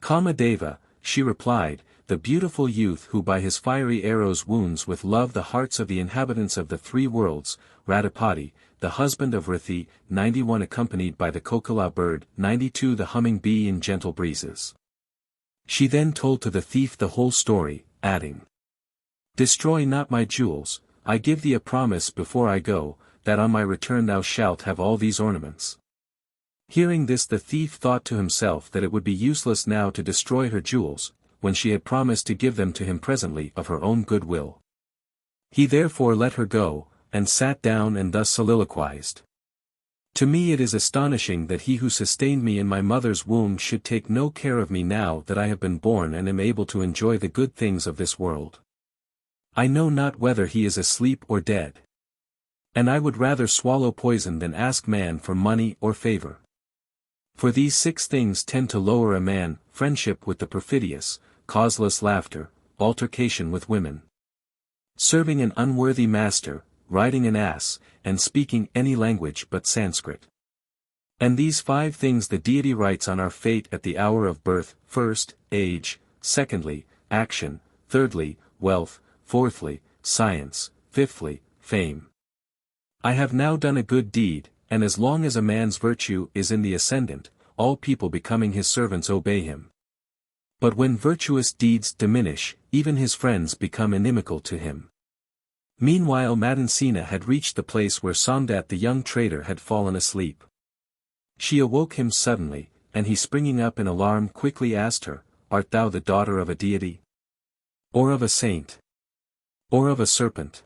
"Kamadeva," she replied, "the beautiful youth who by his fiery arrows wounds with love the hearts of the inhabitants of the three worlds, Radhapati, the husband of Rithi, 91 accompanied by the kokala bird, 92 the humming bee in gentle breezes." She then told to the thief the whole story, adding, "Destroy not my jewels, I give thee a promise before I go, that on my return thou shalt have all these ornaments." Hearing this the thief thought to himself that it would be useless now to destroy her jewels, when she had promised to give them to him presently of her own good will. He therefore let her go, and sat down and thus soliloquized. "To me it is astonishing that he who sustained me in my mother's womb should take no care of me now that I have been born and am able to enjoy the good things of this world. I know not whether he is asleep or dead. And I would rather swallow poison than ask man for money or favor. For these 6 things tend to lower a man: friendship with the perfidious, causeless laughter, altercation with women, serving an unworthy master, riding an ass, and speaking any language but Sanskrit. And these 5 things the deity writes on our fate at the hour of birth: first, age; secondly, action; thirdly, wealth; fourthly, science; fifthly, fame. I have now done a good deed, and as long as a man's virtue is in the ascendant, all people becoming his servants obey him. But when virtuous deeds diminish, even his friends become inimical to him." Meanwhile Madansina had reached the place where Somdat the young trader had fallen asleep. She awoke him suddenly, and he springing up in alarm quickly asked her, "Art thou the daughter of a deity? Or of a saint? Or of a serpent?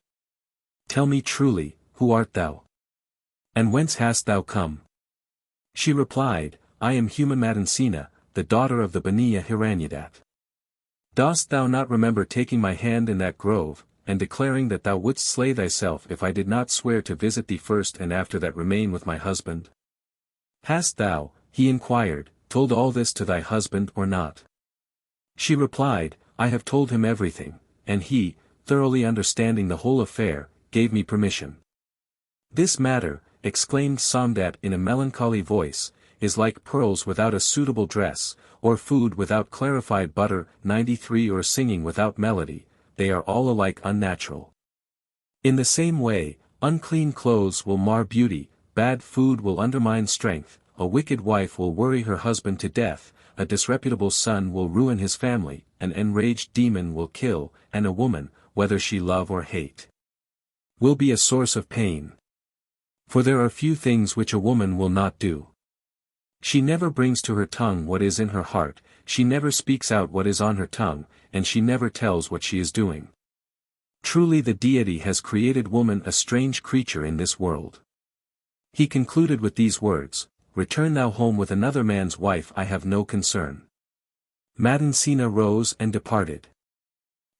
Tell me truly, who art thou? And whence hast thou come?" She replied, "I am human Madansina, the daughter of the Baniya Hiranyadat. Dost thou not remember taking my hand in that grove, and declaring that thou wouldst slay thyself if I did not swear to visit thee first and after that remain with my husband? Hast thou," he inquired, "told all this to thy husband or not?" She replied, "I have told him everything, and he, thoroughly understanding the whole affair, gave me permission." "This matter," exclaimed Somdat in a melancholy voice, "is like pearls without a suitable dress, or food without clarified butter, 93 or singing without melody, they are all alike unnatural. In the same way, unclean clothes will mar beauty, bad food will undermine strength, a wicked wife will worry her husband to death, a disreputable son will ruin his family, an enraged demon will kill, and a woman, whether she love or hate, will be a source of pain. For there are few things which a woman will not do. She never brings to her tongue what is in her heart, she never speaks out what is on her tongue, and she never tells what she is doing. Truly the deity has created woman a strange creature in this world. He concluded with these words, "Return thou home with another man's wife, I have no concern." Madansina rose and departed.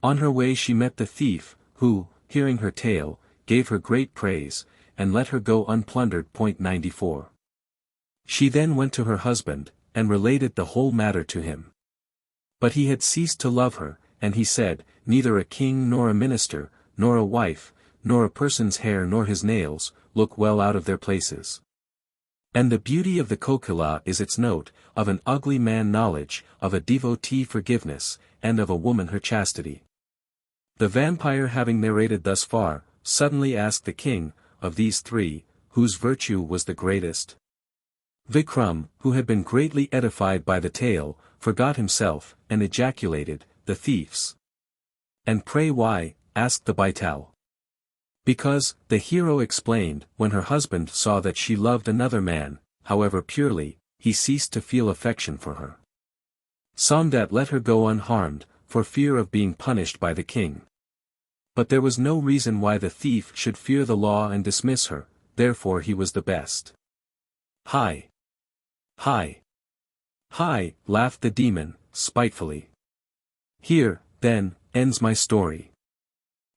On her way she met the thief, who, hearing her tale, gave her great praise, and let her go unplundered. 94. She then went to her husband, and related the whole matter to him. But he had ceased to love her, and he said, "Neither a king nor a minister, nor a wife, nor a person's hair nor his nails, look well out of their places. And the beauty of the kokila is its note, of an ugly man knowledge, of a devotee forgiveness, and of a woman her chastity." The vampire, having narrated thus far, suddenly asked the king, of these three, whose virtue was the greatest? Vikram, who had been greatly edified by the tale, forgot himself, and ejaculated, "The thieves." "And pray why?" asked the baital. Because, the hero explained, when her husband saw that she loved another man, however purely, he ceased to feel affection for her. Somdat let her go unharmed, for fear of being punished by the king. But there was no reason why the thief should fear the law and dismiss her, therefore he was the best. "Hi! Hi! Hi!" laughed the demon, spitefully. "Here, then, ends my story."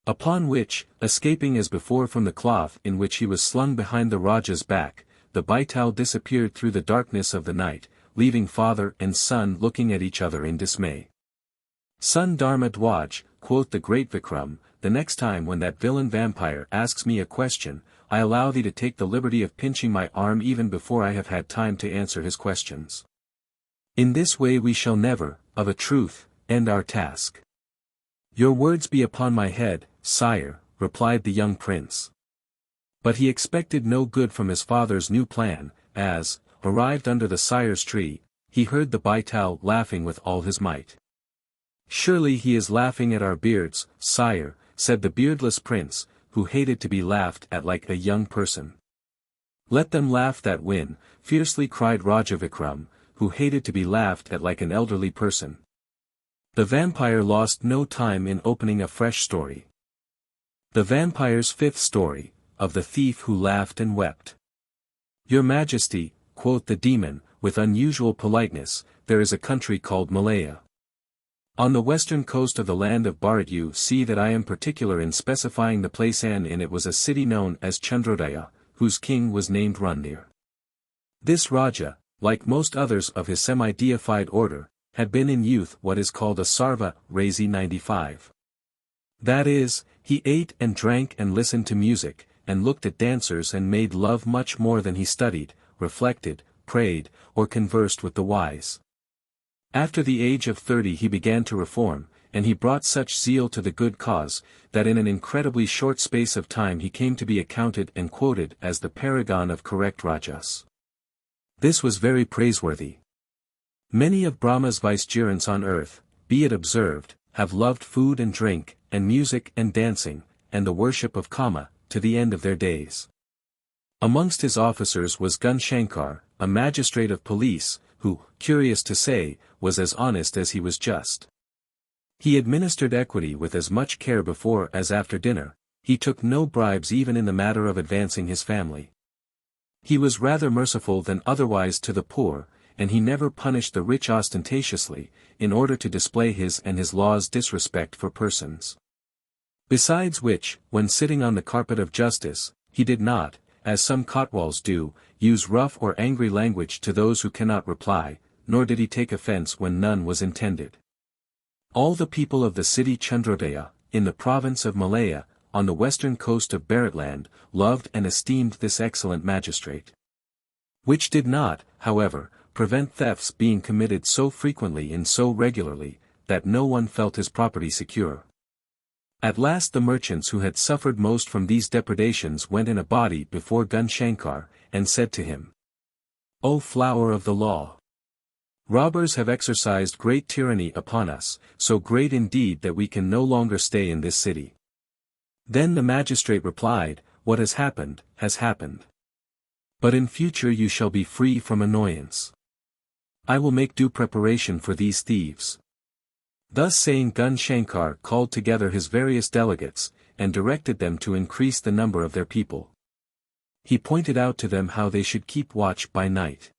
Upon which, escaping as before from the cloth in which he was slung behind the Raja's back, the baital disappeared through the darkness of the night, leaving father and son looking at each other in dismay. "Son Dharma Dwaj," quoth the great Vikram, "the next time when that villain vampire asks me a question, I allow thee to take the liberty of pinching my arm even before I have had time to answer his questions. In this way we shall never, of a truth, end our task." "Your words be upon my head, sire," replied the young prince. But he expected no good from his father's new plan, as, arrived under the sire's tree, he heard the baital laughing with all his might. "Surely he is laughing at our beards, sire," said the beardless prince, who hated to be laughed at like a young person. "Let them laugh that win," fiercely cried Raja Vikram, who hated to be laughed at like an elderly person. The vampire lost no time in opening a fresh story. The vampire's fifth story, of the thief who laughed and wept. "Your Majesty," quoth the demon, with unusual politeness, "there is a country called Malaya. On the western coast of the land of Bharat. You see that I am particular in specifying the place, and in it was a city known as Chandrodaya, whose king was named Randir. This Raja, like most others of his semi-deified order, had been in youth what is called a sarva, Razi 95. That is, he ate and drank and listened to music, and looked at dancers and made love much more than he studied, reflected, prayed, or conversed with the wise. After the age of 30 he began to reform, and he brought such zeal to the good cause, that in an incredibly short space of time he came to be accounted and quoted as the paragon of correct rajas. This was very praiseworthy. Many of Brahma's vicegerents on earth, be it observed, have loved food and drink, and music and dancing, and the worship of Kama, to the end of their days. Amongst his officers was Gunshankar, a magistrate of police, who, curious to say, was as honest as he was just. He administered equity with as much care before as after dinner, he took no bribes even in the matter of advancing his family. He was rather merciful than otherwise to the poor, and he never punished the rich ostentatiously, in order to display his and his law's disrespect for persons. Besides which, when sitting on the carpet of justice, he did not, as some kotwals do, use rough or angry language to those who cannot reply, nor did he take offense when none was intended. All the people of the city Chandrodaya, in the province of Malaya, on the western coast of Bharatland, loved and esteemed this excellent magistrate. Which did not, however, prevent thefts being committed so frequently and so regularly, that no one felt his property secure. At last the merchants who had suffered most from these depredations went in a body before Gunshankar, and said to him, "O flower of the law! Robbers have exercised great tyranny upon us, so great indeed that we can no longer stay in this city." Then the magistrate replied, "What has happened, has happened. But in future you shall be free from annoyance. I will make due preparation for these thieves." Thus saying, Gunshankar called together his various delegates, and directed them to increase the number of their people. he pointed out to them how they should keep watch by night.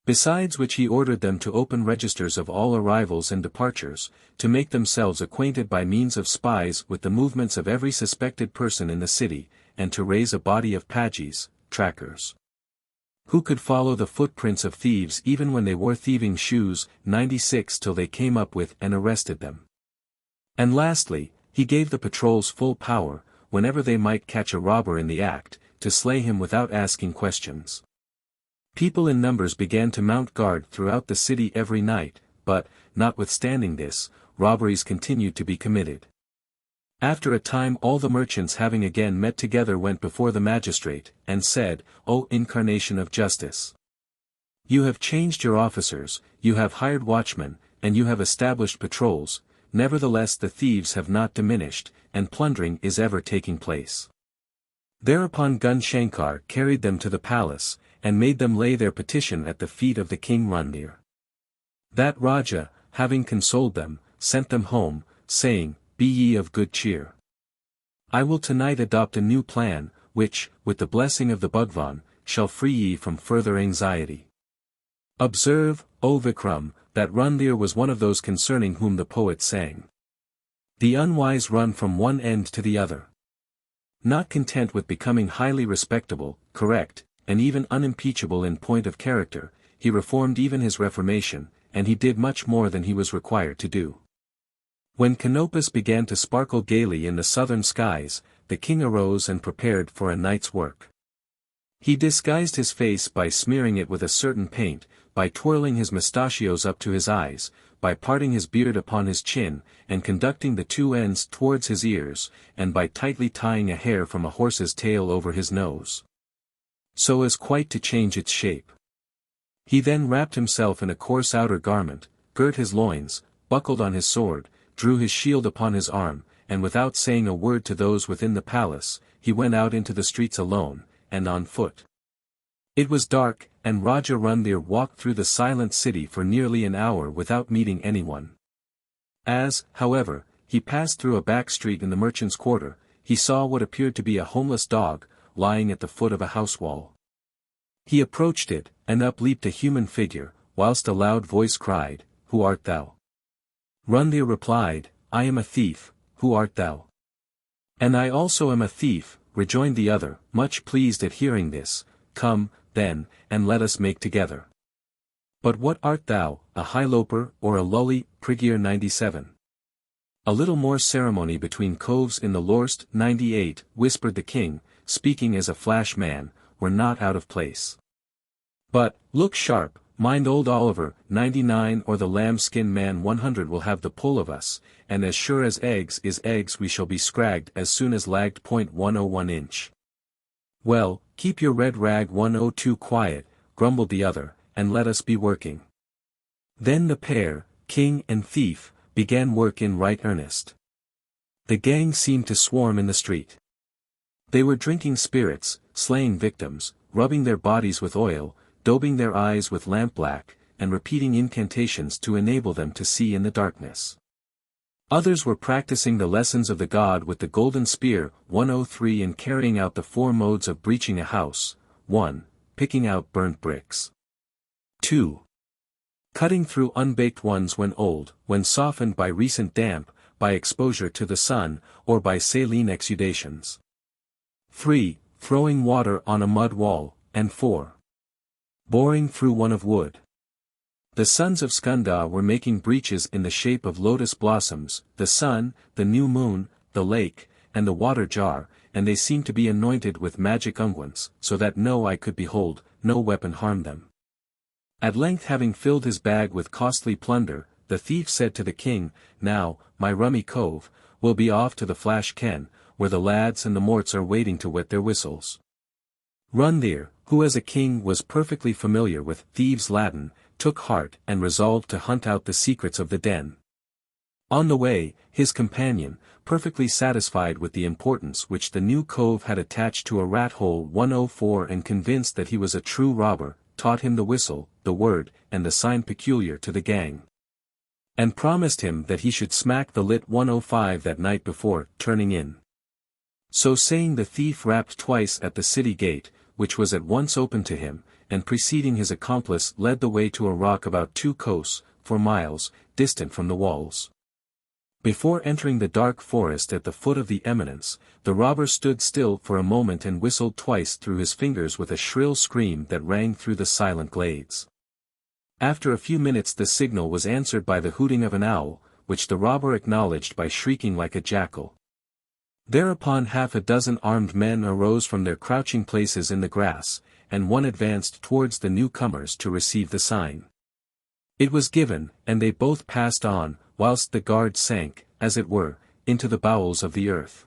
Besides which he ordered them to open registers of all arrivals and departures, to make themselves acquainted by means of spies with the movements of every suspected person in the city, and to raise a body of pages, trackers, who could follow the footprints of thieves even when they wore thieving shoes, 96 till they came up with and arrested them. And lastly, he gave the patrols full power, whenever they might catch a robber in the act, to slay him without asking questions. People in numbers began to mount guard throughout the city every night, but, notwithstanding this, robberies continued to be committed. After a time all the merchants having again met together went before the magistrate, and said, O incarnation of justice! You have changed your officers, you have hired watchmen, and you have established patrols, nevertheless the thieves have not diminished, and plundering is ever taking place. Thereupon Gun Shankar carried them to the palace, and made them lay their petition at the feet of the king Randhir. That Raja, having consoled them, sent them home, saying, Be ye of good cheer. I will tonight adopt a new plan, which, with the blessing of the Bhagwan, shall free ye from further anxiety. Observe, O Vikram, that Randhir was one of those concerning whom the poet sang. The unwise run from one end to the other. Not content with becoming highly respectable, correct, and even unimpeachable in point of character, he reformed even his reformation, and he did much more than he was required to do. When Canopus began to sparkle gaily in the southern skies, the king arose and prepared for a night's work. He disguised his face by smearing it with a certain paint, by twirling his mustachios up to his eyes, by parting his beard upon his chin, and conducting the two ends towards his ears, and by tightly tying a hair from a horse's tail over his nose, so as quite to change its shape. He then wrapped himself in a coarse outer garment, girt his loins, buckled on his sword, drew his shield upon his arm, and without saying a word to those within the palace, he went out into the streets alone, and on foot. It was dark, and Raja Randhir walked through the silent city for nearly an hour without meeting anyone. As, however, he passed through a back street in the merchant's quarter, he saw what appeared to be a homeless dog, lying at the foot of a house wall. He approached it, and up leaped a human figure, whilst a loud voice cried, Who art thou? Randhir replied, I am a thief, who art thou? And I also am a thief, rejoined the other, much pleased at hearing this. Come, then, and let us make together. But what art thou, a highloper, or a lully, Prigir 97? A little more ceremony between coves in the Lorst 98, whispered the king, speaking as a flash man, were not out of place. But, look sharp, mind old Oliver, 99 or the lambskin man 100 will have the pull of us, and as sure as eggs is eggs we shall be scragged as soon as lagged .101 inch. Well, keep your red rag 102 quiet, grumbled the other, and let us be working. Then the pair, king and thief, began work in right earnest. The gang seemed to swarm in the street. They were drinking spirits, slaying victims, rubbing their bodies with oil, daubing their eyes with lampblack, and repeating incantations to enable them to see in the darkness. Others were practicing the lessons of the god with the golden spear, 103 and carrying out the 4 modes of breaching a house, 1. Picking out burnt bricks. 2. Cutting through unbaked ones when old, when softened by recent damp, by exposure to the sun, or by saline exudations. 3. Throwing water on a mud wall, and 4. Boring through one of wood. The sons of Skanda were making breaches in the shape of lotus blossoms, the sun, the new moon, the lake, and the water jar, and they seemed to be anointed with magic unguents, so that no eye could behold, no weapon harmed them. At length having filled his bag with costly plunder, the thief said to the king, Now, my rummy cove, we'll be off to the Flash Ken, where the lads and the morts are waiting to wet their whistles. Randhir, who as a king was perfectly familiar with thieves' Latin, took heart and resolved to hunt out the secrets of the den. On the way, his companion, perfectly satisfied with the importance which the new cove had attached to a rat hole 104 and convinced that he was a true robber, taught him the whistle, the word, and the sign peculiar to the gang. And promised him that he should smack the lit 105 that night before turning in. So saying the thief rapped twice at the city gate, which was at once opened to him, and preceding his accomplice led the way to a rock about 2 kos, 4 miles, distant from the walls. Before entering the dark forest at the foot of the eminence, the robber stood still for a moment and whistled twice through his fingers with a shrill scream that rang through the silent glades. After a few minutes the signal was answered by the hooting of an owl, which the robber acknowledged by shrieking like a jackal. Thereupon half a dozen armed men arose from their crouching places in the grass, and one advanced towards the newcomers to receive the sign. It was given, and they both passed on, whilst the guard sank, as it were, into the bowels of the earth.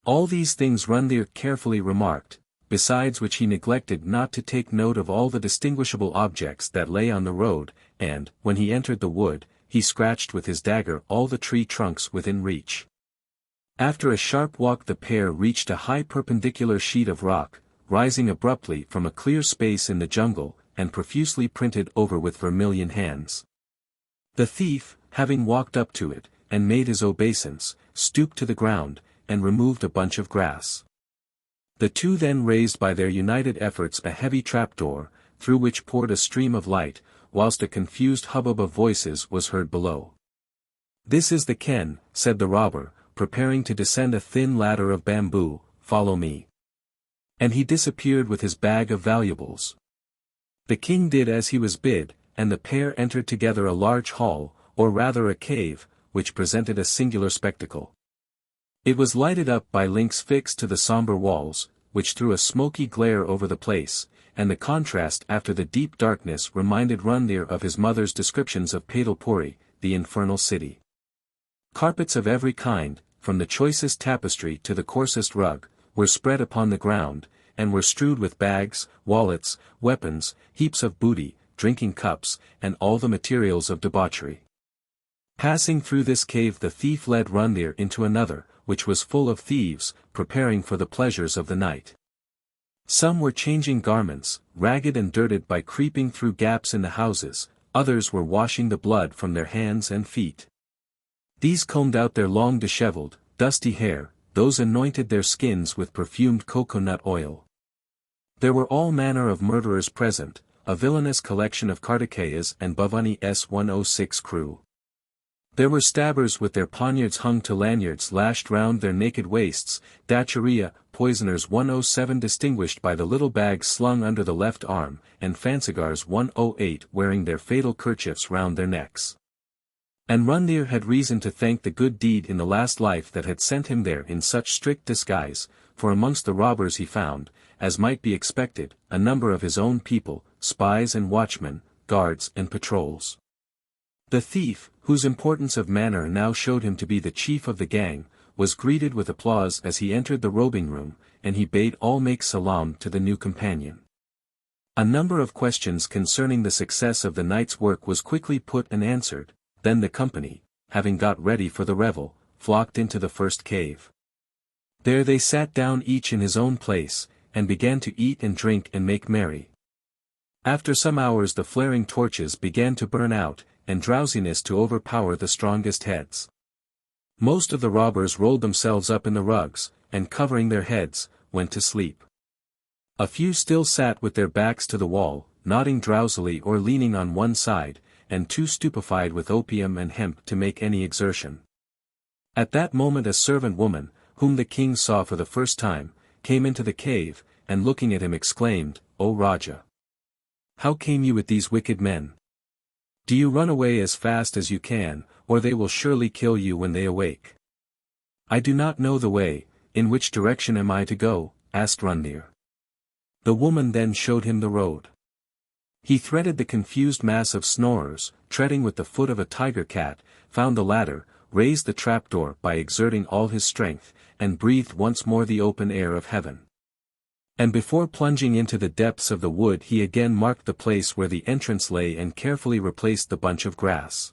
All these things Rundhir carefully remarked, besides which he neglected not to take note of all the distinguishable objects that lay on the road, and, when he entered the wood, he scratched with his dagger all the tree trunks within reach. After a sharp walk the pair reached a high perpendicular sheet of rock, rising abruptly from a clear space in the jungle, and profusely printed over with vermilion hands. The thief, having walked up to it, and made his obeisance, stooped to the ground, and removed a bunch of grass. The two then raised by their united efforts a heavy trapdoor, through which poured a stream of light, whilst a confused hubbub of voices was heard below. "This is the ken," said the robber, preparing to descend a thin ladder of bamboo, "follow me." And he disappeared with his bag of valuables. The king did as he was bid, and the pair entered together a large hall, or rather a cave, which presented a singular spectacle. It was lighted up by links fixed to the sombre walls, which threw a smoky glare over the place, and the contrast after the deep darkness reminded Rundhir of his mother's descriptions of Betal, the infernal city. Carpets of every kind, from the choicest tapestry to the coarsest rug, were spread upon the ground, and were strewed with bags, wallets, weapons, heaps of booty, drinking cups, and all the materials of debauchery. Passing through this cave the thief led Rundhir into another, which was full of thieves, preparing for the pleasures of the night. Some were changing garments, ragged and dirted by creeping through gaps in the houses, others were washing the blood from their hands and feet. These combed out their long dishevelled, dusty hair, those anointed their skins with perfumed cocoa-nut oil. There were all manner of murderers present, a villainous collection of Kartikeyas and Bhavani's 106 crew. There were stabbers with their poniards hung to lanyards lashed round their naked waists, Dacharia, poisoners 107 distinguished by the little bags slung under the left arm, and fancigars 108 wearing their fatal kerchiefs round their necks. And Rundhir had reason to thank the good deed in the last life that had sent him there in such strict disguise, for amongst the robbers he found, as might be expected, a number of his own people, spies and watchmen, guards and patrols. The thief, whose importance of manner now showed him to be the chief of the gang, was greeted with applause as he entered the robing room, and he bade all make salaam to the new companion. A number of questions concerning the success of the night's work was quickly put and answered, then the company, having got ready for the revel, flocked into the first cave. There they sat down each in his own place, and began to eat and drink and make merry. After some hours the flaring torches began to burn out, and drowsiness to overpower the strongest heads. Most of the robbers rolled themselves up in the rugs, and covering their heads, went to sleep. A few still sat with their backs to the wall, nodding drowsily or leaning on one side, and too stupefied with opium and hemp to make any exertion. At that moment a servant woman, whom the king saw for the first time, came into the cave, and looking at him exclaimed, "O Raja! How came you with these wicked men? Do you run away as fast as you can, or they will surely kill you when they awake?" "I do not know the way, in which direction am I to go?" asked Rundhir. The woman then showed him the road. He threaded the confused mass of snorers, treading with the foot of a tiger cat, found the ladder, raised the trapdoor by exerting all his strength, and breathed once more the open air of heaven. And before plunging into the depths of the wood he again marked the place where the entrance lay and carefully replaced the bunch of grass.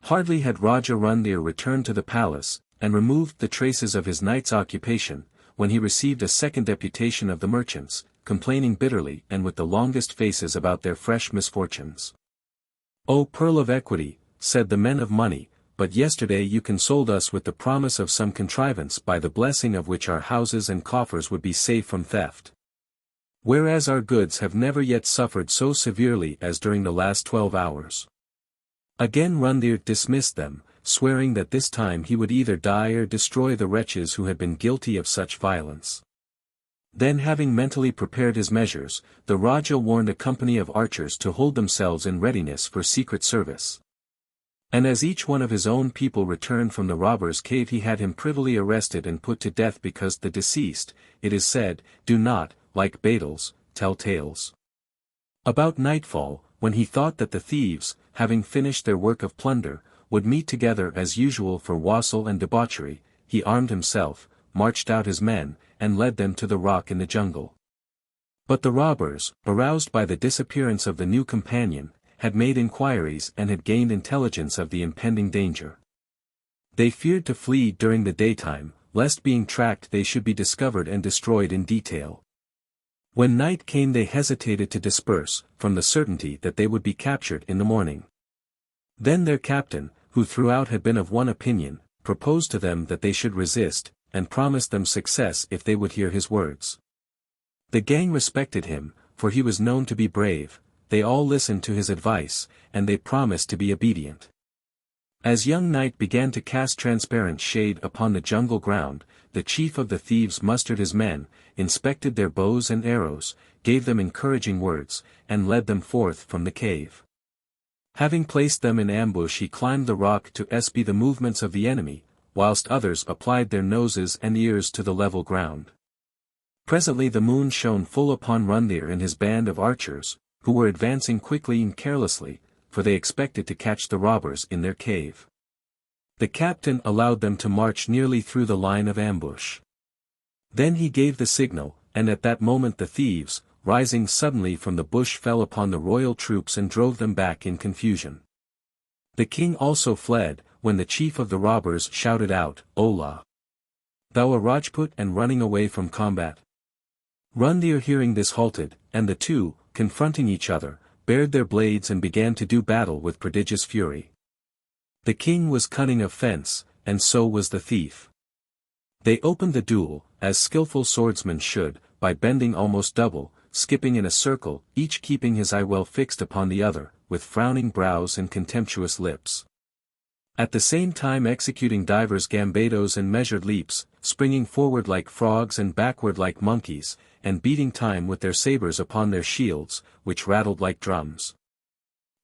Hardly had Raja Rundhir returned to the palace, and removed the traces of his night's occupation, when he received a second deputation of the merchants, complaining bitterly and with the longest faces about their fresh misfortunes. "O pearl of equity," said the men of money, "but yesterday you consoled us with the promise of some contrivance by the blessing of which our houses and coffers would be safe from theft. Whereas our goods have never yet suffered so severely as during the last 12 hours. Again Rundir dismissed them, swearing that this time he would either die or destroy the wretches who had been guilty of such violence. Then having mentally prepared his measures, the Raja warned a company of archers to hold themselves in readiness for secret service. And as each one of his own people returned from the robber's cave he had him privily arrested and put to death because the deceased, it is said, do not, like baitals, tell tales. About nightfall, when he thought that the thieves, having finished their work of plunder, would meet together as usual for wassail and debauchery, he armed himself, marched out his men, and led them to the rock in the jungle. But the robbers, aroused by the disappearance of the new companion, had made inquiries and had gained intelligence of the impending danger. They feared to flee during the daytime, lest being tracked they should be discovered and destroyed in detail. When night came they hesitated to disperse, from the certainty that they would be captured in the morning. Then their captain, who throughout had been of one opinion, proposed to them that they should resist, and promised them success if they would hear his words. The gang respected him, for he was known to be brave, they all listened to his advice, and they promised to be obedient. As young night began to cast transparent shade upon the jungle ground, the chief of the thieves mustered his men, inspected their bows and arrows, gave them encouraging words, and led them forth from the cave. Having placed them in ambush he climbed the rock to espy the movements of the enemy, whilst others applied their noses and ears to the level ground. Presently the moon shone full upon Rundir and his band of archers, who were advancing quickly and carelessly, for they expected to catch the robbers in their cave. The captain allowed them to march nearly through the line of ambush. Then he gave the signal, and at that moment the thieves, rising suddenly from the bush fell upon the royal troops and drove them back in confusion. The king also fled, when the chief of the robbers shouted out, "Ola! Thou a Rajput and running away from combat?" Rundir hearing this halted, and the two, confronting each other, bared their blades and began to do battle with prodigious fury. The king was cunning of fence, and so was the thief. They opened the duel, as skillful swordsmen should, by bending almost double, skipping in a circle, each keeping his eye well fixed upon the other, with frowning brows and contemptuous lips. At the same time executing divers gambados and measured leaps, springing forward like frogs and backward like monkeys, and beating time with their sabres upon their shields, which rattled like drums.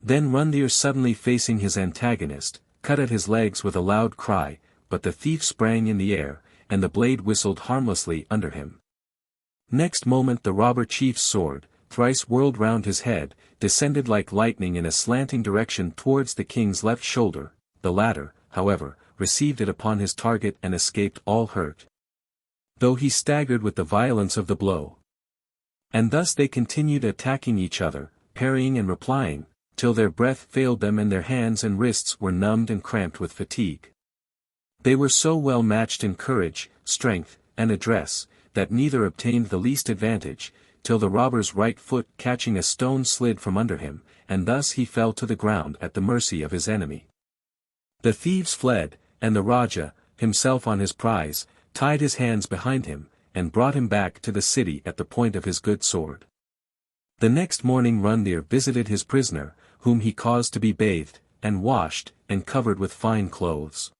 Then Rundir suddenly facing his antagonist, cut at his legs with a loud cry, but the thief sprang in the air, and the blade whistled harmlessly under him. Next moment the robber chief's sword, thrice whirled round his head, descended like lightning in a slanting direction towards the king's left shoulder. The latter, however, received it upon his target and escaped all hurt, though he staggered with the violence of the blow. And thus they continued attacking each other, parrying and replying, till their breath failed them and their hands and wrists were numbed and cramped with fatigue. They were so well matched in courage, strength, and address, that neither obtained the least advantage, till the robber's right foot catching a stone slid from under him, and thus he fell to the ground at the mercy of his enemy. The thieves fled, and the Raja, himself on his prize, tied his hands behind him, and brought him back to the city at the point of his good sword. The next morning Rundir visited his prisoner, whom he caused to be bathed, and washed, and covered with fine clothes.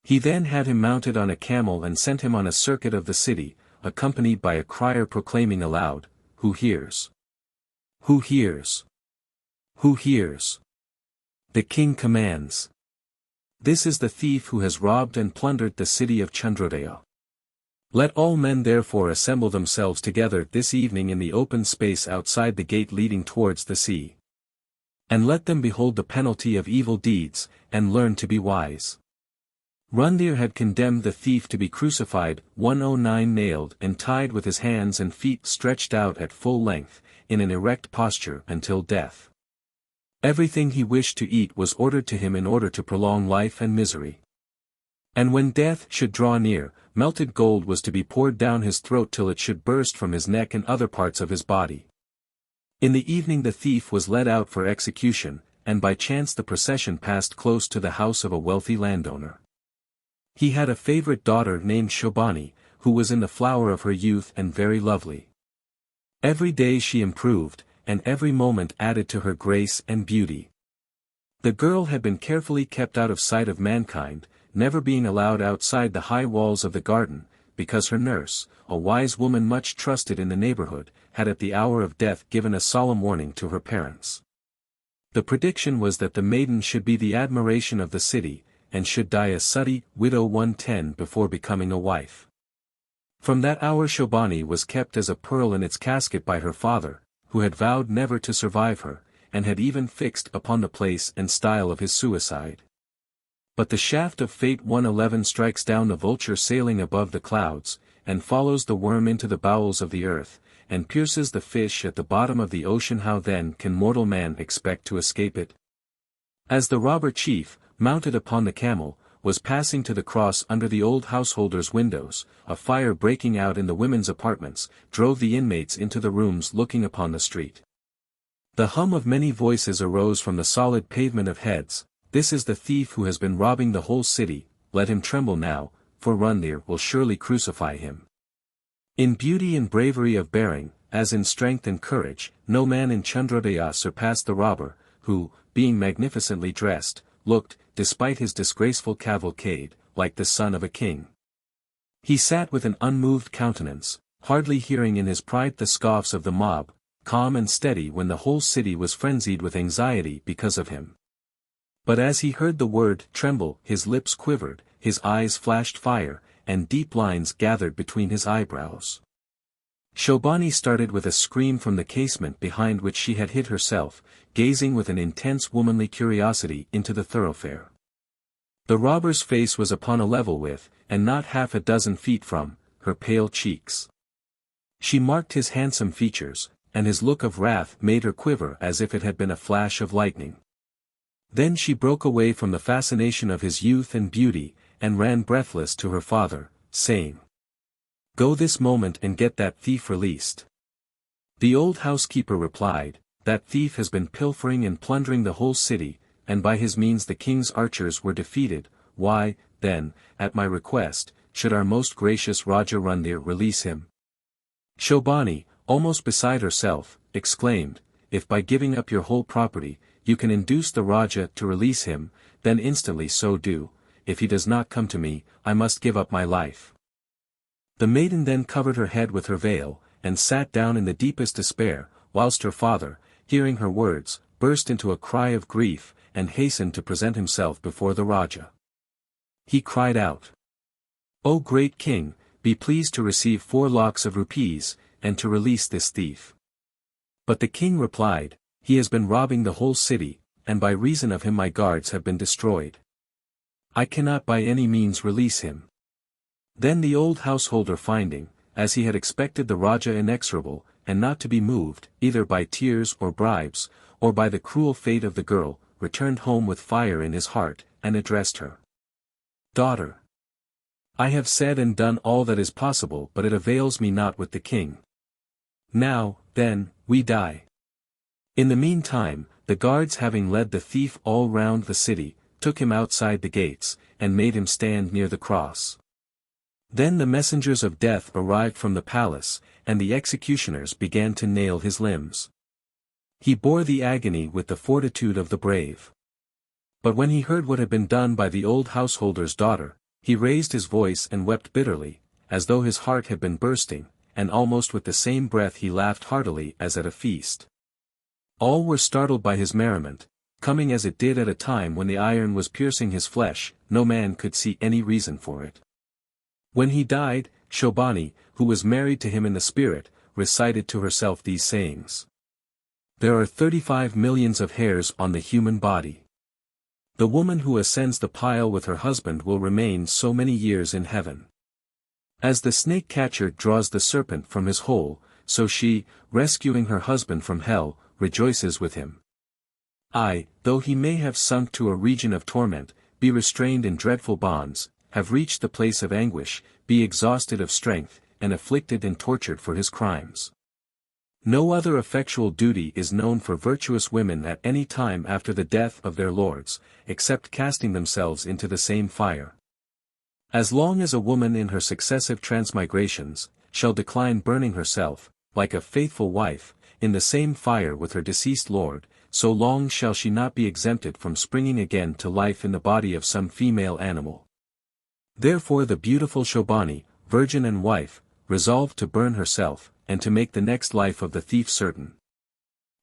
He then had him mounted on a camel and sent him on a circuit of the city, accompanied by a crier proclaiming aloud, "Who hears? Who hears? Who hears? The king commands. This is the thief who has robbed and plundered the city of Chandrodaya. Let all men therefore assemble themselves together this evening in the open space outside the gate leading towards the sea. And let them behold the penalty of evil deeds, and learn to be wise." Rundir had condemned the thief to be crucified, 109 nailed and tied with his hands and feet stretched out at full length, in an erect posture until death. Everything he wished to eat was ordered to him in order to prolong life and misery. And when death should draw near, melted gold was to be poured down his throat till it should burst from his neck and other parts of his body. In the evening the thief was led out for execution, and by chance the procession passed close to the house of a wealthy landowner. He had a favorite daughter named Shobani, who was in the flower of her youth and very lovely. Every day she improved, and every moment added to her grace and beauty. The girl had been carefully kept out of sight of mankind, never being allowed outside the high walls of the garden, because her nurse, a wise woman much trusted in the neighborhood, had at the hour of death given a solemn warning to her parents. The prediction was that the maiden should be the admiration of the city, and should die a sooty widow 110 before becoming a wife. From that hour Shobani was kept as a pearl in its casket by her father, who had vowed never to survive her, and had even fixed upon the place and style of his suicide. But the shaft of fate 111 strikes down the vulture sailing above the clouds, and follows the worm into the bowels of the earth, and pierces the fish at the bottom of the ocean. How then can mortal man expect to escape it? As the robber chief, mounted upon the camel, was passing to the cross under the old householder's windows, a fire breaking out in the women's apartments, drove the inmates into the rooms looking upon the street. The hum of many voices arose from the solid pavement of heads. This is the thief who has been robbing the whole city, let him tremble now, for Randhir will surely crucify him. In beauty and bravery of bearing, as in strength and courage, no man in Chandrodaya surpassed the robber, who, being magnificently dressed, looked, despite his disgraceful cavalcade, like the son of a king. He sat with an unmoved countenance, hardly hearing in his pride the scoffs of the mob, calm and steady when the whole city was frenzied with anxiety because of him. But as he heard the word tremble, his lips quivered, his eyes flashed fire, and deep lines gathered between his eyebrows. Shobani started with a scream from the casement behind which she had hid herself, gazing with an intense womanly curiosity into the thoroughfare. The robber's face was upon a level with, and not half a dozen feet from, her pale cheeks. She marked his handsome features, and his look of wrath made her quiver as if it had been a flash of lightning. Then she broke away from the fascination of his youth and beauty, and ran breathless to her father, saying, "Go this moment and get that thief released." The old housekeeper replied, "That thief has been pilfering and plundering the whole city, and by his means the king's archers were defeated. Why, then, at my request, should our most gracious Raja Randhir release him?" Shobani, almost beside herself, exclaimed, "If by giving up your whole property, you can induce the Raja to release him, then instantly so do. If he does not come to me, I must give up my life." The maiden then covered her head with her veil, and sat down in the deepest despair, whilst her father, hearing her words, burst into a cry of grief, and hastened to present himself before the Raja. He cried out, "O great king, be pleased to receive 4 lakhs of rupees, and to release this thief." But the king replied, "He has been robbing the whole city, and by reason of him my guards have been destroyed. I cannot by any means release him." Then the old householder, finding, as he had expected, the Raja inexorable, and not to be moved, either by tears or bribes, or by the cruel fate of the girl, returned home with fire in his heart, and addressed her. "Daughter, I have said and done all that is possible, but it avails me not with the king. Now, then, we die." In the meantime, the guards, having led the thief all round the city, took him outside the gates, and made him stand near the cross. Then the messengers of death arrived from the palace, and the executioners began to nail his limbs. He bore the agony with the fortitude of the brave. But when he heard what had been done by the old householder's daughter, he raised his voice and wept bitterly, as though his heart had been bursting, and almost with the same breath he laughed heartily as at a feast. All were startled by his merriment, coming as it did at a time when the iron was piercing his flesh. No man could see any reason for it. When he died, Shobani, who was married to him in the spirit, recited to herself these sayings. There are 35 millions of hairs on the human body. The woman who ascends the pile with her husband will remain so many years in heaven. As the snake-catcher draws the serpent from his hole, so she, rescuing her husband from hell, rejoices with him. I, though he may have sunk to a region of torment, be restrained in dreadful bonds, have reached the place of anguish, be exhausted of strength, and afflicted and tortured for his crimes. No other effectual duty is known for virtuous women at any time after the death of their lords, except casting themselves into the same fire. As long as a woman in her successive transmigrations, shall decline burning herself, like a faithful wife, in the same fire with her deceased lord, so long shall she not be exempted from springing again to life in the body of some female animal. Therefore the beautiful Shobani, virgin and wife, resolved to burn herself, and to make the next life of the thief certain.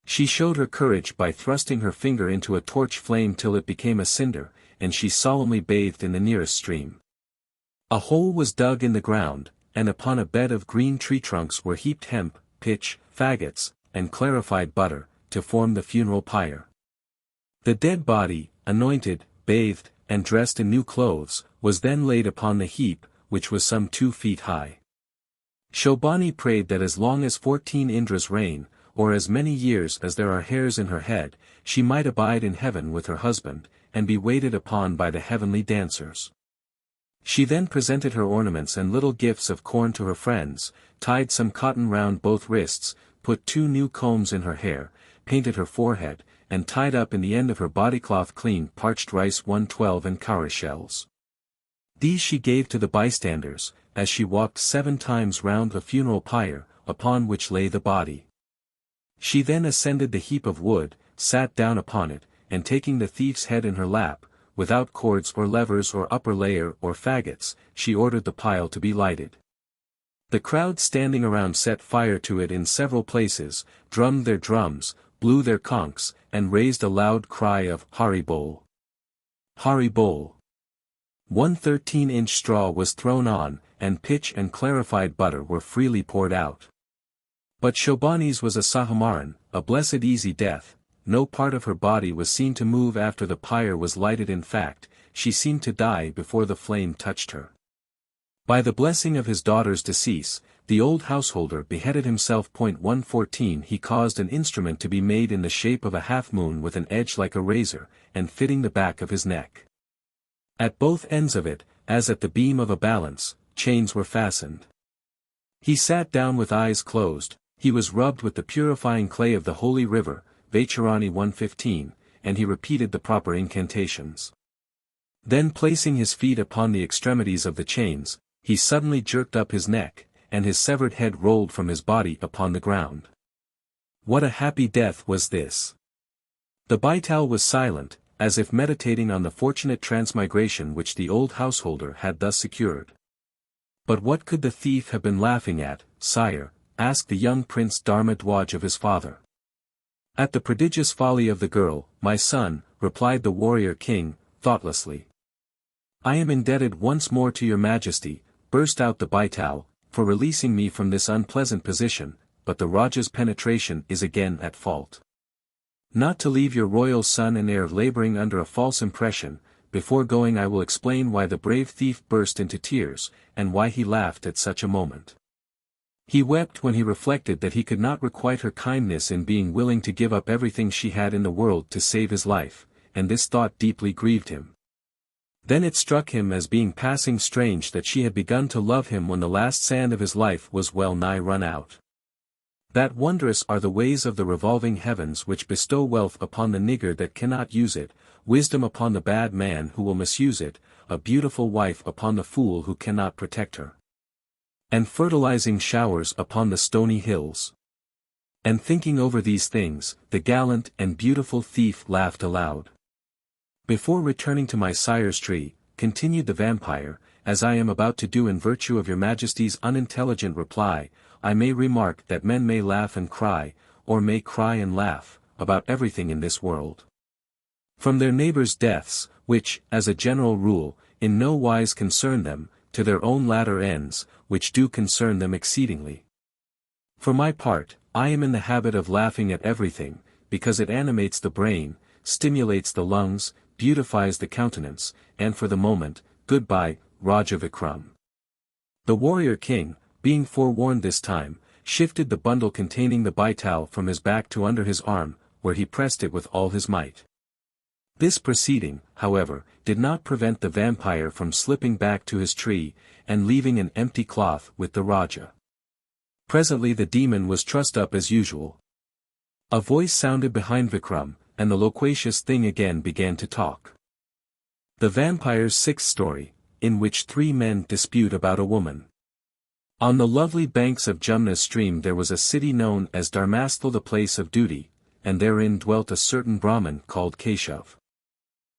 She showed her courage by thrusting her finger into a torch flame till it became a cinder, and she solemnly bathed in the nearest stream. A hole was dug in the ground, and upon a bed of green tree trunks were heaped hemp, pitch, faggots, and clarified butter, to form the funeral pyre. The dead body, anointed, bathed, and dressed in new clothes, was then laid upon the heap, which was some 2 feet high. Shobani prayed that as long as 14 Indras reign, or as many years as there are hairs in her head, she might abide in heaven with her husband, and be waited upon by the heavenly dancers. She then presented her ornaments and little gifts of corn to her friends, tied some cotton round both wrists, put 2 new combs in her hair, painted her forehead, and tied up in the end of her bodycloth clean parched rice 112 and cowrie shells. These she gave to the bystanders, as she walked 7 times round the funeral pyre, upon which lay the body. She then ascended the heap of wood, sat down upon it, and taking the thief's head in her lap, without cords or levers or upper layer or faggots, she ordered the pile to be lighted. The crowd standing around set fire to it in several places, drummed their drums, blew their conchs, and raised a loud cry of Hari Bol. Hari Bol. 1 13-inch straw was thrown on, and pitch and clarified butter were freely poured out. But Shobani's was a Sahamaran, a blessed easy death. No part of her body was seen to move after the pyre was lighted. In fact, she seemed to die before the flame touched her. By the blessing of his daughter's decease, the old householder beheaded himself. 114 He caused an instrument to be made in the shape of a half-moon with an edge like a razor, and fitting the back of his neck. At both ends of it, as at the beam of a balance, chains were fastened. He sat down with eyes closed. He was rubbed with the purifying clay of the holy river, Vaicharani 115, and he repeated the proper incantations. Then placing his feet upon the extremities of the chains, he suddenly jerked up his neck, and his severed head rolled from his body upon the ground. What a happy death was this! The baital was silent, as if meditating on the fortunate transmigration which the old householder had thus secured. But what could the thief have been laughing at, sire? Asked the young Prince Dharma Dwaj of his father. At the prodigious folly of the girl, my son, replied the warrior king, thoughtlessly. I am indebted once more to your majesty, burst out the baital, for releasing me from this unpleasant position, but the Raja's penetration is again at fault. Not to leave your royal son and heir laboring under a false impression, before going I will explain why the brave thief burst into tears, and why he laughed at such a moment. He wept when he reflected that he could not requite her kindness in being willing to give up everything she had in the world to save his life, and this thought deeply grieved him. Then it struck him as being passing strange that she had begun to love him when the last sand of his life was well nigh run out. That wondrous are the ways of the revolving heavens which bestow wealth upon the nigger that cannot use it, wisdom upon the bad man who will misuse it, a beautiful wife upon the fool who cannot protect her. And fertilizing showers upon the stony hills. And thinking over these things, the gallant and beautiful thief laughed aloud. Before returning to my sire's tree, continued the vampire, as I am about to do in virtue of your majesty's unintelligent reply, I may remark that men may laugh and cry, or may cry and laugh, about everything in this world. From their neighbors' deaths, which, as a general rule, in no wise concern them, to their own latter ends, which do concern them exceedingly. For my part, I am in the habit of laughing at everything, because it animates the brain, stimulates the lungs, beautifies the countenance, and for the moment, goodbye, Raja Vikram. The warrior king, being forewarned this time, shifted the bundle containing the baital from his back to under his arm, where he pressed it with all his might. This proceeding, however, did not prevent the vampire from slipping back to his tree, and leaving an empty cloth with the Raja. Presently the demon was trussed up as usual. A voice sounded behind Vikram, and the loquacious thing again began to talk. The Vampire's Sixth Story, in which 3 men dispute about a woman. On the lovely banks of Jumna's stream there was a city known as Dharmasthal, the place of duty, and therein dwelt a certain Brahmin called Keshav.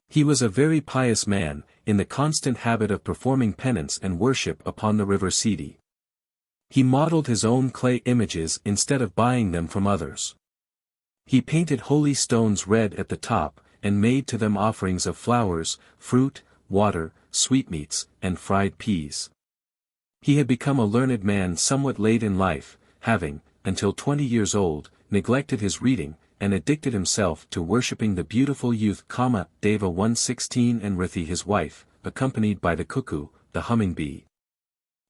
He was a very pious man, in the constant habit of performing penance and worship upon the river Sidi. He modeled his own clay images instead of buying them from others. He painted holy stones red at the top, and made to them offerings of flowers, fruit, water, sweetmeats, and fried peas. He had become a learned man somewhat late in life, having, until 20 years old, neglected his reading, and addicted himself to worshipping the beautiful youth Deva 116 and Rithi his wife, accompanied by the cuckoo, the humming bee,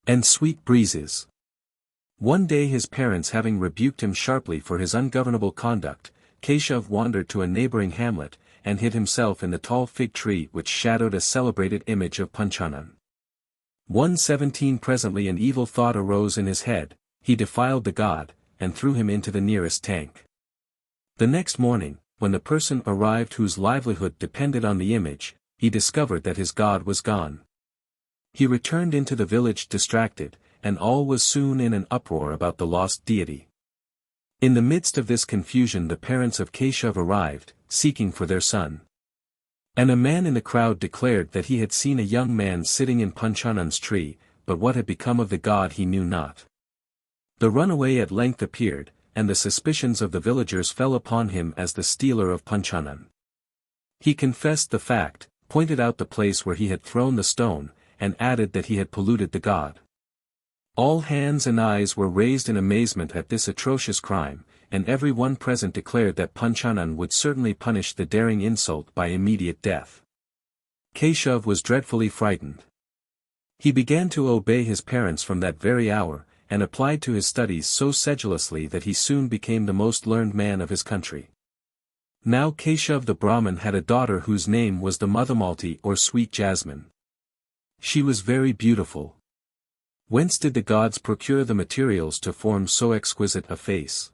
and sweet breezes. One day his parents having rebuked him sharply for his ungovernable conduct, Keshav wandered to a neighboring hamlet, and hid himself in the tall fig tree which shadowed a celebrated image of Panchanan. 117 Presently an evil thought arose in his head, he defiled the god, and threw him into the nearest tank. The next morning, when the person arrived whose livelihood depended on the image, he discovered that his god was gone. He returned into the village distracted, and all was soon in an uproar about the lost deity. In the midst of this confusion the parents of Keshav arrived, seeking for their son. And a man in the crowd declared that he had seen a young man sitting in Panchanan's tree, but what had become of the god he knew not. The runaway at length appeared, and the suspicions of the villagers fell upon him as the stealer of Panchanan. He confessed the fact, pointed out the place where he had thrown the stone, and added that he had polluted the god. All hands and eyes were raised in amazement at this atrocious crime, and every one present declared that Panchanan would certainly punish the daring insult by immediate death. Keshav was dreadfully frightened. He began to obey his parents from that very hour, and applied to his studies so sedulously that he soon became the most learned man of his country. Now Keshav the Brahmin had a daughter whose name was the Madhumalti or sweet jasmine. She was very beautiful. Whence did the gods procure the materials to form so exquisite a face?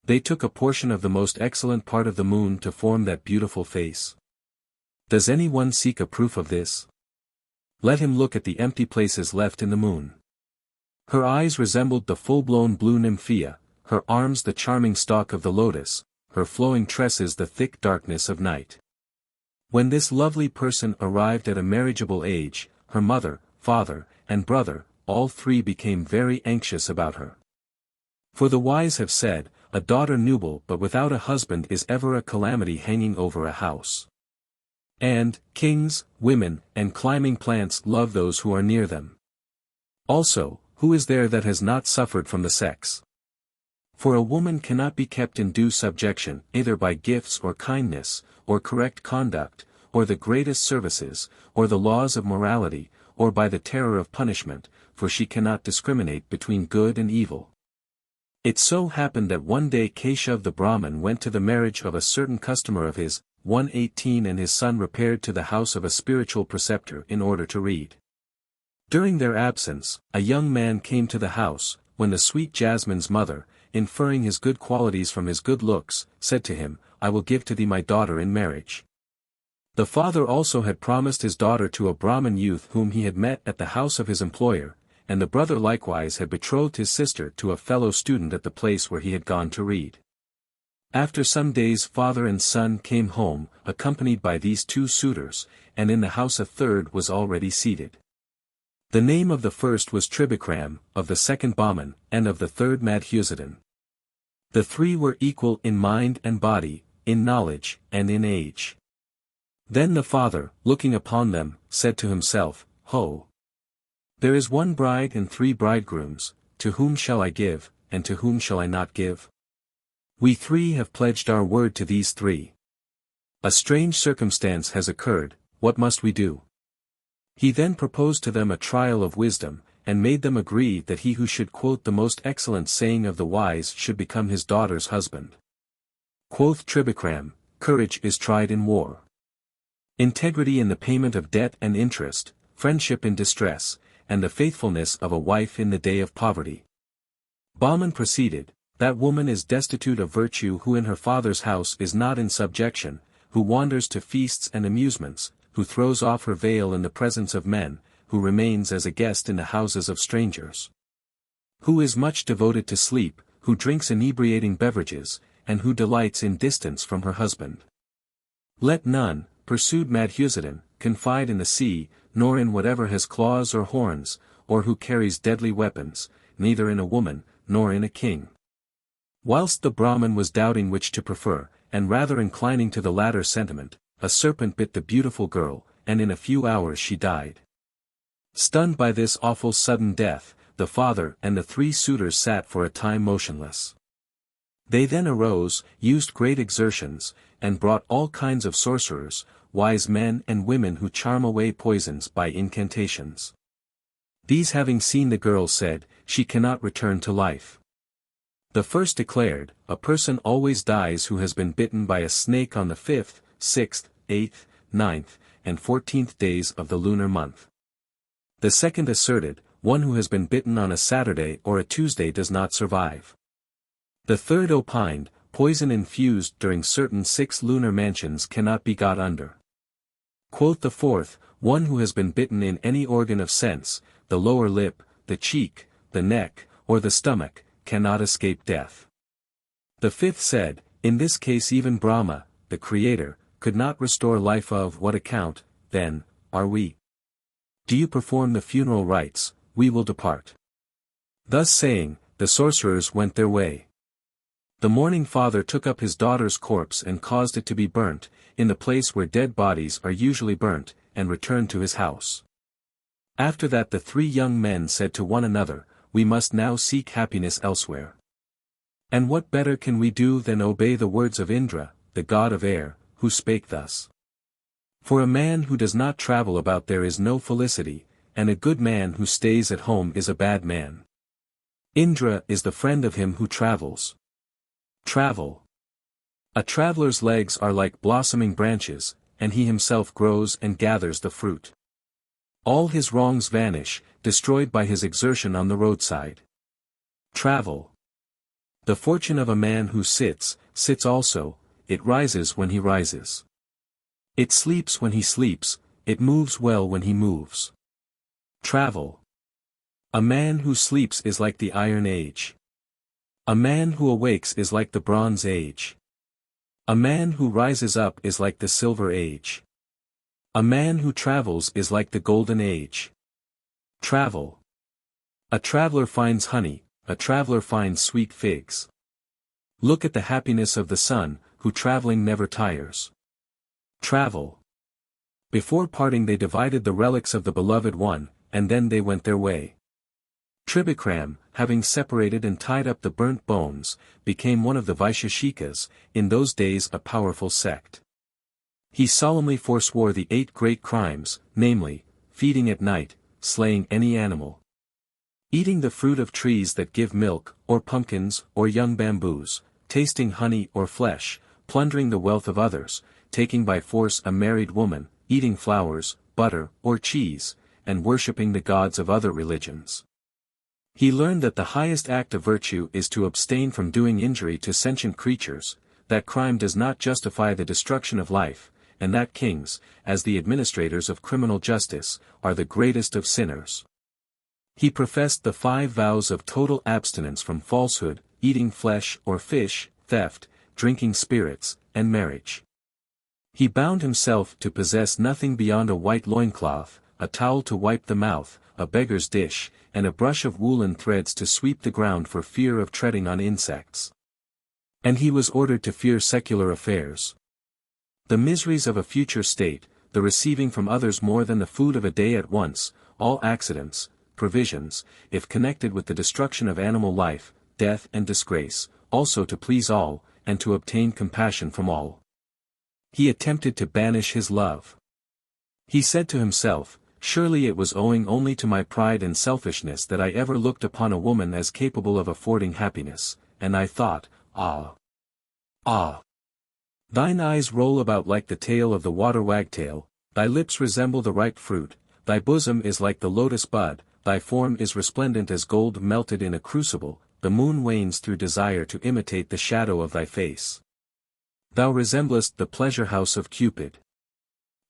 They took a portion of the most excellent part of the moon to form that beautiful face. Does any one seek a proof of this? Let him look at the empty places left in the moon. Her eyes resembled the full-blown blue nymphea, her arms the charming stalk of the lotus, her flowing tresses the thick darkness of night. When this lovely person arrived at a marriageable age, her mother, father, and brother, all three became very anxious about her. For the wise have said, a daughter nubile but without a husband is ever a calamity hanging over a house. And, kings, women, and climbing plants love those who are near them. Also, who is there that has not suffered from the sex? For a woman cannot be kept in due subjection either by gifts or kindness, or correct conduct, or the greatest services, or the laws of morality, or by the terror of punishment, for she cannot discriminate between good and evil. It so happened that one day Keshav the Brahmin went to the marriage of a certain customer of his, 118, and his son repaired to the house of a spiritual preceptor in order to read. During their absence, a young man came to the house, when the sweet Jasmine's mother, inferring his good qualities from his good looks, said to him, I will give to thee my daughter in marriage. The father also had promised his daughter to a Brahmin youth whom he had met at the house of his employer, and the brother likewise had betrothed his sister to a fellow student at the place where he had gone to read. After some days father and son came home, accompanied by these two suitors, and in the house a third was already seated. The name of the first was Tribikram, of the second Baman, and of the third Madhusudan. The three were equal in mind and body, in knowledge, and in age. Then the father, looking upon them, said to himself, Ho! There is one bride and three bridegrooms, to whom shall I give, and to whom shall I not give? We three have pledged our word to these three. A strange circumstance has occurred, what must we do? He then proposed to them a trial of wisdom, and made them agree that he who should quote the most excellent saying of the wise should become his daughter's husband. Quoth Tribikram, courage is tried in war. Integrity in the payment of debt and interest, friendship in distress, and the faithfulness of a wife in the day of poverty. Baman proceeded, that woman is destitute of virtue who in her father's house is not in subjection, who wanders to feasts and amusements, who throws off her veil in the presence of men, who remains as a guest in the houses of strangers. Who is much devoted to sleep, who drinks inebriating beverages, and who delights in distance from her husband. Let none, pursued Madhusudan, confide in the sea, nor in whatever has claws or horns, or who carries deadly weapons, neither in a woman, nor in a king. Whilst the Brahmin was doubting which to prefer, and rather inclining to the latter sentiment, a serpent bit the beautiful girl, and in a few hours she died. Stunned by this awful sudden death, the father and the 3 suitors sat for a time motionless. They then arose, used great exertions, and brought all kinds of sorcerers, wise men and women who charm away poisons by incantations. These having seen the girl said, she cannot return to life. The first declared, a person always dies who has been bitten by a snake on the 5th, 6th, 8th, 9th, and 14th days of the lunar month. The second asserted, one who has been bitten on a Saturday or a Tuesday does not survive. The third opined, poison infused during certain 6 lunar mansions cannot be got under. Quoth the fourth, one who has been bitten in any organ of sense, the lower lip, the cheek, the neck, or the stomach, cannot escape death. The fifth said, in this case even Brahma, the Creator, could not restore life. Of what account, then, are we? Do you perform the funeral rites, we will depart. Thus saying, the sorcerers went their way. The mourning father took up his daughter's corpse and caused it to be burnt, in the place where dead bodies are usually burnt, and returned to his house. After that the 3 young men said to one another, we must now seek happiness elsewhere. And what better can we do than obey the words of Indra, the god of air, who spake thus? For a man who does not travel about there is no felicity, and a good man who stays at home is a bad man. Indra is the friend of him who travels. Travel. A traveler's legs are like blossoming branches, and he himself grows and gathers the fruit. All his wrongs vanish, destroyed by his exertion on the roadside. Travel. The fortune of a man who sits also, it rises when he rises. It sleeps when he sleeps, it moves well when he moves. Travel. A man who sleeps is like the Iron Age. A man who awakes is like the Bronze Age. A man who rises up is like the Silver Age. A man who travels is like the Golden Age. Travel. A traveler finds honey, a traveler finds sweet figs. Look at the happiness of the son, who traveling never tires. Travel. Before parting they divided the relics of the beloved one, and then they went their way. Tribikram, having separated and tied up the burnt bones, became one of the Vaisheshikas, in those days a powerful sect. He solemnly forswore the 8 great crimes, namely, feeding at night, slaying any animal, eating the fruit of trees that give milk, or pumpkins, or young bamboos, tasting honey or flesh, plundering the wealth of others, taking by force a married woman, eating flowers, butter, or cheese, and worshipping the gods of other religions. He learned that the highest act of virtue is to abstain from doing injury to sentient creatures, that crime does not justify the destruction of life, and that kings, as the administrators of criminal justice, are the greatest of sinners. He professed the 5 vows of total abstinence from falsehood, eating flesh or fish, theft, drinking spirits, and marriage. He bound himself to possess nothing beyond a white loincloth, a towel to wipe the mouth, a beggar's dish, and a brush of woolen threads to sweep the ground for fear of treading on insects. And he was ordered to fear secular affairs. The miseries of a future state, the receiving from others more than the food of a day at once, all accidents, provisions, if connected with the destruction of animal life, death and disgrace, also to please all, and to obtain compassion from all. He attempted to banish his love. He said to himself, surely it was owing only to my pride and selfishness that I ever looked upon a woman as capable of affording happiness, and I thought, ah! Ah! Thine eyes roll about like the tail of the water wagtail, thy lips resemble the ripe fruit, thy bosom is like the lotus bud, thy form is resplendent as gold melted in a crucible, the moon wanes through desire to imitate the shadow of thy face. Thou resemblest the pleasure house of Cupid.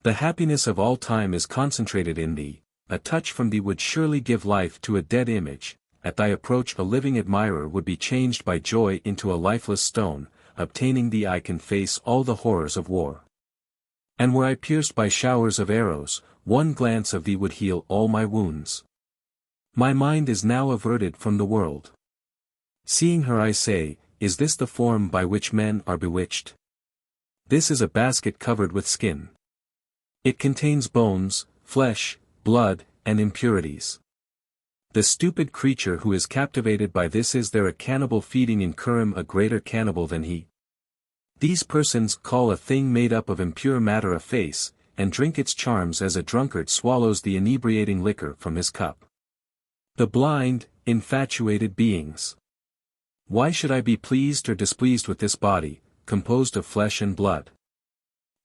The happiness of all time is concentrated in thee, a touch from thee would surely give life to a dead image, at thy approach a living admirer would be changed by joy into a lifeless stone, obtaining thee I can face all the horrors of war. And were I pierced by showers of arrows, one glance of thee would heal all my wounds. My mind is now averted from the world. Seeing her I say, is this the form by which men are bewitched? This is a basket covered with skin. It contains bones, flesh, blood, and impurities. The stupid creature who is captivated by this, is there a cannibal feeding in Kurim a greater cannibal than he? These persons call a thing made up of impure matter a face, and drink its charms as a drunkard swallows the inebriating liquor from his cup. The blind, infatuated beings. Why should I be pleased or displeased with this body, composed of flesh and blood?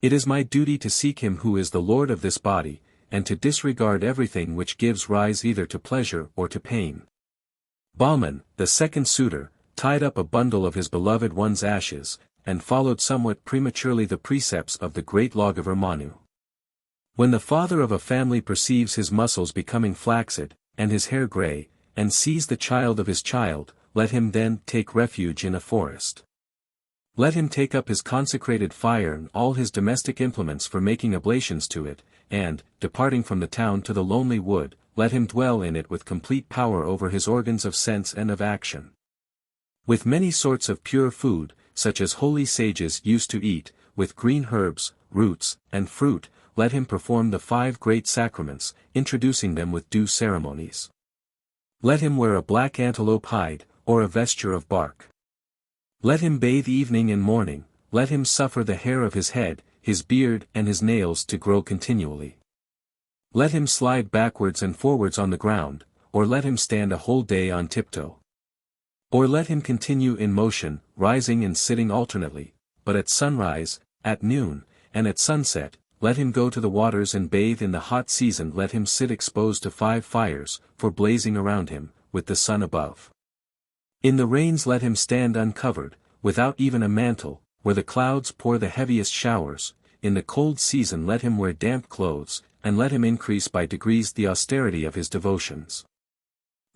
It is my duty to seek him who is the Lord of this body, and to disregard everything which gives rise either to pleasure or to pain. Balman, the second suitor, tied up a bundle of his beloved one's ashes, and followed somewhat prematurely the precepts of the great lawgiver Manu. When the father of a family perceives his muscles becoming flaccid, and his hair grey, and sees the child of his child, let him then take refuge in a forest. Let him take up his consecrated fire and all his domestic implements for making oblations to it, and, departing from the town to the lonely wood, let him dwell in it with complete power over his organs of sense and of action. With many sorts of pure food, such as holy sages used to eat, with green herbs, roots, and fruit, let him perform the 5 great sacraments, introducing them with due ceremonies. Let him wear a black antelope hide, or a vesture of bark. Let him bathe evening and morning, let him suffer the hair of his head, his beard and his nails to grow continually. Let him slide backwards and forwards on the ground, or let him stand a whole day on tiptoe. Or let him continue in motion, rising and sitting alternately, but at sunrise, at noon, and at sunset, let him go to the waters and bathe. In the hot season let him sit exposed to 5 fires, for blazing around him, with the sun above. In the rains let him stand uncovered, without even a mantle, where the clouds pour the heaviest showers. In the cold season let him wear damp clothes, and let him increase by degrees the austerity of his devotions.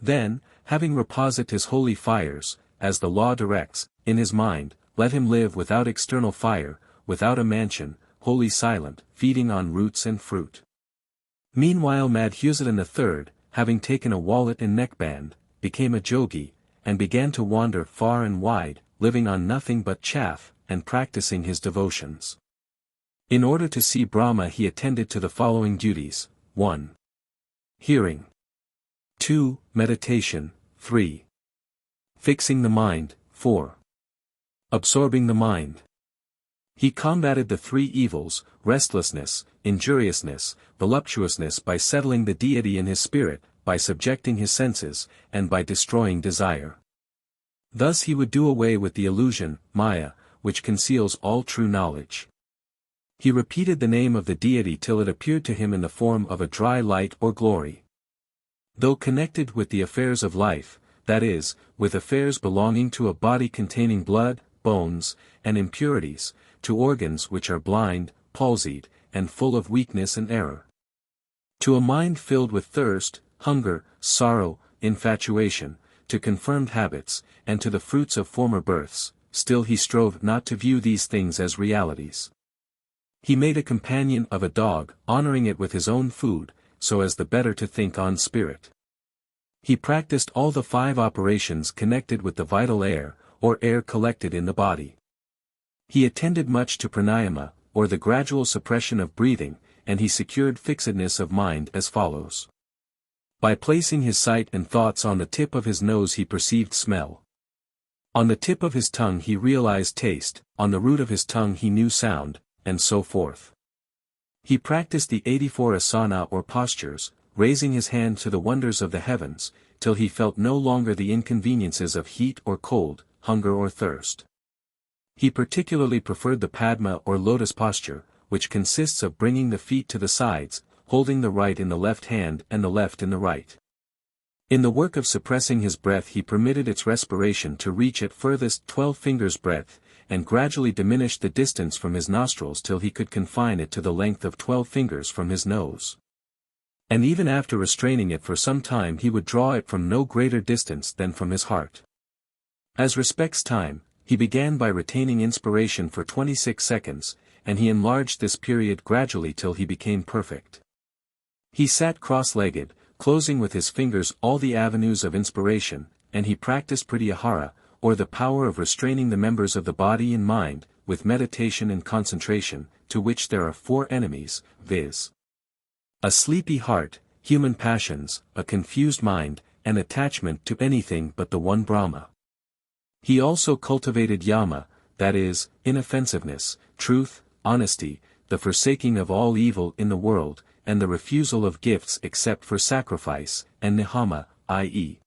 Then, having reposit his holy fires, as the law directs, in his mind, let him live without external fire, without a mansion, wholly silent, feeding on roots and fruit. Meanwhile Madhusudan III, having taken a wallet and neckband, became a jogi, and began to wander far and wide, living on nothing but chaff, and practicing his devotions. In order to see Brahma he attended to the following duties: 1. Hearing. 2. Meditation. 3. Fixing the mind. 4. Absorbing the mind. He combated the 3 evils, restlessness, injuriousness, voluptuousness, by settling the deity in his spirit, by subjecting his senses, and by destroying desire. Thus he would do away with the illusion, Maya, which conceals all true knowledge. He repeated the name of the deity till it appeared to him in the form of a dry light or glory. Though connected with the affairs of life, that is, with affairs belonging to a body containing blood, bones, and impurities, to organs which are blind, palsied, and full of weakness and error. To a mind filled with thirst, hunger, sorrow, infatuation, to confirmed habits, and to the fruits of former births, still he strove not to view these things as realities. He made a companion of a dog, honoring it with his own food, so as the better to think on spirit. He practiced all the 5 operations connected with the vital air, or air collected in the body. He attended much to pranayama, or the gradual suppression of breathing, and he secured fixedness of mind as follows. By placing his sight and thoughts on the tip of his nose he perceived smell. On the tip of his tongue he realized taste, on the root of his tongue he knew sound, and so forth. He practiced the 84 asana or postures, raising his hand to the wonders of the heavens, till he felt no longer the inconveniences of heat or cold, hunger or thirst. He particularly preferred the Padma or lotus posture, which consists of bringing the feet to the sides, holding the right in the left hand and the left in the right. In the work of suppressing his breath he permitted its respiration to reach at furthest 12 fingers breadth, and gradually diminished the distance from his nostrils till he could confine it to the length of 12 fingers from his nose. And even after restraining it for some time he would draw it from no greater distance than from his heart. As respects time, he began by retaining inspiration for 26 seconds, and he enlarged this period gradually till he became perfect. He sat cross-legged, closing with his fingers all the avenues of inspiration, and he practiced pratyahara, or the power of restraining the members of the body and mind, with meditation and concentration, to which there are 4 enemies, viz. A sleepy heart, human passions, a confused mind, and attachment to anything but the one Brahma. He also cultivated yama, that is, inoffensiveness, truth, honesty, the forsaking of all evil in the world, and the refusal of gifts except for sacrifice, and nihama, i.e.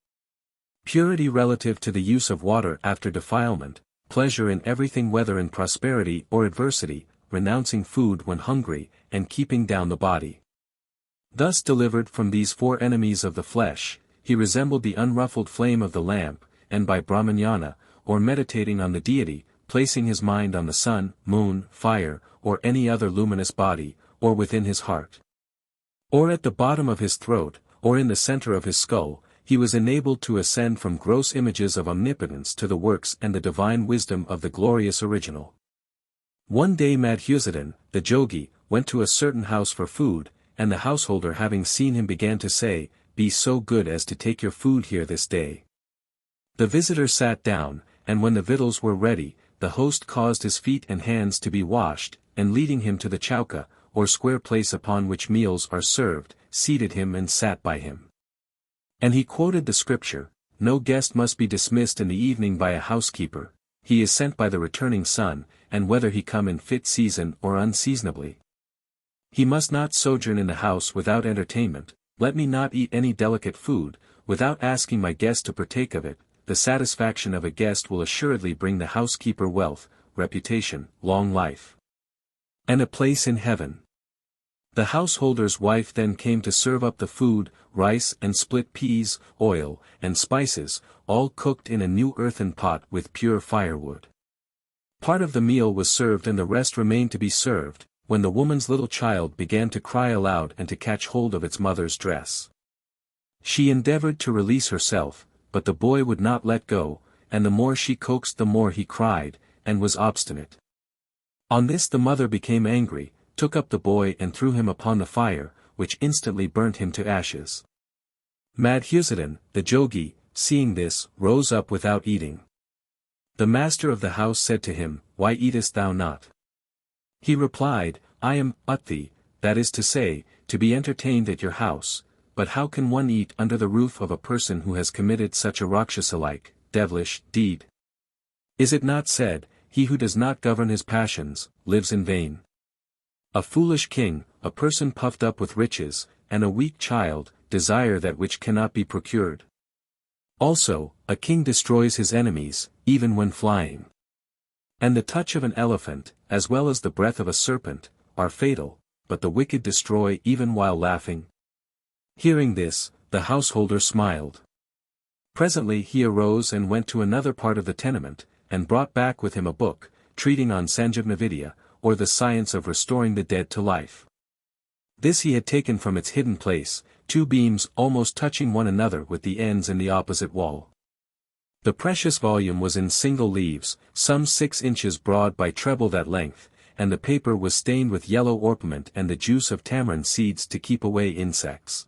purity relative to the use of water after defilement, pleasure in everything whether in prosperity or adversity, renouncing food when hungry, and keeping down the body. Thus delivered from these 4 enemies of the flesh, he resembled the unruffled flame of the lamp, and by brahmanyana, or meditating on the deity, placing his mind on the sun, moon, fire, or any other luminous body, or within his heart, or at the bottom of his throat, or in the center of his skull, he was enabled to ascend from gross images of omnipotence to the works and the divine wisdom of the glorious original. One day Madhusudan, the jogi, went to a certain house for food, and the householder having seen him began to say, "Be so good as to take your food here this day." The visitor sat down, and when the victuals were ready, the host caused his feet and hands to be washed, and leading him to the chowka, or square place upon which meals are served, seated him and sat by him. And he quoted the scripture, "No guest must be dismissed in the evening by a housekeeper, he is sent by the returning sun, and whether he come in fit season or unseasonably. He must not sojourn in the house without entertainment, let me not eat any delicate food, without asking my guest to partake of it, the satisfaction of a guest will assuredly bring the housekeeper wealth, reputation, long life, and a place in heaven." The householder's wife then came to serve up the food, rice and split peas, oil, and spices, all cooked in a new earthen pot with pure firewood. Part of the meal was served and the rest remained to be served, when the woman's little child began to cry aloud and to catch hold of its mother's dress. She endeavored to release herself, but the boy would not let go, and the more she coaxed the more he cried, and was obstinate. On this the mother became angry, took up the boy and threw him upon the fire, which instantly burnt him to ashes. Madhusudan, the jogi, seeing this, rose up without eating. The master of the house said to him, "Why eatest thou not?" He replied, "I am utti, that is to say, to be entertained at your house, but how can one eat under the roof of a person who has committed such a rakshasa-like, devilish, deed? Is it not said, he who does not govern his passions, lives in vain? A foolish king, a person puffed up with riches, and a weak child, desire that which cannot be procured. Also, a king destroys his enemies, even when flying. And the touch of an elephant, as well as the breath of a serpent, are fatal, but the wicked destroy even while laughing." Hearing this, the householder smiled. Presently he arose and went to another part of the tenement, and brought back with him a book, treating on Sanjivnavidya, or the science of restoring the dead to life. This he had taken from its hidden place, 2 beams almost touching one another with the ends in the opposite wall. The precious volume was in single leaves, some 6 inches broad by treble that length, and the paper was stained with yellow orpiment and the juice of tamarind seeds to keep away insects.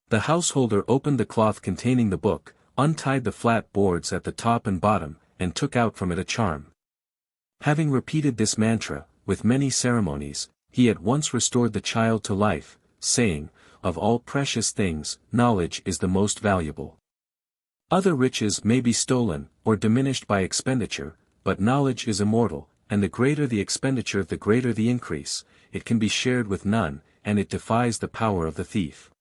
The householder opened the cloth containing the book, untied the flat boards at the top and bottom, and took out from it a charm. Having repeated this mantra, with many ceremonies, he at once restored the child to life, saying, "Of all precious things, knowledge is the most valuable. Other riches may be stolen, or diminished by expenditure, but knowledge is immortal, and the greater the expenditure the greater the increase, it can be shared with none, and it defies the power of the thief."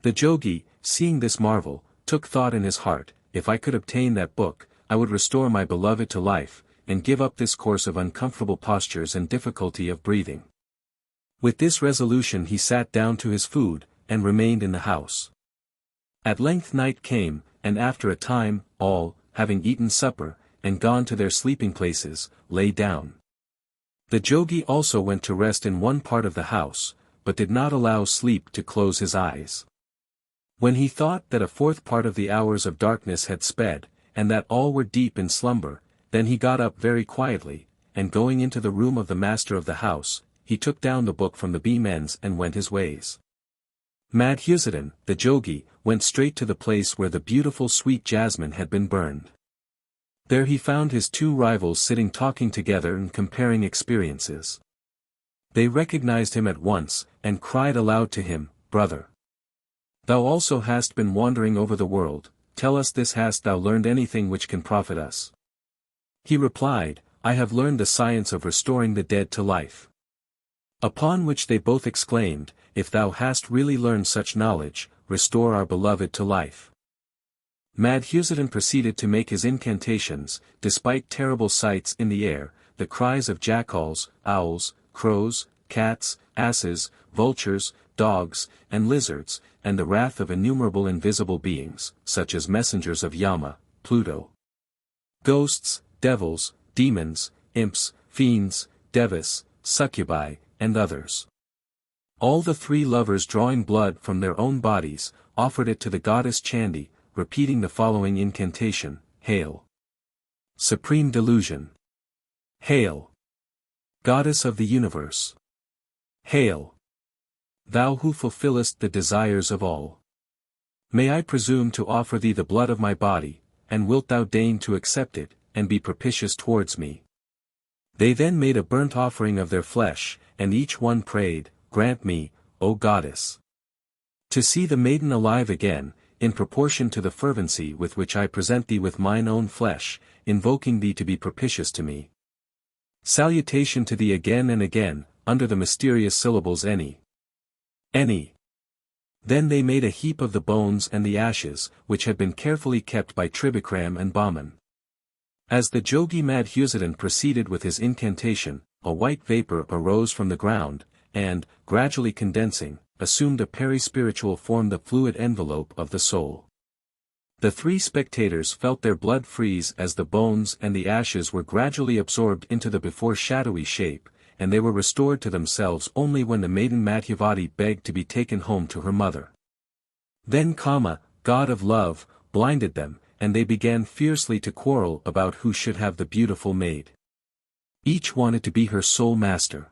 The jogi, seeing this marvel, took thought in his heart, "If I could obtain that book, I would restore my beloved to life, and give up this course of uncomfortable postures and difficulty of breathing." With this resolution he sat down to his food, and remained in the house. At length night came, and after a time, all, having eaten supper, and gone to their sleeping places, lay down. The jogi also went to rest in one part of the house, but did not allow sleep to close his eyes. When he thought that a fourth part of the hours of darkness had sped, and that all were deep in slumber, then he got up very quietly, and going into the room of the master of the house, he took down the book from the beam-ends and went his ways. Madhusudan, the jogi, went straight to the place where the beautiful sweet jasmine had been burned. There he found his two rivals sitting talking together and comparing experiences. They recognized him at once, and cried aloud to him, "Brother! Thou also hast been wandering over the world, tell us this, hast thou learned anything which can profit us?" He replied, "I have learned the science of restoring the dead to life." Upon which they both exclaimed, "If thou hast really learned such knowledge, restore our beloved to life." Madhusudan proceeded to make his incantations, despite terrible sights in the air, the cries of jackals, owls, crows, cats, asses, vultures, dogs, and lizards, and the wrath of innumerable invisible beings, such as messengers of Yama, Pluto, ghosts, devils, demons, imps, fiends, devas, succubi, and others. All the three lovers, drawing blood from their own bodies, offered it to the goddess Chandi, repeating the following incantation: "Hail, Supreme Delusion! Hail, Goddess of the Universe! Hail, Thou who fulfillest the desires of all! May I presume to offer thee the blood of my body, and wilt thou deign to accept it, and be propitious towards me?" They then made a burnt offering of their flesh, and each one prayed, "Grant me, O goddess, to see the maiden alive again, in proportion to the fervency with which I present thee with mine own flesh, invoking thee to be propitious to me. Salutation to thee again and again, under the mysterious syllables any. Any." Then they made a heap of the bones and the ashes, which had been carefully kept by Trivikram and Baman. As the jogi Madhusudan proceeded with his incantation, a white vapor arose from the ground, and, gradually condensing, assumed a peri-spiritual form, the fluid envelope of the soul. The three spectators felt their blood freeze as the bones and the ashes were gradually absorbed into the before shadowy shape, and they were restored to themselves only when the maiden Madhyavati begged to be taken home to her mother. Then Kama, god of love, blinded them, and they began fiercely to quarrel about who should have the beautiful maid. Each wanted to be her sole master.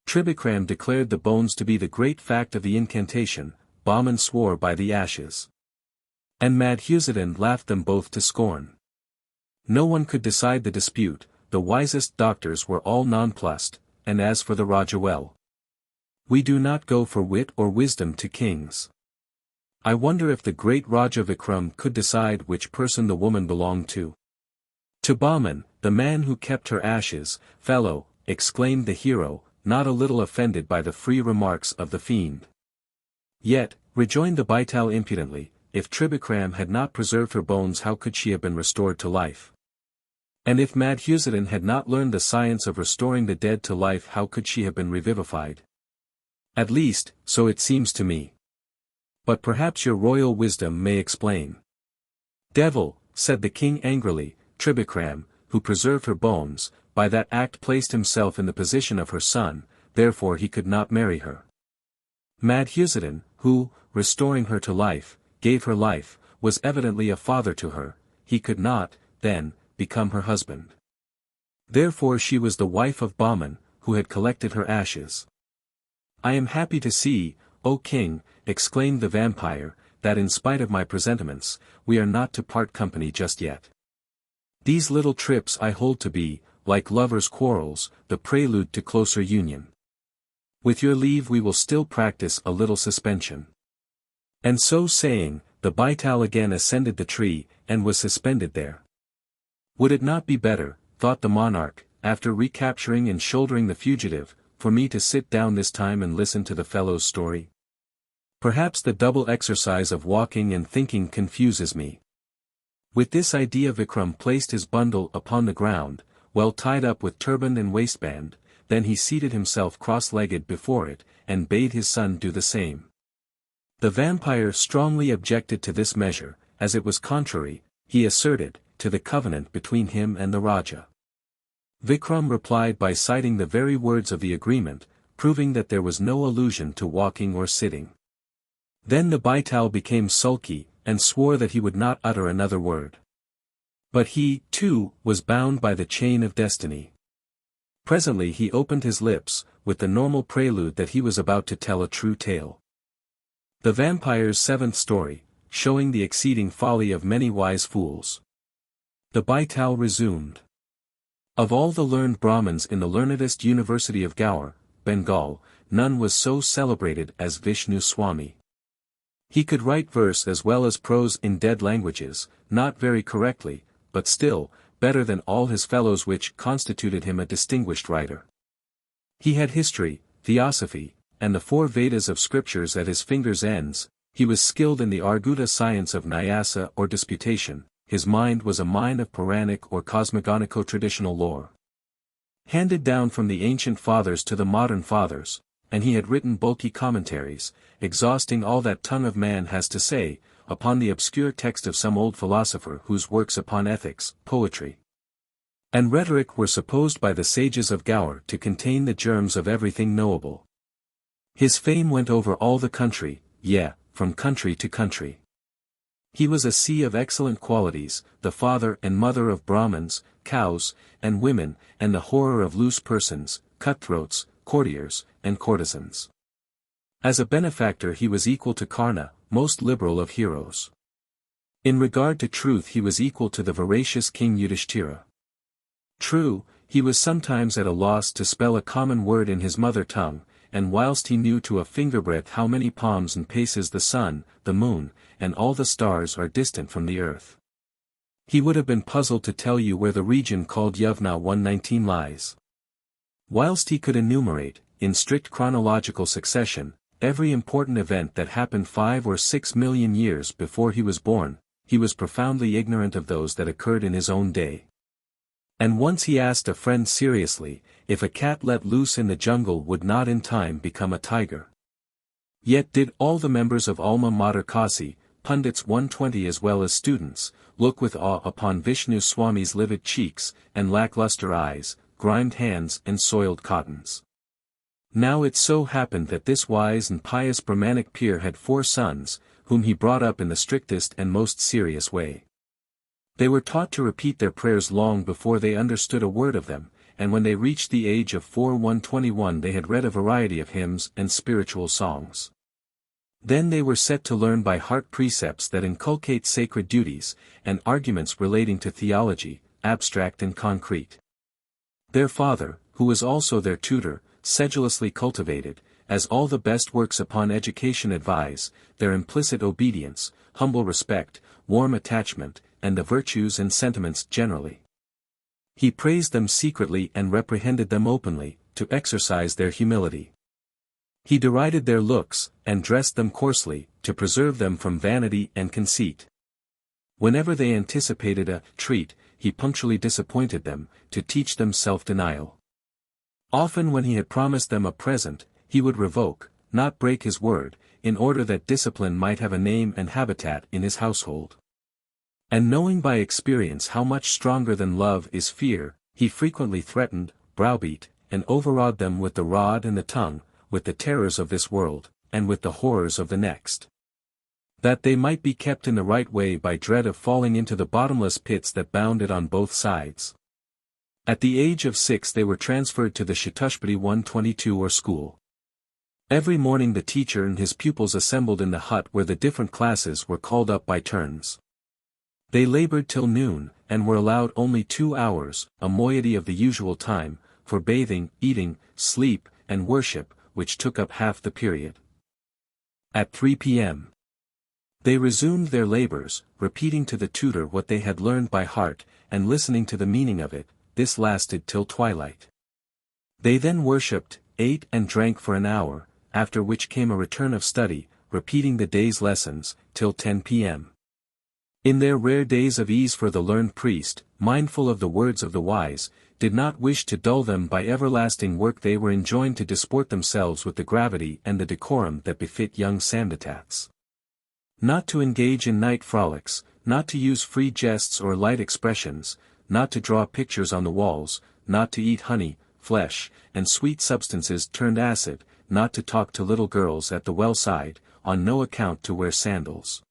Trivikram declared the bones to be the great fact of the incantation, Baman swore by the ashes. And Madhusudan laughed them both to scorn. No one could decide the dispute, the wisest doctors were all nonplussed, and as for the Raja, well, we do not go for wit or wisdom to kings. I wonder if the great Raja Vikram could decide which person the woman belonged to. To Baman, the man who kept her ashes, fellow, exclaimed the hero, not a little offended by the free remarks of the fiend. Yet, rejoined the baital impudently, if Trivikram had not preserved her bones, how could she have been restored to life? And if Madhusudan had not learned the science of restoring the dead to life, how could she have been revivified? At least, so it seems to me. But perhaps your royal wisdom may explain. Devil, said the king angrily, Trivikram, who preserved her bones, by that act placed himself in the position of her son, therefore he could not marry her. Madhusudan, who, restoring her to life, gave her life, was evidently a father to her, he could not, then, become her husband. Therefore she was the wife of Baman, who had collected her ashes. I am happy to see, O king, exclaimed the vampire, that in spite of my presentiments, we are not to part company just yet. These little trips I hold to be, like lovers' quarrels, the prelude to closer union. With your leave we will still practice a little suspension. And so saying, the baital again ascended the tree, and was suspended there. Would it not be better, thought the monarch, after recapturing and shouldering the fugitive, for me to sit down this time and listen to the fellow's story? Perhaps the double exercise of walking and thinking confuses me. With this idea Vikram placed his bundle upon the ground, well tied up with turban and waistband, then he seated himself cross-legged before it, and bade his son do the same. The vampire strongly objected to this measure, as it was contrary, he asserted, to the covenant between him and the Raja. Vikram replied by citing the very words of the agreement, proving that there was no allusion to walking or sitting. Then the baital became sulky, and swore that he would not utter another word. But he, too, was bound by the chain of destiny. Presently he opened his lips, with the normal prelude that he was about to tell a true tale. The vampire's seventh story, showing the exceeding folly of many wise fools. The baital resumed. Of all the learned Brahmins in the learnedest university of Gaur, Bengal, none was so celebrated as Vishnu Swami. He could write verse as well as prose in dead languages, not very correctly, but still, better than all his fellows, which constituted him a distinguished writer. He had history, theosophy, and the 4 Vedas of scriptures at his fingers' ends. He was skilled in the Arguta science of Nyasa or disputation. His mind was a mind of Puranic or cosmogonico-traditional lore, handed down from the ancient fathers to the modern fathers, and he had written bulky commentaries, exhausting all that tongue of man has to say, upon the obscure text of some old philosopher whose works upon ethics, poetry, and rhetoric were supposed by the sages of Gaur to contain the germs of everything knowable. His fame went over all the country, from country to country. He was a sea of excellent qualities, the father and mother of Brahmins, cows, and women, and the horror of loose persons, cutthroats, courtiers, and courtesans. As a benefactor he was equal to Karna, most liberal of heroes. In regard to truth he was equal to the veracious King Yudhishthira. True, he was sometimes at a loss to spell a common word in his mother tongue, and whilst he knew to a fingerbreadth how many palms and paces the sun, the moon, and all the stars are distant from the earth, he would have been puzzled to tell you where the region called Yavna 119 lies. Whilst he could enumerate, in strict chronological succession, every important event that happened 5 or 6 million years before he was born, he was profoundly ignorant of those that occurred in his own day. And once he asked a friend seriously, if a cat let loose in the jungle would not in time become a tiger. Yet did all the members of Alma Mater Kasi, pundits 120 as well as students, look with awe upon Vishnu Swami's livid cheeks, and lackluster eyes, grimed hands and soiled cottons. Now it so happened that this wise and pious Brahmanic peer had 4 sons, whom he brought up in the strictest and most serious way. They were taught to repeat their prayers long before they understood a word of them, and when they reached the age of 121 they had read a variety of hymns and spiritual songs. Then they were set to learn by heart precepts that inculcate sacred duties, and arguments relating to theology, abstract and concrete. Their father, who was also their tutor, sedulously cultivated, as all the best works upon education advise, their implicit obedience, humble respect, warm attachment, and the virtues and sentiments generally. He praised them secretly and reprehended them openly, to exercise their humility. He derided their looks, and dressed them coarsely, to preserve them from vanity and conceit. Whenever they anticipated a treat, he punctually disappointed them, to teach them self-denial. Often when he had promised them a present, he would revoke, not break his word, in order that discipline might have a name and habitat in his household. And knowing by experience how much stronger than love is fear, he frequently threatened, browbeat, and overawed them with the rod and the tongue, with the terrors of this world, and with the horrors of the next. That they might be kept in the right way by dread of falling into the bottomless pits that bound it on both sides. At the age of 6 they were transferred to the Chatushpati 122 or school. Every morning the teacher and his pupils assembled in the hut where the different classes were called up by turns. They labored till noon, and were allowed only 2 hours, a moiety of the usual time, for bathing, eating, sleep, and worship, which took up half the period. At 3 p.m. they resumed their labors, repeating to the tutor what they had learned by heart, and listening to the meaning of it. This lasted till twilight. They then worshipped, ate and drank for an hour, after which came a return of study, repeating the day's lessons, till 10 p.m. In their rare days of ease for the learned priest, mindful of the words of the wise, did not wish to dull them by everlasting work. They were enjoined to disport themselves with the gravity and the decorum that befit young Samdatats. Not to engage in night frolics, not to use free jests or light expressions, not to draw pictures on the walls, not to eat honey, flesh, and sweet substances turned acid, not to talk to little girls at the well side, on no account to wear sandals.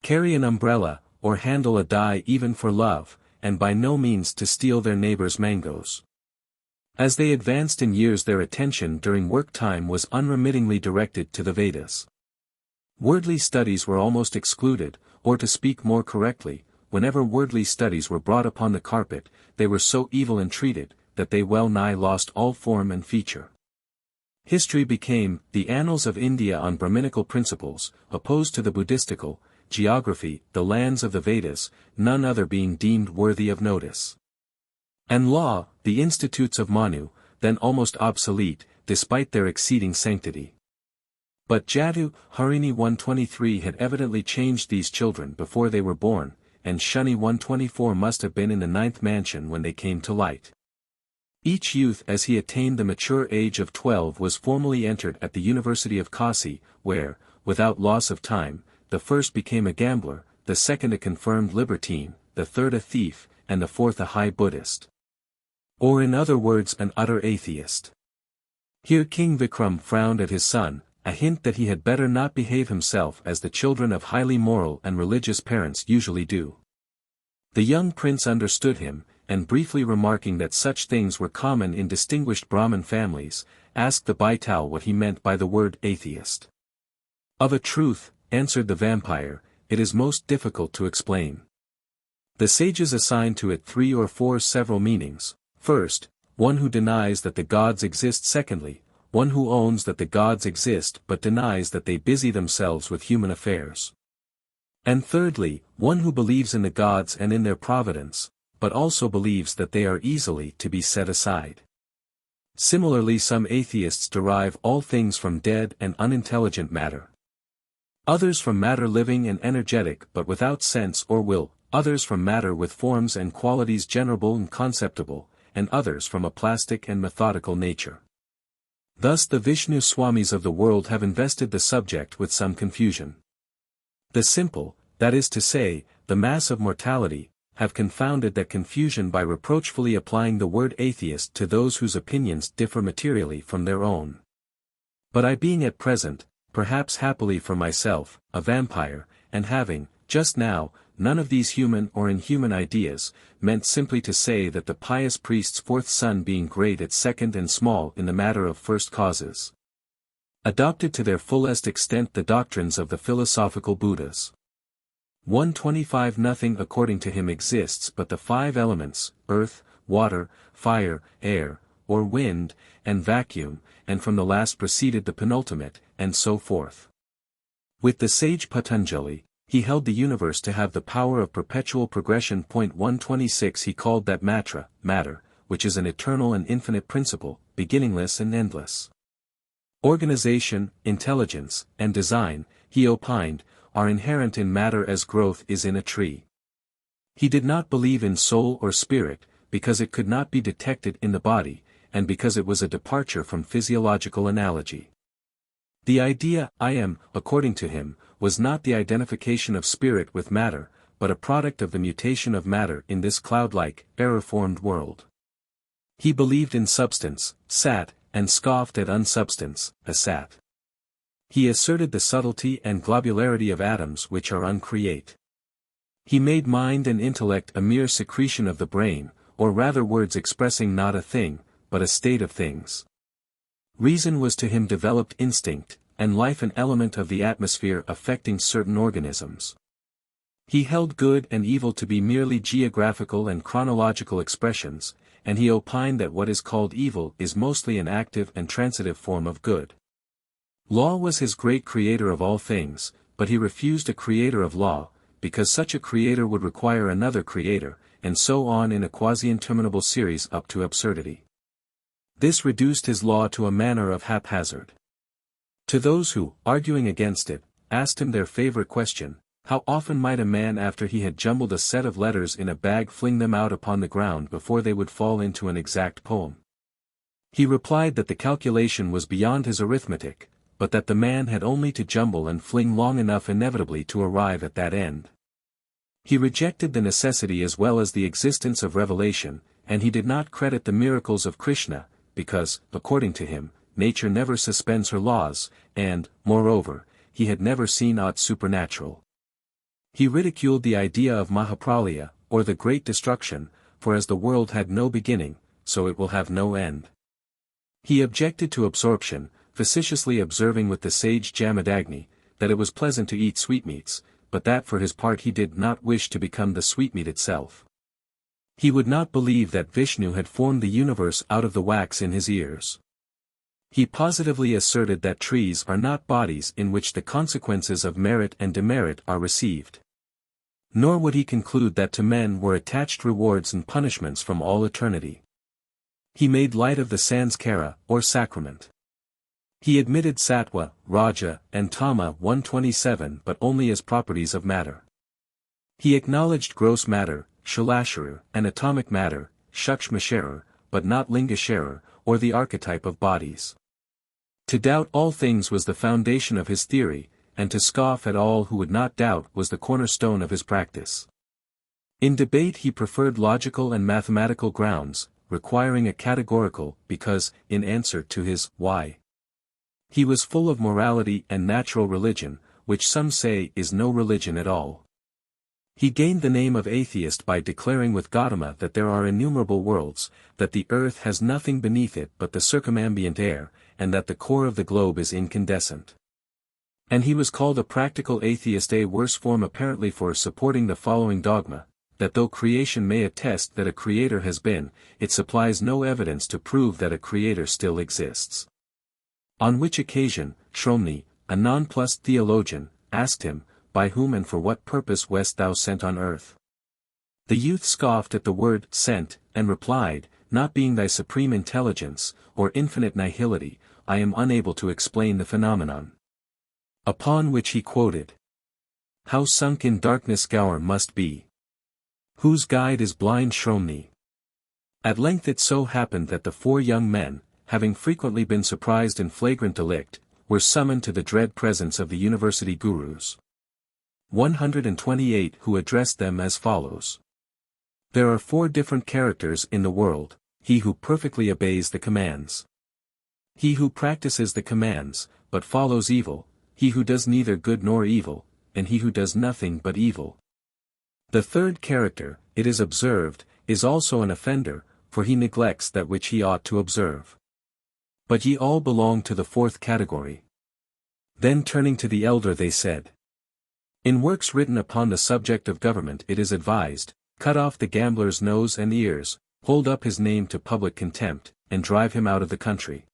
Carry an umbrella, or handle a die even for love, and by no means to steal their neighbors' mangoes. As they advanced in years, their attention during work time was unremittingly directed to the Vedas. Wordly studies were almost excluded, or to speak more correctly, whenever wordly studies were brought upon the carpet, they were so evil entreated, that they well nigh lost all form and feature. History became the annals of India on Brahminical principles, opposed to the Buddhistical; geography, the lands of the Vedas, none other being deemed worthy of notice. And law, the institutes of Manu, then almost obsolete, despite their exceeding sanctity. But Jatu, Harini 123 had evidently changed these children before they were born, and Shuni 124 must have been in the 9th mansion when they came to light. Each youth as he attained the mature age of 12 was formally entered at the University of Kasi, where, without loss of time, the first became a gambler, the second a confirmed libertine, the third a thief, and the fourth a high Buddhist. Or in other words an utter atheist. Here King Vikram frowned at his son, a hint that he had better not behave himself as the children of highly moral and religious parents usually do. The young prince understood him, and briefly remarking that such things were common in distinguished Brahmin families, asked the baital what he meant by the word atheist. Of a truth, answered the vampire, it is most difficult to explain. The sages assign to it 3 or 4 several meanings: first, one who denies that the gods exist; secondly, one who owns that the gods exist but denies that they busy themselves with human affairs; and thirdly, one who believes in the gods and in their providence, but also believes that they are easily to be set aside. Similarly, some atheists derive all things from dead and unintelligent matter. Others from matter living and energetic but without sense or will, others from matter with forms and qualities generable and conceptible, and others from a plastic and methodical nature. Thus the Vishnu Swamis of the world have invested the subject with some confusion. The simple, that is to say, the mass of mortality, have confounded that confusion by reproachfully applying the word atheist to those whose opinions differ materially from their own. But I being at present, perhaps happily for myself, a vampire, and having, just now, none of these human or inhuman ideas, meant simply to say that the pious priest's 4th son being great at second and small in the matter of first causes, adopted to their fullest extent the doctrines of the philosophical Buddhas. 125 Nothing according to him exists but the 5 elements, earth, water, fire, air, or wind, and vacuum, and from the last proceeded the penultimate, and so forth. With the sage Patanjali, he held the universe to have the power of perpetual progression. 126 He called that matra, matter, which is an eternal and infinite principle, beginningless and endless. Organization, intelligence, and design, he opined, are inherent in matter as growth is in a tree. He did not believe in soul or spirit, because it could not be detected in the body, and because it was a departure from physiological analogy. The idea, I am, according to him, was not the identification of spirit with matter, but a product of the mutation of matter in this cloud-like, error-formed world. He believed in substance, sat, and scoffed at unsubstance, asat. He asserted the subtlety and globularity of atoms which are uncreate. He made mind and intellect a mere secretion of the brain, or rather words expressing not a thing, but a state of things. Reason was to him developed instinct, and life an element of the atmosphere affecting certain organisms. He held good and evil to be merely geographical and chronological expressions, and he opined that what is called evil is mostly an active and transitive form of good. Law was his great creator of all things, but he refused a creator of law, because such a creator would require another creator, and so on in a quasi-interminable series up to absurdity. This reduced his law to a manner of haphazard. To those who, arguing against it, asked him their favorite question, how often might a man after he had jumbled a set of letters in a bag fling them out upon the ground before they would fall into an exact poem? He replied that the calculation was beyond his arithmetic, but that the man had only to jumble and fling long enough inevitably to arrive at that end. He rejected the necessity as well as the existence of revelation, and he did not credit the miracles of Krishna, because, according to him, nature never suspends her laws, and, moreover, he had never seen aught supernatural. He ridiculed the idea of Mahapralaya, or the Great Destruction, for as the world had no beginning, so it will have no end. He objected to absorption, facetiously observing with the sage Jamadagni, that it was pleasant to eat sweetmeats, but that for his part he did not wish to become the sweetmeat itself. He would not believe that Vishnu had formed the universe out of the wax in his ears. He positively asserted that trees are not bodies in which the consequences of merit and demerit are received. Nor would he conclude that to men were attached rewards and punishments from all eternity. He made light of the sanskara, or sacrament. He admitted sattva, raja, and tama 127 but only as properties of matter. He acknowledged gross matter, shalashara, and atomic matter, shukshmashara, but not lingashara, or the archetype of bodies. To doubt all things was the foundation of his theory, and to scoff at all who would not doubt was the cornerstone of his practice. In debate he preferred logical and mathematical grounds, requiring a categorical, because, in answer to his why. He was full of morality and natural religion, which some say is no religion at all. He gained the name of atheist by declaring with Gautama that there are innumerable worlds, that the earth has nothing beneath it but the circumambient air, and that the core of the globe is incandescent. And he was called a practical atheist, a worse form apparently, for supporting the following dogma, that though creation may attest that a creator has been, it supplies no evidence to prove that a creator still exists. On which occasion, Shromni, a nonplussed theologian, asked him, by whom and for what purpose west thou sent on earth? The youth scoffed at the word sent, and replied, not being thy supreme intelligence, or infinite nihility, I am unable to explain the phenomenon. Upon which he quoted, how sunk in darkness Gaur must be, whose guide is blind Shromni. At length it so happened that the four young men, having frequently been surprised in flagrant delict, were summoned to the dread presence of the university gurus. 128 who addressed them as follows. There are four different characters in the world: he who perfectly obeys the commands, he who practices the commands, but follows evil, he who does neither good nor evil, and he who does nothing but evil. The third character, it is observed, is also an offender, for he neglects that which he ought to observe. But ye all belong to the fourth category. Then turning to the elder they said, in works written upon the subject of government it is advised, cut off the gambler's nose and ears, hold up his name to public contempt, and drive him out of the country,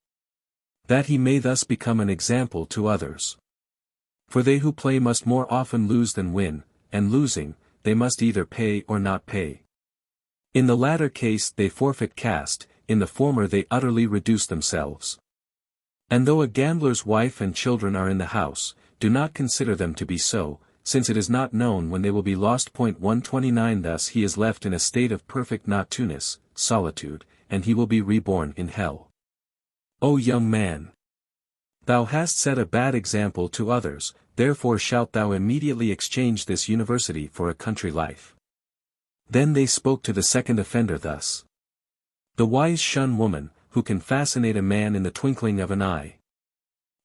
that he may thus become an example to others. For they who play must more often lose than win, and losing, they must either pay or not pay. In the latter case they forfeit caste, in the former they utterly reduce themselves. And though a gambler's wife and children are in the house, do not consider them to be so, since it is not known when they will be lost. 129 Thus he is left in a state of perfect nothingness, solitude, and he will be reborn in hell. O young man! Thou hast set a bad example to others, therefore shalt thou immediately exchange this university for a country life. Then they spoke to the second offender thus. The wise shun woman, who can fascinate a man in the twinkling of an eye.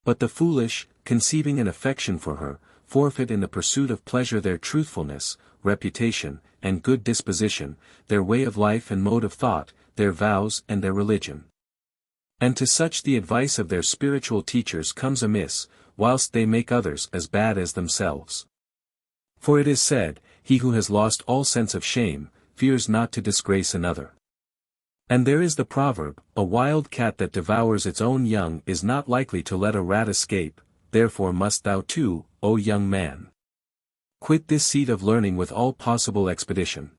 But the foolish, conceiving an affection for her, forfeit in the pursuit of pleasure their truthfulness, reputation, and good disposition, their way of life and mode of thought, their vows and their religion. And to such the advice of their spiritual teachers comes amiss, whilst they make others as bad as themselves. For it is said, he who has lost all sense of shame, fears not to disgrace another. And there is the proverb, a wild cat that devours its own young is not likely to let a rat escape, therefore must thou too, O young man, quit this seat of learning with all possible expedition.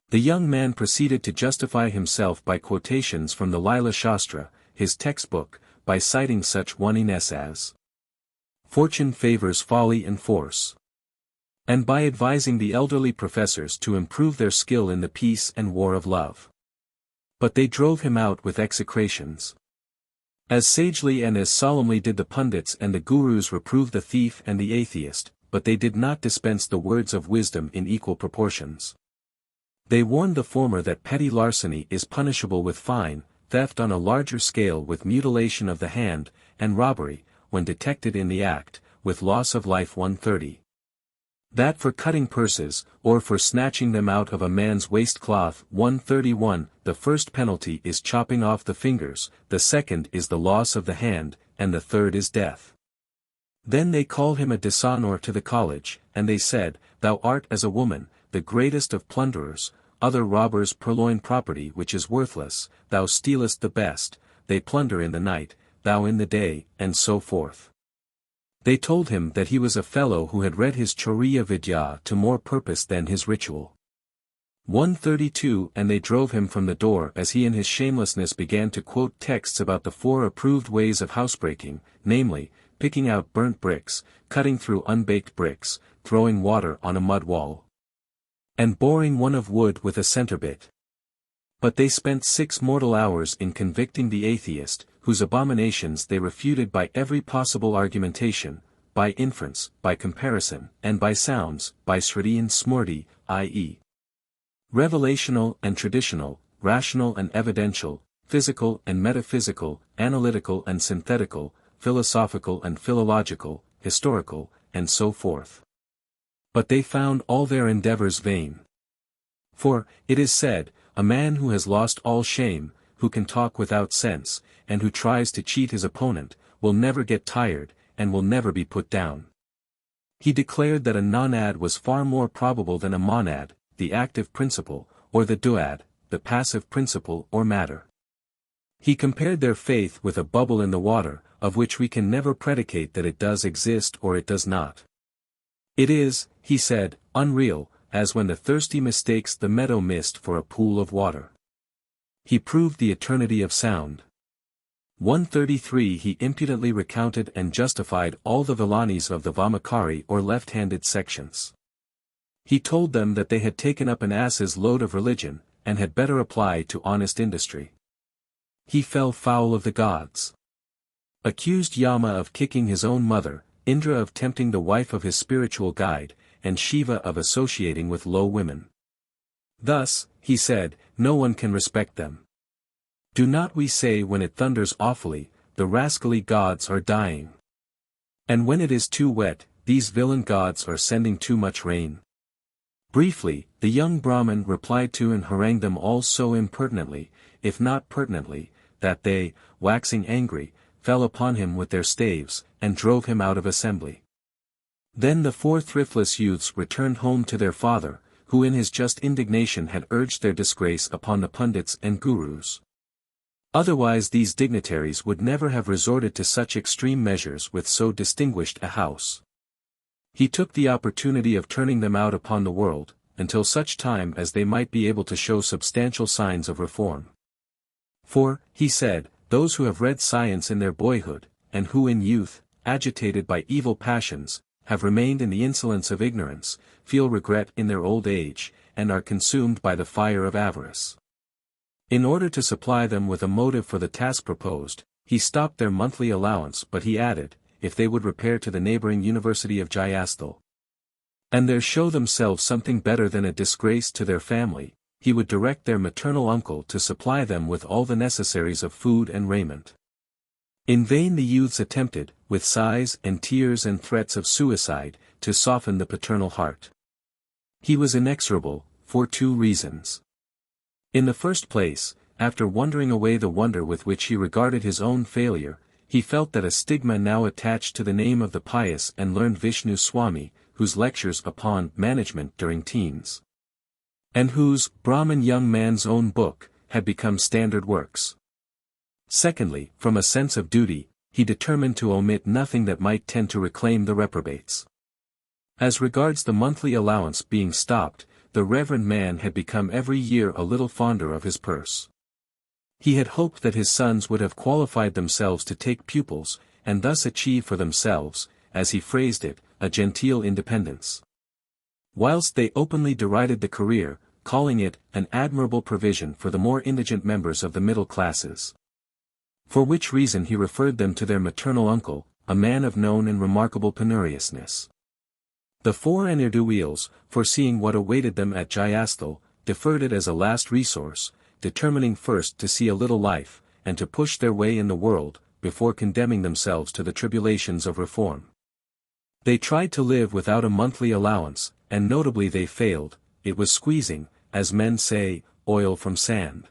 The young man proceeded to justify himself by quotations from the Lila Shastra, his textbook, by citing such oneness as fortune favors folly and force, and by advising the elderly professors to improve their skill in the peace and war of love. But they drove him out with execrations. As sagely and as solemnly did the pundits and the gurus reprove the thief and the atheist, but they did not dispense the words of wisdom in equal proportions. They warned the former that petty larceny is punishable with fine, theft on a larger scale with mutilation of the hand, and robbery, when detected in the act, with loss of life 130. That for cutting purses, or for snatching them out of a man's waistcloth 131, the first penalty is chopping off the fingers, the second is the loss of the hand, and the third is death. Then they called him a dishonor to the college, and they said, Thou art as a woman, the greatest of plunderers, other robbers purloin property which is worthless, thou stealest the best, they plunder in the night, thou in the day, and so forth. They told him that he was a fellow who had read his Choriya Vidya to more purpose than his ritual. 132 And they drove him from the door as he in his shamelessness began to quote texts about the 4 approved ways of housebreaking, namely, picking out burnt bricks, cutting through unbaked bricks, throwing water on a mud wall, and boring one of wood with a center bit. But they spent 6 mortal hours in convicting the atheist, whose abominations they refuted by every possible argumentation, by inference, by comparison, and by sounds, by Shriti and Smrti, i.e. revelational and traditional, rational and evidential, physical and metaphysical, analytical and synthetical, philosophical and philological, historical, and so forth. But they found all their endeavors vain. For, it is said, a man who has lost all shame, who can talk without sense, and who tries to cheat his opponent, will never get tired, and will never be put down. He declared that a nonad was far more probable than a monad, the active principle, or the duad, the passive principle or matter. He compared their faith with a bubble in the water, of which we can never predicate that it does exist or it does not. It is, he said, unreal, as when the thirsty mistakes the meadow mist for a pool of water. He proved the eternity of sound. 133 He impudently recounted and justified all the Villanis of the Vamakari or left-handed sections. He told them that they had taken up an ass's load of religion, and had better apply to honest industry. He fell foul of the gods. Accused Yama of kicking his own mother, Indra of tempting the wife of his spiritual guide, and Shiva of associating with low women. Thus, he said, no one can respect them. Do not we say when it thunders awfully, the rascally gods are dying? And when it is too wet, these villain gods are sending too much rain? Briefly, the young Brahmin replied to and harangued them all so impertinently, if not pertinently, that they, waxing angry, fell upon him with their staves, and drove him out of assembly. Then the 4 thriftless youths returned home to their father, who in his just indignation had urged their disgrace upon the pundits and gurus. Otherwise these dignitaries would never have resorted to such extreme measures with so distinguished a house. He took the opportunity of turning them out upon the world, until such time as they might be able to show substantial signs of reform. For, he said, those who have read science in their boyhood, and who in youth, agitated by evil passions, have remained in the insolence of ignorance, feel regret in their old age, and are consumed by the fire of avarice. In order to supply them with a motive for the task proposed, he stopped their monthly allowance, but he added, if they would repair to the neighboring University of Jayasthal, and there show themselves something better than a disgrace to their family, he would direct their maternal uncle to supply them with all the necessaries of food and raiment. In vain the youths attempted, with sighs and tears and threats of suicide, to soften the paternal heart. He was inexorable, for 2 reasons. In the first place, after wondering away the wonder with which he regarded his own failure, he felt that a stigma now attached to the name of the pious and learned Vishnu Swami, whose lectures upon management during teens, and whose Brahmin young man's own book, had become standard works. Secondly, from a sense of duty, he determined to omit nothing that might tend to reclaim the reprobates. As regards the monthly allowance being stopped, the reverend man had become every year a little fonder of his purse. He had hoped that his sons would have qualified themselves to take pupils, and thus achieve for themselves, as he phrased it, a genteel independence. Whilst they openly derided the career, calling it an admirable provision for the more indigent members of the middle classes. For which reason he referred them to their maternal uncle, a man of known and remarkable penuriousness. The 4 ne'er-do-wells, foreseeing what awaited them at Jayasthal, deferred it as a last resource, determining first to see a little life, and to push their way in the world, before condemning themselves to the tribulations of reform. They tried to live without a monthly allowance, and notably they failed. It was squeezing, as men say, oil from sand.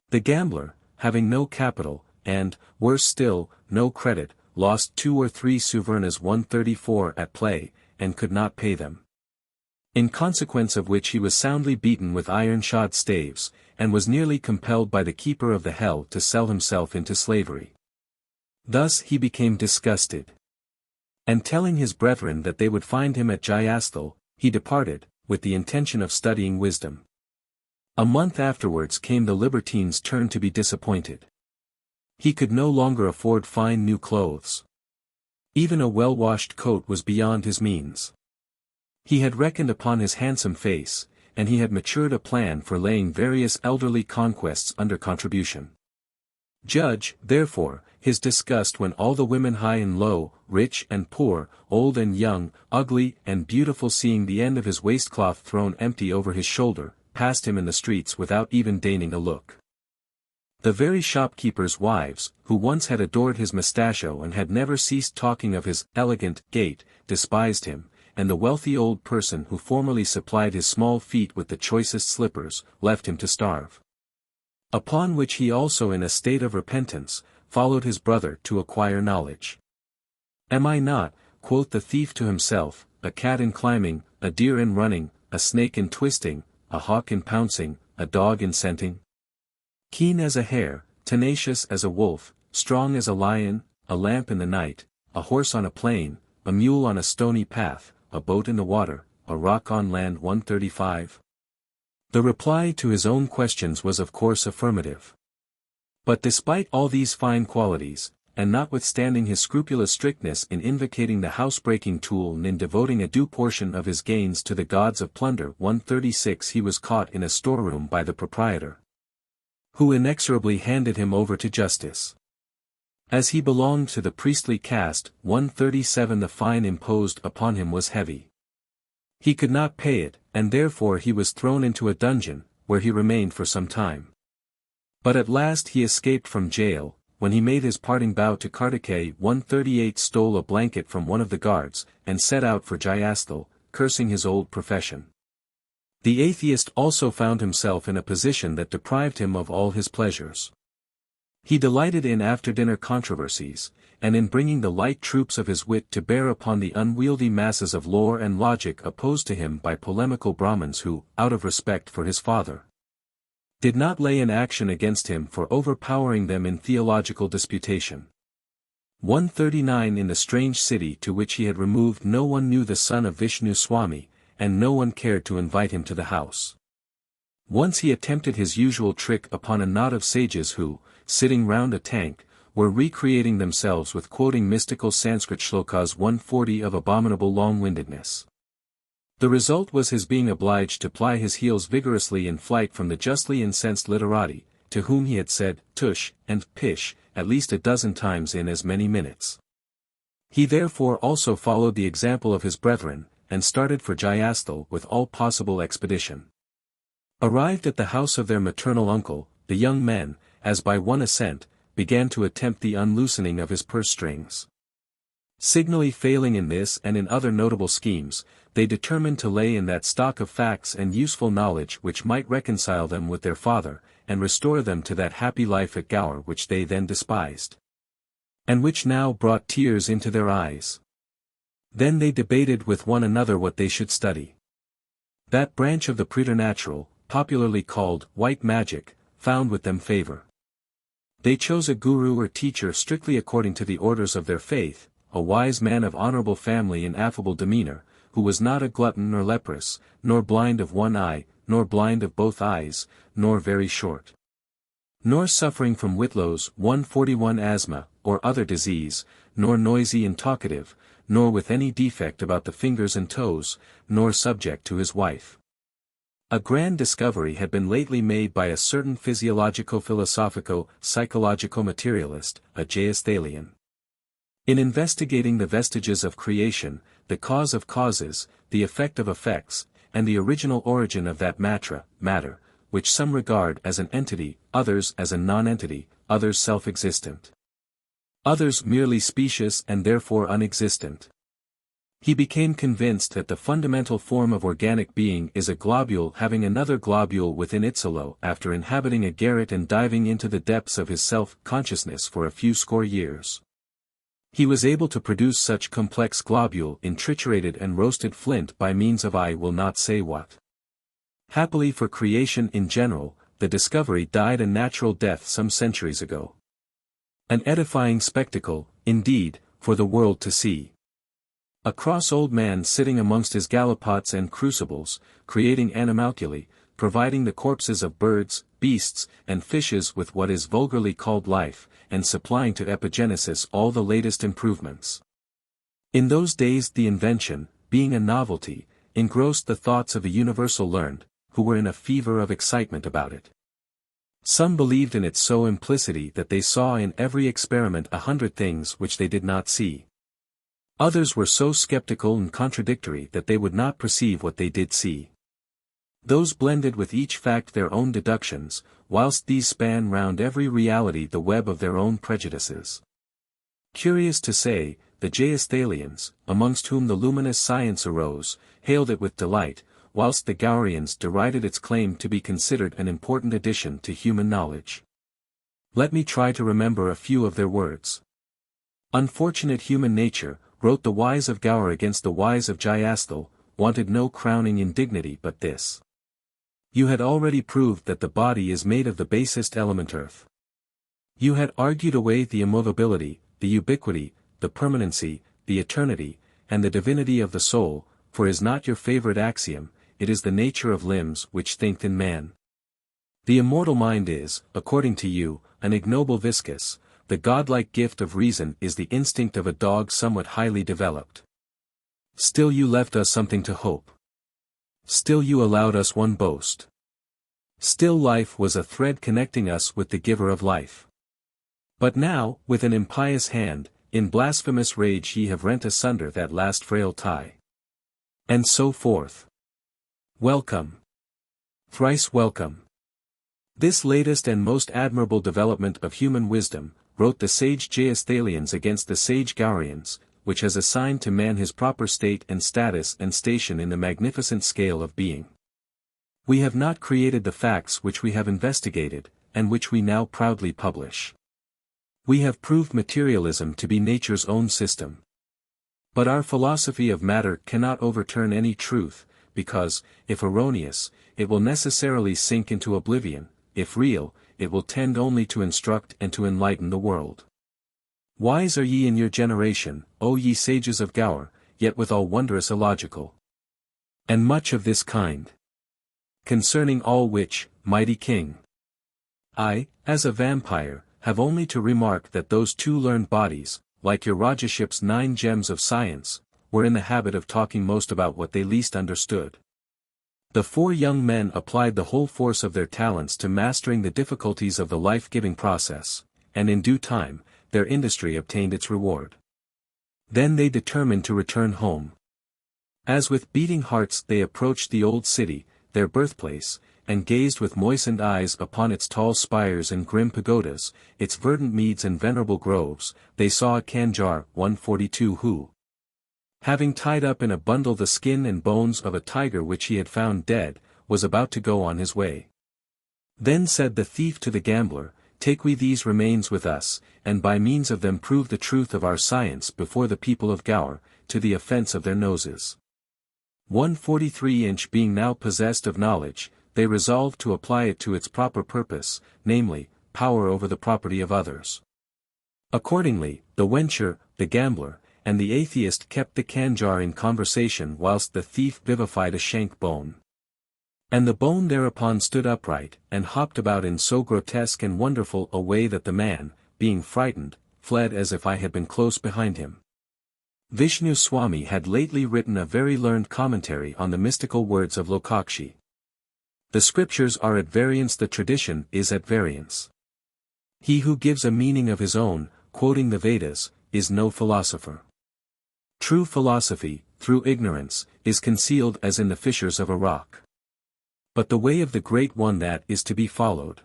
The gambler, having no capital, and, worse still, no credit, lost 2 or 3 souverains 134 at play, and could not pay them. In consequence of which he was soundly beaten with iron-shod staves, and was nearly compelled by the keeper of the hell to sell himself into slavery. Thus he became disgusted. And telling his brethren that they would find him at Jayasthal, he departed, with the intention of studying wisdom. A month afterwards came the libertine's turn to be disappointed. He could no longer afford fine new clothes. Even a well-washed coat was beyond his means. He had reckoned upon his handsome face, and he had matured a plan for laying various elderly conquests under contribution. Judge, therefore, his disgust when all the women high and low, rich and poor, old and young, ugly and beautiful, seeing the end of his waistcloth thrown empty over his shoulder, passed him in the streets without even deigning a look. The very shopkeepers' wives, who once had adored his mustachio and had never ceased talking of his elegant gait, despised him, and the wealthy old person who formerly supplied his small feet with the choicest slippers, left him to starve. Upon which he also, in a state of repentance, followed his brother to acquire knowledge. Am I not, quoth the thief to himself, a cat in climbing, a deer in running, a snake in twisting, a hawk in pouncing, a dog in scenting? Keen as a hare, tenacious as a wolf, strong as a lion, a lamp in the night, a horse on a plain, a mule on a stony path, a boat in the water, a rock on land 135? The reply to his own questions was of course affirmative. But despite all these fine qualities, and notwithstanding his scrupulous strictness in invocating the housebreaking tool and in devoting a due portion of his gains to the gods of plunder 136, he was caught in a storeroom by the proprietor, who inexorably handed him over to justice. As he belonged to the priestly caste 137, the fine imposed upon him was heavy. He could not pay it, and therefore he was thrown into a dungeon, where he remained for some time. But at last he escaped from jail. When he made his parting bow to Kartikeya 138, stole a blanket from one of the guards, and set out for Jayasthal, cursing his old profession. The atheist also found himself in a position that deprived him of all his pleasures. He delighted in after-dinner controversies, and in bringing the light troops of his wit to bear upon the unwieldy masses of lore and logic opposed to him by polemical Brahmins who, out of respect for his father, did not lay an action against him for overpowering them in theological disputation. 139 In the strange city to which he had removed, no one knew the son of Vishnu Swami, and no one cared to invite him to the house. Once he attempted his usual trick upon a knot of sages who, sitting round a tank, were recreating themselves with quoting mystical Sanskrit shlokas 140 of abominable long-windedness. The result was his being obliged to ply his heels vigorously in flight from the justly incensed literati, to whom he had said tush and pish at least a dozen times in as many minutes. He therefore also followed the example of his brethren, and started for Jayasthal with all possible expedition. Arrived at the house of their maternal uncle, the young men, as by one assent, began to attempt the unloosening of his purse strings. Signally failing in this and in other notable schemes, they determined to lay in that stock of facts and useful knowledge which might reconcile them with their father, and restore them to that happy life at Gower which they then despised, and which now brought tears into their eyes. Then they debated with one another what they should study. That branch of the preternatural, popularly called white magic, found with them favor. They chose a guru or teacher strictly according to the orders of their faith, a wise man of honorable family and affable demeanor, who was not a glutton nor leprous, nor blind of one eye, nor blind of both eyes, nor very short, nor suffering from Whitlow's 141 asthma, or other disease, nor noisy and talkative, nor with any defect about the fingers and toes, nor subject to his wife. A grand discovery had been lately made by a certain physiologico-philosophico-psychological materialist, a Jayasthalian. In investigating the vestiges of creation, the cause of causes, the effect of effects, and the original origin of that matter, which some regard as an entity, others as a non-entity, others self-existent. Others merely specious and therefore unexistent. He became convinced that the fundamental form of organic being is a globule having another globule within itself. After inhabiting a garret and diving into the depths of his self-consciousness for a few score years, he was able to produce such complex globule in triturated and roasted flint by means of I will not say what. Happily for creation in general, the discovery died a natural death some centuries ago. An edifying spectacle, indeed, for the world to see. A cross old man sitting amongst his gallipots and crucibles, creating animalculae, providing the corpses of birds, beasts, and fishes with what is vulgarly called life, and supplying to epigenesis all the latest improvements. In those days the invention, being a novelty, engrossed the thoughts of a universal learned, who were in a fever of excitement about it. Some believed in its so implicitly that they saw in every experiment 100 things which they did not see. Others were so skeptical and contradictory that they would not perceive what they did see. Those blended with each fact their own deductions, whilst these span round every reality the web of their own prejudices. Curious to say, the Jaesthalians, amongst whom the luminous science arose, hailed it with delight, whilst the Gowrians derided its claim to be considered an important addition to human knowledge. Let me try to remember a few of their words. Unfortunate human nature, wrote the wise of Gower against the wise of Jaesthal, wanted no crowning indignity but this. You had already proved that the body is made of the basest element earth. You had argued away the immovability, the ubiquity, the permanency, the eternity, and the divinity of the soul, for is not your favorite axiom, it is the nature of limbs which think in man. The immortal mind is, according to you, an ignoble viscous, the godlike gift of reason is the instinct of a dog somewhat highly developed. Still you left us something to hope. Still you allowed us one boast. Still life was a thread connecting us with the giver of life. But now, with an impious hand, in blasphemous rage ye have rent asunder that last frail tie. And so forth. Welcome. Thrice welcome. This latest and most admirable development of human wisdom, wrote the sage Jaesthalians against the sage Gowrians, which has assigned to man his proper state and status and station in the magnificent scale of being. We have not created the facts which we have investigated, and which we now proudly publish. We have proved materialism to be nature's own system. But our philosophy of matter cannot overturn any truth, because, if erroneous, it will necessarily sink into oblivion, if real, it will tend only to instruct and to enlighten the world. Wise are ye in your generation, O ye sages of Gower, yet withal wondrous illogical. And much of this kind. Concerning all which, mighty king, I, as a vampire, have only to remark that those two learned bodies, like your Rajaship's 9 gems of science, were in the habit of talking most about what they least understood. The 4 young men applied the whole force of their talents to mastering the difficulties of the life-giving process, and in due time, their industry obtained its reward. Then they determined to return home. As with beating hearts they approached the old city, their birthplace, and gazed with moistened eyes upon its tall spires and grim pagodas, its verdant meads and venerable groves, they saw a Kanjar 142 who, having tied up in a bundle the skin and bones of a tiger which he had found dead, was about to go on his way. Then said the thief to the gambler, Take we these remains with us, and by means of them prove the truth of our science before the people of Gower, to the offence of their noses. 143 being now possessed of knowledge, they resolved to apply it to its proper purpose, namely, power over the property of others. Accordingly, the wencher, the gambler, and the atheist kept the Kanjar in conversation whilst the thief vivified a shank bone. And the bone thereupon stood upright, and hopped about in so grotesque and wonderful a way that the man, being frightened, fled as if I had been close behind him. Vishnu Swami had lately written a very learned commentary on the mystical words of Lokakshi. The scriptures are at variance, the tradition is at variance. He who gives a meaning of his own, quoting the Vedas, is no philosopher. True philosophy, through ignorance, is concealed as in the fissures of a rock. But the way of the Great One that is to be followed.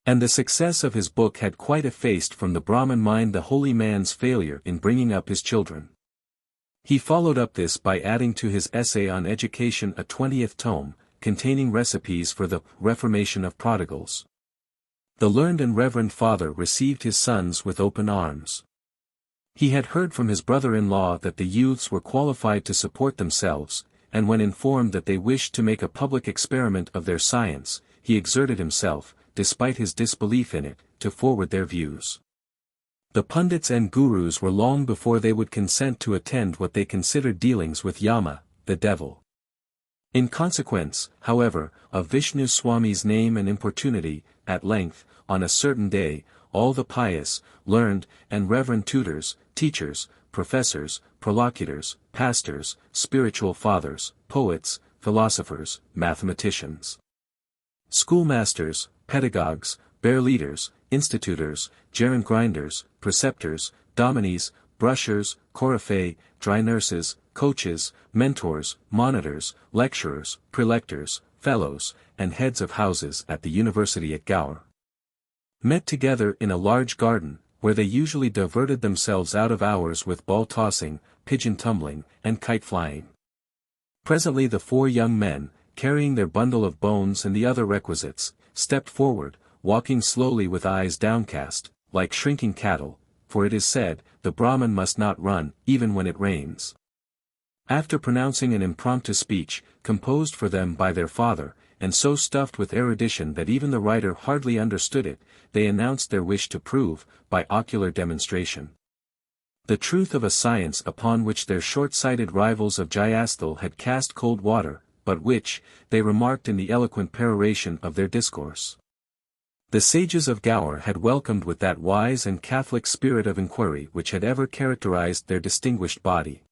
And the success of his book had quite effaced from the Brahmin mind the holy man's failure in bringing up his children. He followed up this by adding to his essay on education a 20th tome, containing recipes for the reformation of prodigals. The learned and reverend father received his sons with open arms. He had heard from his brother-in-law that the youths were qualified to support themselves, and when informed that they wished to make a public experiment of their science, he exerted himself, despite his disbelief in it, to forward their views. The pundits and gurus were long before they would consent to attend what they considered dealings with Yama, the devil. In consequence, however, of Vishnu Swami's name and importunity, at length, on a certain day, all the pious, learned, and reverend tutors, teachers, professors, prolocutors, pastors, spiritual fathers, poets, philosophers, mathematicians, schoolmasters, pedagogues, bear leaders, institutors, gerund grinders, preceptors, dominies, brushers, coryphae, dry nurses, coaches, mentors, monitors, lecturers, prelectors, fellows, and heads of houses at the university at Gower, met together in a large garden, where they usually diverted themselves out of hours with ball tossing, pigeon tumbling, and kite flying. Presently the 4 young men, carrying their bundle of bones and the other requisites, stepped forward, walking slowly with eyes downcast, like shrinking cattle, for it is said, the Brahmin must not run, even when it rains. After pronouncing an impromptu speech, composed for them by their father, and so stuffed with erudition that even the writer hardly understood it, they announced their wish to prove, by ocular demonstration, the truth of a science upon which their short-sighted rivals of Jayasthal had cast cold water, but which, they remarked in the eloquent peroration of their discourse, the sages of Gower had welcomed with that wise and catholic spirit of inquiry which had ever characterized their distinguished body.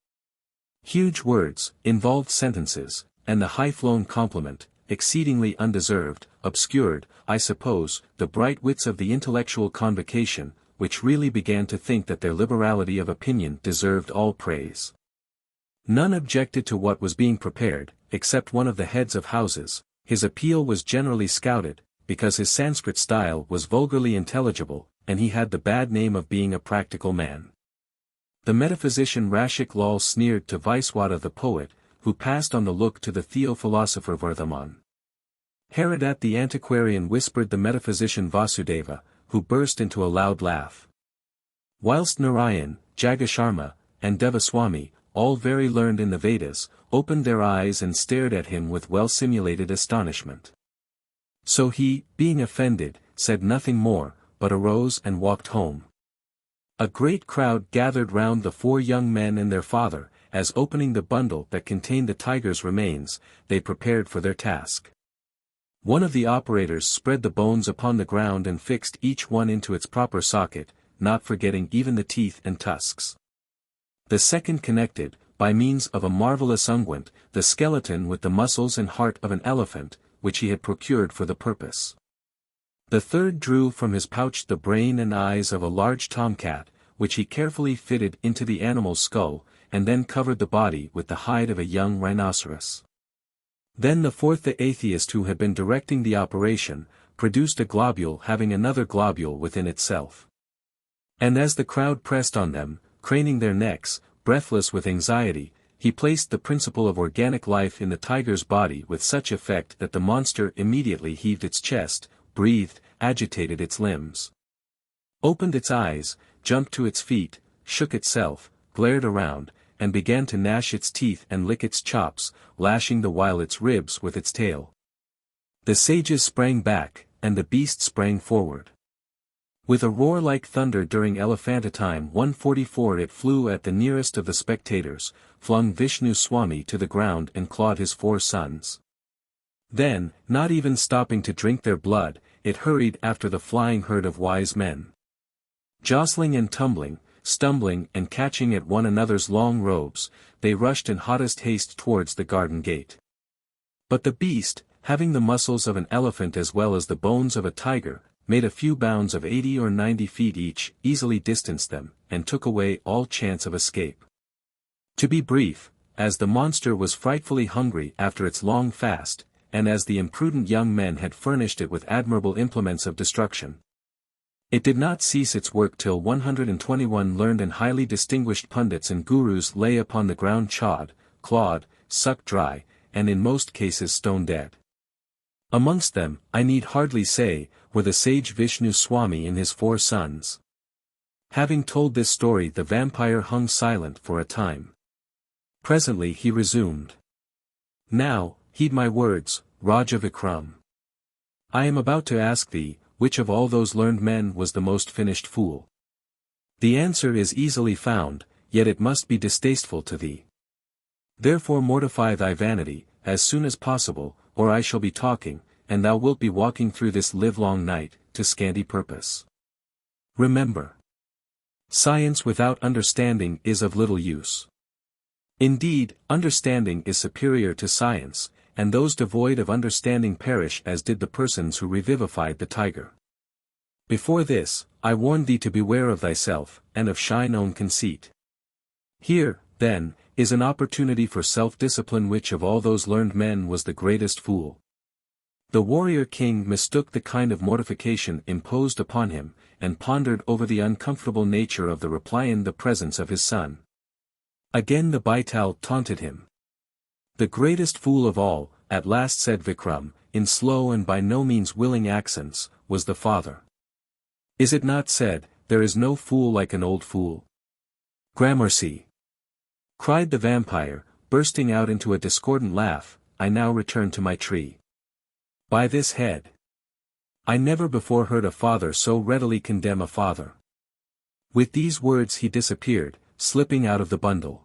Huge words, involved sentences, and the high-flown compliment, exceedingly undeserved, obscured, I suppose, the bright wits of the intellectual convocation, which really began to think that their liberality of opinion deserved all praise. None objected to what was being prepared, except one of the heads of houses. His appeal was generally scouted, because his Sanskrit style was vulgarly intelligible, and he had the bad name of being a practical man. The metaphysician Rashik Lal sneered to Vaiswada the poet, who passed on the look to the theo-philosopher Vardhaman. Haridat the antiquarian whispered the metaphysician Vasudeva, who burst into a loud laugh. Whilst Narayan, Jagasharma, and Devaswami, all very learned in the Vedas, opened their eyes and stared at him with well-simulated astonishment. So he, being offended, said nothing more, but arose and walked home. A great crowd gathered round the 4 young men and their father, as opening the bundle that contained the tiger's remains, they prepared for their task. One of the operators spread the bones upon the ground and fixed each one into its proper socket, not forgetting even the teeth and tusks. The second connected, by means of a marvellous unguent, the skeleton with the muscles and heart of an elephant, which he had procured for the purpose. The third drew from his pouch the brain and eyes of a large tomcat, which he carefully fitted into the animal's skull, and then covered the body with the hide of a young rhinoceros. Then the fourth, the atheist who had been directing the operation, produced a globule having another globule within itself. And as the crowd pressed on them, craning their necks, breathless with anxiety, he placed the principle of organic life in the tiger's body with such effect that the monster immediately heaved its chest, breathed, agitated its limbs, opened its eyes, jumped to its feet, shook itself, glared around, and began to gnash its teeth and lick its chops, lashing the while its ribs with its tail. The sages sprang back, and the beast sprang forward. With a roar like thunder during Elephantine 144 it flew at the nearest of the spectators, flung Vishnu Swami to the ground and clawed his 4 sons. Then, not even stopping to drink their blood, it hurried after the flying herd of wise men. Jostling and tumbling, stumbling and catching at one another's long robes, they rushed in hottest haste towards the garden gate. But the beast, having the muscles of an elephant as well as the bones of a tiger, made a few bounds of 80 or 90 feet each, easily distanced them, and took away all chance of escape. To be brief, as the monster was frightfully hungry after its long fast, and as the imprudent young men had furnished it with admirable implements of destruction. It did not cease its work till 121 learned and highly distinguished pundits and gurus lay upon the ground chawed, clawed, sucked dry, and in most cases stone dead. Amongst them, I need hardly say, were the sage Vishnu Swami and his 4 sons. Having told this story, the vampire hung silent for a time. Presently he resumed. Now, heed my words, Raja Vikram. I am about to ask thee, which of all those learned men was the most finished fool? The answer is easily found, yet it must be distasteful to thee. Therefore mortify thy vanity, as soon as possible, or I shall be talking, and thou wilt be walking through this livelong night, to scanty purpose. Remember. Science without understanding is of little use. Indeed, understanding is superior to science, and those devoid of understanding perish as did the persons who revivified the tiger. Before this, I warned thee to beware of thyself, and of shine own conceit. Here, then, is an opportunity for self-discipline. Which of all those learned men was the greatest fool? The warrior king mistook the kind of mortification imposed upon him, and pondered over the uncomfortable nature of the reply in the presence of his son. Again the baital taunted him. The greatest fool of all, at last said Vikram, in slow and by no means willing accents, was the father. Is it not said, there is no fool like an old fool? Gramercy! Cried the vampire, bursting out into a discordant laugh. I now return to my tree. By this head! I never before heard a father so readily condemn a father. With these words he disappeared, slipping out of the bundle.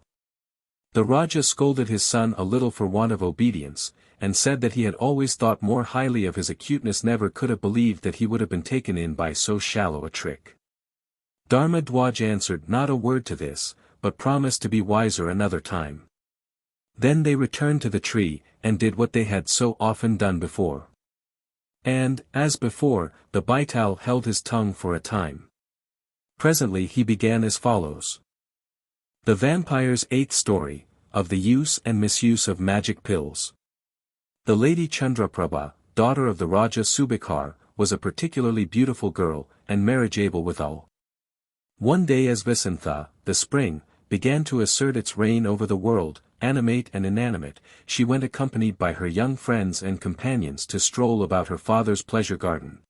The Raja scolded his son a little for want of obedience, and said that he had always thought more highly of his acuteness, never could have believed that he would have been taken in by so shallow a trick. Dharma Dwaj answered not a word to this, but promised to be wiser another time. Then they returned to the tree, and did what they had so often done before. And, as before, the baital held his tongue for a time. Presently he began as follows. The Vampire's 8th Story, of the Use and Misuse of Magic Pills. The Lady Chandraprabha, daughter of the Raja Subikar, was a particularly beautiful girl, and marriageable withal. One day as Vasantha, the spring, began to assert its reign over the world, animate and inanimate, she went accompanied by her young friends and companions to stroll about her father's pleasure garden.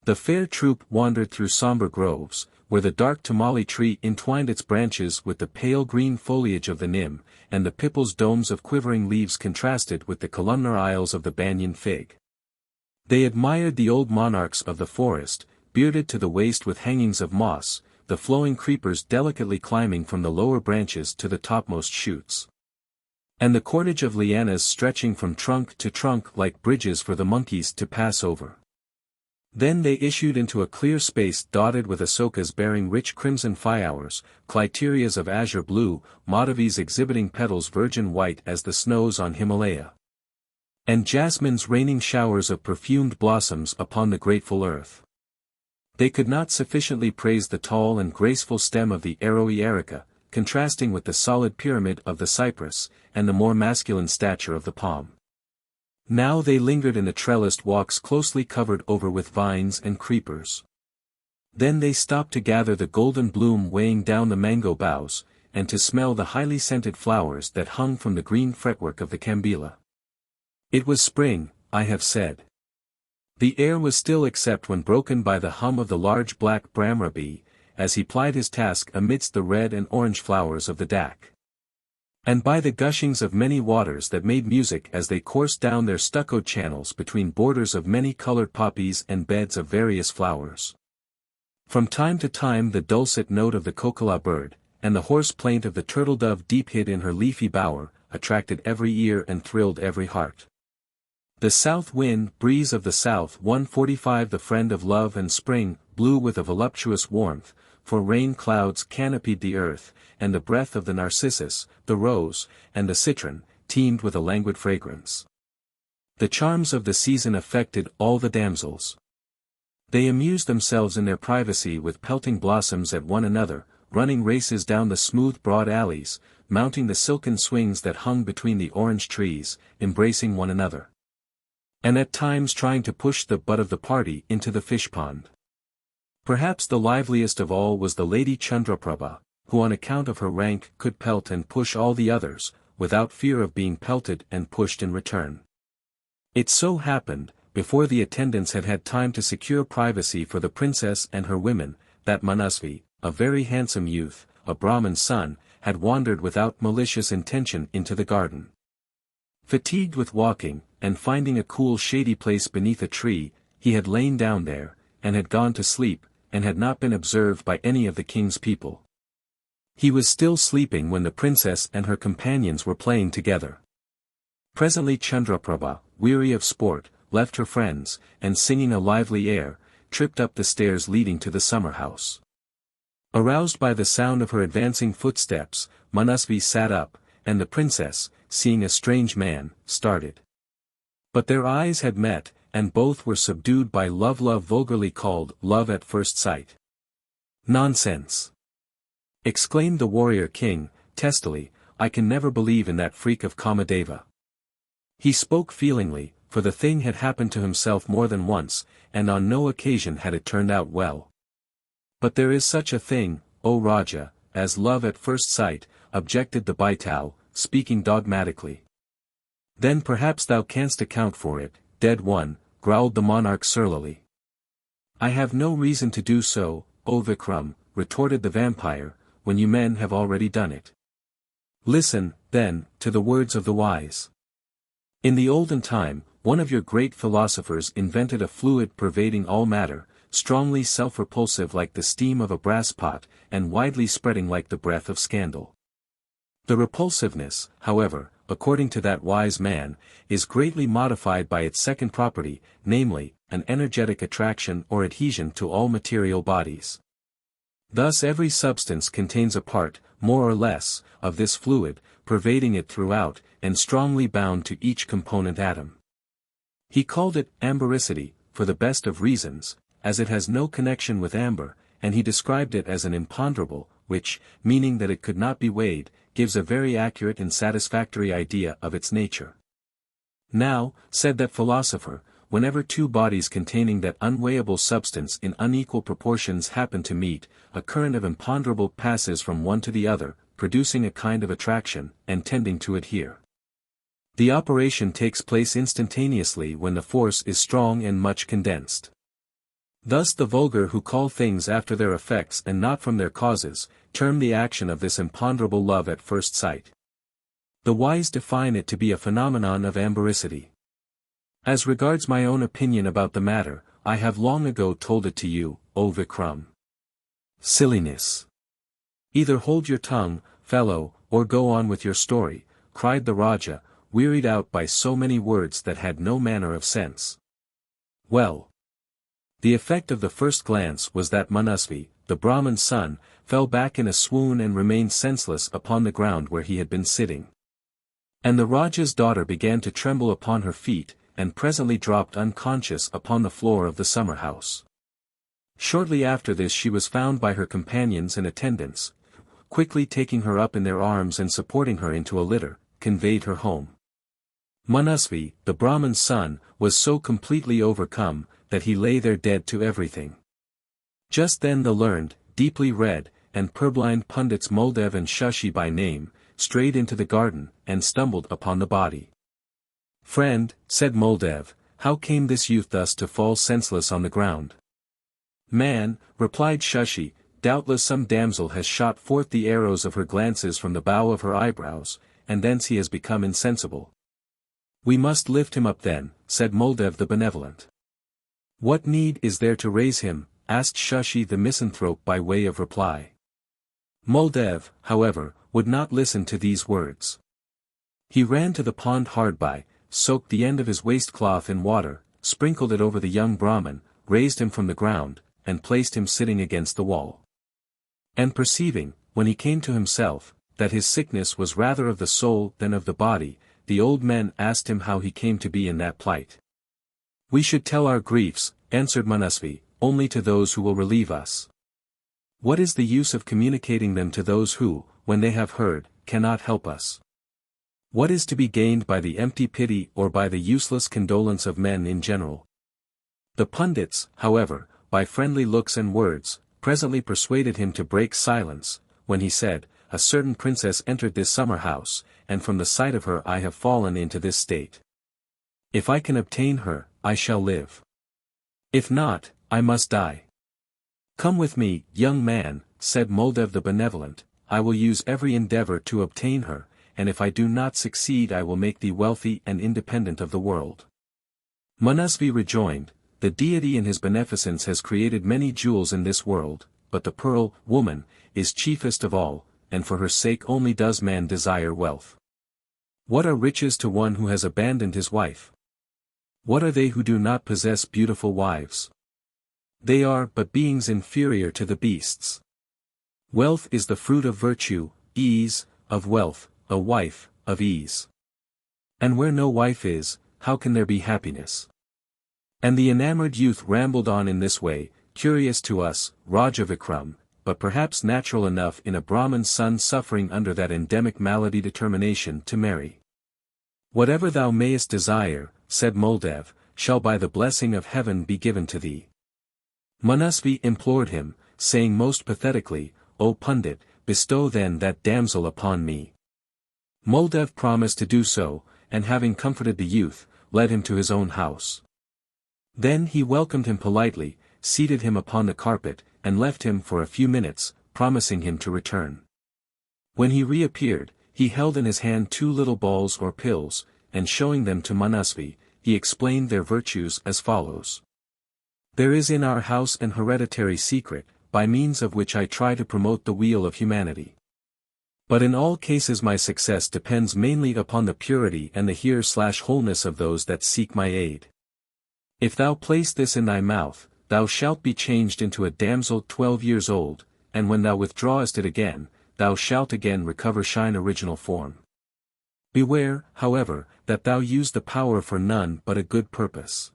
The fair troop wandered through somber groves, where the dark tamali tree entwined its branches with the pale green foliage of the nim, and the pippal's domes of quivering leaves contrasted with the columnar aisles of the banyan fig. They admired the old monarchs of the forest, bearded to the waist with hangings of moss, the flowing creepers delicately climbing from the lower branches to the topmost shoots, and the cordage of lianas stretching from trunk to trunk like bridges for the monkeys to pass over. Then they issued into a clear space dotted with asokas bearing rich crimson flowers, cliterias of azure blue, madhavis exhibiting petals virgin white as the snows on Himalaya, and jasmines raining showers of perfumed blossoms upon the grateful earth. They could not sufficiently praise the tall and graceful stem of the arrowy erica, contrasting with the solid pyramid of the cypress, and the more masculine stature of the palm. Now they lingered in the trellised walks closely covered over with vines and creepers. Then they stopped to gather the golden bloom weighing down the mango boughs, and to smell the highly scented flowers that hung from the green fretwork of the kambila. It was spring, I have said. The air was still except when broken by the hum of the large black bramra bee, as he plied his task amidst the red and orange flowers of the dak, and by the gushings of many waters that made music as they coursed down their stuccoed channels between borders of many-colored poppies and beds of various flowers. From time to time the dulcet note of the kokala bird, and the hoarse plaint of the turtle-dove deep hid in her leafy bower, attracted every ear and thrilled every heart. The south wind, breeze of the south 145, the friend of love and spring, blew with a voluptuous warmth, for rain clouds canopied the earth, and the breath of the narcissus, the rose, and the citron, teemed with a languid fragrance. The charms of the season affected all the damsels. They amused themselves in their privacy with pelting blossoms at one another, running races down the smooth broad alleys, mounting the silken swings that hung between the orange trees, embracing one another. And at times trying to push the butt of the party into the fish pond. Perhaps the liveliest of all was the Lady Chandraprabha, who on account of her rank could pelt and push all the others, without fear of being pelted and pushed in return. It so happened, before the attendants had had time to secure privacy for the princess and her women, that Manasvi, a very handsome youth, a Brahman's son, had wandered without malicious intention into the garden. Fatigued with walking, and finding a cool shady place beneath a tree, he had lain down there, and had gone to sleep, and had not been observed by any of the king's people. He was still sleeping when the princess and her companions were playing together. Presently Chandraprabha, weary of sport, left her friends, and singing a lively air, tripped up the stairs leading to the summer house. Aroused by the sound of her advancing footsteps, Manasvi sat up, and the princess, seeing a strange man, started. But their eyes had met, and both were subdued by love vulgarly called love at first sight. Nonsense! Exclaimed the warrior king, testily, I can never believe in that freak of Kamadeva. He spoke feelingly, for the thing had happened to himself more than once, and on no occasion had it turned out well. But there is such a thing, O Raja, as love at first sight, objected the baital, speaking dogmatically. Then perhaps thou canst account for it, dead one, growled the monarch surlily. I have no reason to do so, O Vikram, retorted the vampire, when you men have already done it. Listen, then, to the words of the wise. In the olden time, one of your great philosophers invented a fluid pervading all matter, strongly self-repulsive like the steam of a brass pot, and widely spreading like the breath of scandal. The repulsiveness, however, according to that wise man, is greatly modified by its second property, namely, an energetic attraction or adhesion to all material bodies. Thus every substance contains a part, more or less, of this fluid, pervading it throughout, and strongly bound to each component atom. He called it ambericity, for the best of reasons, as it has no connection with amber, and he described it as an imponderable, which, meaning that it could not be weighed, gives a very accurate and satisfactory idea of its nature. Now, said that philosopher, whenever two bodies containing that unweighable substance in unequal proportions happen to meet, a current of imponderable passes from one to the other, producing a kind of attraction, and tending to adhere. The operation takes place instantaneously when the force is strong and much condensed. Thus the vulgar who call things after their effects and not from their causes, term the action of this imponderable love at first sight. The wise define it to be a phenomenon of ambericity. As regards my own opinion about the matter, I have long ago told it to you, O Vikram. Silliness! Either hold your tongue, fellow, or go on with your story, cried the Raja, wearied out by so many words that had no manner of sense. Well. The effect of the first glance was that Manasvi, the Brahman's son, fell back in a swoon and remained senseless upon the ground where he had been sitting. And the Raja's daughter began to tremble upon her feet, and presently dropped unconscious upon the floor of the summer house. Shortly after this she was found by her companions and attendants, quickly taking her up in their arms and supporting her into a litter, conveyed her home. Manasvi, the Brahman's son, was so completely overcome, that he lay there dead to everything. Just then the learned, deeply read, and purblind pundits Muldev and Shashi by name, strayed into the garden, and stumbled upon the body. Friend, said Muldev, how came this youth thus to fall senseless on the ground? Man, replied Shashi, doubtless some damsel has shot forth the arrows of her glances from the bow of her eyebrows, and thence he has become insensible. We must lift him up then, said Muldev the benevolent. What need is there to raise him? Asked Shashi the misanthrope by way of reply. Muldev, however, would not listen to these words. He ran to the pond hard by, soaked the end of his waistcloth in water, sprinkled it over the young Brahman, raised him from the ground, and placed him sitting against the wall. And perceiving, when he came to himself, that his sickness was rather of the soul than of the body, the old men asked him how he came to be in that plight. We should tell our griefs, answered Manasvi, only to those who will relieve us. What is the use of communicating them to those who, when they have heard, cannot help us. What is to be gained by the empty pity or by the useless condolence of men in general? The pundits, however, by friendly looks and words, presently persuaded him to break silence, when he said, "A certain princess entered this summer house, and from the sight of her I have fallen into this state. If I can obtain her, I shall live. If not, I must die. Come with me, young man," said Moldev the benevolent, "I will use every endeavor to obtain her, and if I do not succeed I will make thee wealthy and independent of the world." Manasvi rejoined, "The deity in his beneficence has created many jewels in this world, but the pearl, woman, is chiefest of all, and for her sake only does man desire wealth. What are riches to one who has abandoned his wife? What are they who do not possess beautiful wives? They are but beings inferior to the beasts. Wealth is the fruit of virtue, ease, of wealth, a wife, of ease. And where no wife is, how can there be happiness?" And the enamored youth rambled on in this way, curious to us, Raja Vikram, but perhaps natural enough in a Brahman's son suffering under that endemic malady determination to marry. "Whatever thou mayest desire," said Moldev, "shall by the blessing of heaven be given to thee." Manasvi implored him, saying most pathetically, "O Pundit, bestow then that damsel upon me." Moldev promised to do so, and having comforted the youth, led him to his own house. Then he welcomed him politely, seated him upon the carpet, and left him for a few minutes, promising him to return. When he reappeared, he held in his hand 2 little balls or pills, and showing them to Manasvi, he explained their virtues as follows. "There is in our house an hereditary secret, by means of which I try to promote the weal of humanity. But in all cases my success depends mainly upon the purity and the here/wholeness of those that seek my aid. If thou place this in thy mouth, thou shalt be changed into a damsel 12 years old, and when thou withdrawest it again, thou shalt again recover thine original form. Beware, however, that thou use the power for none but a good purpose.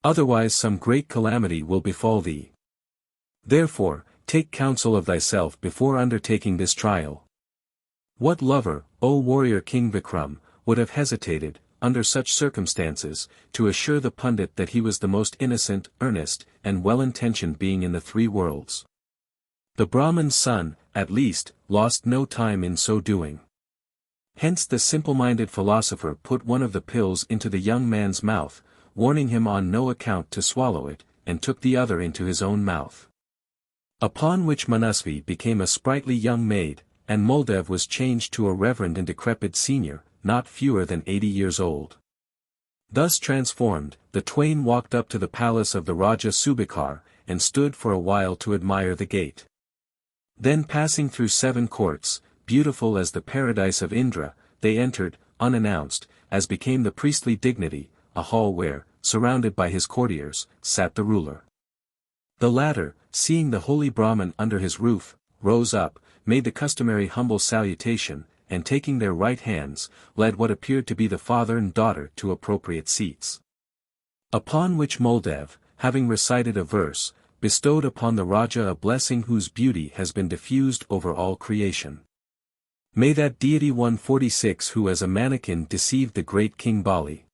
Otherwise some great calamity will befall thee. Therefore, take counsel of thyself before undertaking this trial." What lover, O warrior King Vikram, would have hesitated, under such circumstances, to assure the pundit that he was the most innocent, earnest, and well-intentioned being in the 3 worlds? The Brahman's son, at least, lost no time in so doing. Hence the simple-minded philosopher put one of the pills into the young man's mouth, warning him on no account to swallow it, and took the other into his own mouth. Upon which Manasvi became a sprightly young maid, and Moldev was changed to a reverend and decrepit senior, not fewer than 80 years old. Thus transformed, the twain walked up to the palace of the Raja Subikar, and stood for a while to admire the gate. Then passing through 7 courts, beautiful as the paradise of Indra, they entered, unannounced, as became the priestly dignity, a hall where, surrounded by his courtiers, sat the ruler. The latter, seeing the holy Brahman under his roof, rose up, made the customary humble salutation, and taking their right hands, led what appeared to be the father and daughter to appropriate seats. Upon which Moldev, having recited a verse, bestowed upon the Raja a blessing whose beauty has been diffused over all creation. May that deity 146 who as a mannequin deceived the great King Bali,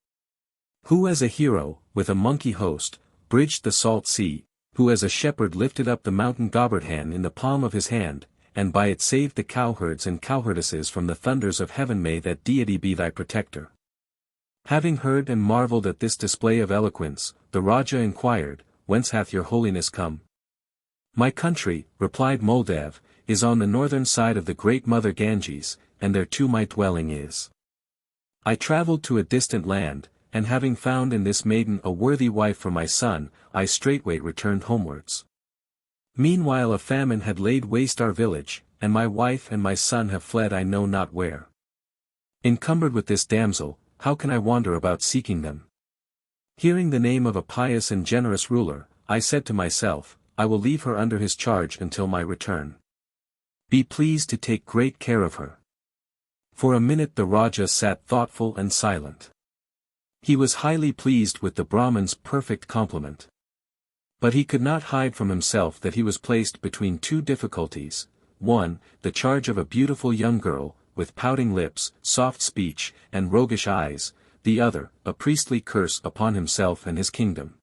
who as a hero, with a monkey host, bridged the salt sea, who as a shepherd lifted up the mountain Govardhan in the palm of his hand, and by it saved the cowherds and cowherdesses from the thunders of heaven, may that deity be thy protector." Having heard and marveled at this display of eloquence, the Raja inquired, "Whence hath your holiness come?" "My country," replied Moldev, "is on the northern side of the great mother Ganges, and there too my dwelling is. I travelled to a distant land, and having found in this maiden a worthy wife for my son, I straightway returned homewards. Meanwhile a famine had laid waste our village, and my wife and my son have fled I know not where. Encumbered with this damsel, how can I wander about seeking them? Hearing the name of a pious and generous ruler, I said to myself, I will leave her under his charge until my return. Be pleased to take great care of her." For a minute the Raja sat thoughtful and silent. He was highly pleased with the Brahman's perfect compliment. But he could not hide from himself that he was placed between 2 difficulties, one, the charge of a beautiful young girl, with pouting lips, soft speech, and roguish eyes, the other, a priestly curse upon himself and his kingdom.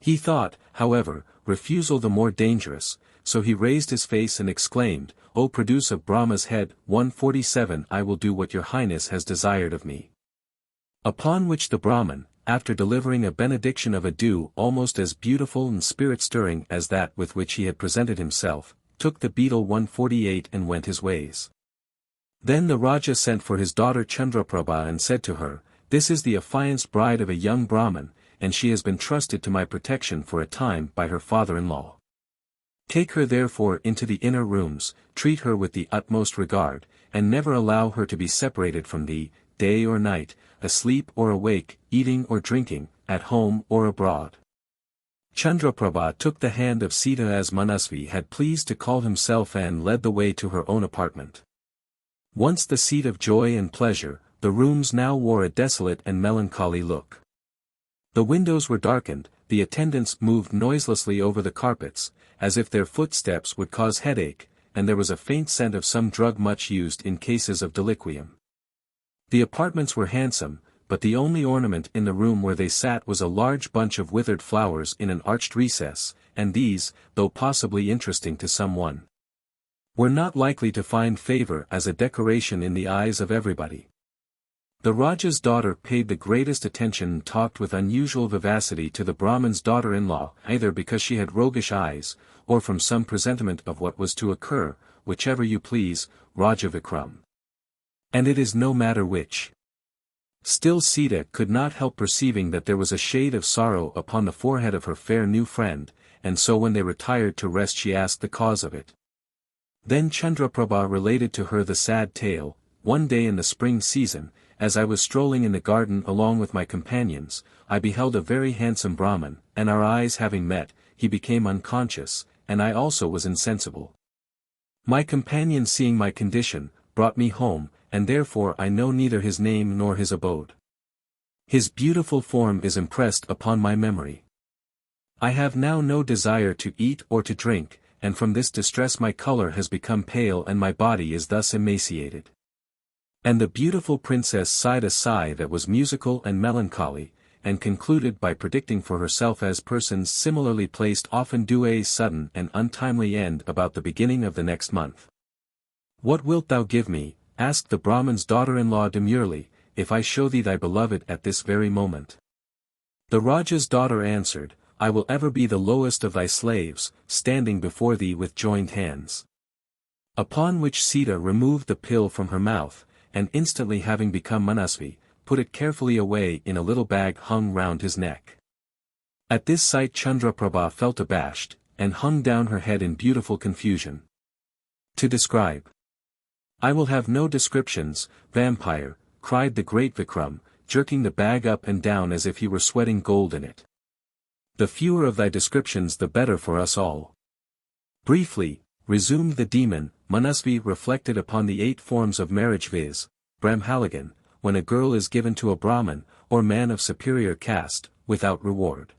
He thought, however, refusal the more dangerous, so he raised his face and exclaimed, "O produce of Brahma's head, 147 I will do what your highness has desired of me." Upon which the Brahmin, after delivering a benediction of a dew almost as beautiful and spirit-stirring as that with which he had presented himself, took the betel 148 and went his ways. Then the Raja sent for his daughter Chandraprabha and said to her, "This is the affianced bride of a young Brahmin, and she has been trusted to my protection for a time by her father-in-law. Take her therefore into the inner rooms, treat her with the utmost regard, and never allow her to be separated from thee, day or night, asleep or awake, eating or drinking, at home or abroad." Chandraprabha took the hand of Sita as Manasvi had pleased to call himself and led the way to her own apartment. Once the seat of joy and pleasure, the rooms now wore a desolate and melancholy look. The windows were darkened, the attendants moved noiselessly over the carpets, as if their footsteps would cause headache, and there was a faint scent of some drug much used in cases of deliquium. The apartments were handsome, but the only ornament in the room where they sat was a large bunch of withered flowers in an arched recess, and these, though possibly interesting to some one, were not likely to find favor as a decoration in the eyes of everybody. The Raja's daughter paid the greatest attention and talked with unusual vivacity to the Brahmin's daughter-in-law, either because she had roguish eyes, or from some presentiment of what was to occur, whichever you please, Raja Vikram. And it is no matter which. Still Sita could not help perceiving that there was a shade of sorrow upon the forehead of her fair new friend, and so when they retired to rest she asked the cause of it. Then Chandraprabha related to her the sad tale. "One day in the spring season, as I was strolling in the garden along with my companions, I beheld a very handsome Brahmin, and our eyes having met, he became unconscious, and I also was insensible. My companion seeing my condition, brought me home, and therefore I know neither his name nor his abode. His beautiful form is impressed upon my memory. I have now no desire to eat or to drink, and from this distress my color has become pale and my body is thus emaciated." And the beautiful princess sighed a sigh that was musical and melancholy, and concluded by predicting for herself as persons similarly placed often do a sudden and untimely end about the beginning of the next month. "What wilt thou give me," asked the Brahmin's daughter-in-law demurely, "if I show thee thy beloved at this very moment?" The Raja's daughter answered, "I will ever be the lowest of thy slaves, standing before thee with joined hands." Upon which Sita removed the pill from her mouth, and instantly having become Manasvi, put it carefully away in a little bag hung round his neck. At this sight Chandraprabha felt abashed, and hung down her head in beautiful confusion. To describe. "I will have no descriptions, vampire," cried the great Vikram, jerking the bag up and down as if he were sweating gold in it. "The fewer of thy descriptions the better for us all." "Briefly," resumed the demon, "Manasvi reflected upon the 8 forms of marriage, viz., Brahmhalagan, when a girl is given to a Brahmin, or man of superior caste, without reward.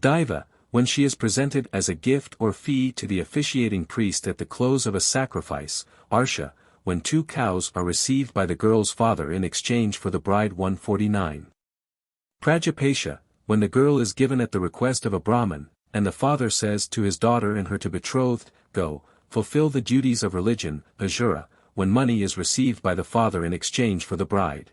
Daiva, when she is presented as a gift or fee to the officiating priest at the close of a sacrifice. Arsha, when 2 cows are received by the girl's father in exchange for the bride. 149. Prajapasha, when the girl is given at the request of a Brahmin, and the father says to his daughter and her to betrothed, "Go, fulfill the duties of religion." Ajura, when money is received by the father in exchange for the bride.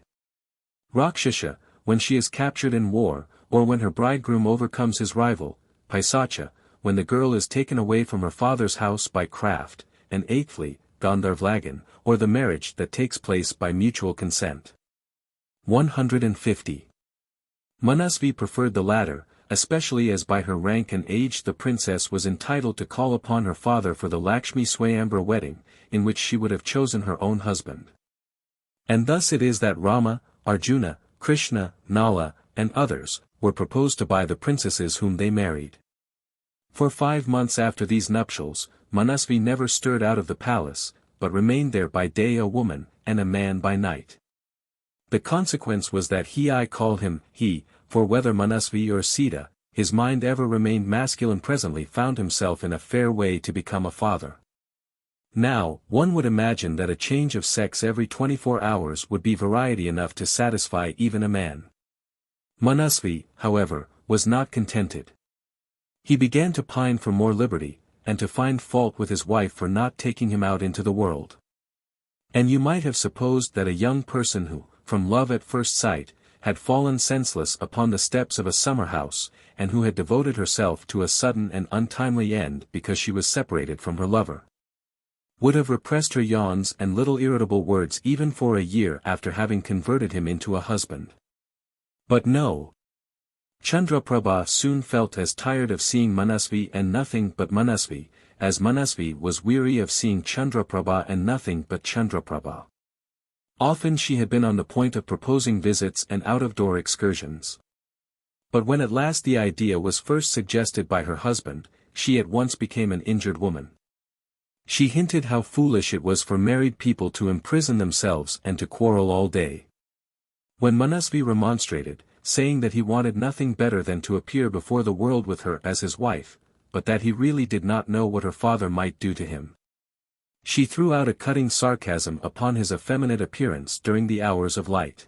Rakshasha, when she is captured in war, or when her bridegroom overcomes his rival. Paisacha, when the girl is taken away from her father's house by craft. And eighthly, Gandharvlagan, or the marriage that takes place by mutual consent. 150. Manasvi preferred the latter, especially as by her rank and age the princess was entitled to call upon her father for the Lakshmi Swayambara wedding, in which she would have chosen her own husband. And thus it is that Rama, Arjuna, Krishna, Nala, and others, were proposed to by the princesses whom they married. For 5 months after these nuptials, Manasvi never stirred out of the palace, but remained there by day a woman, and a man by night. The consequence was that I call him he, for whether Manasvi or Sita, his mind ever remained masculine. Presently found himself in a fair way to become a father. Now, one would imagine that a change of sex every 24 hours would be variety enough to satisfy even a man. Manasvi, however, was not contented. He began to pine for more liberty, and to find fault with his wife for not taking him out into the world. And you might have supposed that a young person who, from love at first sight, had fallen senseless upon the steps of a summer house, and who had devoted herself to a sudden and untimely end because she was separated from her lover, would have repressed her yawns and little irritable words even for a year after having converted him into a husband. But no. Chandraprabha soon felt as tired of seeing Manasvi and nothing but Manasvi, as Manasvi was weary of seeing Chandraprabha and nothing but Chandraprabha. Often she had been on the point of proposing visits and out-of-door excursions. But when at last the idea was first suggested by her husband, she at once became an injured woman. She hinted how foolish it was for married people to imprison themselves and to quarrel all day. When Manasvi remonstrated, saying that he wanted nothing better than to appear before the world with her as his wife, but that he really did not know what her father might do to him, she threw out a cutting sarcasm upon his effeminate appearance during the hours of light.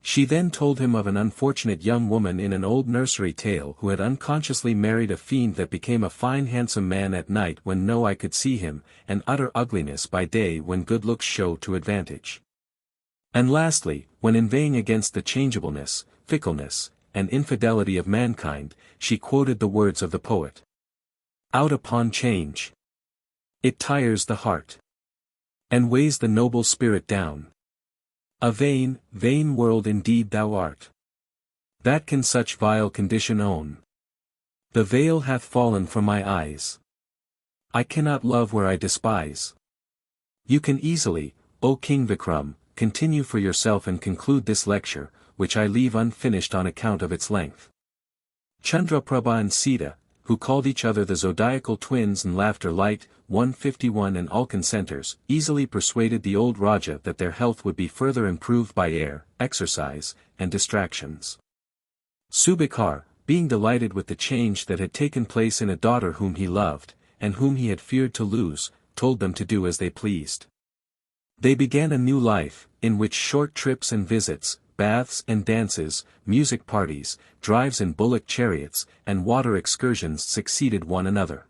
She then told him of an unfortunate young woman in an old nursery tale who had unconsciously married a fiend that became a fine handsome man at night when no eye could see him, and utter ugliness by day when good looks show to advantage. And lastly, when inveighing against the changeableness, fickleness, and infidelity of mankind, she quoted the words of the poet. Out upon change. It tires the heart. And weighs the noble spirit down. A vain, vain world indeed thou art. That can such vile condition own. The veil hath fallen from my eyes. I cannot love where I despise. You can easily, O King Vikram, continue for yourself and conclude this lecture, which I leave unfinished on account of its length. Chandraprabha and Sita, who called each other the zodiacal twins and laughter light, 151 and all consenters, easily persuaded the old Raja that their health would be further improved by air, exercise, and distractions. Subekar, being delighted with the change that had taken place in a daughter whom he loved, and whom he had feared to lose, told them to do as they pleased. They began a new life, in which short trips and visits, baths and dances, music parties, drives in bullock chariots, and water excursions succeeded one another.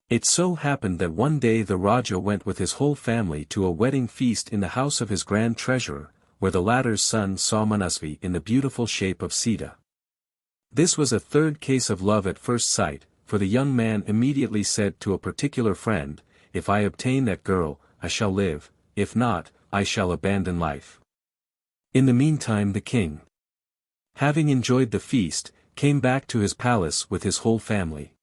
It so happened that one day the Raja went with his whole family to a wedding feast in the house of his grand treasurer, where the latter's son saw Manasvi in the beautiful shape of Sita. This was a third case of love at first sight, for the young man immediately said to a particular friend, "If I obtain that girl, I shall live, if not, I shall abandon life." In the meantime the king, having enjoyed the feast, came back to his palace with his whole family.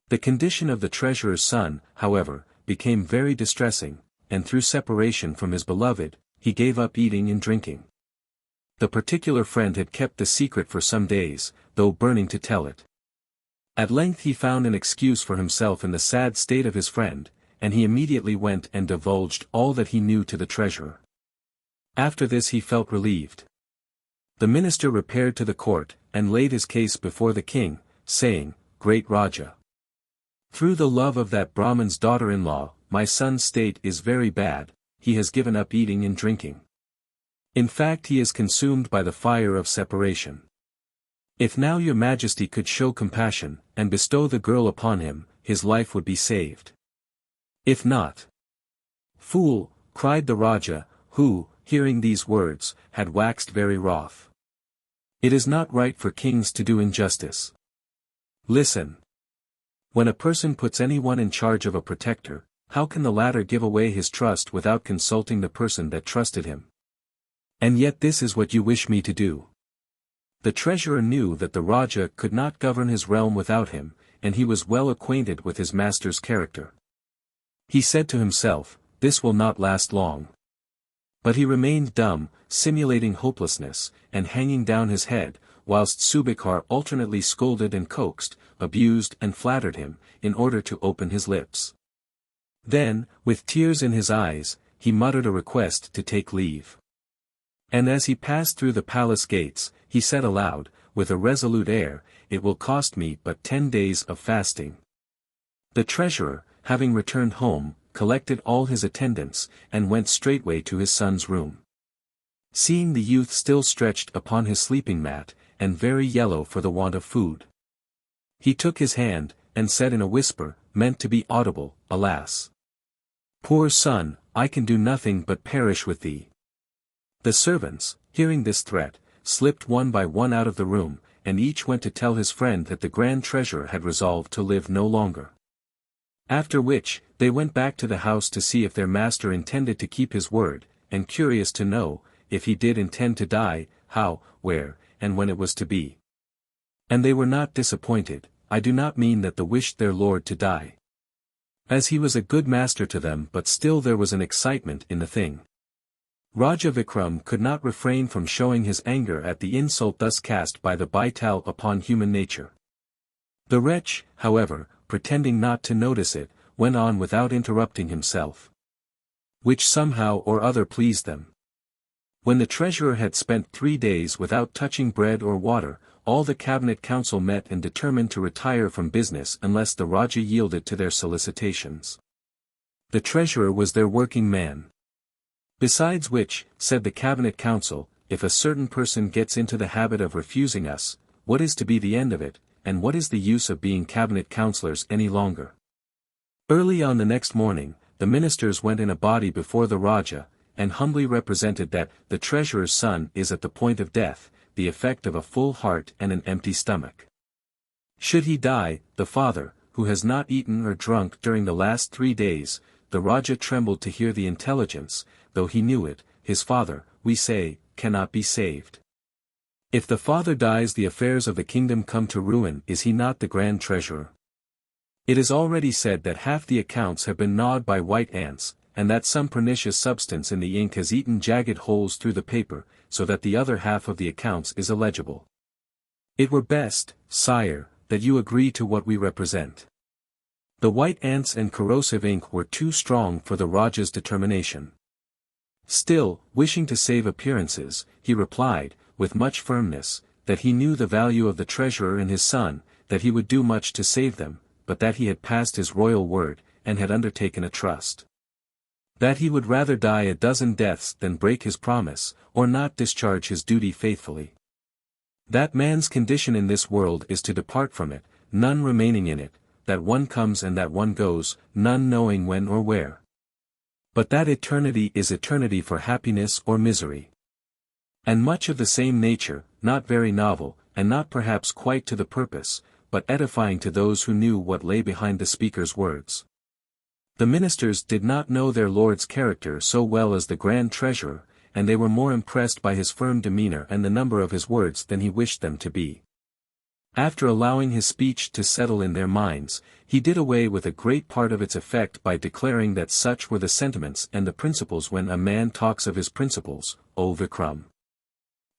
The condition of the treasurer's son, however, became very distressing, and through separation from his beloved, he gave up eating and drinking. The particular friend had kept the secret for some days, though burning to tell it. At length he found an excuse for himself in the sad state of his friend, and he immediately went and divulged all that he knew to the treasurer. After this he felt relieved. The minister repaired to the court, and laid his case before the king, saying, "Great Raja, through the love of that Brahman's daughter-in-law, my son's state is very bad, he has given up eating and drinking. In fact he is consumed by the fire of separation. If now your majesty could show compassion, and bestow the girl upon him, his life would be saved. If not—" "Fool," cried the Raja, who, hearing these words, had waxed very wroth. "It is not right for kings to do injustice. Listen. When a person puts anyone in charge of a protector, how can the latter give away his trust without consulting the person that trusted him? And yet this is what you wish me to do." The treasurer knew that the Raja could not govern his realm without him, and he was well acquainted with his master's character. He said to himself, "This will not last long." But he remained dumb, simulating hopelessness, and hanging down his head, whilst Subekar alternately scolded and coaxed, abused and flattered him, in order to open his lips. Then, with tears in his eyes, he muttered a request to take leave. And as he passed through the palace gates, he said aloud, with a resolute air, "It will cost me but 10 days of fasting." The treasurer, having returned home, collected all his attendants, and went straightway to his son's room. Seeing the youth still stretched upon his sleeping mat, and very yellow for the want of food, he took his hand, and said in a whisper, meant to be audible, "Alas! Poor son, I can do nothing but perish with thee." The servants, hearing this threat, slipped one by one out of the room, and each went to tell his friend that the grand treasurer had resolved to live no longer. After which, they went back to the house to see if their master intended to keep his word, and curious to know, if he did intend to die, how, where, and when it was to be. And they were not disappointed. I do not mean that they wished their lord to die, as he was a good master to them, but still there was an excitement in the thing. Raja Vikram could not refrain from showing his anger at the insult thus cast by the baital upon human nature. The wretch, however, pretending not to notice it, went on without interrupting himself, which somehow or other pleased them. When the treasurer had spent 3 days without touching bread or water, all the cabinet council met and determined to retire from business unless the Raja yielded to their solicitations. The treasurer was their working man. Besides which, said the cabinet council, if a certain person gets into the habit of refusing us, what is to be the end of it, and what is the use of being cabinet councillors any longer? Early on the next morning, the ministers went in a body before the Raja, and humbly represented that the treasurer's son is at the point of death, the effect of a full heart and an empty stomach. Should he die, the father, who has not eaten or drunk during the last 3 days, the Raja trembled to hear the intelligence, though he knew it, his father, we say, cannot be saved. If the father dies, the affairs of the kingdom come to ruin. Is he not the grand treasurer? It is already said that half the accounts have been gnawed by white ants, and that some pernicious substance in the ink has eaten jagged holes through the paper, so that the other half of the accounts is illegible. It were best, sire, that you agree to what we represent. The white ants and corrosive ink were too strong for the Raja's determination. Still, wishing to save appearances, he replied, with much firmness, that he knew the value of the treasurer and his son, that he would do much to save them, but that he had passed his royal word, and had undertaken a trust. That he would rather die a dozen deaths than break his promise, or not discharge his duty faithfully. That man's condition in this world is to depart from it, none remaining in it, that one comes and that one goes, none knowing when or where. But that eternity is eternity for happiness or misery. And much of the same nature, not very novel, and not perhaps quite to the purpose, but edifying to those who knew what lay behind the speaker's words. The ministers did not know their lord's character so well as the grand treasurer, and they were more impressed by his firm demeanor and the number of his words than he wished them to be. After allowing his speech to settle in their minds, he did away with a great part of its effect by declaring that such were the sentiments and the principles when a man talks of his principles, O Vikram.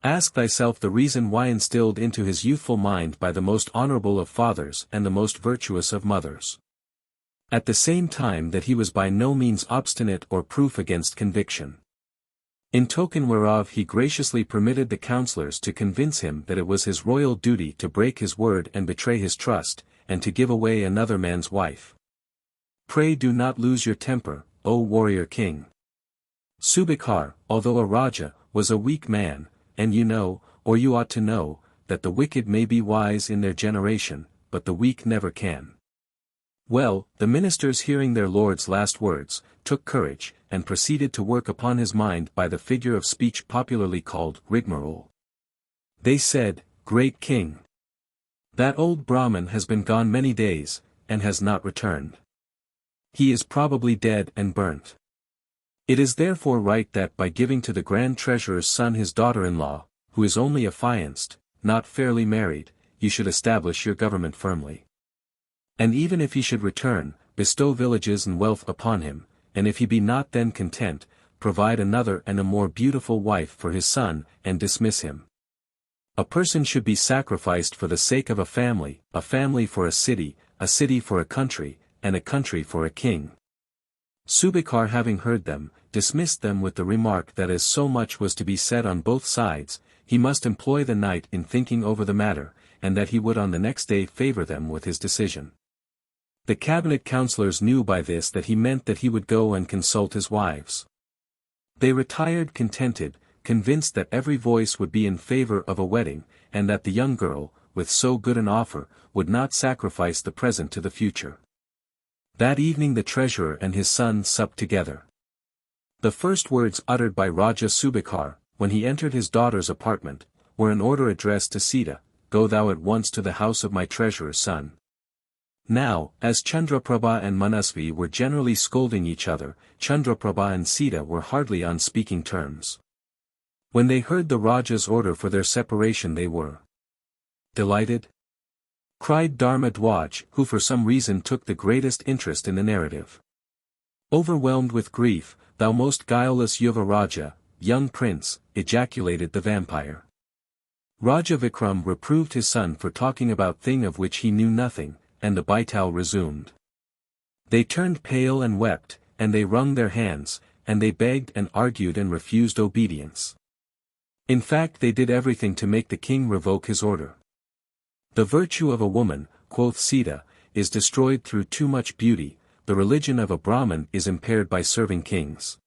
Ask thyself the reason why instilled into his youthful mind by the most honorable of fathers and the most virtuous of mothers. At the same time that he was by no means obstinate or proof against conviction. In token whereof he graciously permitted the councillors to convince him that it was his royal duty to break his word and betray his trust, and to give away another man's wife. Pray do not lose your temper, O warrior king. Subekar, although a Raja, was a weak man, and you know, or you ought to know, that the wicked may be wise in their generation, but the weak never can. Well, the ministers hearing their lord's last words, took courage, and proceeded to work upon his mind by the figure of speech popularly called rigmarole. They said, Great king! That old Brahmin has been gone many days, and has not returned. He is probably dead and burnt. It is therefore right that by giving to the grand treasurer's son his daughter-in-law, who is only affianced, not fairly married, you should establish your government firmly. And even if he should return, bestow villages and wealth upon him, and if he be not then content, provide another and a more beautiful wife for his son, and dismiss him. A person should be sacrificed for the sake of a family for a city for a country, and a country for a king. Subekar, having heard them, dismissed them with the remark that as so much was to be said on both sides, he must employ the night in thinking over the matter, and that he would on the next day favor them with his decision. The cabinet councillors knew by this that he meant that he would go and consult his wives. They retired contented, convinced that every voice would be in favor of a wedding, and that the young girl, with so good an offer, would not sacrifice the present to the future. That evening the treasurer and his son supped together. The first words uttered by Raja Subekar, when he entered his daughter's apartment, were an order addressed to Sita, "Go thou at once to the house of my treasurer's son." Now, as Chandraprabha and Manasvi were generally scolding each other, Chandraprabha and Sita were hardly on speaking terms. When they heard the Raja's order for their separation they were delighted. Cried Dharma Dwaj, who for some reason took the greatest interest in the narrative. Overwhelmed with grief, "Thou most guileless Yuva Raja, young prince," ejaculated the vampire. Raja Vikram reproved his son for talking about thing of which he knew nothing, and the baital resumed. They turned pale and wept, and they wrung their hands, and they begged and argued and refused obedience. In fact they did everything to make the king revoke his order. The virtue of a woman, quoth Sita, is destroyed through too much beauty, the religion of a Brahmin is impaired by serving kings.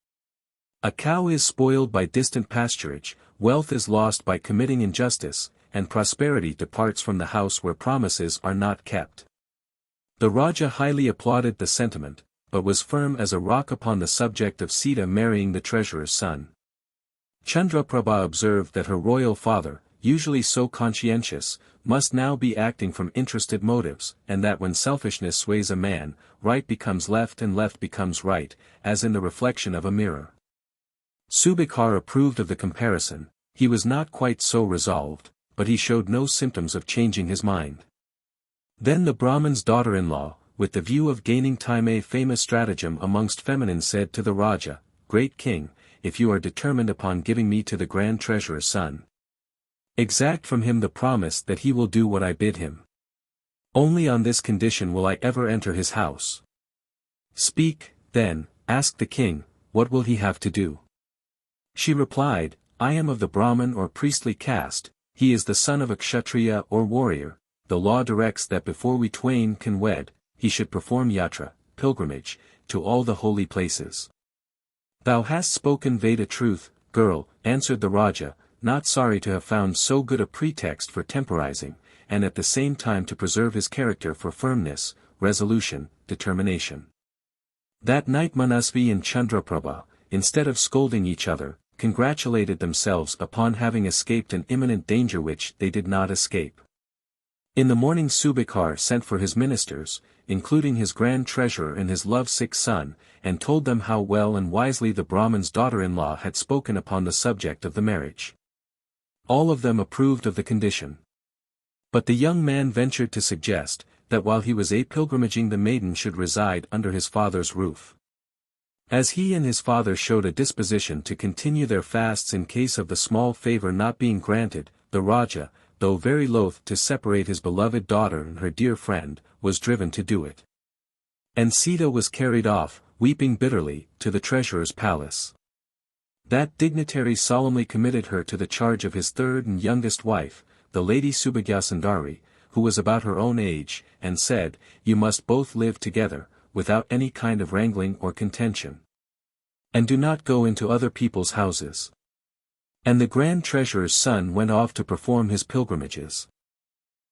A cow is spoiled by distant pasturage, wealth is lost by committing injustice, and prosperity departs from the house where promises are not kept. The Raja highly applauded the sentiment, but was firm as a rock upon the subject of Sita marrying the treasurer's son. Chandraprabha observed that her royal father, usually so conscientious, must now be acting from interested motives, and that when selfishness sways a man, right becomes left and left becomes right, as in the reflection of a mirror. Subekar approved of the comparison. He was not quite so resolved, but he showed no symptoms of changing his mind. Then the Brahmin's daughter-in-law, with the view of gaining time a famous stratagem amongst feminine said to the Raja, "Great king, if you are determined upon giving me to the grand treasurer's son, exact from him the promise that he will do what I bid him. Only on this condition will I ever enter his house." "Speak, then," asked the king, "what will he have to do?" She replied, "I am of the Brahmin or priestly caste, he is the son of a kshatriya or warrior, the law directs that before we twain can wed, he should perform yatra, pilgrimage, to all the holy places." "Thou hast spoken Veda truth, girl," answered the Raja, not sorry to have found so good a pretext for temporizing, and at the same time to preserve his character for firmness, resolution, determination. That night Manasvi and Chandraprabha, instead of scolding each other, congratulated themselves upon having escaped an imminent danger which they did not escape. In the morning Subekar sent for his ministers, including his grand treasurer and his love-sick son, and told them how well and wisely the Brahmin's daughter-in-law had spoken upon the subject of the marriage. All of them approved of the condition. But the young man ventured to suggest, that while he was pilgrimaging the maiden should reside under his father's roof. As he and his father showed a disposition to continue their fasts in case of the small favor not being granted, the Raja, though very loath to separate his beloved daughter and her dear friend, was driven to do it. And Sita was carried off, weeping bitterly, to the treasurer's palace. That dignitary solemnly committed her to the charge of his third and youngest wife, the Lady Subhagyasundari, who was about her own age, and said, "You must both live together, without any kind of wrangling or contention. And do not go into other people's houses." And the grand treasurer's son went off to perform his pilgrimages.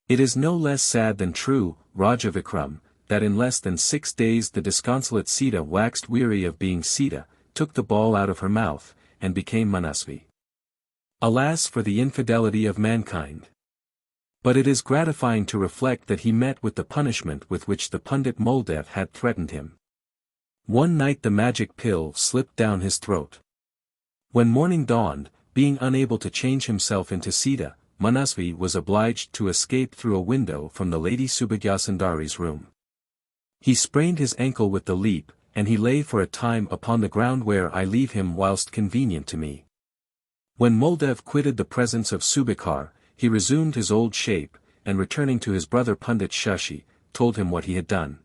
It is no less sad than true, Raja Vikram, that in less than 6 days the disconsolate Sita waxed weary of being Sita, took the ball out of her mouth, and became Manasvi. Alas for the infidelity of mankind! But it is gratifying to reflect that he met with the punishment with which the Pundit Moldev had threatened him. One night the magic pill slipped down his throat. When morning dawned, being unable to change himself into Sita, Manasvi was obliged to escape through a window from the Lady Subhagyasundari's room. He sprained his ankle with the leap, and he lay for a time upon the ground where I leave him whilst convenient to me. When Moldev quitted the presence of Subekar, he resumed his old shape, and returning to his brother Pundit Shashi, told him what he had done.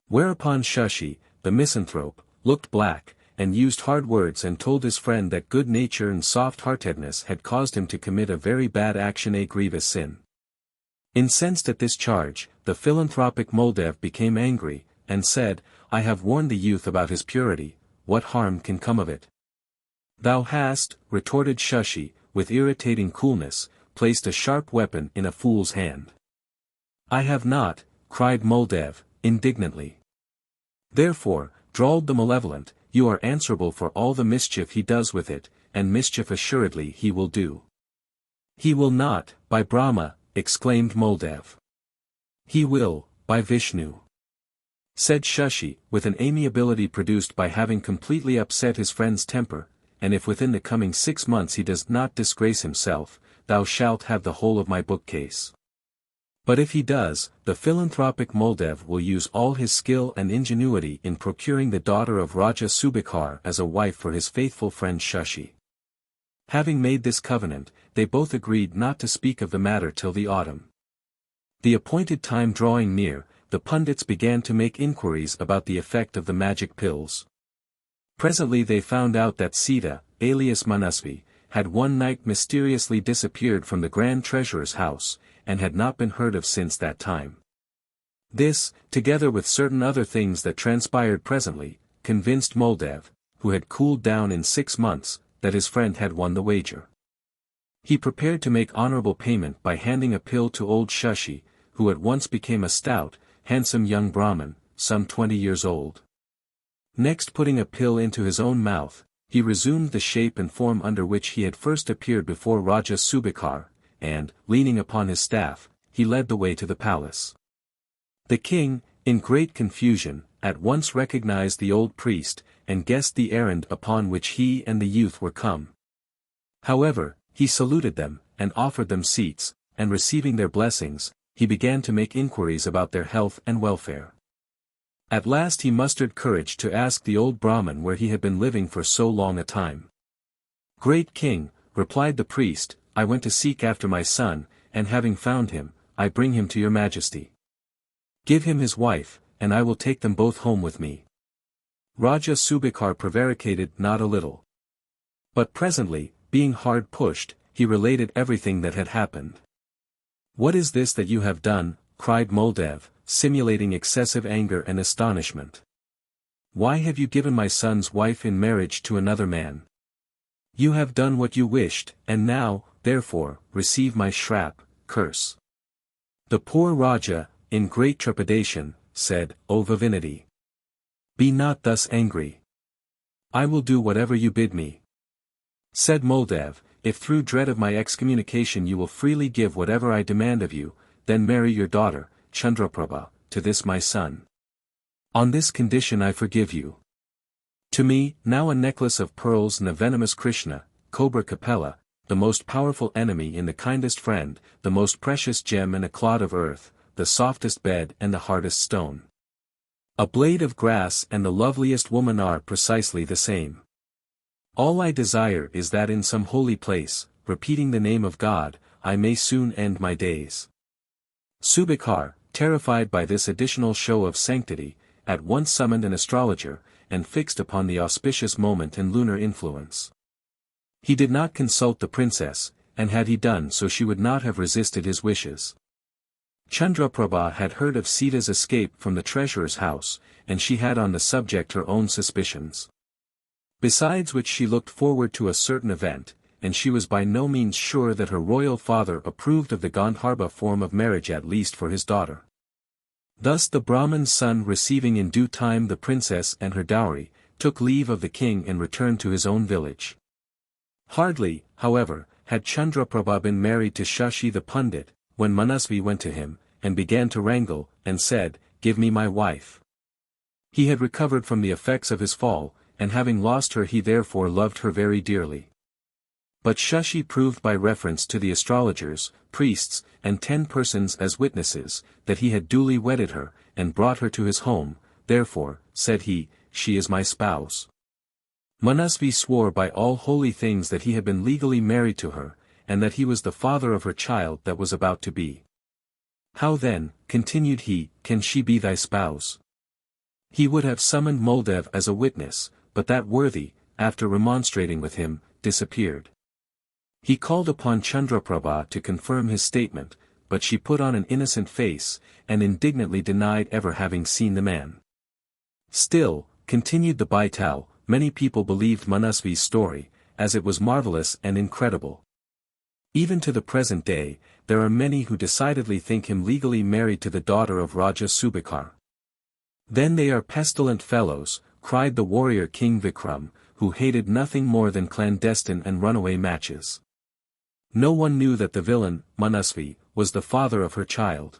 Whereupon Shashi, the misanthrope, looked black, and used hard words and told his friend that good nature and soft-heartedness had caused him to commit a very bad action, a grievous sin. Incensed at this charge, the philanthropic Moldav became angry, and said, I have warned the youth about his purity, what harm can come of it? Thou hast, retorted Shashi, with irritating coolness, placed a sharp weapon in a fool's hand. I have not, cried Moldav, indignantly. Therefore, drawled the malevolent, you are answerable for all the mischief he does with it, and mischief assuredly he will do. He will not, by Brahma, exclaimed Moldav. He will, by Vishnu. Said Shashi, with an amiability produced by having completely upset his friend's temper, and if within the coming 6 months he does not disgrace himself, thou shalt have the whole of my bookcase. But if he does, the philanthropic Moldav will use all his skill and ingenuity in procuring the daughter of Raja Subekar as a wife for his faithful friend Shashi. Having made this covenant, they both agreed not to speak of the matter till the autumn. The appointed time drawing near, the pundits began to make inquiries about the effect of the magic pills. Presently they found out that Sita, alias Manasvi, had one night mysteriously disappeared from the Grand Treasurer's house, and had not been heard of since that time. This, together with certain other things that transpired presently, convinced Moldav, who had cooled down in 6 months, that his friend had won the wager. He prepared to make honorable payment by handing a pill to old Shashi, who at once became a stout, handsome young Brahmin, some 20 years old. Next, putting a pill into his own mouth, he resumed the shape and form under which he had first appeared before Raja Subekar, and, leaning upon his staff, he led the way to the palace. The king, in great confusion, at once recognized the old priest, and guessed the errand upon which he and the youth were come. However, he saluted them, and offered them seats, and receiving their blessings, he began to make inquiries about their health and welfare. At last he mustered courage to ask the old Brahmin where he had been living for so long a time. Great king, replied the priest, I went to seek after my son, and having found him, I bring him to your majesty. Give him his wife, and I will take them both home with me. Raja Subekar prevaricated not a little. But presently, being hard pushed, he related everything that had happened. What is this that you have done? Cried Moldav, simulating excessive anger and astonishment. Why have you given my son's wife in marriage to another man? You have done what you wished, and now, therefore, receive my shrap, curse. The poor Raja, in great trepidation, said, O Vivinity! Be not thus angry. I will do whatever you bid me. Said Moldav, if through dread of my excommunication you will freely give whatever I demand of you, then marry your daughter, Chandraprabha, to this my son. On this condition I forgive you. To me, now a necklace of pearls and a venomous Krishna, Cobra Capella, the most powerful enemy and the kindest friend, the most precious gem and a clod of earth, the softest bed and the hardest stone. A blade of grass and the loveliest woman are precisely the same. All I desire is that in some holy place, repeating the name of God, I may soon end my days. Subekar, terrified by this additional show of sanctity, at once summoned an astrologer, and fixed upon the auspicious moment and lunar influence. He did not consult the princess, and had he done so she would not have resisted his wishes. Chandraprabha had heard of Sita's escape from the treasurer's house, and she had on the subject her own suspicions. Besides which she looked forward to a certain event, and she was by no means sure that her royal father approved of the Gandharva form of marriage at least for his daughter. Thus the Brahmin's son, receiving in due time the princess and her dowry, took leave of the king and returned to his own village. Hardly, however, had Chandraprabha been married to Shashi the Pundit, when Manasvi went to him, and began to wrangle, and said, Give me my wife. He had recovered from the effects of his fall, and having lost her he therefore loved her very dearly. But Shashi proved by reference to the astrologers, priests, and 10 persons as witnesses, that he had duly wedded her, and brought her to his home, therefore, said he, she is my spouse. Manasvi swore by all holy things that he had been legally married to her, and that he was the father of her child that was about to be. How then, continued he, can she be thy spouse? He would have summoned Moldav as a witness, but that worthy, after remonstrating with him, disappeared. He called upon Chandraprabha to confirm his statement, but she put on an innocent face, and indignantly denied ever having seen the man. Still, continued the baital, many people believed Misuse's story, as it was marvelous and incredible. Even to the present day, there are many who decidedly think him legally married to the daughter of Raja Subakar. Then they are pestilent fellows, cried the warrior King Vikram, who hated nothing more than clandestine and runaway matches. No one knew that the villain, Misuse, was the father of her child.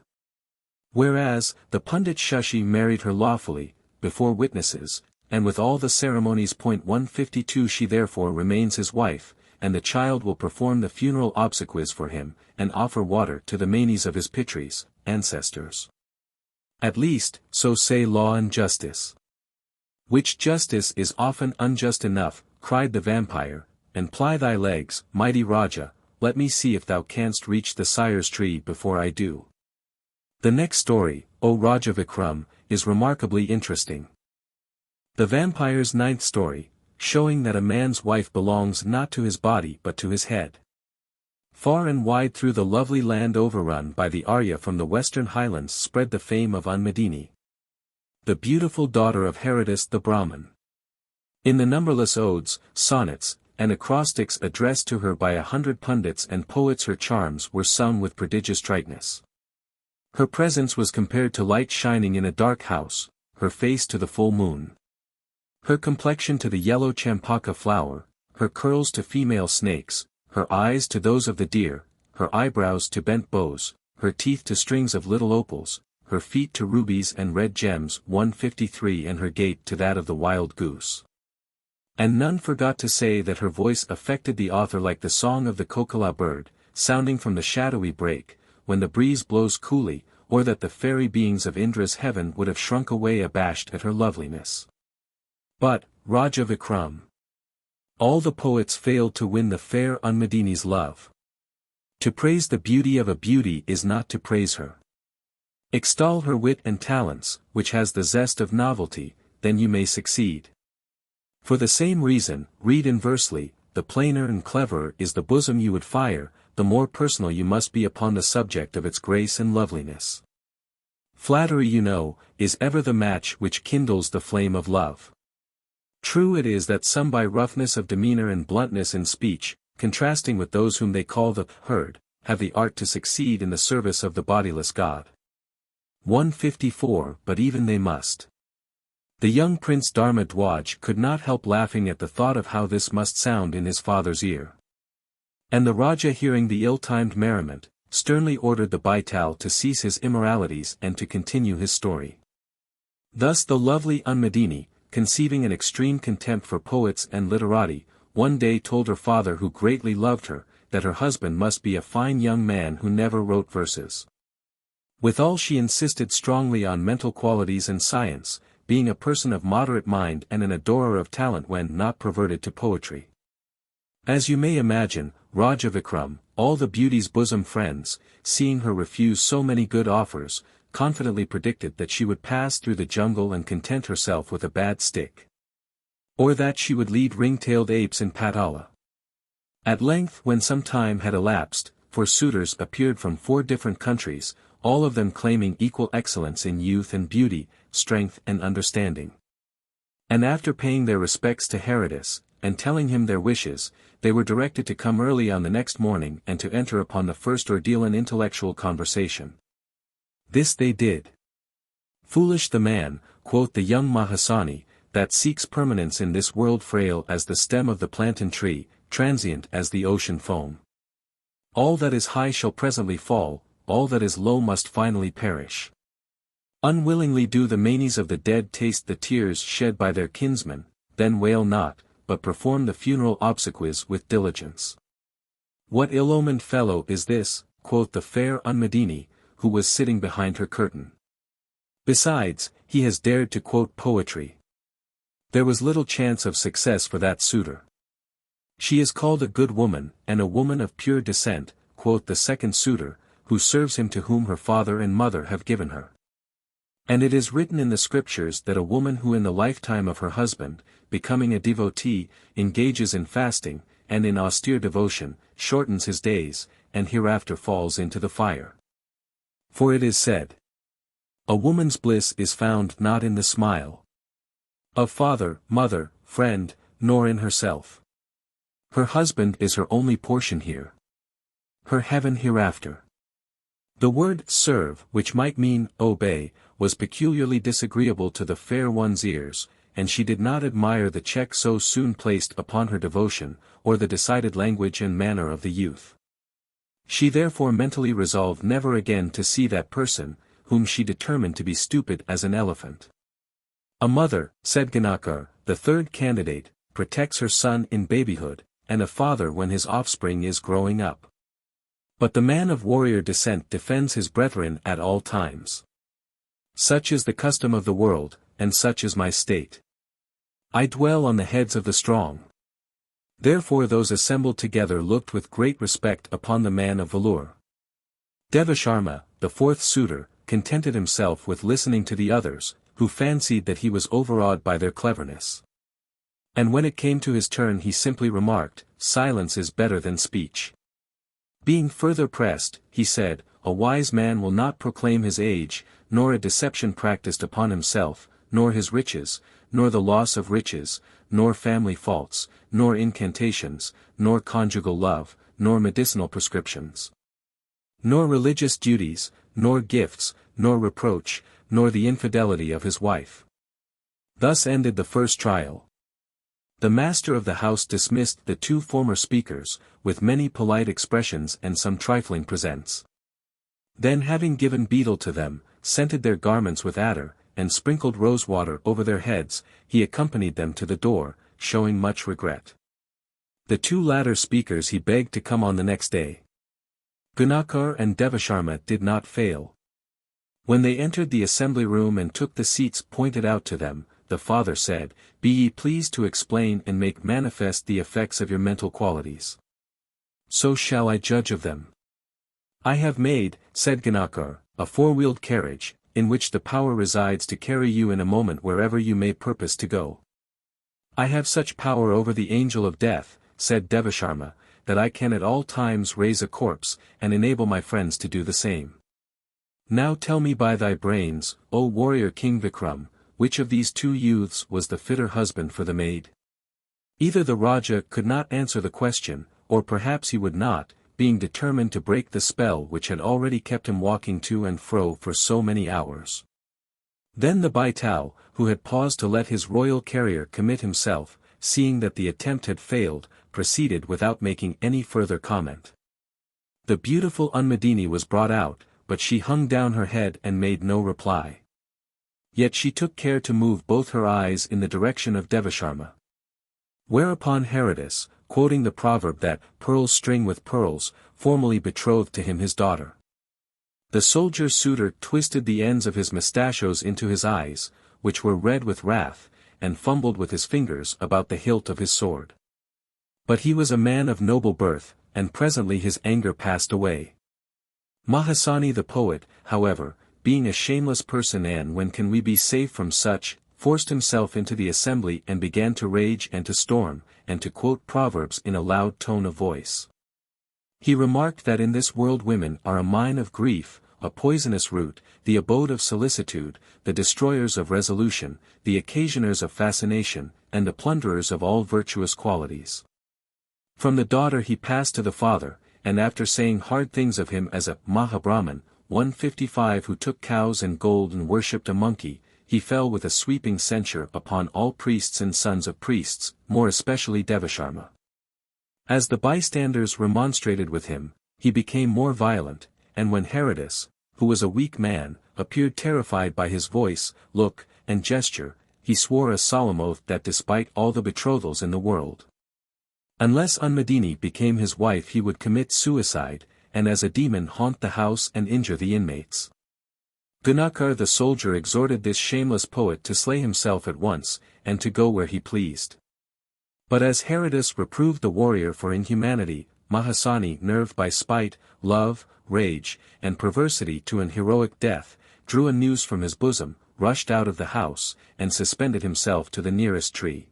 Whereas, the pundit Shashi married her lawfully, before witnesses, and with all the ceremonies. 152 She therefore remains his wife, and the child will perform the funeral obsequies for him, and offer water to the manes of his pitris, ancestors. At least, so say law and justice. Which justice is often unjust enough, cried the vampire, and ply thy legs, mighty Raja, let me see if thou canst reach the sire's tree before I do. The next story, O Raja Vikram, is remarkably interesting. The vampire's ninth story, showing that a man's wife belongs not to his body but to his head. Far and wide through the lovely land overrun by the Arya from the western highlands spread the fame of Unmadini, the beautiful daughter of Herodis the Brahmin. In the numberless odes, sonnets, and acrostics addressed to her by 100 pundits and poets her charms were sung with prodigious brightness. Her presence was compared to light shining in a dark house, her face to the full moon, her complexion to the yellow champaka flower, her curls to female snakes, her eyes to those of the deer, her eyebrows to bent bows, her teeth to strings of little opals, her feet to rubies and red gems. 153 And her gait to that of the wild goose. And none forgot to say that her voice affected the author like the song of the kokala bird, sounding from the shadowy brake, when the breeze blows coolly, or that the fairy beings of Indra's heaven would have shrunk away abashed at her loveliness. But, Raja Vikram, all the poets failed to win the fair Unmadini's love. To praise the beauty of a beauty is not to praise her. Extol her wit and talents, which has the zest of novelty, then you may succeed. For the same reason, read inversely, the plainer and cleverer is the bosom you would fire, the more personal you must be upon the subject of its grace and loveliness. Flattery, you know, is ever the match which kindles the flame of love. True it is that some by roughness of demeanor and bluntness in speech, contrasting with those whom they call the herd, have the art to succeed in the service of the bodiless god. 154 But even they must. The young Prince Dharma Dwaj could not help laughing at the thought of how this must sound in his father's ear. And the Raja, hearing the ill-timed merriment, sternly ordered the baital to cease his immoralities and to continue his story. Thus the lovely Unmadini, conceiving an extreme contempt for poets and literati, one day told her father, who greatly loved her, that her husband must be a fine young man who never wrote verses. Withal she insisted strongly on mental qualities and science, being a person of moderate mind and an adorer of talent when not perverted to poetry. As you may imagine, Raja Vikram, all the beauty's bosom friends, seeing her refuse so many good offers, confidently predicted that she would pass through the jungle and content herself with a bad stick. Or that she would lead ring-tailed apes in Patala. At length, when some time had elapsed, 4 suitors appeared from 4 different countries, all of them claiming equal excellence in youth and beauty, strength and understanding. And after paying their respects to Herodis, and telling him their wishes, they were directed to come early on the next morning and to enter upon the first ordeal in intellectual conversation. This they did. Foolish the man, quoth the young Mahasani, that seeks permanence in this world, frail as the stem of the plantain tree, transient as the ocean foam. All that is high shall presently fall, all that is low must finally perish. Unwillingly do the manes of the dead taste the tears shed by their kinsmen, then wail not, but perform the funeral obsequies with diligence. What ill-omened fellow is this, quoth the fair Unmadini, who was sitting behind her curtain. Besides, he has dared to quote poetry. There was little chance of success for that suitor. She is called a good woman, and a woman of pure descent, quoth the second suitor, who serves him to whom her father and mother have given her. And it is written in the scriptures that a woman who in the lifetime of her husband, becoming a devotee, engages in fasting, and in austere devotion, shortens his days, and hereafter falls into the fire. For it is said, a woman's bliss is found not in the smile of father, mother, friend, nor in herself. Her husband is her only portion here. Her heaven hereafter. The word serve, which might mean obey, was peculiarly disagreeable to the fair one's ears, and she did not admire the check so soon placed upon her devotion, or the decided language and manner of the youth. She therefore mentally resolved never again to see that person, whom she determined to be stupid as an elephant. A mother, said Ganakar, the third candidate, protects her son in babyhood, and a father when his offspring is growing up. But the man of warrior descent defends his brethren at all times. Such is the custom of the world, and such is my state. I dwell on the heads of the strong. Therefore those assembled together looked with great respect upon the man of valour. Devasharma, the fourth suitor, contented himself with listening to the others, who fancied that he was overawed by their cleverness. And when it came to his turn he simply remarked, silence is better than speech. Being further pressed, he said, a wise man will not proclaim his age, nor a deception practiced upon himself, nor his riches, nor the loss of riches, nor family faults, nor incantations, nor conjugal love, nor medicinal prescriptions, nor religious duties, nor gifts, nor reproach, nor the infidelity of his wife. Thus ended the first trial. The master of the house dismissed the two former speakers, with many polite expressions and some trifling presents. Then having given betel to them, scented their garments with attar, and sprinkled rosewater over their heads, he accompanied them to the door, showing much regret. The two latter speakers he begged to come on the next day. Ganakar and Devasharma did not fail. When they entered the assembly room and took the seats pointed out to them, the father said, be ye pleased to explain and make manifest the effects of your mental qualities. So shall I judge of them. I have made, said Ganakar, a four-wheeled carriage, in which the power resides to carry you in a moment wherever you may purpose to go. I have such power over the angel of death, said Devasharma, that I can at all times raise a corpse, and enable my friends to do the same. Now tell me by thy brains, O warrior King Vikram, which of these two youths was the fitter husband for the maid? Either the Raja could not answer the question, or perhaps he would not, being determined to break the spell which had already kept him walking to and fro for so many hours. Then the baital, who had paused to let his royal carrier commit himself, seeing that the attempt had failed, proceeded without making any further comment. The beautiful Unmadini was brought out, but she hung down her head and made no reply. Yet she took care to move both her eyes in the direction of Devasharma. Whereupon Herodotus, quoting the proverb that pearls string with pearls, formally betrothed to him his daughter. The soldier suitor twisted the ends of his mustachios into his eyes, which were red with wrath, and fumbled with his fingers about the hilt of his sword. But he was a man of noble birth, and presently his anger passed away. Mahasani the poet, however, being a shameless person, and when can we be safe from such, forced himself into the assembly and began to rage and to storm, and to quote proverbs in a loud tone of voice. He remarked that in this world women are a mine of grief, a poisonous root, the abode of solicitude, the destroyers of resolution, the occasioners of fascination, and the plunderers of all virtuous qualities. From the daughter he passed to the father, and after saying hard things of him as a Mahabrahman, 155 who took cows and gold and worshipped a monkey, he fell with a sweeping censure upon all priests and sons of priests, more especially Devasharma. As the bystanders remonstrated with him, he became more violent, and when Herodotus, who was a weak man, appeared terrified by his voice, look, and gesture, he swore a solemn oath that despite all the betrothals in the world, unless Unmadini became his wife he would commit suicide, and as a demon haunt the house and injure the inmates. Ganakar the soldier exhorted this shameless poet to slay himself at once, and to go where he pleased. But as Herodotus reproved the warrior for inhumanity, Mahasani, nerved by spite, love, rage, and perversity to an heroic death, drew a noose from his bosom, rushed out of the house, and suspended himself to the nearest tree.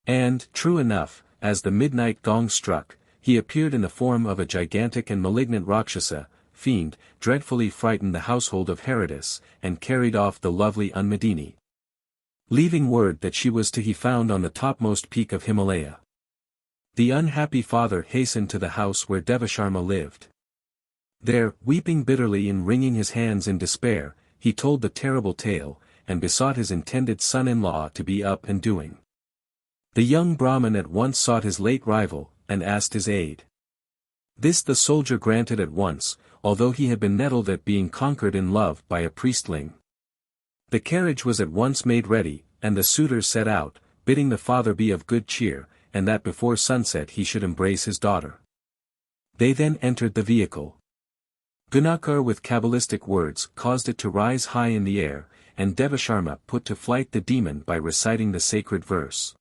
And, true enough, as the midnight gong struck, he appeared in the form of a gigantic and malignant Rakshasa, fiend, dreadfully frightened the household of Herodis, and carried off the lovely Unmedini, leaving word that she was to be found on the topmost peak of Himalaya. The unhappy father hastened to the house where Devasharma lived. There, weeping bitterly and wringing his hands in despair, he told the terrible tale, and besought his intended son-in-law to be up and doing. The young Brahmin at once sought his late rival, and asked his aid. This the soldier granted at once, although he had been nettled at being conquered in love by a priestling. The carriage was at once made ready, and the suitors set out, bidding the father be of good cheer, and that before sunset he should embrace his daughter. They then entered the vehicle. Gunakar with Kabbalistic words caused it to rise high in the air, and Devasharma put to flight the demon by reciting the sacred verse.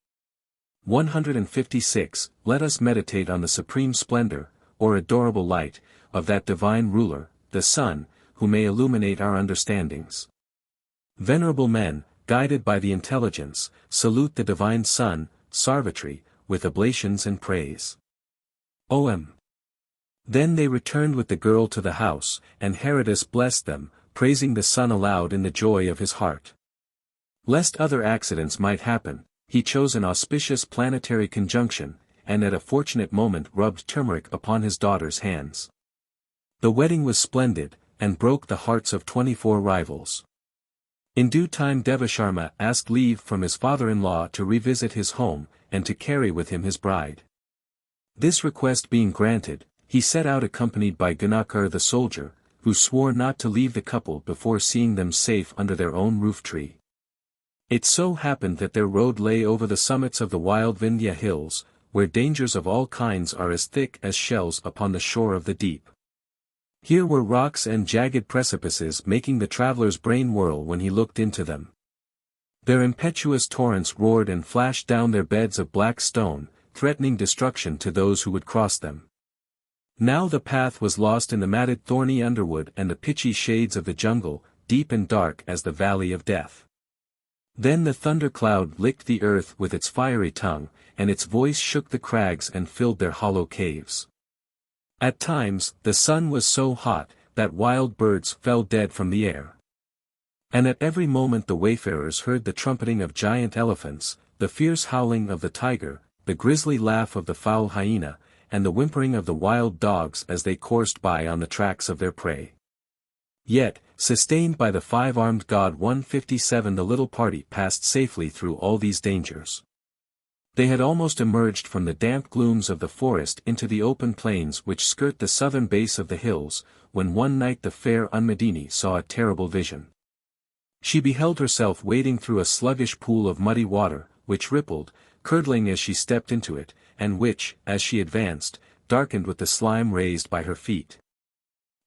156. Let us meditate on the supreme splendor, or adorable light, of that divine ruler, the sun, who may illuminate our understandings. Venerable men, guided by the intelligence, salute the divine sun, Sarvatri, with oblations and praise. Om. Then they returned with the girl to the house, and Herodis blessed them, praising the sun aloud in the joy of his heart. Lest other accidents might happen, he chose an auspicious planetary conjunction, and at a fortunate moment rubbed turmeric upon his daughter's hands. The wedding was splendid, and broke the hearts of 24 rivals. In due time Devasharma asked leave from his father-in-law to revisit his home, and to carry with him his bride. This request being granted, he set out accompanied by Gunakar the soldier, who swore not to leave the couple before seeing them safe under their own roof-tree. It so happened that their road lay over the summits of the wild Vindhya hills, where dangers of all kinds are as thick as shells upon the shore of the deep. Here were rocks and jagged precipices making the traveller's brain whirl when he looked into them. Their impetuous torrents roared and flashed down their beds of black stone, threatening destruction to those who would cross them. Now the path was lost in the matted thorny underwood and the pitchy shades of the jungle, deep and dark as the valley of death. Then the thundercloud licked the earth with its fiery tongue, and its voice shook the crags and filled their hollow caves. At times, the sun was so hot, that wild birds fell dead from the air. And at every moment the wayfarers heard the trumpeting of giant elephants, the fierce howling of the tiger, the grisly laugh of the foul hyena, and the whimpering of the wild dogs as they coursed by on the tracks of their prey. Yet, sustained by the five-armed god 157, the little party passed safely through all these dangers. They had almost emerged from the damp glooms of the forest into the open plains which skirt the southern base of the hills, when one night the fair Unmedini saw a terrible vision. She beheld herself wading through a sluggish pool of muddy water, which rippled, curdling as she stepped into it, and which, as she advanced, darkened with the slime raised by her feet.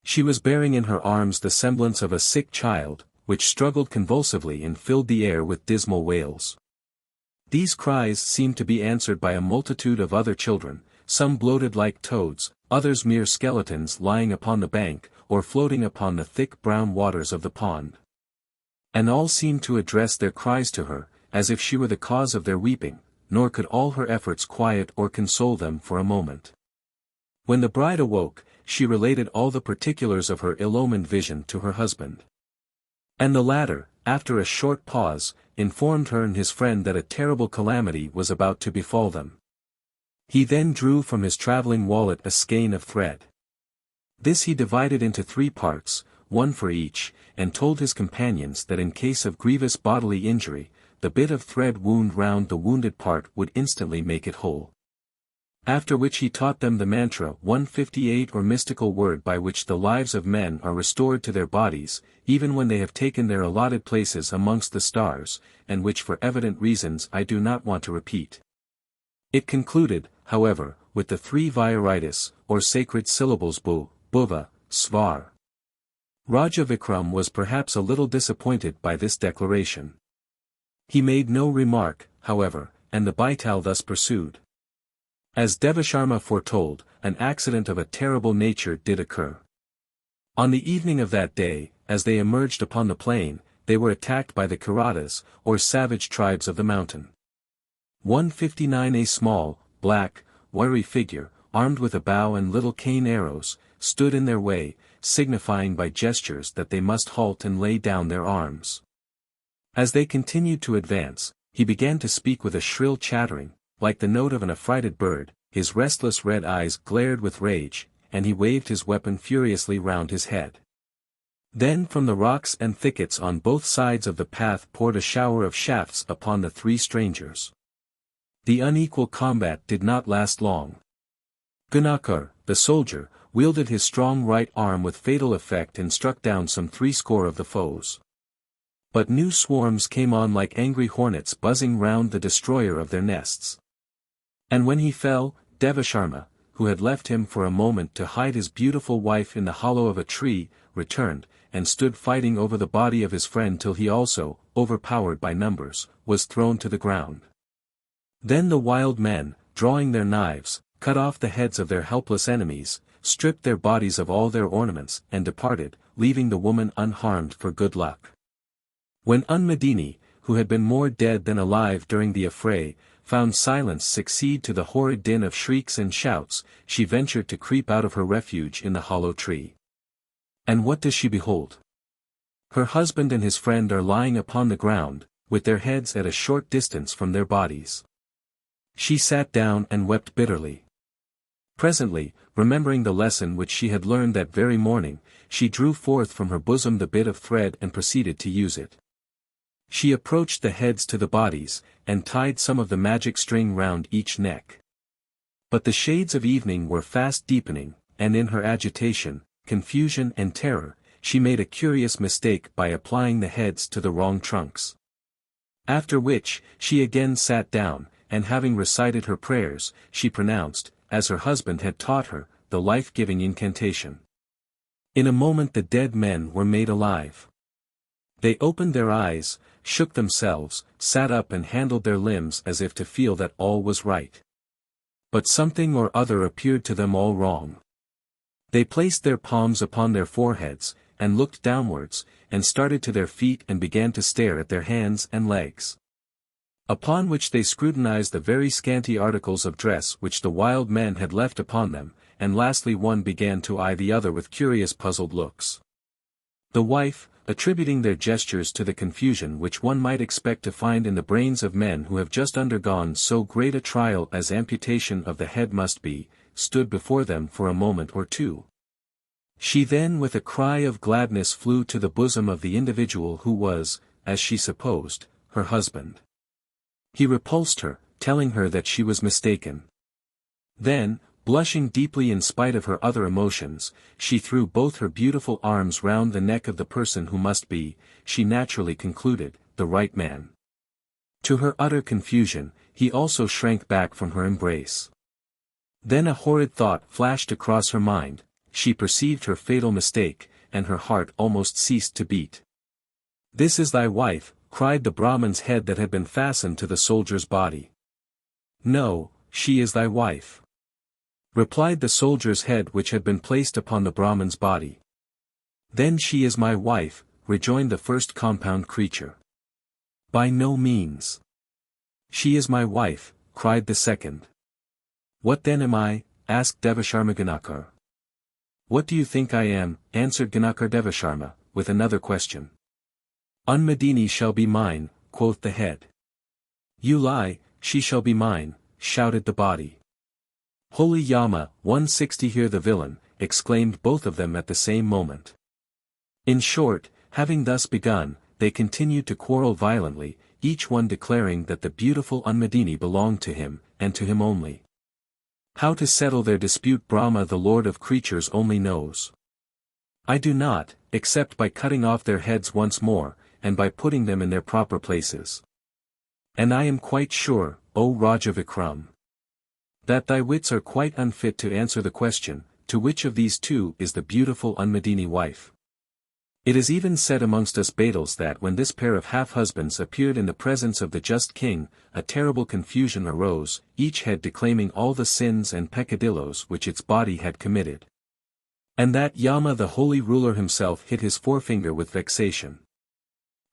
She was bearing in her arms the semblance of a sick child, which struggled convulsively and filled the air with dismal wails. These cries seemed to be answered by a multitude of other children, some bloated like toads, others mere skeletons lying upon the bank, or floating upon the thick brown waters of the pond. And all seemed to address their cries to her, as if she were the cause of their weeping, nor could all her efforts quiet or console them for a moment. When the bride awoke, she related all the particulars of her ill-omened vision to her husband. And the latter, after a short pause, informed her and his friend that a terrible calamity was about to befall them. He then drew from his travelling wallet a skein of thread. This he divided into 3 parts, one for each, and told his companions that in case of grievous bodily injury, the bit of thread wound round the wounded part would instantly make it whole. After which he taught them the mantra 158, or mystical word by which the lives of men are restored to their bodies, even when they have taken their allotted places amongst the stars, and which for evident reasons I do not want to repeat. It concluded, however, with the 3 Vyaritis, or sacred syllables Bu, Bhuva, Svar. Raja Vikram was perhaps a little disappointed by this declaration. He made no remark, however, and the baital thus pursued. As Devasharma foretold, an accident of a terrible nature did occur. On the evening of that day, as they emerged upon the plain, they were attacked by the Kiratas, or savage tribes of the mountain. 159. A small, black, wiry figure, armed with a bow and little cane arrows, stood in their way, signifying by gestures that they must halt and lay down their arms. As they continued to advance, he began to speak with a shrill chattering, like the note of an affrighted bird. His restless red eyes glared with rage, and he waved his weapon furiously round his head. Then from the rocks and thickets on both sides of the path poured a shower of shafts upon the three strangers. The unequal combat did not last long. Ganakar, the soldier, wielded his strong right arm with fatal effect and struck down some 70 of the foes. But new swarms came on like angry hornets buzzing round the destroyer of their nests. And when he fell, Devasharma, who had left him for a moment to hide his beautiful wife in the hollow of a tree, returned, and stood fighting over the body of his friend till he also, overpowered by numbers, was thrown to the ground. Then the wild men, drawing their knives, cut off the heads of their helpless enemies, stripped their bodies of all their ornaments, and departed, leaving the woman unharmed for good luck. When Unmadini, who had been more dead than alive during the affray, found silence succeed to the horrid din of shrieks and shouts, she ventured to creep out of her refuge in the hollow tree. And what does she behold? Her husband and his friend are lying upon the ground, with their heads at a short distance from their bodies. She sat down and wept bitterly. Presently, remembering the lesson which she had learned that very morning, she drew forth from her bosom the bit of thread and proceeded to use it. She approached the heads to the bodies, and tied some of the magic string round each neck. But the shades of evening were fast deepening, and in her agitation, confusion and terror, she made a curious mistake by applying the heads to the wrong trunks. After which, she again sat down, and having recited her prayers, she pronounced, as her husband had taught her, the life-giving incantation. In a moment the dead men were made alive. They opened their eyes, shook themselves, sat up and handled their limbs as if to feel that all was right. But something or other appeared to them all wrong. They placed their palms upon their foreheads, and looked downwards, and started to their feet and began to stare at their hands and legs. Upon which they scrutinized the very scanty articles of dress which the wild men had left upon them, and lastly one began to eye the other with curious puzzled looks. The wife, attributing their gestures to the confusion which one might expect to find in the brains of men who have just undergone so great a trial as amputation of the head must be, stood before them for a moment or two. She then with a cry of gladness flew to the bosom of the individual who was, as she supposed, her husband. He repulsed her, telling her that she was mistaken. Then, blushing deeply in spite of her other emotions, she threw both her beautiful arms round the neck of the person who must be, she naturally concluded, the right man. To her utter confusion, he also shrank back from her embrace. Then a horrid thought flashed across her mind, she perceived her fatal mistake, and her heart almost ceased to beat. "This is thy wife," cried the Brahman's head that had been fastened to the soldier's body. "No, she is thy wife," replied the soldier's head which had been placed upon the Brahman's body. "Then she is my wife," rejoined the first compound creature. "By no means. She is my wife," cried the second. "What then am I?" asked Devasharma Ganakar. "What do you think I am?" answered Ganakar Devasharma, with another question. "Unmadini shall be mine," quoth the head. "You lie, she shall be mine," shouted the body. "Holy Yama, 160 hear the villain," exclaimed both of them at the same moment. In short, having thus begun, they continued to quarrel violently, each one declaring that the beautiful Unmadini belonged to him, and to him only. How to settle their dispute Brahma the Lord of creatures only knows. I do not, except by cutting off their heads once more, and by putting them in their proper places. And I am quite sure, O Raja Vikram, that thy wits are quite unfit to answer the question, to which of these two is the beautiful Unmadini wife? It is even said amongst us Betals that when this pair of half-husbands appeared in the presence of the just king, a terrible confusion arose, each head declaiming all the sins and peccadillos which its body had committed. And that Yama the holy ruler himself hit his forefinger with vexation.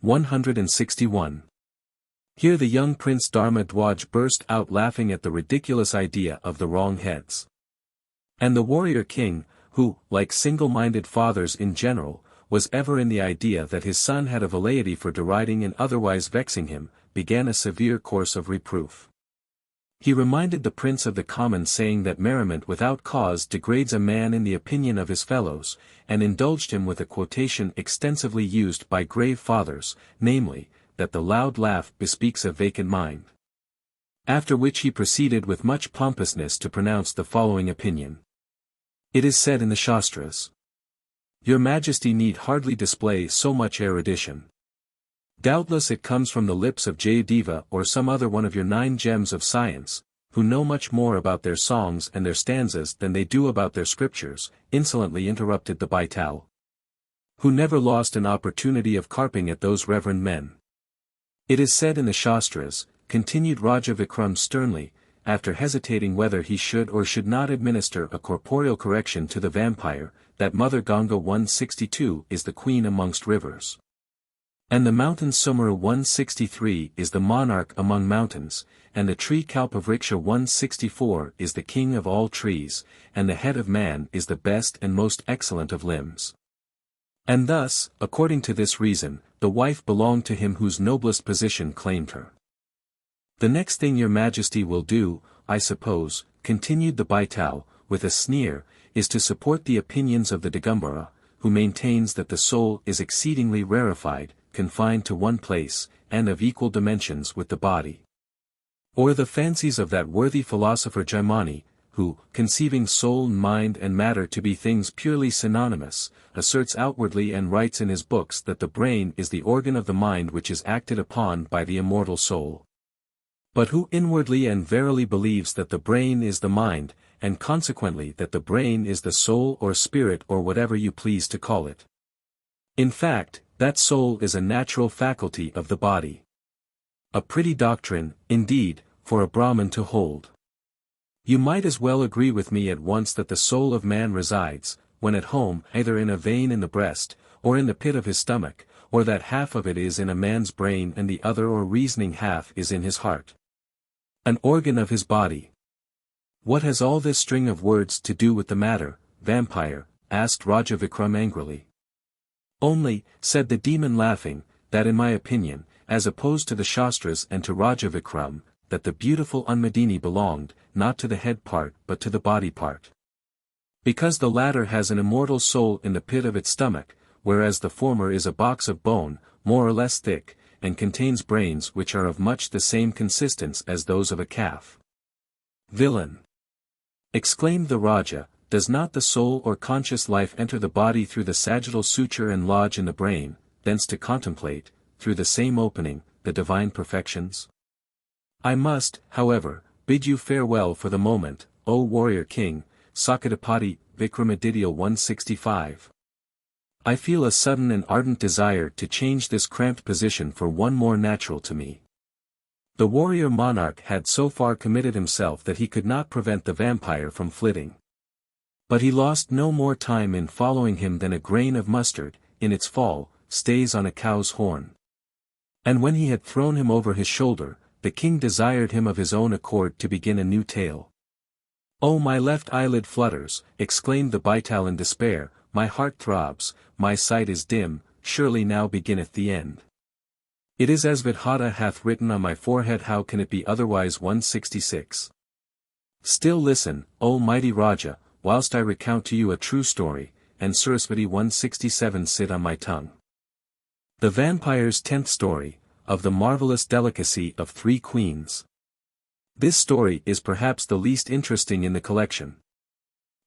161. Here the young Prince Dharma Dwaj burst out laughing at the ridiculous idea of the wrong heads. And the warrior king, who, like single-minded fathers in general, was ever in the idea that his son had a velleity for deriding and otherwise vexing him, began a severe course of reproof. He reminded the prince of the common saying that merriment without cause degrades a man in the opinion of his fellows, and indulged him with a quotation extensively used by grave fathers, namely, that the loud laugh bespeaks a vacant mind. After which he proceeded with much pompousness to pronounce the following opinion. It is said in the Shastras. Your Majesty need hardly display so much erudition. Doubtless it comes from the lips of Jayadeva or some other one of your 9 gems of science, who know much more about their songs and their stanzas than they do about their scriptures, insolently interrupted the baital. Who never lost an opportunity of carping at those reverend men. It is said in the Shastras, continued Raja Vikram sternly, after hesitating whether he should or should not administer a corporeal correction to the vampire, that Mother Ganga 162 is the queen amongst rivers. And the mountain Sumera 163 is the monarch among mountains, and the tree Kalpavriksha 164 is the king of all trees, and the head of man is the best and most excellent of limbs. And thus, according to this reason, the wife belonged to him whose noblest position claimed her. The next thing your Majesty will do, I suppose, continued the baital, with a sneer, is to support the opinions of the Digambara, who maintains that the soul is exceedingly rarefied, confined to one place, and of equal dimensions with the body. Or the fancies of that worthy philosopher Jaimani, who, conceiving soul and mind and matter to be things purely synonymous, asserts outwardly and writes in his books that the brain is the organ of the mind which is acted upon by the immortal soul. But who inwardly and verily believes that the brain is the mind, and consequently that the brain is the soul or spirit or whatever you please to call it. In fact, that soul is a natural faculty of the body. A pretty doctrine, indeed, for a Brahmin to hold. You might as well agree with me at once that the soul of man resides, when at home, either in a vein in the breast, or in the pit of his stomach, or that half of it is in a man's brain and the other or reasoning half is in his heart. An organ of his body. What has all this string of words to do with the matter, vampire? Asked Raja Vikram angrily. Only, said the demon laughing, that in my opinion, as opposed to the Shastras and to Raja Vikram, that the beautiful Unmadini belonged, not to the head part but to the body part. Because the latter has an immortal soul in the pit of its stomach, whereas the former is a box of bone, more or less thick, and contains brains which are of much the same consistence as those of a calf. Villain! Exclaimed the Raja, does not the soul or conscious life enter the body through the sagittal suture and lodge in the brain, thence to contemplate, through the same opening, the divine perfections? I must, however, bid you farewell for the moment, O warrior king, Sakatapati, Vikramaditya 165. I feel a sudden and ardent desire to change this cramped position for one more natural to me. The warrior monarch had so far committed himself that he could not prevent the vampire from flitting. But he lost no more time in following him than a grain of mustard, in its fall, stays on a cow's horn. And when he had thrown him over his shoulder, the king desired him of his own accord to begin a new tale. Oh, my left eyelid flutters, exclaimed the baital in despair, my heart throbs, my sight is dim, surely now beginneth the end. It is as Vidhata hath written on my forehead, how can it be otherwise? 166. Still listen, O mighty Raja, whilst I recount to you a true story, and Saraswati 167 sit on my tongue. The Vampire's 10th story, of the marvellous Delicacy of 3 Queens. This story is perhaps the least interesting in the collection.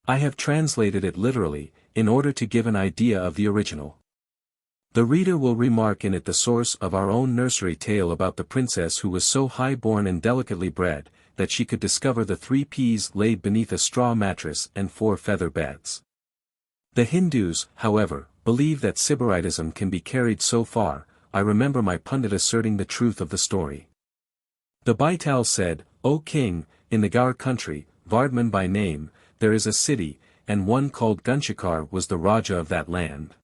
I have translated it literally, in order to give an idea of the original. The reader will remark in it the source of our own nursery tale about the princess who was so high-born and delicately bred, that she could discover the 3 peas laid beneath a straw mattress and 4 feather beds. The Hindus, however, believe that Sybaritism can be carried so far. I remember my pundit asserting the truth of the story. The baital said, O king, in the Gaur country, Vardman by name, there is a city, and one called Gunshakar was the Raja of that land.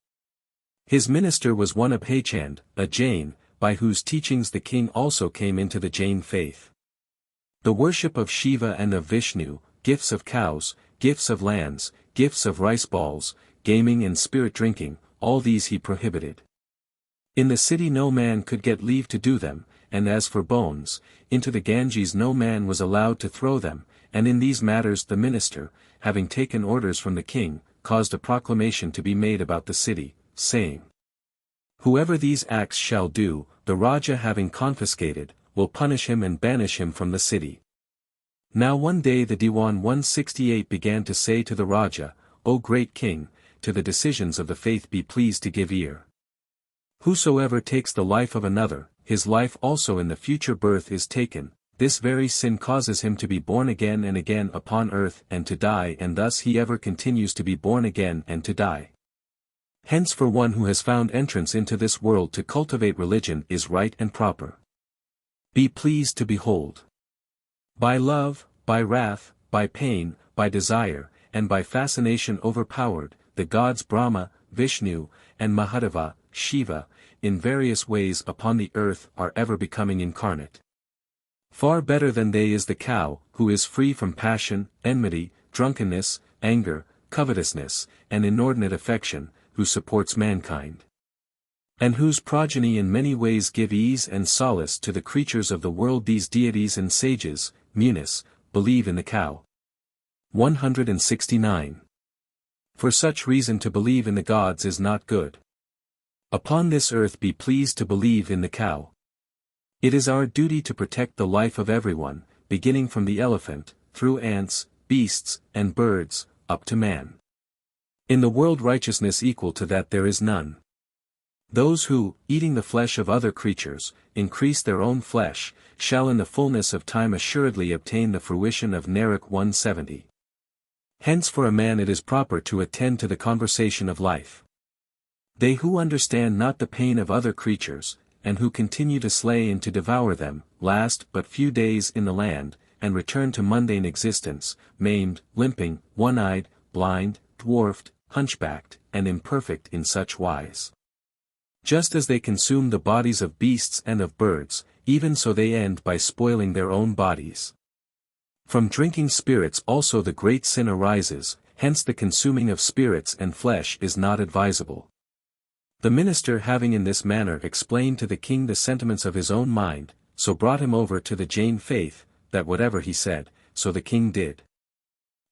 His minister was one Abhaychand, a Jain, by whose teachings the king also came into the Jain faith. The worship of Shiva and of Vishnu, gifts of cows, gifts of lands, gifts of rice balls, gaming and spirit drinking, all these he prohibited. In the city no man could get leave to do them, and as for bones, into the Ganges no man was allowed to throw them, and in these matters the minister, having taken orders from the king, caused a proclamation to be made about the city, saying, "Whoever these acts shall do, the Raja having confiscated, will punish him and banish him from the city." Now one day the Diwan 168 began to say to the Raja, "O great king, to the decisions of the faith be pleased to give ear. Whosoever takes the life of another, his life also in the future birth is taken, this very sin causes him to be born again and again upon earth and to die, and thus he ever continues to be born again and to die. Hence for one who has found entrance into this world to cultivate religion is right and proper. Be pleased to behold. By love, by wrath, by pain, by desire, and by fascination overpowered, the gods Brahma, Vishnu, and Mahadeva, Shiva, in various ways upon the earth are ever becoming incarnate. Far better than they is the cow, who is free from passion, enmity, drunkenness, anger, covetousness, and inordinate affection, who supports mankind. And whose progeny in many ways give ease and solace to the creatures of the world. These deities and sages, Munis, believe in the cow. 169. For such reason to believe in the gods is not good. Upon this earth be pleased to believe in the cow. It is our duty to protect the life of everyone, beginning from the elephant, through ants, beasts, and birds, up to man. In the world righteousness equal to that there is none. Those who, eating the flesh of other creatures, increase their own flesh, shall in the fullness of time assuredly obtain the fruition of Narak 170. Hence for a man it is proper to attend to the conversation of life. They who understand not the pain of other creatures, and who continue to slay and to devour them, last but few days in the land, and return to mundane existence, maimed, limping, one-eyed, blind, dwarfed, hunchbacked, and imperfect in such wise. Just as they consume the bodies of beasts and of birds, even so they end by spoiling their own bodies. From drinking spirits also the great sin arises, hence the consuming of spirits and flesh is not advisable. The minister having in this manner explained to the king the sentiments of his own mind, so brought him over to the Jain faith, that whatever he said, so the king did.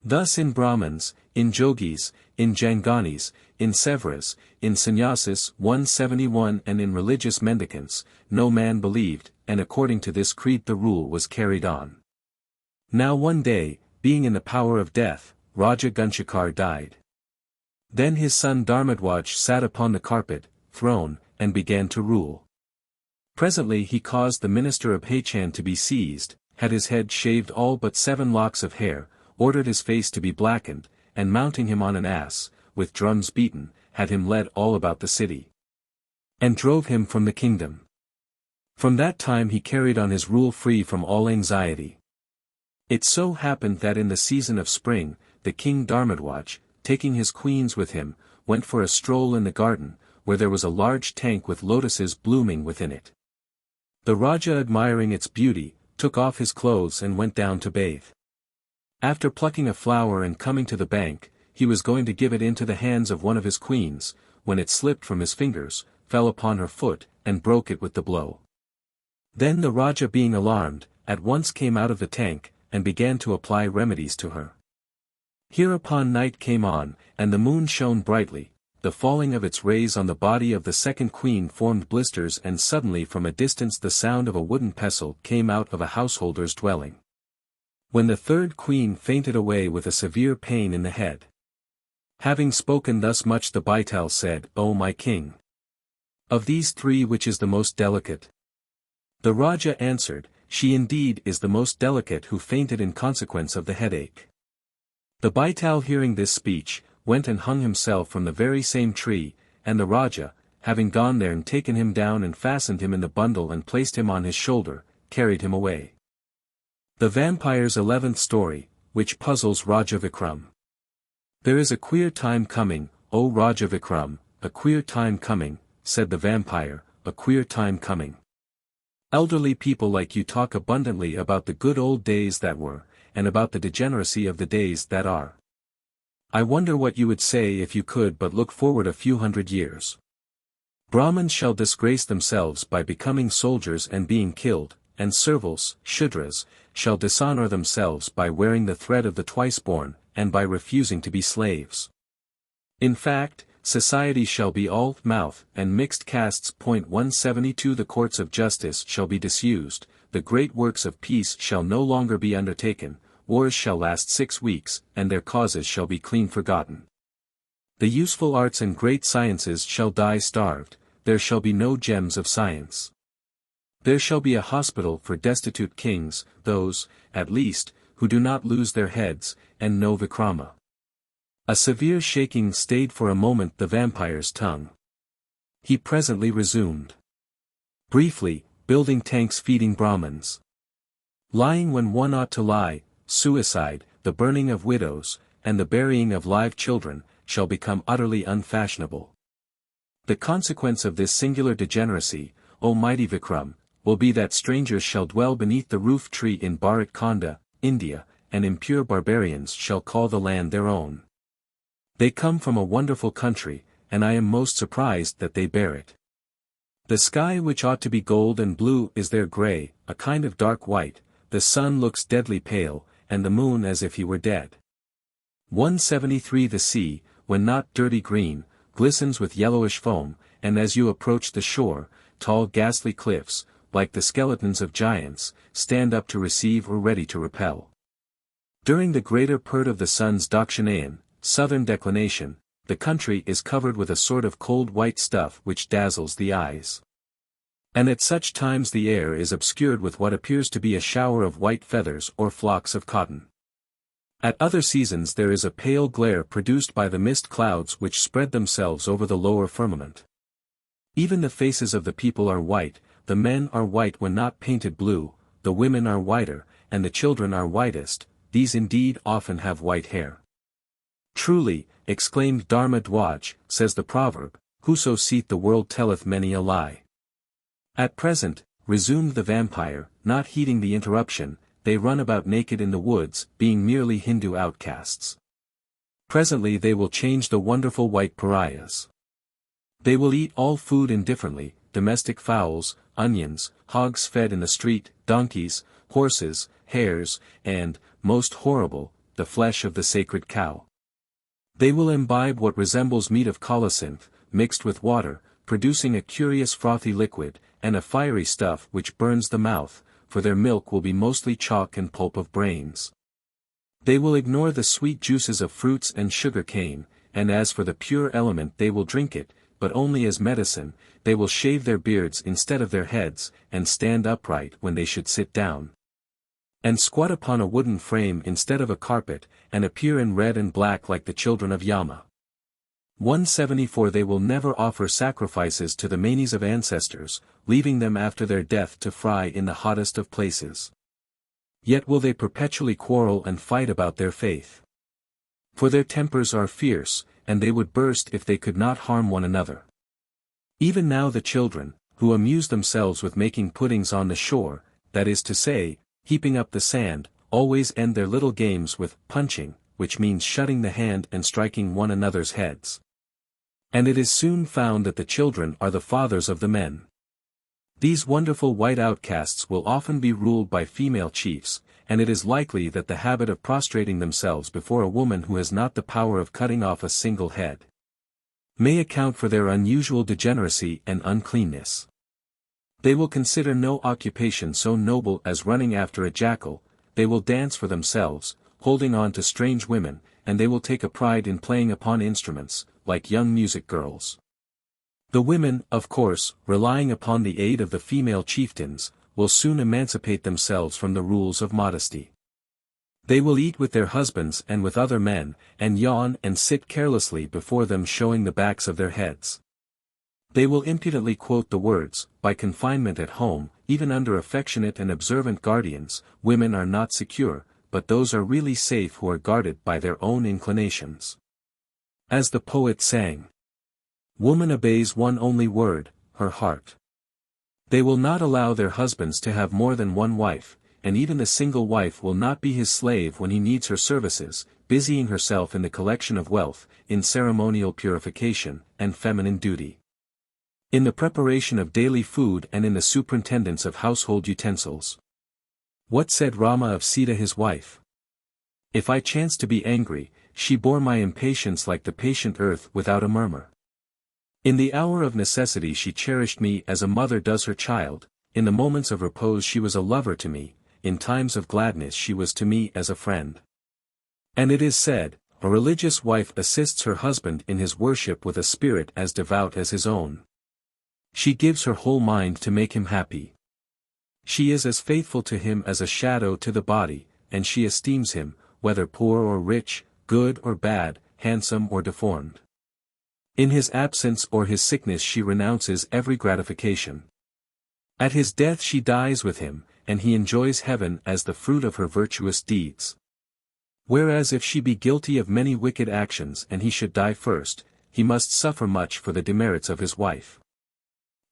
Thus in Brahmins, in Jogis, in Janganis, in Sevras, in Sannyasis 171 and in religious mendicants, no man believed, and according to this creed the rule was carried on. Now one day, being in the power of death, Raja Gunshakar died. Then his son Dharmadwaj sat upon the carpet, throne, and began to rule. Presently he caused the minister of Hachan to be seized, had his head shaved all but 7 locks of hair, ordered his face to be blackened, and mounting him on an ass, with drums beaten, had him led all about the city. And drove him from the kingdom. From that time he carried on his rule free from all anxiety. It so happened that in the season of spring, the king Dharmadwaj, taking his queens with him, went for a stroll in the garden, where there was a large tank with lotuses blooming within it. The Raja, admiring its beauty, took off his clothes and went down to bathe. After plucking a flower and coming to the bank, he was going to give it into the hands of one of his queens, when it slipped from his fingers, fell upon her foot, and broke it with the blow. Then the Raja, being alarmed, at once came out of the tank, and began to apply remedies to her. Hereupon night came on, and the moon shone brightly. The falling of its rays on the body of the second queen formed blisters, and suddenly from a distance the sound of a wooden pestle came out of a householder's dwelling. When the third queen fainted away with a severe pain in the head. Having spoken thus much, the baital said, "O my king! Of these 3 which is the most delicate?" The Raja answered, "She indeed is the most delicate who fainted in consequence of the headache." The baital, hearing this speech, went and hung himself from the very same tree, and the Raja, having gone there and taken him down and fastened him in the bundle and placed him on his shoulder, carried him away. The Vampire's 11th story, which puzzles Raja Vikram. There is a queer time coming, O Raja Vikram, a queer time coming, said the vampire, a queer time coming. Elderly people like you talk abundantly about the good old days that were, and about the degeneracy of the days that are. I wonder what you would say if you could but look forward a few hundred years. Brahmins shall disgrace themselves by becoming soldiers and being killed, and serviles, Shudras, shall dishonor themselves by wearing the thread of the twice-born, and by refusing to be slaves. In fact, society shall be all mouth and mixed castes. 172 The courts of justice shall be disused, the great works of peace shall no longer be undertaken, wars shall last 6 weeks, and their causes shall be clean forgotten. The useful arts and great sciences shall die starved, there shall be no gems of science. There shall be a hospital for destitute kings, those, at least, who do not lose their heads, and no Vikrama. A severe shaking stayed for a moment the vampire's tongue. He presently resumed. Briefly, building tanks feeding Brahmins. Lying when one ought to lie, suicide, the burning of widows, and the burying of live children, shall become utterly unfashionable. The consequence of this singular degeneracy, O mighty Vikram, will be that strangers shall dwell beneath the roof tree in Bharat Khanda, India, and impure barbarians shall call the land their own. They come from a wonderful country, and I am most surprised that they bear it. The sky which ought to be gold and blue is there grey, a kind of dark white, the sun looks deadly pale, and the moon as if he were dead. 173 The sea, when not dirty green, glistens with yellowish foam, and as you approach the shore, tall ghastly cliffs, like the skeletons of giants, stand up to receive or ready to repel. During the greater part of the sun's Dakshinayan, southern declination, the country is covered with a sort of cold white stuff which dazzles the eyes. And at such times the air is obscured with what appears to be a shower of white feathers or flocks of cotton. At other seasons there is a pale glare produced by the mist clouds which spread themselves over the lower firmament. Even the faces of the people are white, the men are white when not painted blue, the women are whiter, and the children are whitest, these indeed often have white hair. Truly, exclaimed Dharma Dwaj, says the proverb, whoso seeth the world telleth many a lie. At present, resumed the vampire, not heeding the interruption, they run about naked in the woods, being merely Hindu outcasts. Presently they will change the wonderful white pariahs. They will eat all food indifferently, domestic fowls, onions, hogs fed in the street, donkeys, horses, hares, and, most horrible, the flesh of the sacred cow. They will imbibe what resembles meat of colocynth, mixed with water, producing a curious frothy liquid, and a fiery stuff which burns the mouth, for their milk will be mostly chalk and pulp of brains. They will ignore the sweet juices of fruits and sugar cane, and as for the pure element they will drink it, but only as medicine, they will shave their beards instead of their heads, and stand upright when they should sit down. And squat upon a wooden frame instead of a carpet, and appear in red and black like the children of Yama. 174 They will never offer sacrifices to the manes of ancestors, leaving them after their death to fry in the hottest of places. Yet will they perpetually quarrel and fight about their faith. For their tempers are fierce, and they would burst if they could not harm one another. Even now the children, who amuse themselves with making puddings on the shore, that is to say, heaping up the sand, always end their little games with punching, which means shutting the hand and striking one another's heads. And it is soon found that the children are the fathers of the men. These wonderful white outcasts will often be ruled by female chiefs, and it is likely that the habit of prostrating themselves before a woman who has not the power of cutting off a single head may account for their unusual degeneracy and uncleanness. They will consider no occupation so noble as running after a jackal, they will dance for themselves, holding on to strange women, and they will take a pride in playing upon instruments, like young music girls. The women, of course, relying upon the aid of the female chieftains, will soon emancipate themselves from the rules of modesty. They will eat with their husbands and with other men, and yawn and sit carelessly before them showing the backs of their heads. They will impudently quote the words, by confinement at home, even under affectionate and observant guardians, women are not secure, but those are really safe who are guarded by their own inclinations. As the poet sang, woman obeys one only word, her heart. They will not allow their husbands to have more than one wife, and even the single wife will not be his slave when he needs her services, busying herself in the collection of wealth, in ceremonial purification, and feminine duty. In the preparation of daily food and in the superintendence of household utensils. What said Rama of Sita his wife? If I chanced to be angry, she bore my impatience like the patient earth without a murmur. In the hour of necessity she cherished me as a mother does her child, in the moments of repose she was a lover to me, in times of gladness she was to me as a friend. And it is said, a religious wife assists her husband in his worship with a spirit as devout as his own. She gives her whole mind to make him happy. She is as faithful to him as a shadow to the body, and she esteems him, whether poor or rich, good or bad, handsome or deformed. In his absence or his sickness she renounces every gratification. At his death she dies with him, and he enjoys heaven as the fruit of her virtuous deeds. Whereas if she be guilty of many wicked actions and he should die first, he must suffer much for the demerits of his wife.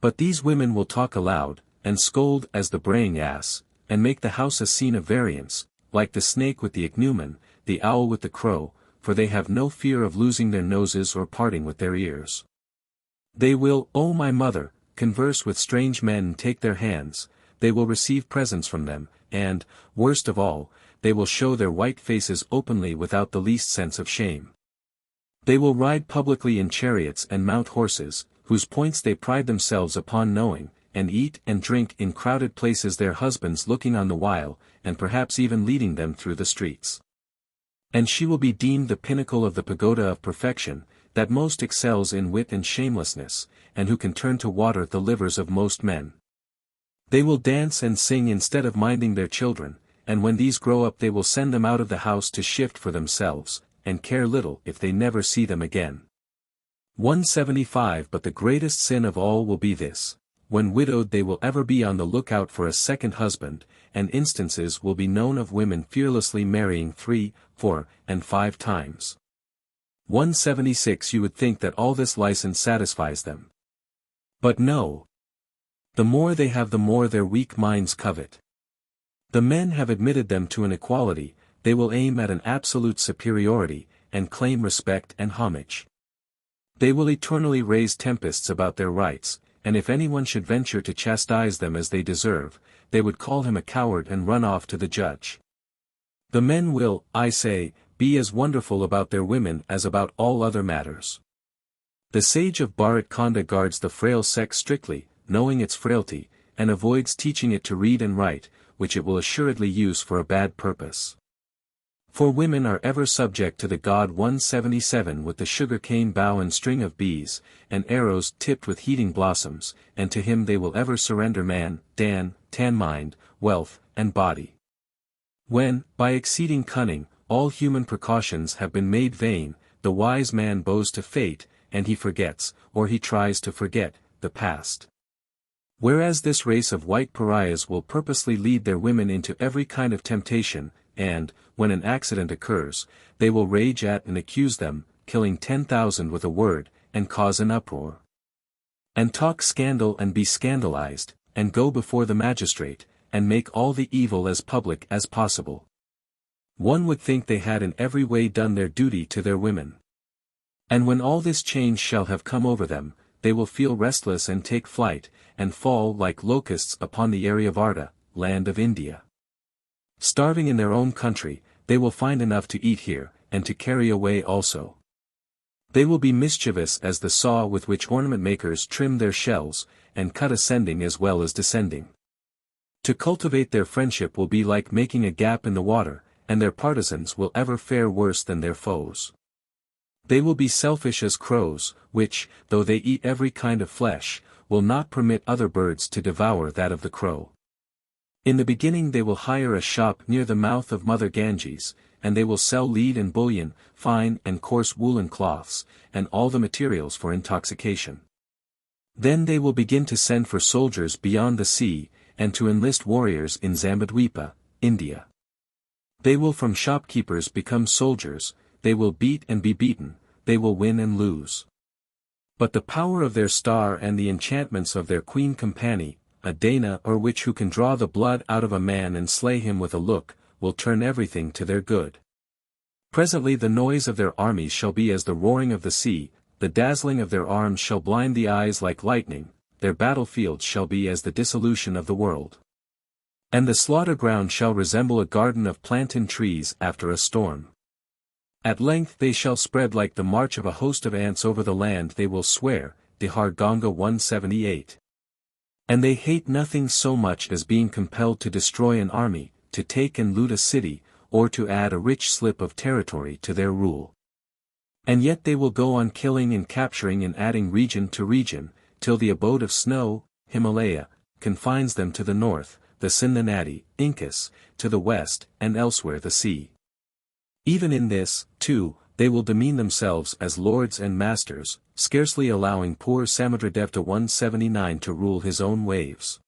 But these women will talk aloud, and scold as the braying ass, and make the house a scene of variance, like the snake with the ichneumon, the owl with the crow, for they have no fear of losing their noses or parting with their ears. They will, O my mother, converse with strange men and take their hands, they will receive presents from them, and, worst of all, they will show their white faces openly without the least sense of shame. They will ride publicly in chariots and mount horses, whose points they pride themselves upon knowing, and eat and drink in crowded places, their husbands looking on the while, and perhaps even leading them through the streets. And she will be deemed the pinnacle of the pagoda of perfection, that most excels in wit and shamelessness, and who can turn to water the livers of most men. They will dance and sing instead of minding their children, and when these grow up they will send them out of the house to shift for themselves, and care little if they never see them again. 175 But the greatest sin of all will be this: when widowed they will ever be on the lookout for a second husband, and instances will be known of women fearlessly marrying 3, 4, and 5 times. 176 You would think that all this license satisfies them. But no. The more they have the more their weak minds covet. The men have admitted them to an equality, they will aim at an absolute superiority, and claim respect and homage. They will eternally raise tempests about their rights, and if anyone should venture to chastise them as they deserve, they would call him a coward and run off to the judge. The men will, I say, be as wonderful about their women as about all other matters. The sage of Bharat Khanda guards the frail sex strictly, knowing its frailty, and avoids teaching it to read and write, which it will assuredly use for a bad purpose. For women are ever subject to the god 177 with the sugar-cane bow and string of bees, and arrows tipped with heating blossoms, and to him they will ever surrender man, tan mind, wealth, and body. When, by exceeding cunning, all human precautions have been made vain, the wise man bows to fate, and he forgets, or he tries to forget, the past. Whereas this race of white pariahs will purposely lead their women into every kind of temptation, and, when an accident occurs, they will rage at and accuse them, killing 10,000 with a word, and cause an uproar. And talk scandal and be scandalized, and go before the magistrate, and make all the evil as public as possible. One would think they had in every way done their duty to their women. And when all this change shall have come over them, they will feel restless and take flight, and fall like locusts upon the Aryavarta, land of India. Starving in their own country, they will find enough to eat here, and to carry away also. They will be mischievous as the saw with which ornament makers trim their shells, and cut ascending as well as descending. To cultivate their friendship will be like making a gap in the water, and their partisans will ever fare worse than their foes. They will be selfish as crows, which, though they eat every kind of flesh, will not permit other birds to devour that of the crow. In the beginning they will hire a shop near the mouth of Mother Ganges, and they will sell lead and bullion, fine and coarse woolen cloths, and all the materials for intoxication. Then they will begin to send for soldiers beyond the sea, and to enlist warriors in Zambadweepa, India. They will from shopkeepers become soldiers, they will beat and be beaten, they will win and lose. But the power of their star and the enchantments of their queen company, a Dana or witch who can draw the blood out of a man and slay him with a look, will turn everything to their good. Presently the noise of their armies shall be as the roaring of the sea, the dazzling of their arms shall blind the eyes like lightning, their battlefields shall be as the dissolution of the world. And the slaughter ground shall resemble a garden of plantain trees after a storm. At length they shall spread like the march of a host of ants over the land, they will swear, Dihar Ganga 178. And they hate nothing so much as being compelled to destroy an army, to take and loot a city, or to add a rich slip of territory to their rule. And yet they will go on killing and capturing and adding region to region, till the abode of snow, Himalaya, confines them to the north, the Sindhanadi, Incus, to the west, and elsewhere the sea. Even in this, too, they will demean themselves as lords and masters, scarcely allowing poor Samudradevta 179 to rule his own waves.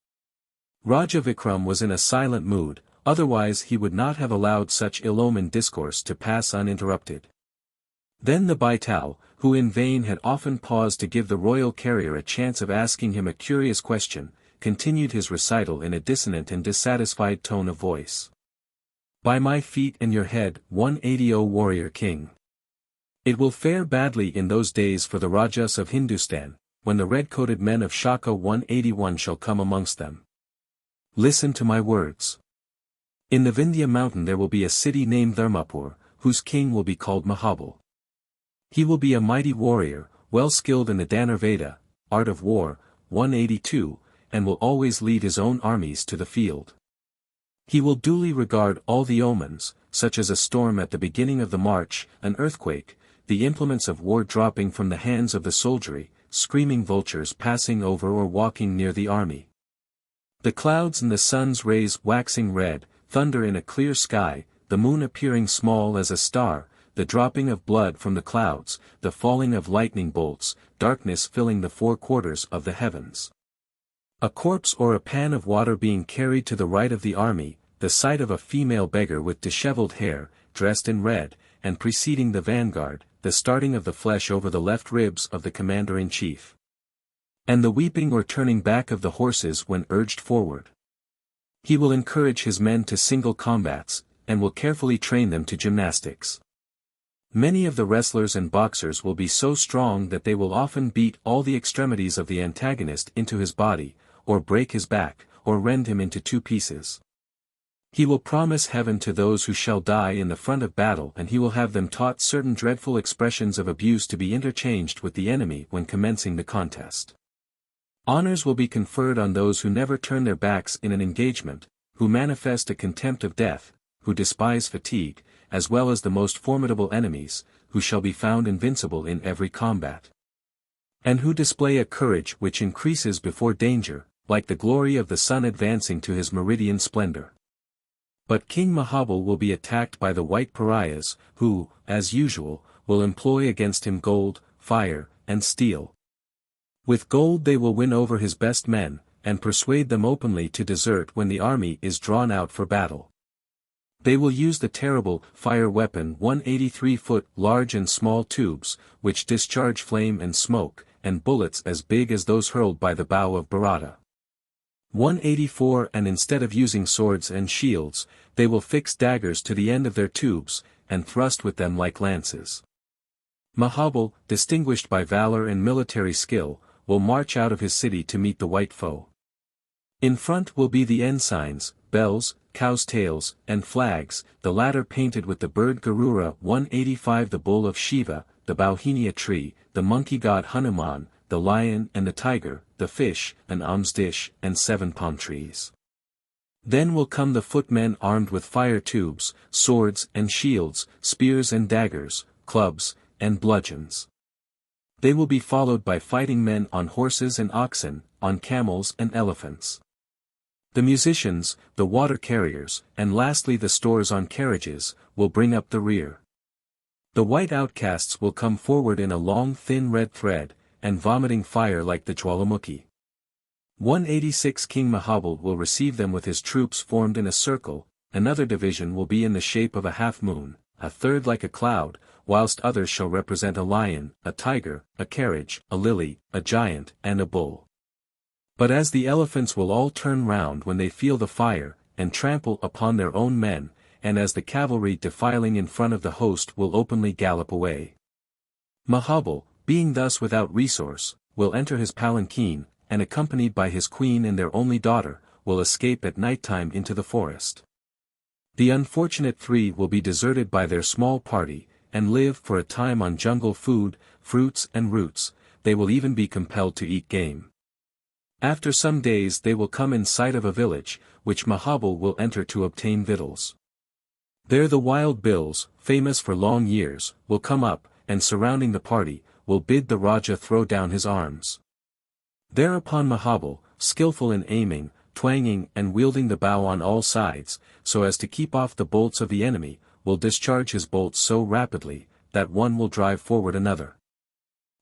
Raja Vikram was in a silent mood, otherwise he would not have allowed such ill-omened discourse to pass uninterrupted. Then the baital, who in vain had often paused to give the royal carrier a chance of asking him a curious question, continued his recital in a dissonant and dissatisfied tone of voice. By my feet and your head, 180 O warrior king. It will fare badly in those days for the Rajas of Hindustan, when the red-coated men of Shaka 181 shall come amongst them. Listen to my words. In the Vindhya mountain there will be a city named Dharmapur, whose king will be called Mahabal. He will be a mighty warrior, well skilled in the Dhanurveda, art of war, 182, and will always lead his own armies to the field. He will duly regard all the omens, such as a storm at the beginning of the march, an earthquake, the implements of war dropping from the hands of the soldiery, screaming vultures passing over or walking near the army. The clouds and the sun's rays waxing red, thunder in a clear sky, the moon appearing small as a star, the dropping of blood from the clouds, the falling of lightning bolts, darkness filling the four quarters of the heavens. A corpse or a pan of water being carried to the right of the army, the sight of a female beggar with disheveled hair, dressed in red, and preceding the vanguard, the starting of the flesh over the left ribs of the commander-in-chief. And the weeping or turning back of the horses when urged forward. He will encourage his men to single combats, and will carefully train them to gymnastics. Many of the wrestlers and boxers will be so strong that they will often beat all the extremities of the antagonist into his body, or break his back, or rend him into two pieces. He will promise heaven to those who shall die in the front of battle, and he will have them taught certain dreadful expressions of abuse to be interchanged with the enemy when commencing the contest. Honors will be conferred on those who never turn their backs in an engagement, who manifest a contempt of death, who despise fatigue, as well as the most formidable enemies, who shall be found invincible in every combat. And who display a courage which increases before danger, like the glory of the sun advancing to his meridian splendor. But King Mahabal will be attacked by the white pariahs, who, as usual, will employ against him gold, fire, and steel. With gold they will win over his best men, and persuade them openly to desert when the army is drawn out for battle. They will use the terrible fire weapon 183-foot large and small tubes, which discharge flame and smoke, and bullets as big as those hurled by the bow of Bharata. 184 And instead of using swords and shields, they will fix daggers to the end of their tubes, and thrust with them like lances. Mahabal, distinguished by valor and military skill, will march out of his city to meet the white foe. In front will be the ensigns, bells, cows' tails, and flags, the latter painted with the bird Garura 185, the bull of Shiva, the bauhinia tree, the monkey god Hanuman, the lion and the tiger, the fish, an alms dish, and 7 palm trees. Then will come the footmen armed with fire tubes, swords and shields, spears and daggers, clubs, and bludgeons. They will be followed by fighting men on horses and oxen, on camels and elephants. The musicians, the water carriers, and lastly the stores on carriages, will bring up the rear. The white outcasts will come forward in a long thin red thread, and vomiting fire like the Jwalamukhi. 186 King Mahabal will receive them with his troops formed in a circle, another division will be in the shape of a half-moon, a third like a cloud, whilst others shall represent a lion, a tiger, a carriage, a lily, a giant, and a bull. But as the elephants will all turn round when they feel the fire, and trample upon their own men, and as the cavalry defiling in front of the host will openly gallop away. Mahabal, being thus without resource, will enter his palanquin, and accompanied by his queen and their only daughter, will escape at night time into the forest. The unfortunate three will be deserted by their small party, and live for a time on jungle food, fruits and roots. They will even be compelled to eat game. After some days they will come in sight of a village, which Mahabal will enter to obtain victuals. There the wild bills, famous for long years, will come up, and surrounding the party, will bid the Raja throw down his arms. Thereupon Mahabal, skillful in aiming, twanging and wielding the bow on all sides, so as to keep off the bolts of the enemy, will discharge his bolts so rapidly, that one will drive forward another.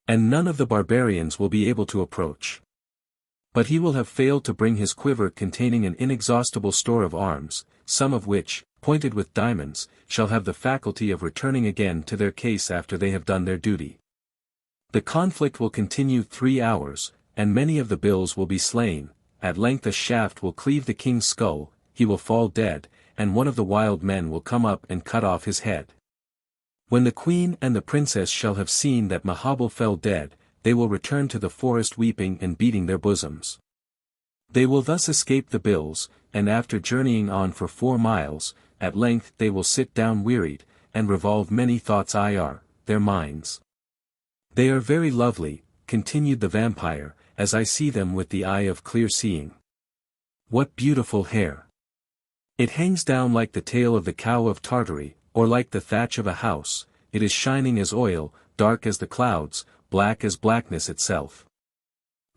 And none of the barbarians will be able to approach. But he will have failed to bring his quiver containing an inexhaustible store of arms, some of which, pointed with diamonds, shall have the faculty of returning again to their case after they have done their duty. The conflict will continue 3 hours, and many of the bills will be slain. At length a shaft will cleave the king's skull, he will fall dead, and one of the wild men will come up and cut off his head. When the queen and the princess shall have seen that Mahabal fell dead, they will return to the forest weeping and beating their bosoms. They will thus escape the bills, and after journeying on for 4 miles, at length they will sit down wearied, and revolve many thoughts their minds. They are very lovely, continued the vampire, as I see them with the eye of clear seeing. What beautiful hair! It hangs down like the tail of the cow of Tartary, or like the thatch of a house. It is shining as oil, dark as the clouds, black as blackness itself.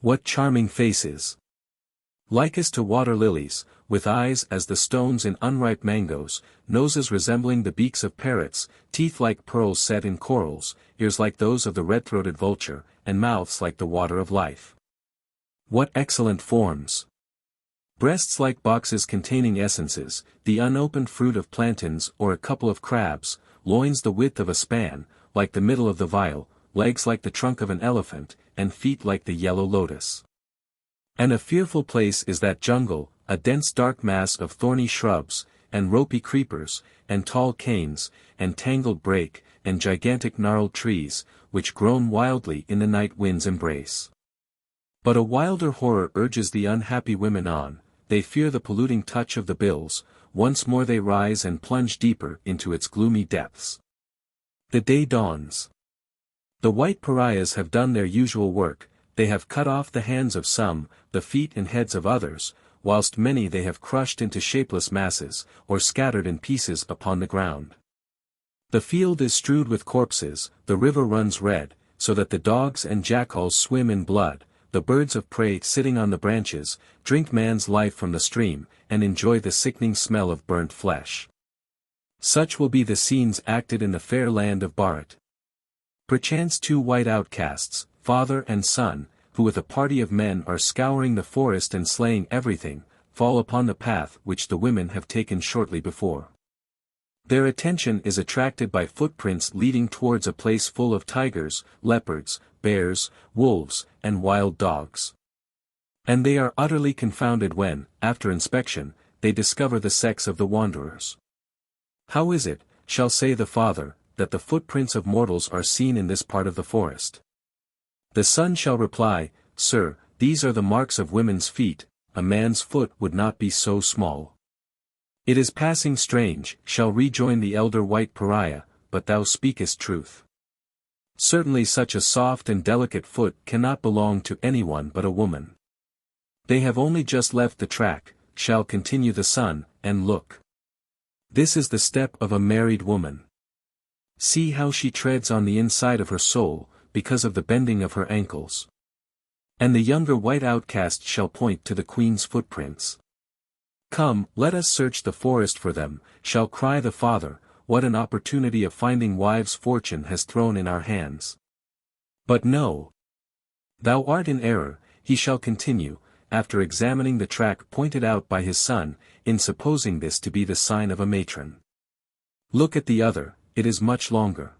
What charming faces! Like as to water lilies, with eyes as the stones in unripe mangoes, noses resembling the beaks of parrots, teeth like pearls set in corals, ears like those of the red-throated vulture, and mouths like the water of life. What excellent forms! Breasts like boxes containing essences, the unopened fruit of plantains or a couple of crabs, loins the width of a span, like the middle of the vial, legs like the trunk of an elephant, and feet like the yellow lotus. And a fearful place is that jungle, a dense dark mass of thorny shrubs, and ropey creepers, and tall canes, and tangled brake, and gigantic gnarled trees, which groan wildly in the night wind's embrace. But a wilder horror urges the unhappy women on. They fear the polluting touch of the bills. Once more they rise and plunge deeper into its gloomy depths. The day dawns. The white pariahs have done their usual work. They have cut off the hands of some, the feet and heads of others, whilst many they have crushed into shapeless masses, or scattered in pieces upon the ground. The field is strewed with corpses, the river runs red, so that the dogs and jackals swim in blood. The birds of prey sitting on the branches, drink man's life from the stream, and enjoy the sickening smell of burnt flesh. Such will be the scenes acted in the fair land of Bharat. Perchance 2 white outcasts, father and son, who with a party of men are scouring the forest and slaying everything, fall upon the path which the women have taken shortly before. Their attention is attracted by footprints leading towards a place full of tigers, leopards, bears, wolves, and wild dogs. And they are utterly confounded when, after inspection, they discover the sex of the wanderers. How is it, shall say the father, that the footprints of mortals are seen in this part of the forest? The son shall reply, Sir, these are the marks of women's feet, a man's foot would not be so small. It is passing strange, shall rejoin the elder white pariah, but thou speakest truth. Certainly such a soft and delicate foot cannot belong to anyone but a woman. They have only just left the track, shall continue the son, and look. This is the step of a married woman. See how she treads on the inside of her soul, because of the bending of her ankles. And the younger white outcast shall point to the queen's footprints. Come, let us search the forest for them, shall cry the father. What an opportunity of finding wives fortune has thrown in our hands. But no. Thou art in error, he shall continue, after examining the track pointed out by his son, in supposing this to be the sign of a matron. Look at the other, it is much longer.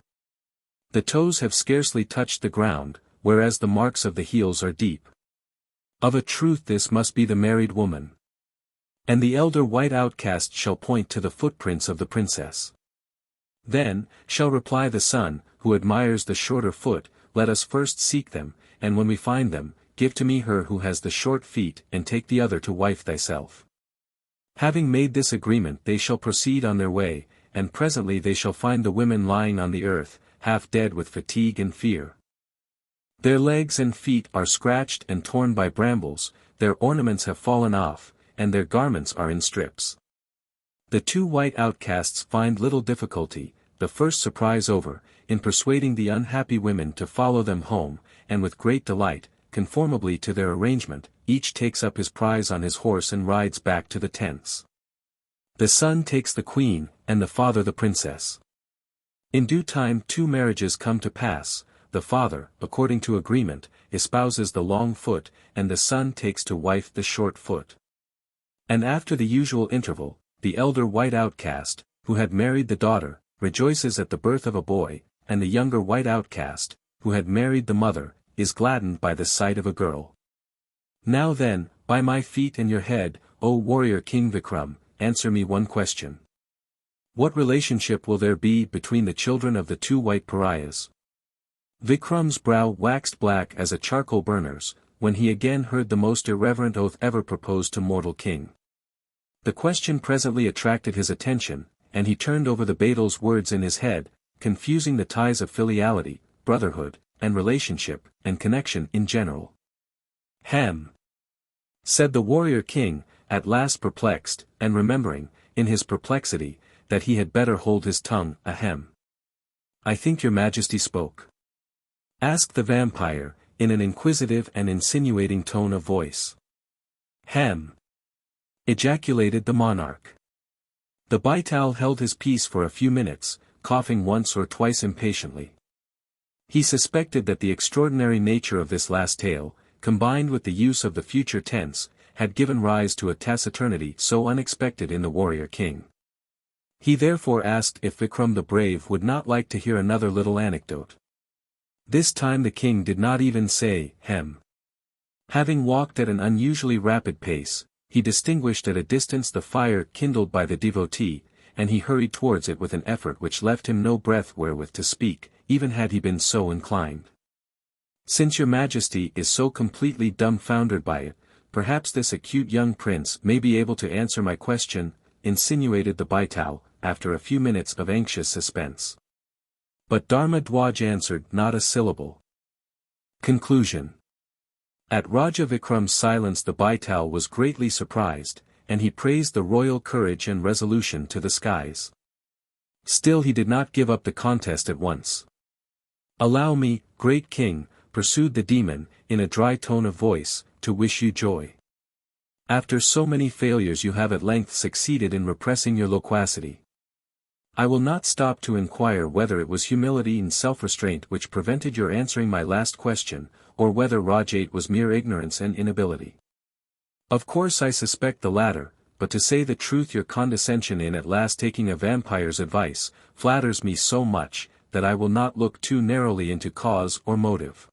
The toes have scarcely touched the ground, whereas the marks of the heels are deep. Of a truth this must be the married woman. And the elder white outcast shall point to the footprints of the princess. Then, shall reply the son, who admires the shorter foot, let us first seek them, and when we find them, give to me her who has the short feet and take the other to wife thyself. Having made this agreement they shall proceed on their way, and presently they shall find the women lying on the earth, half dead with fatigue and fear. Their legs and feet are scratched and torn by brambles, their ornaments have fallen off, and their garments are in strips. The two white outcasts find little difficulty, the first surprise over, in persuading the unhappy women to follow them home, and with great delight, conformably to their arrangement, each takes up his prize on his horse and rides back to the tents. The son takes the queen, and the father the princess. In due time 2 marriages come to pass, the father, according to agreement, espouses the long foot, and the son takes to wife the short foot. And after the usual interval, the elder white outcast, who had married the daughter, rejoices at the birth of a boy, and the younger white outcast, who had married the mother, is gladdened by the sight of a girl. Now then, by my feet and your head, O warrior King Vikram, answer me one question. What relationship will there be between the children of the 2 white pariahs? Vikram's brow waxed black as a charcoal burner's, when he again heard the most irreverent oath ever proposed to mortal king. The question presently attracted his attention, and he turned over the Betal's words in his head, confusing the ties of filiality, brotherhood, and relationship, and connection in general. Hem! Said the warrior king, at last perplexed, and remembering, in his perplexity, that he had better hold his tongue. Ahem! I think your majesty spoke? Asked the vampire, in an inquisitive and insinuating tone of voice. Hem! Ejaculated the monarch. The baital held his peace for a few minutes, coughing once or twice impatiently. He suspected that the extraordinary nature of this last tale, combined with the use of the future tense, had given rise to a taciturnity so unexpected in the warrior king. He therefore asked if Vikram the Brave would not like to hear another little anecdote. This time the king did not even say, hem. Having walked at an unusually rapid pace, he distinguished at a distance the fire kindled by the devotee, and he hurried towards it with an effort which left him no breath wherewith to speak, even had he been so inclined. Since your majesty is so completely dumbfoundered by it, perhaps this acute young prince may be able to answer my question, insinuated the baital, after a few minutes of anxious suspense. But Dharma Dwaj answered not a syllable. Conclusion. At Raja Vikram's silence the baital was greatly surprised, and he praised the royal courage and resolution to the skies. Still he did not give up the contest at once. Allow me, great king, pursued the demon, in a dry tone of voice, to wish you joy. After so many failures you have at length succeeded in repressing your loquacity. I will not stop to inquire whether it was humility and self-restraint which prevented your answering my last question, or whether Rajate was mere ignorance and inability. Of course I suspect the latter, but to say the truth your condescension in at last taking a vampire's advice, flatters me so much, that I will not look too narrowly into cause or motive.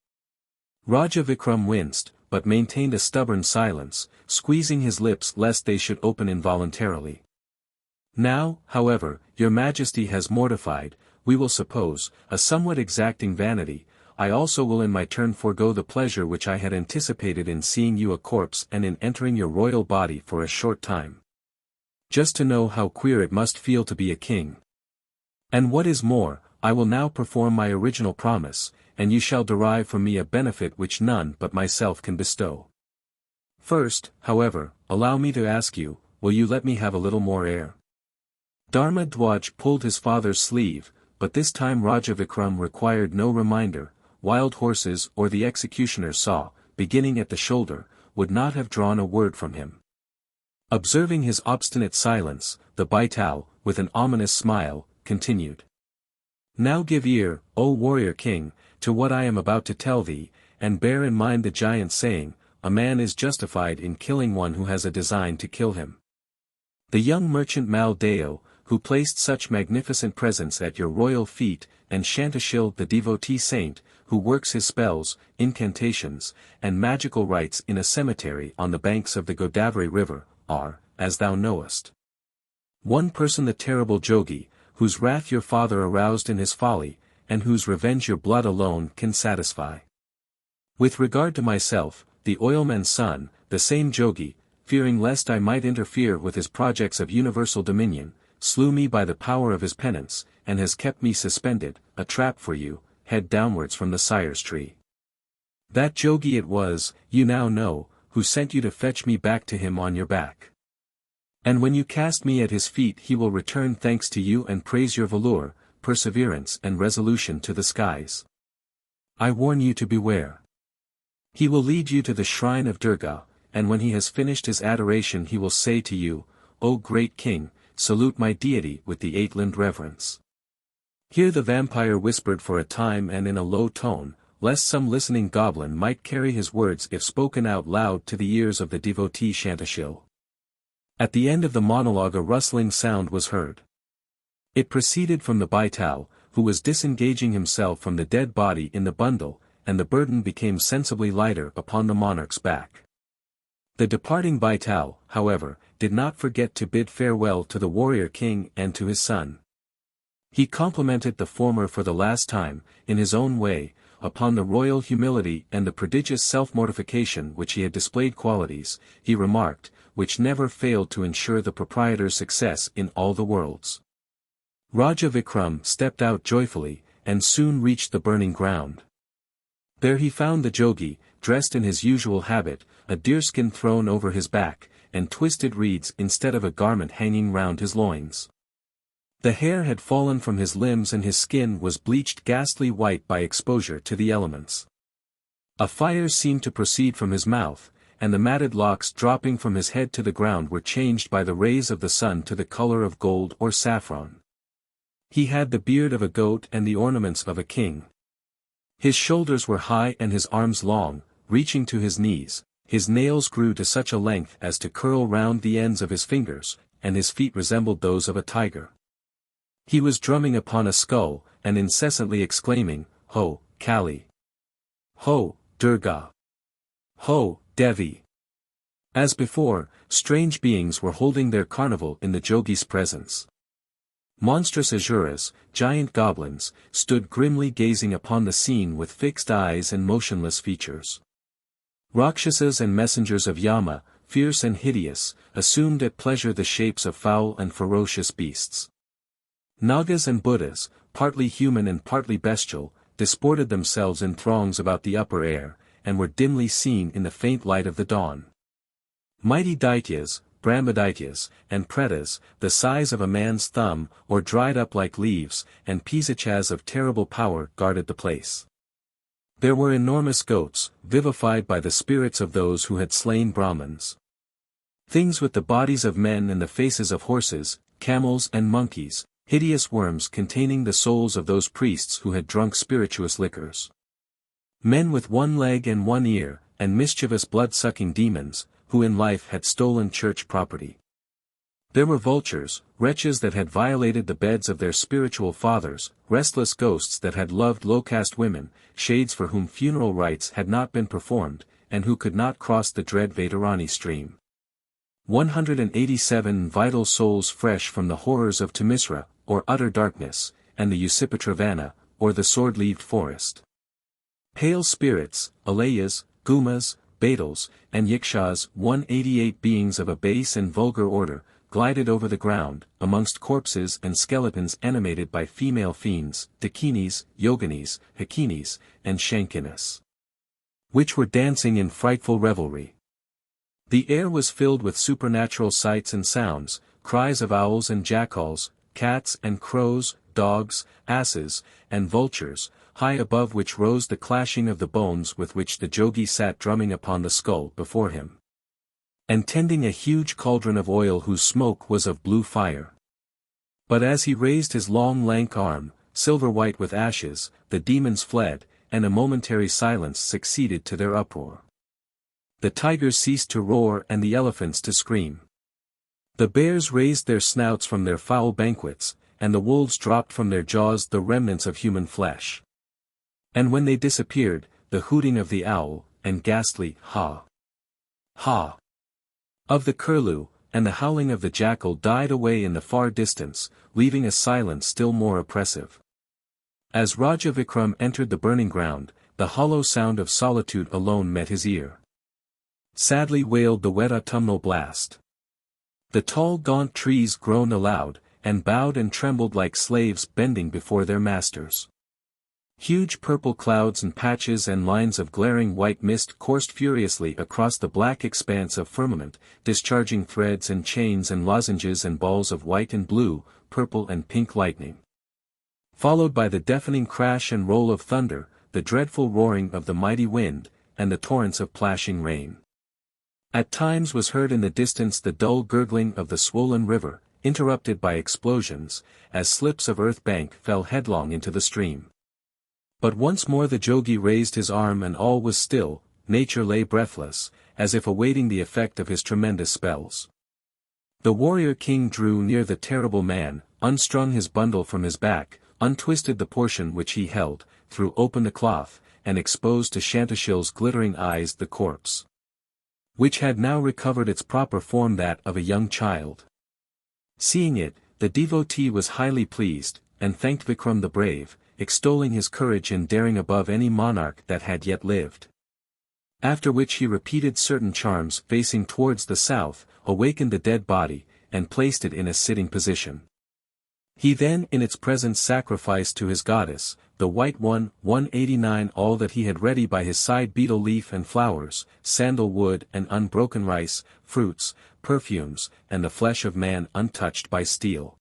Raja Vikram winced, but maintained a stubborn silence, squeezing his lips lest they should open involuntarily. Now, however, your majesty has mortified, we will suppose, a somewhat exacting vanity. I also will in my turn forego the pleasure which I had anticipated in seeing you a corpse and in entering your royal body for a short time. Just to know how queer it must feel to be a king. And what is more, I will now perform my original promise, and you shall derive from me a benefit which none but myself can bestow. First, however, allow me to ask you, will you let me have a little more air? Dharma Dwaj pulled his father's sleeve, but this time Raja Vikram required no reminder. Wild horses or the executioner saw, beginning at the shoulder, would not have drawn a word from him. Observing his obstinate silence, the baital, with an ominous smile, continued. Now give ear, O warrior king, to what I am about to tell thee, and bear in mind the giant saying, a man is justified in killing one who has a design to kill him. The young merchant Mal Deo, who placed such magnificent presents at your royal feet, and Shantashil the devotee saint, who works his spells, incantations, and magical rites in a cemetery on the banks of the Godavari river, are, as thou knowest. One person the terrible Jogi, whose wrath your father aroused in his folly, and whose revenge your blood alone can satisfy. With regard to myself, the oilman's son, the same Jogi, fearing lest I might interfere with his projects of universal dominion, slew me by the power of his penance, and has kept me suspended, a trap for you, head downwards from the sire's tree. That Jogi it was, you now know, who sent you to fetch me back to him on your back. And when you cast me at his feet he will return thanks to you and praise your valour, perseverance and resolution to the skies. I warn you to beware. He will lead you to the shrine of Durga, and when he has finished his adoration he will say to you, O great king, salute my deity with the eight-limbed reverence. Here the vampire whispered for a time and in a low tone, lest some listening goblin might carry his words if spoken out loud to the ears of the devotee Shantashill. At the end of the monologue a rustling sound was heard. It proceeded from the baital, who was disengaging himself from the dead body in the bundle, and the burden became sensibly lighter upon the monarch's back. The departing baital, however, did not forget to bid farewell to the warrior king and to his son. He complimented the former for the last time, in his own way, upon the royal humility and the prodigious self-mortification which he had displayed, qualities, he remarked, which never failed to ensure the proprietor's success in all the worlds. Raja Vikram stepped out joyfully, and soon reached the burning ground. There he found the Jogi, dressed in his usual habit, a deerskin thrown over his back, and twisted reeds instead of a garment hanging round his loins. The hair had fallen from his limbs and his skin was bleached ghastly white by exposure to the elements. A fire seemed to proceed from his mouth, and the matted locks dropping from his head to the ground were changed by the rays of the sun to the color of gold or saffron. He had the beard of a goat and the ornaments of a king. His shoulders were high and his arms long, reaching to his knees, his nails grew to such a length as to curl round the ends of his fingers, and his feet resembled those of a tiger. He was drumming upon a skull, and incessantly exclaiming, Ho, Kali! Ho, Durga! Ho, Devi! As before, strange beings were holding their carnival in the Jogi's presence. Monstrous asuras, giant goblins, stood grimly gazing upon the scene with fixed eyes and motionless features. Rakshasas and messengers of Yama, fierce and hideous, assumed at pleasure the shapes of foul and ferocious beasts. Nagas and Buddhas, partly human and partly bestial, disported themselves in throngs about the upper air, and were dimly seen in the faint light of the dawn. Mighty Daityas, Brahmadityas, and Pretas, the size of a man's thumb, or dried up like leaves, and Pisachas of terrible power guarded the place. There were enormous goats, vivified by the spirits of those who had slain Brahmins. Things with the bodies of men and the faces of horses, camels and monkeys, hideous worms containing the souls of those priests who had drunk spirituous liquors. Men with one leg and one ear, and mischievous blood-sucking demons, who in life had stolen church property. There were vultures, wretches that had violated the beds of their spiritual fathers, restless ghosts that had loved low-caste women, shades for whom funeral rites had not been performed, and who could not cross the dread Vaitarani stream. 187 vital souls fresh from the horrors of Timisra, or utter darkness, and the Usipatravana, or the sword-leaved forest. Pale spirits, alayas, gumas, betals, and yikshas, 188 beings of a base and vulgar order, glided over the ground, amongst corpses and skeletons animated by female fiends, dakinis, yoginis, hakinis, and shankinis, which were dancing in frightful revelry. The air was filled with supernatural sights and sounds, cries of owls and jackals, cats and crows, dogs, asses, and vultures, high above which rose the clashing of the bones with which the Jogi sat drumming upon the skull before him, and tending a huge cauldron of oil whose smoke was of blue fire. But as he raised his long lank arm, silver-white with ashes, the demons fled, and a momentary silence succeeded to their uproar. The tigers ceased to roar and the elephants to scream. The bears raised their snouts from their foul banquets, and the wolves dropped from their jaws the remnants of human flesh. And when they disappeared, the hooting of the owl, and ghastly ha! Ha! of the curlew, and the howling of the jackal died away in the far distance, leaving a silence still more oppressive. As Raja Vikram entered the burning ground, the hollow sound of solitude alone met his ear. Sadly wailed the wet autumnal blast. The tall gaunt trees groaned aloud, and bowed and trembled like slaves bending before their masters. Huge purple clouds and patches and lines of glaring white mist coursed furiously across the black expanse of firmament, discharging threads and chains and lozenges and balls of white and blue, purple and pink lightning. Followed by the deafening crash and roll of thunder, the dreadful roaring of the mighty wind, and the torrents of plashing rain. At times was heard in the distance the dull gurgling of the swollen river, interrupted by explosions, as slips of earth bank fell headlong into the stream. But once more the jogi raised his arm and all was still, nature lay breathless, as if awaiting the effect of his tremendous spells. The warrior king drew near the terrible man, unstrung his bundle from his back, untwisted the portion which he held, threw open the cloth, and exposed to Shantashil's glittering eyes the corpse, which had now recovered its proper form, that of a young child. Seeing it, the devotee was highly pleased, and thanked Vikram the brave, extolling his courage and daring above any monarch that had yet lived. After which he repeated certain charms facing towards the south, awakened the dead body, and placed it in a sitting position. He then in its presence sacrificed to his goddess, the White One, 189 all that he had ready by his side: betel leaf and flowers, sandal wood and unbroken rice, fruits, perfumes, and the flesh of man untouched by steel.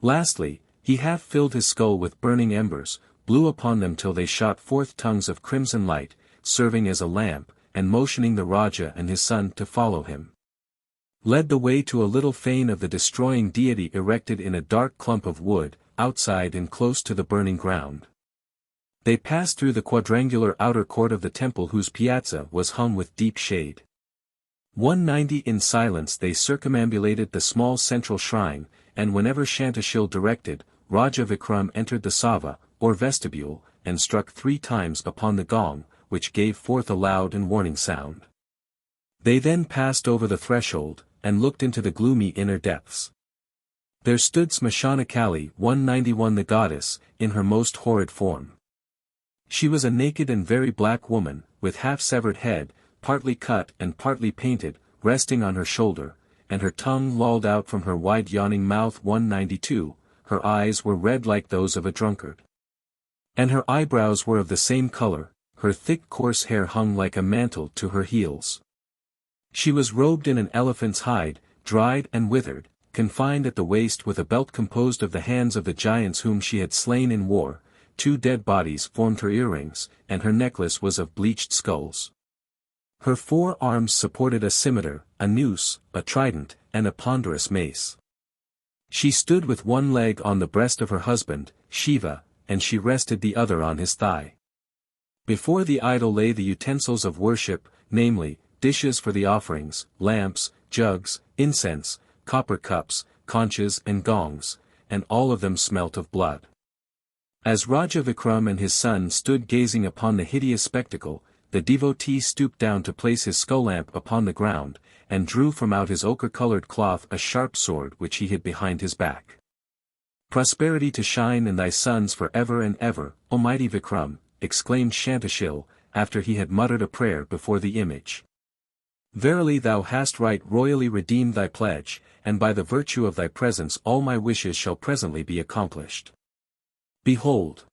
Lastly, he half filled his skull with burning embers, blew upon them till they shot forth tongues of crimson light, serving as a lamp, and motioning the Raja and his son to follow him, led the way to a little fane of the destroying deity erected in a dark clump of wood, outside and close to the burning ground. They passed through the quadrangular outer court of the temple, whose piazza was hung with deep shade. 190 in silence they circumambulated the small central shrine, and whenever Shantashil directed, Raja Vikram entered the sava, or vestibule, and struck 3 times upon the gong, which gave forth a loud and warning sound. They then passed over the threshold, and looked into the gloomy inner depths. There stood Smashana Kali 191, the goddess, in her most horrid form. She was a naked and very black woman, with half-severed head, partly cut and partly painted, resting on her shoulder, and her tongue lolled out from her wide yawning mouth. 192, her eyes were red like those of a drunkard. And her eyebrows were of the same color, her thick coarse hair hung like a mantle to her heels. She was robed in an elephant's hide, dried and withered, confined at the waist with a belt composed of the hands of the giants whom she had slain in war. 2 dead bodies formed her earrings, and her necklace was of bleached skulls. Her 4 arms supported a scimitar, a noose, a trident, and a ponderous mace. She stood with one leg on the breast of her husband, Shiva, and she rested the other on his thigh. Before the idol lay the utensils of worship, namely, dishes for the offerings, lamps, jugs, incense, copper cups, conches and gongs, and all of them smelt of blood. As Raja Vikram and his son stood gazing upon the hideous spectacle, the devotee stooped down to place his skull lamp upon the ground, and drew from out his ochre-colored cloth a sharp sword which he hid behind his back. "Prosperity to shine in thy sons for ever and ever, O mighty Vikram," exclaimed Shantashil, after he had muttered a prayer before the image. "Verily thou hast right royally redeemed thy pledge, and by the virtue of thy presence all my wishes shall presently be accomplished. Behold!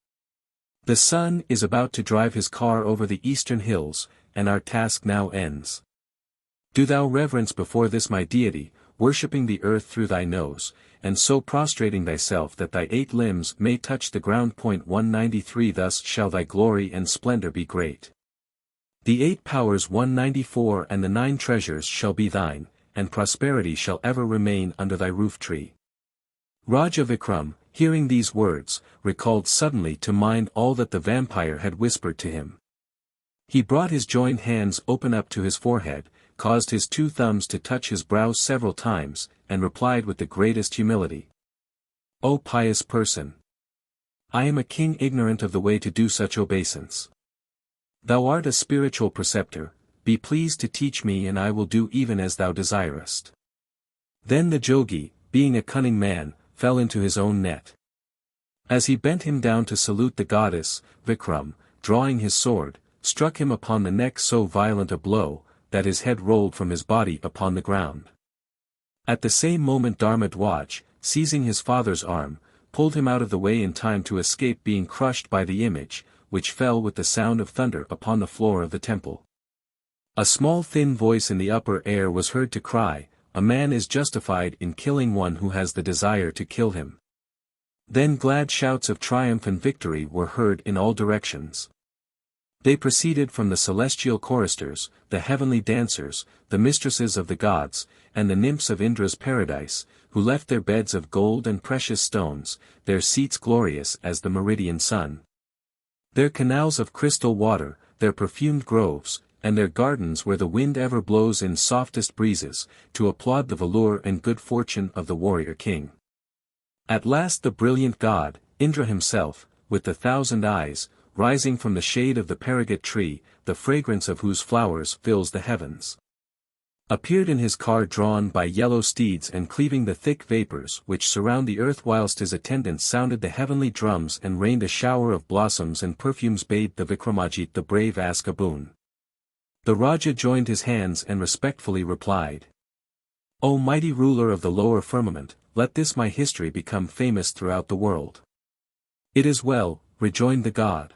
The sun is about to drive his car over the eastern hills, and our task now ends. Do thou reverence before this my deity, worshipping the earth through thy nose, and so prostrating thyself that thy 8 limbs may touch the ground. 193 Thus shall thy glory and splendor be great. The 8 powers 194 and the 9 treasures shall be thine, and prosperity shall ever remain under thy roof tree." Raja Vikram, hearing these words, recalled suddenly to mind all that the vampire had whispered to him. He brought his joined hands open up to his forehead, caused his 2 thumbs to touch his brow several times, and replied with the greatest humility, "O pious person! I am a king ignorant of the way to do such obeisance. Thou art a spiritual preceptor, be pleased to teach me and I will do even as thou desirest." Then the jogi, being a cunning man, fell into his own net. As he bent him down to salute the goddess, Vikram, drawing his sword, struck him upon the neck so violent a blow, that his head rolled from his body upon the ground. At the same moment Dharmadwaj, seizing his father's arm, pulled him out of the way in time to escape being crushed by the image, which fell with the sound of thunder upon the floor of the temple. A small thin voice in the upper air was heard to cry, "A man is justified in killing one who has the desire to kill him." Then glad shouts of triumph and victory were heard in all directions. They proceeded from the celestial choristers, the heavenly dancers, the mistresses of the gods, and the nymphs of Indra's paradise, who left their beds of gold and precious stones, their seats glorious as the meridian sun. Their canals of crystal water, their perfumed groves, and their gardens where the wind ever blows in softest breezes, to applaud the valour and good fortune of the warrior king. At last the brilliant god, Indra himself, with the 1,000 eyes, rising from the shade of the paragat tree, the fragrance of whose flowers fills the heavens, appeared in his car drawn by yellow steeds and cleaving the thick vapors which surround the earth, whilst his attendants sounded the heavenly drums and rained a shower of blossoms and perfumes. Bade the Vikramaditya the brave ask a boon. The Raja joined his hands and respectfully replied, "O mighty ruler of the lower firmament, let this my history become famous throughout the world." "It is well," rejoined the god.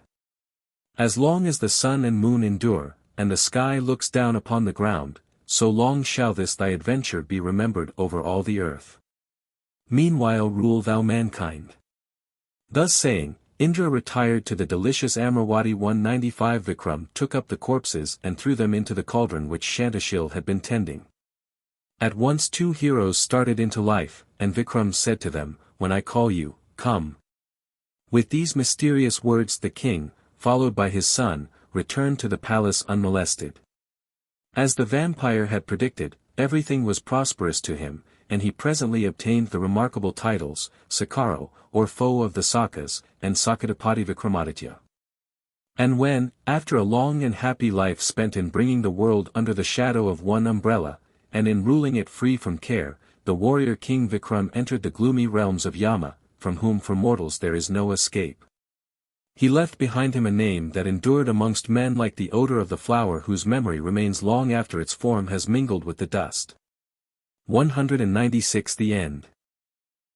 "As long as the sun and moon endure, and the sky looks down upon the ground, so long shall this thy adventure be remembered over all the earth. Meanwhile rule thou mankind." Thus saying, Indra retired to the delicious Amravati. 195 Vikram took up the corpses and threw them into the cauldron which Shantashil had been tending. At once two heroes started into life, and Vikram said to them, "When I call you, come." With these mysterious words the king, followed by his son, returned to the palace unmolested. As the vampire had predicted, everything was prosperous to him, and he presently obtained the remarkable titles, Sakaro, or foe of the Sakas, and Sakadapati Vikramaditya. And when, after a long and happy life spent in bringing the world under the shadow of one umbrella, and in ruling it free from care, the warrior King Vikram entered the gloomy realms of Yama, from whom for mortals there is no escape, he left behind him a name that endured amongst men like the odor of the flower whose memory remains long after its form has mingled with the dust. 196. The End.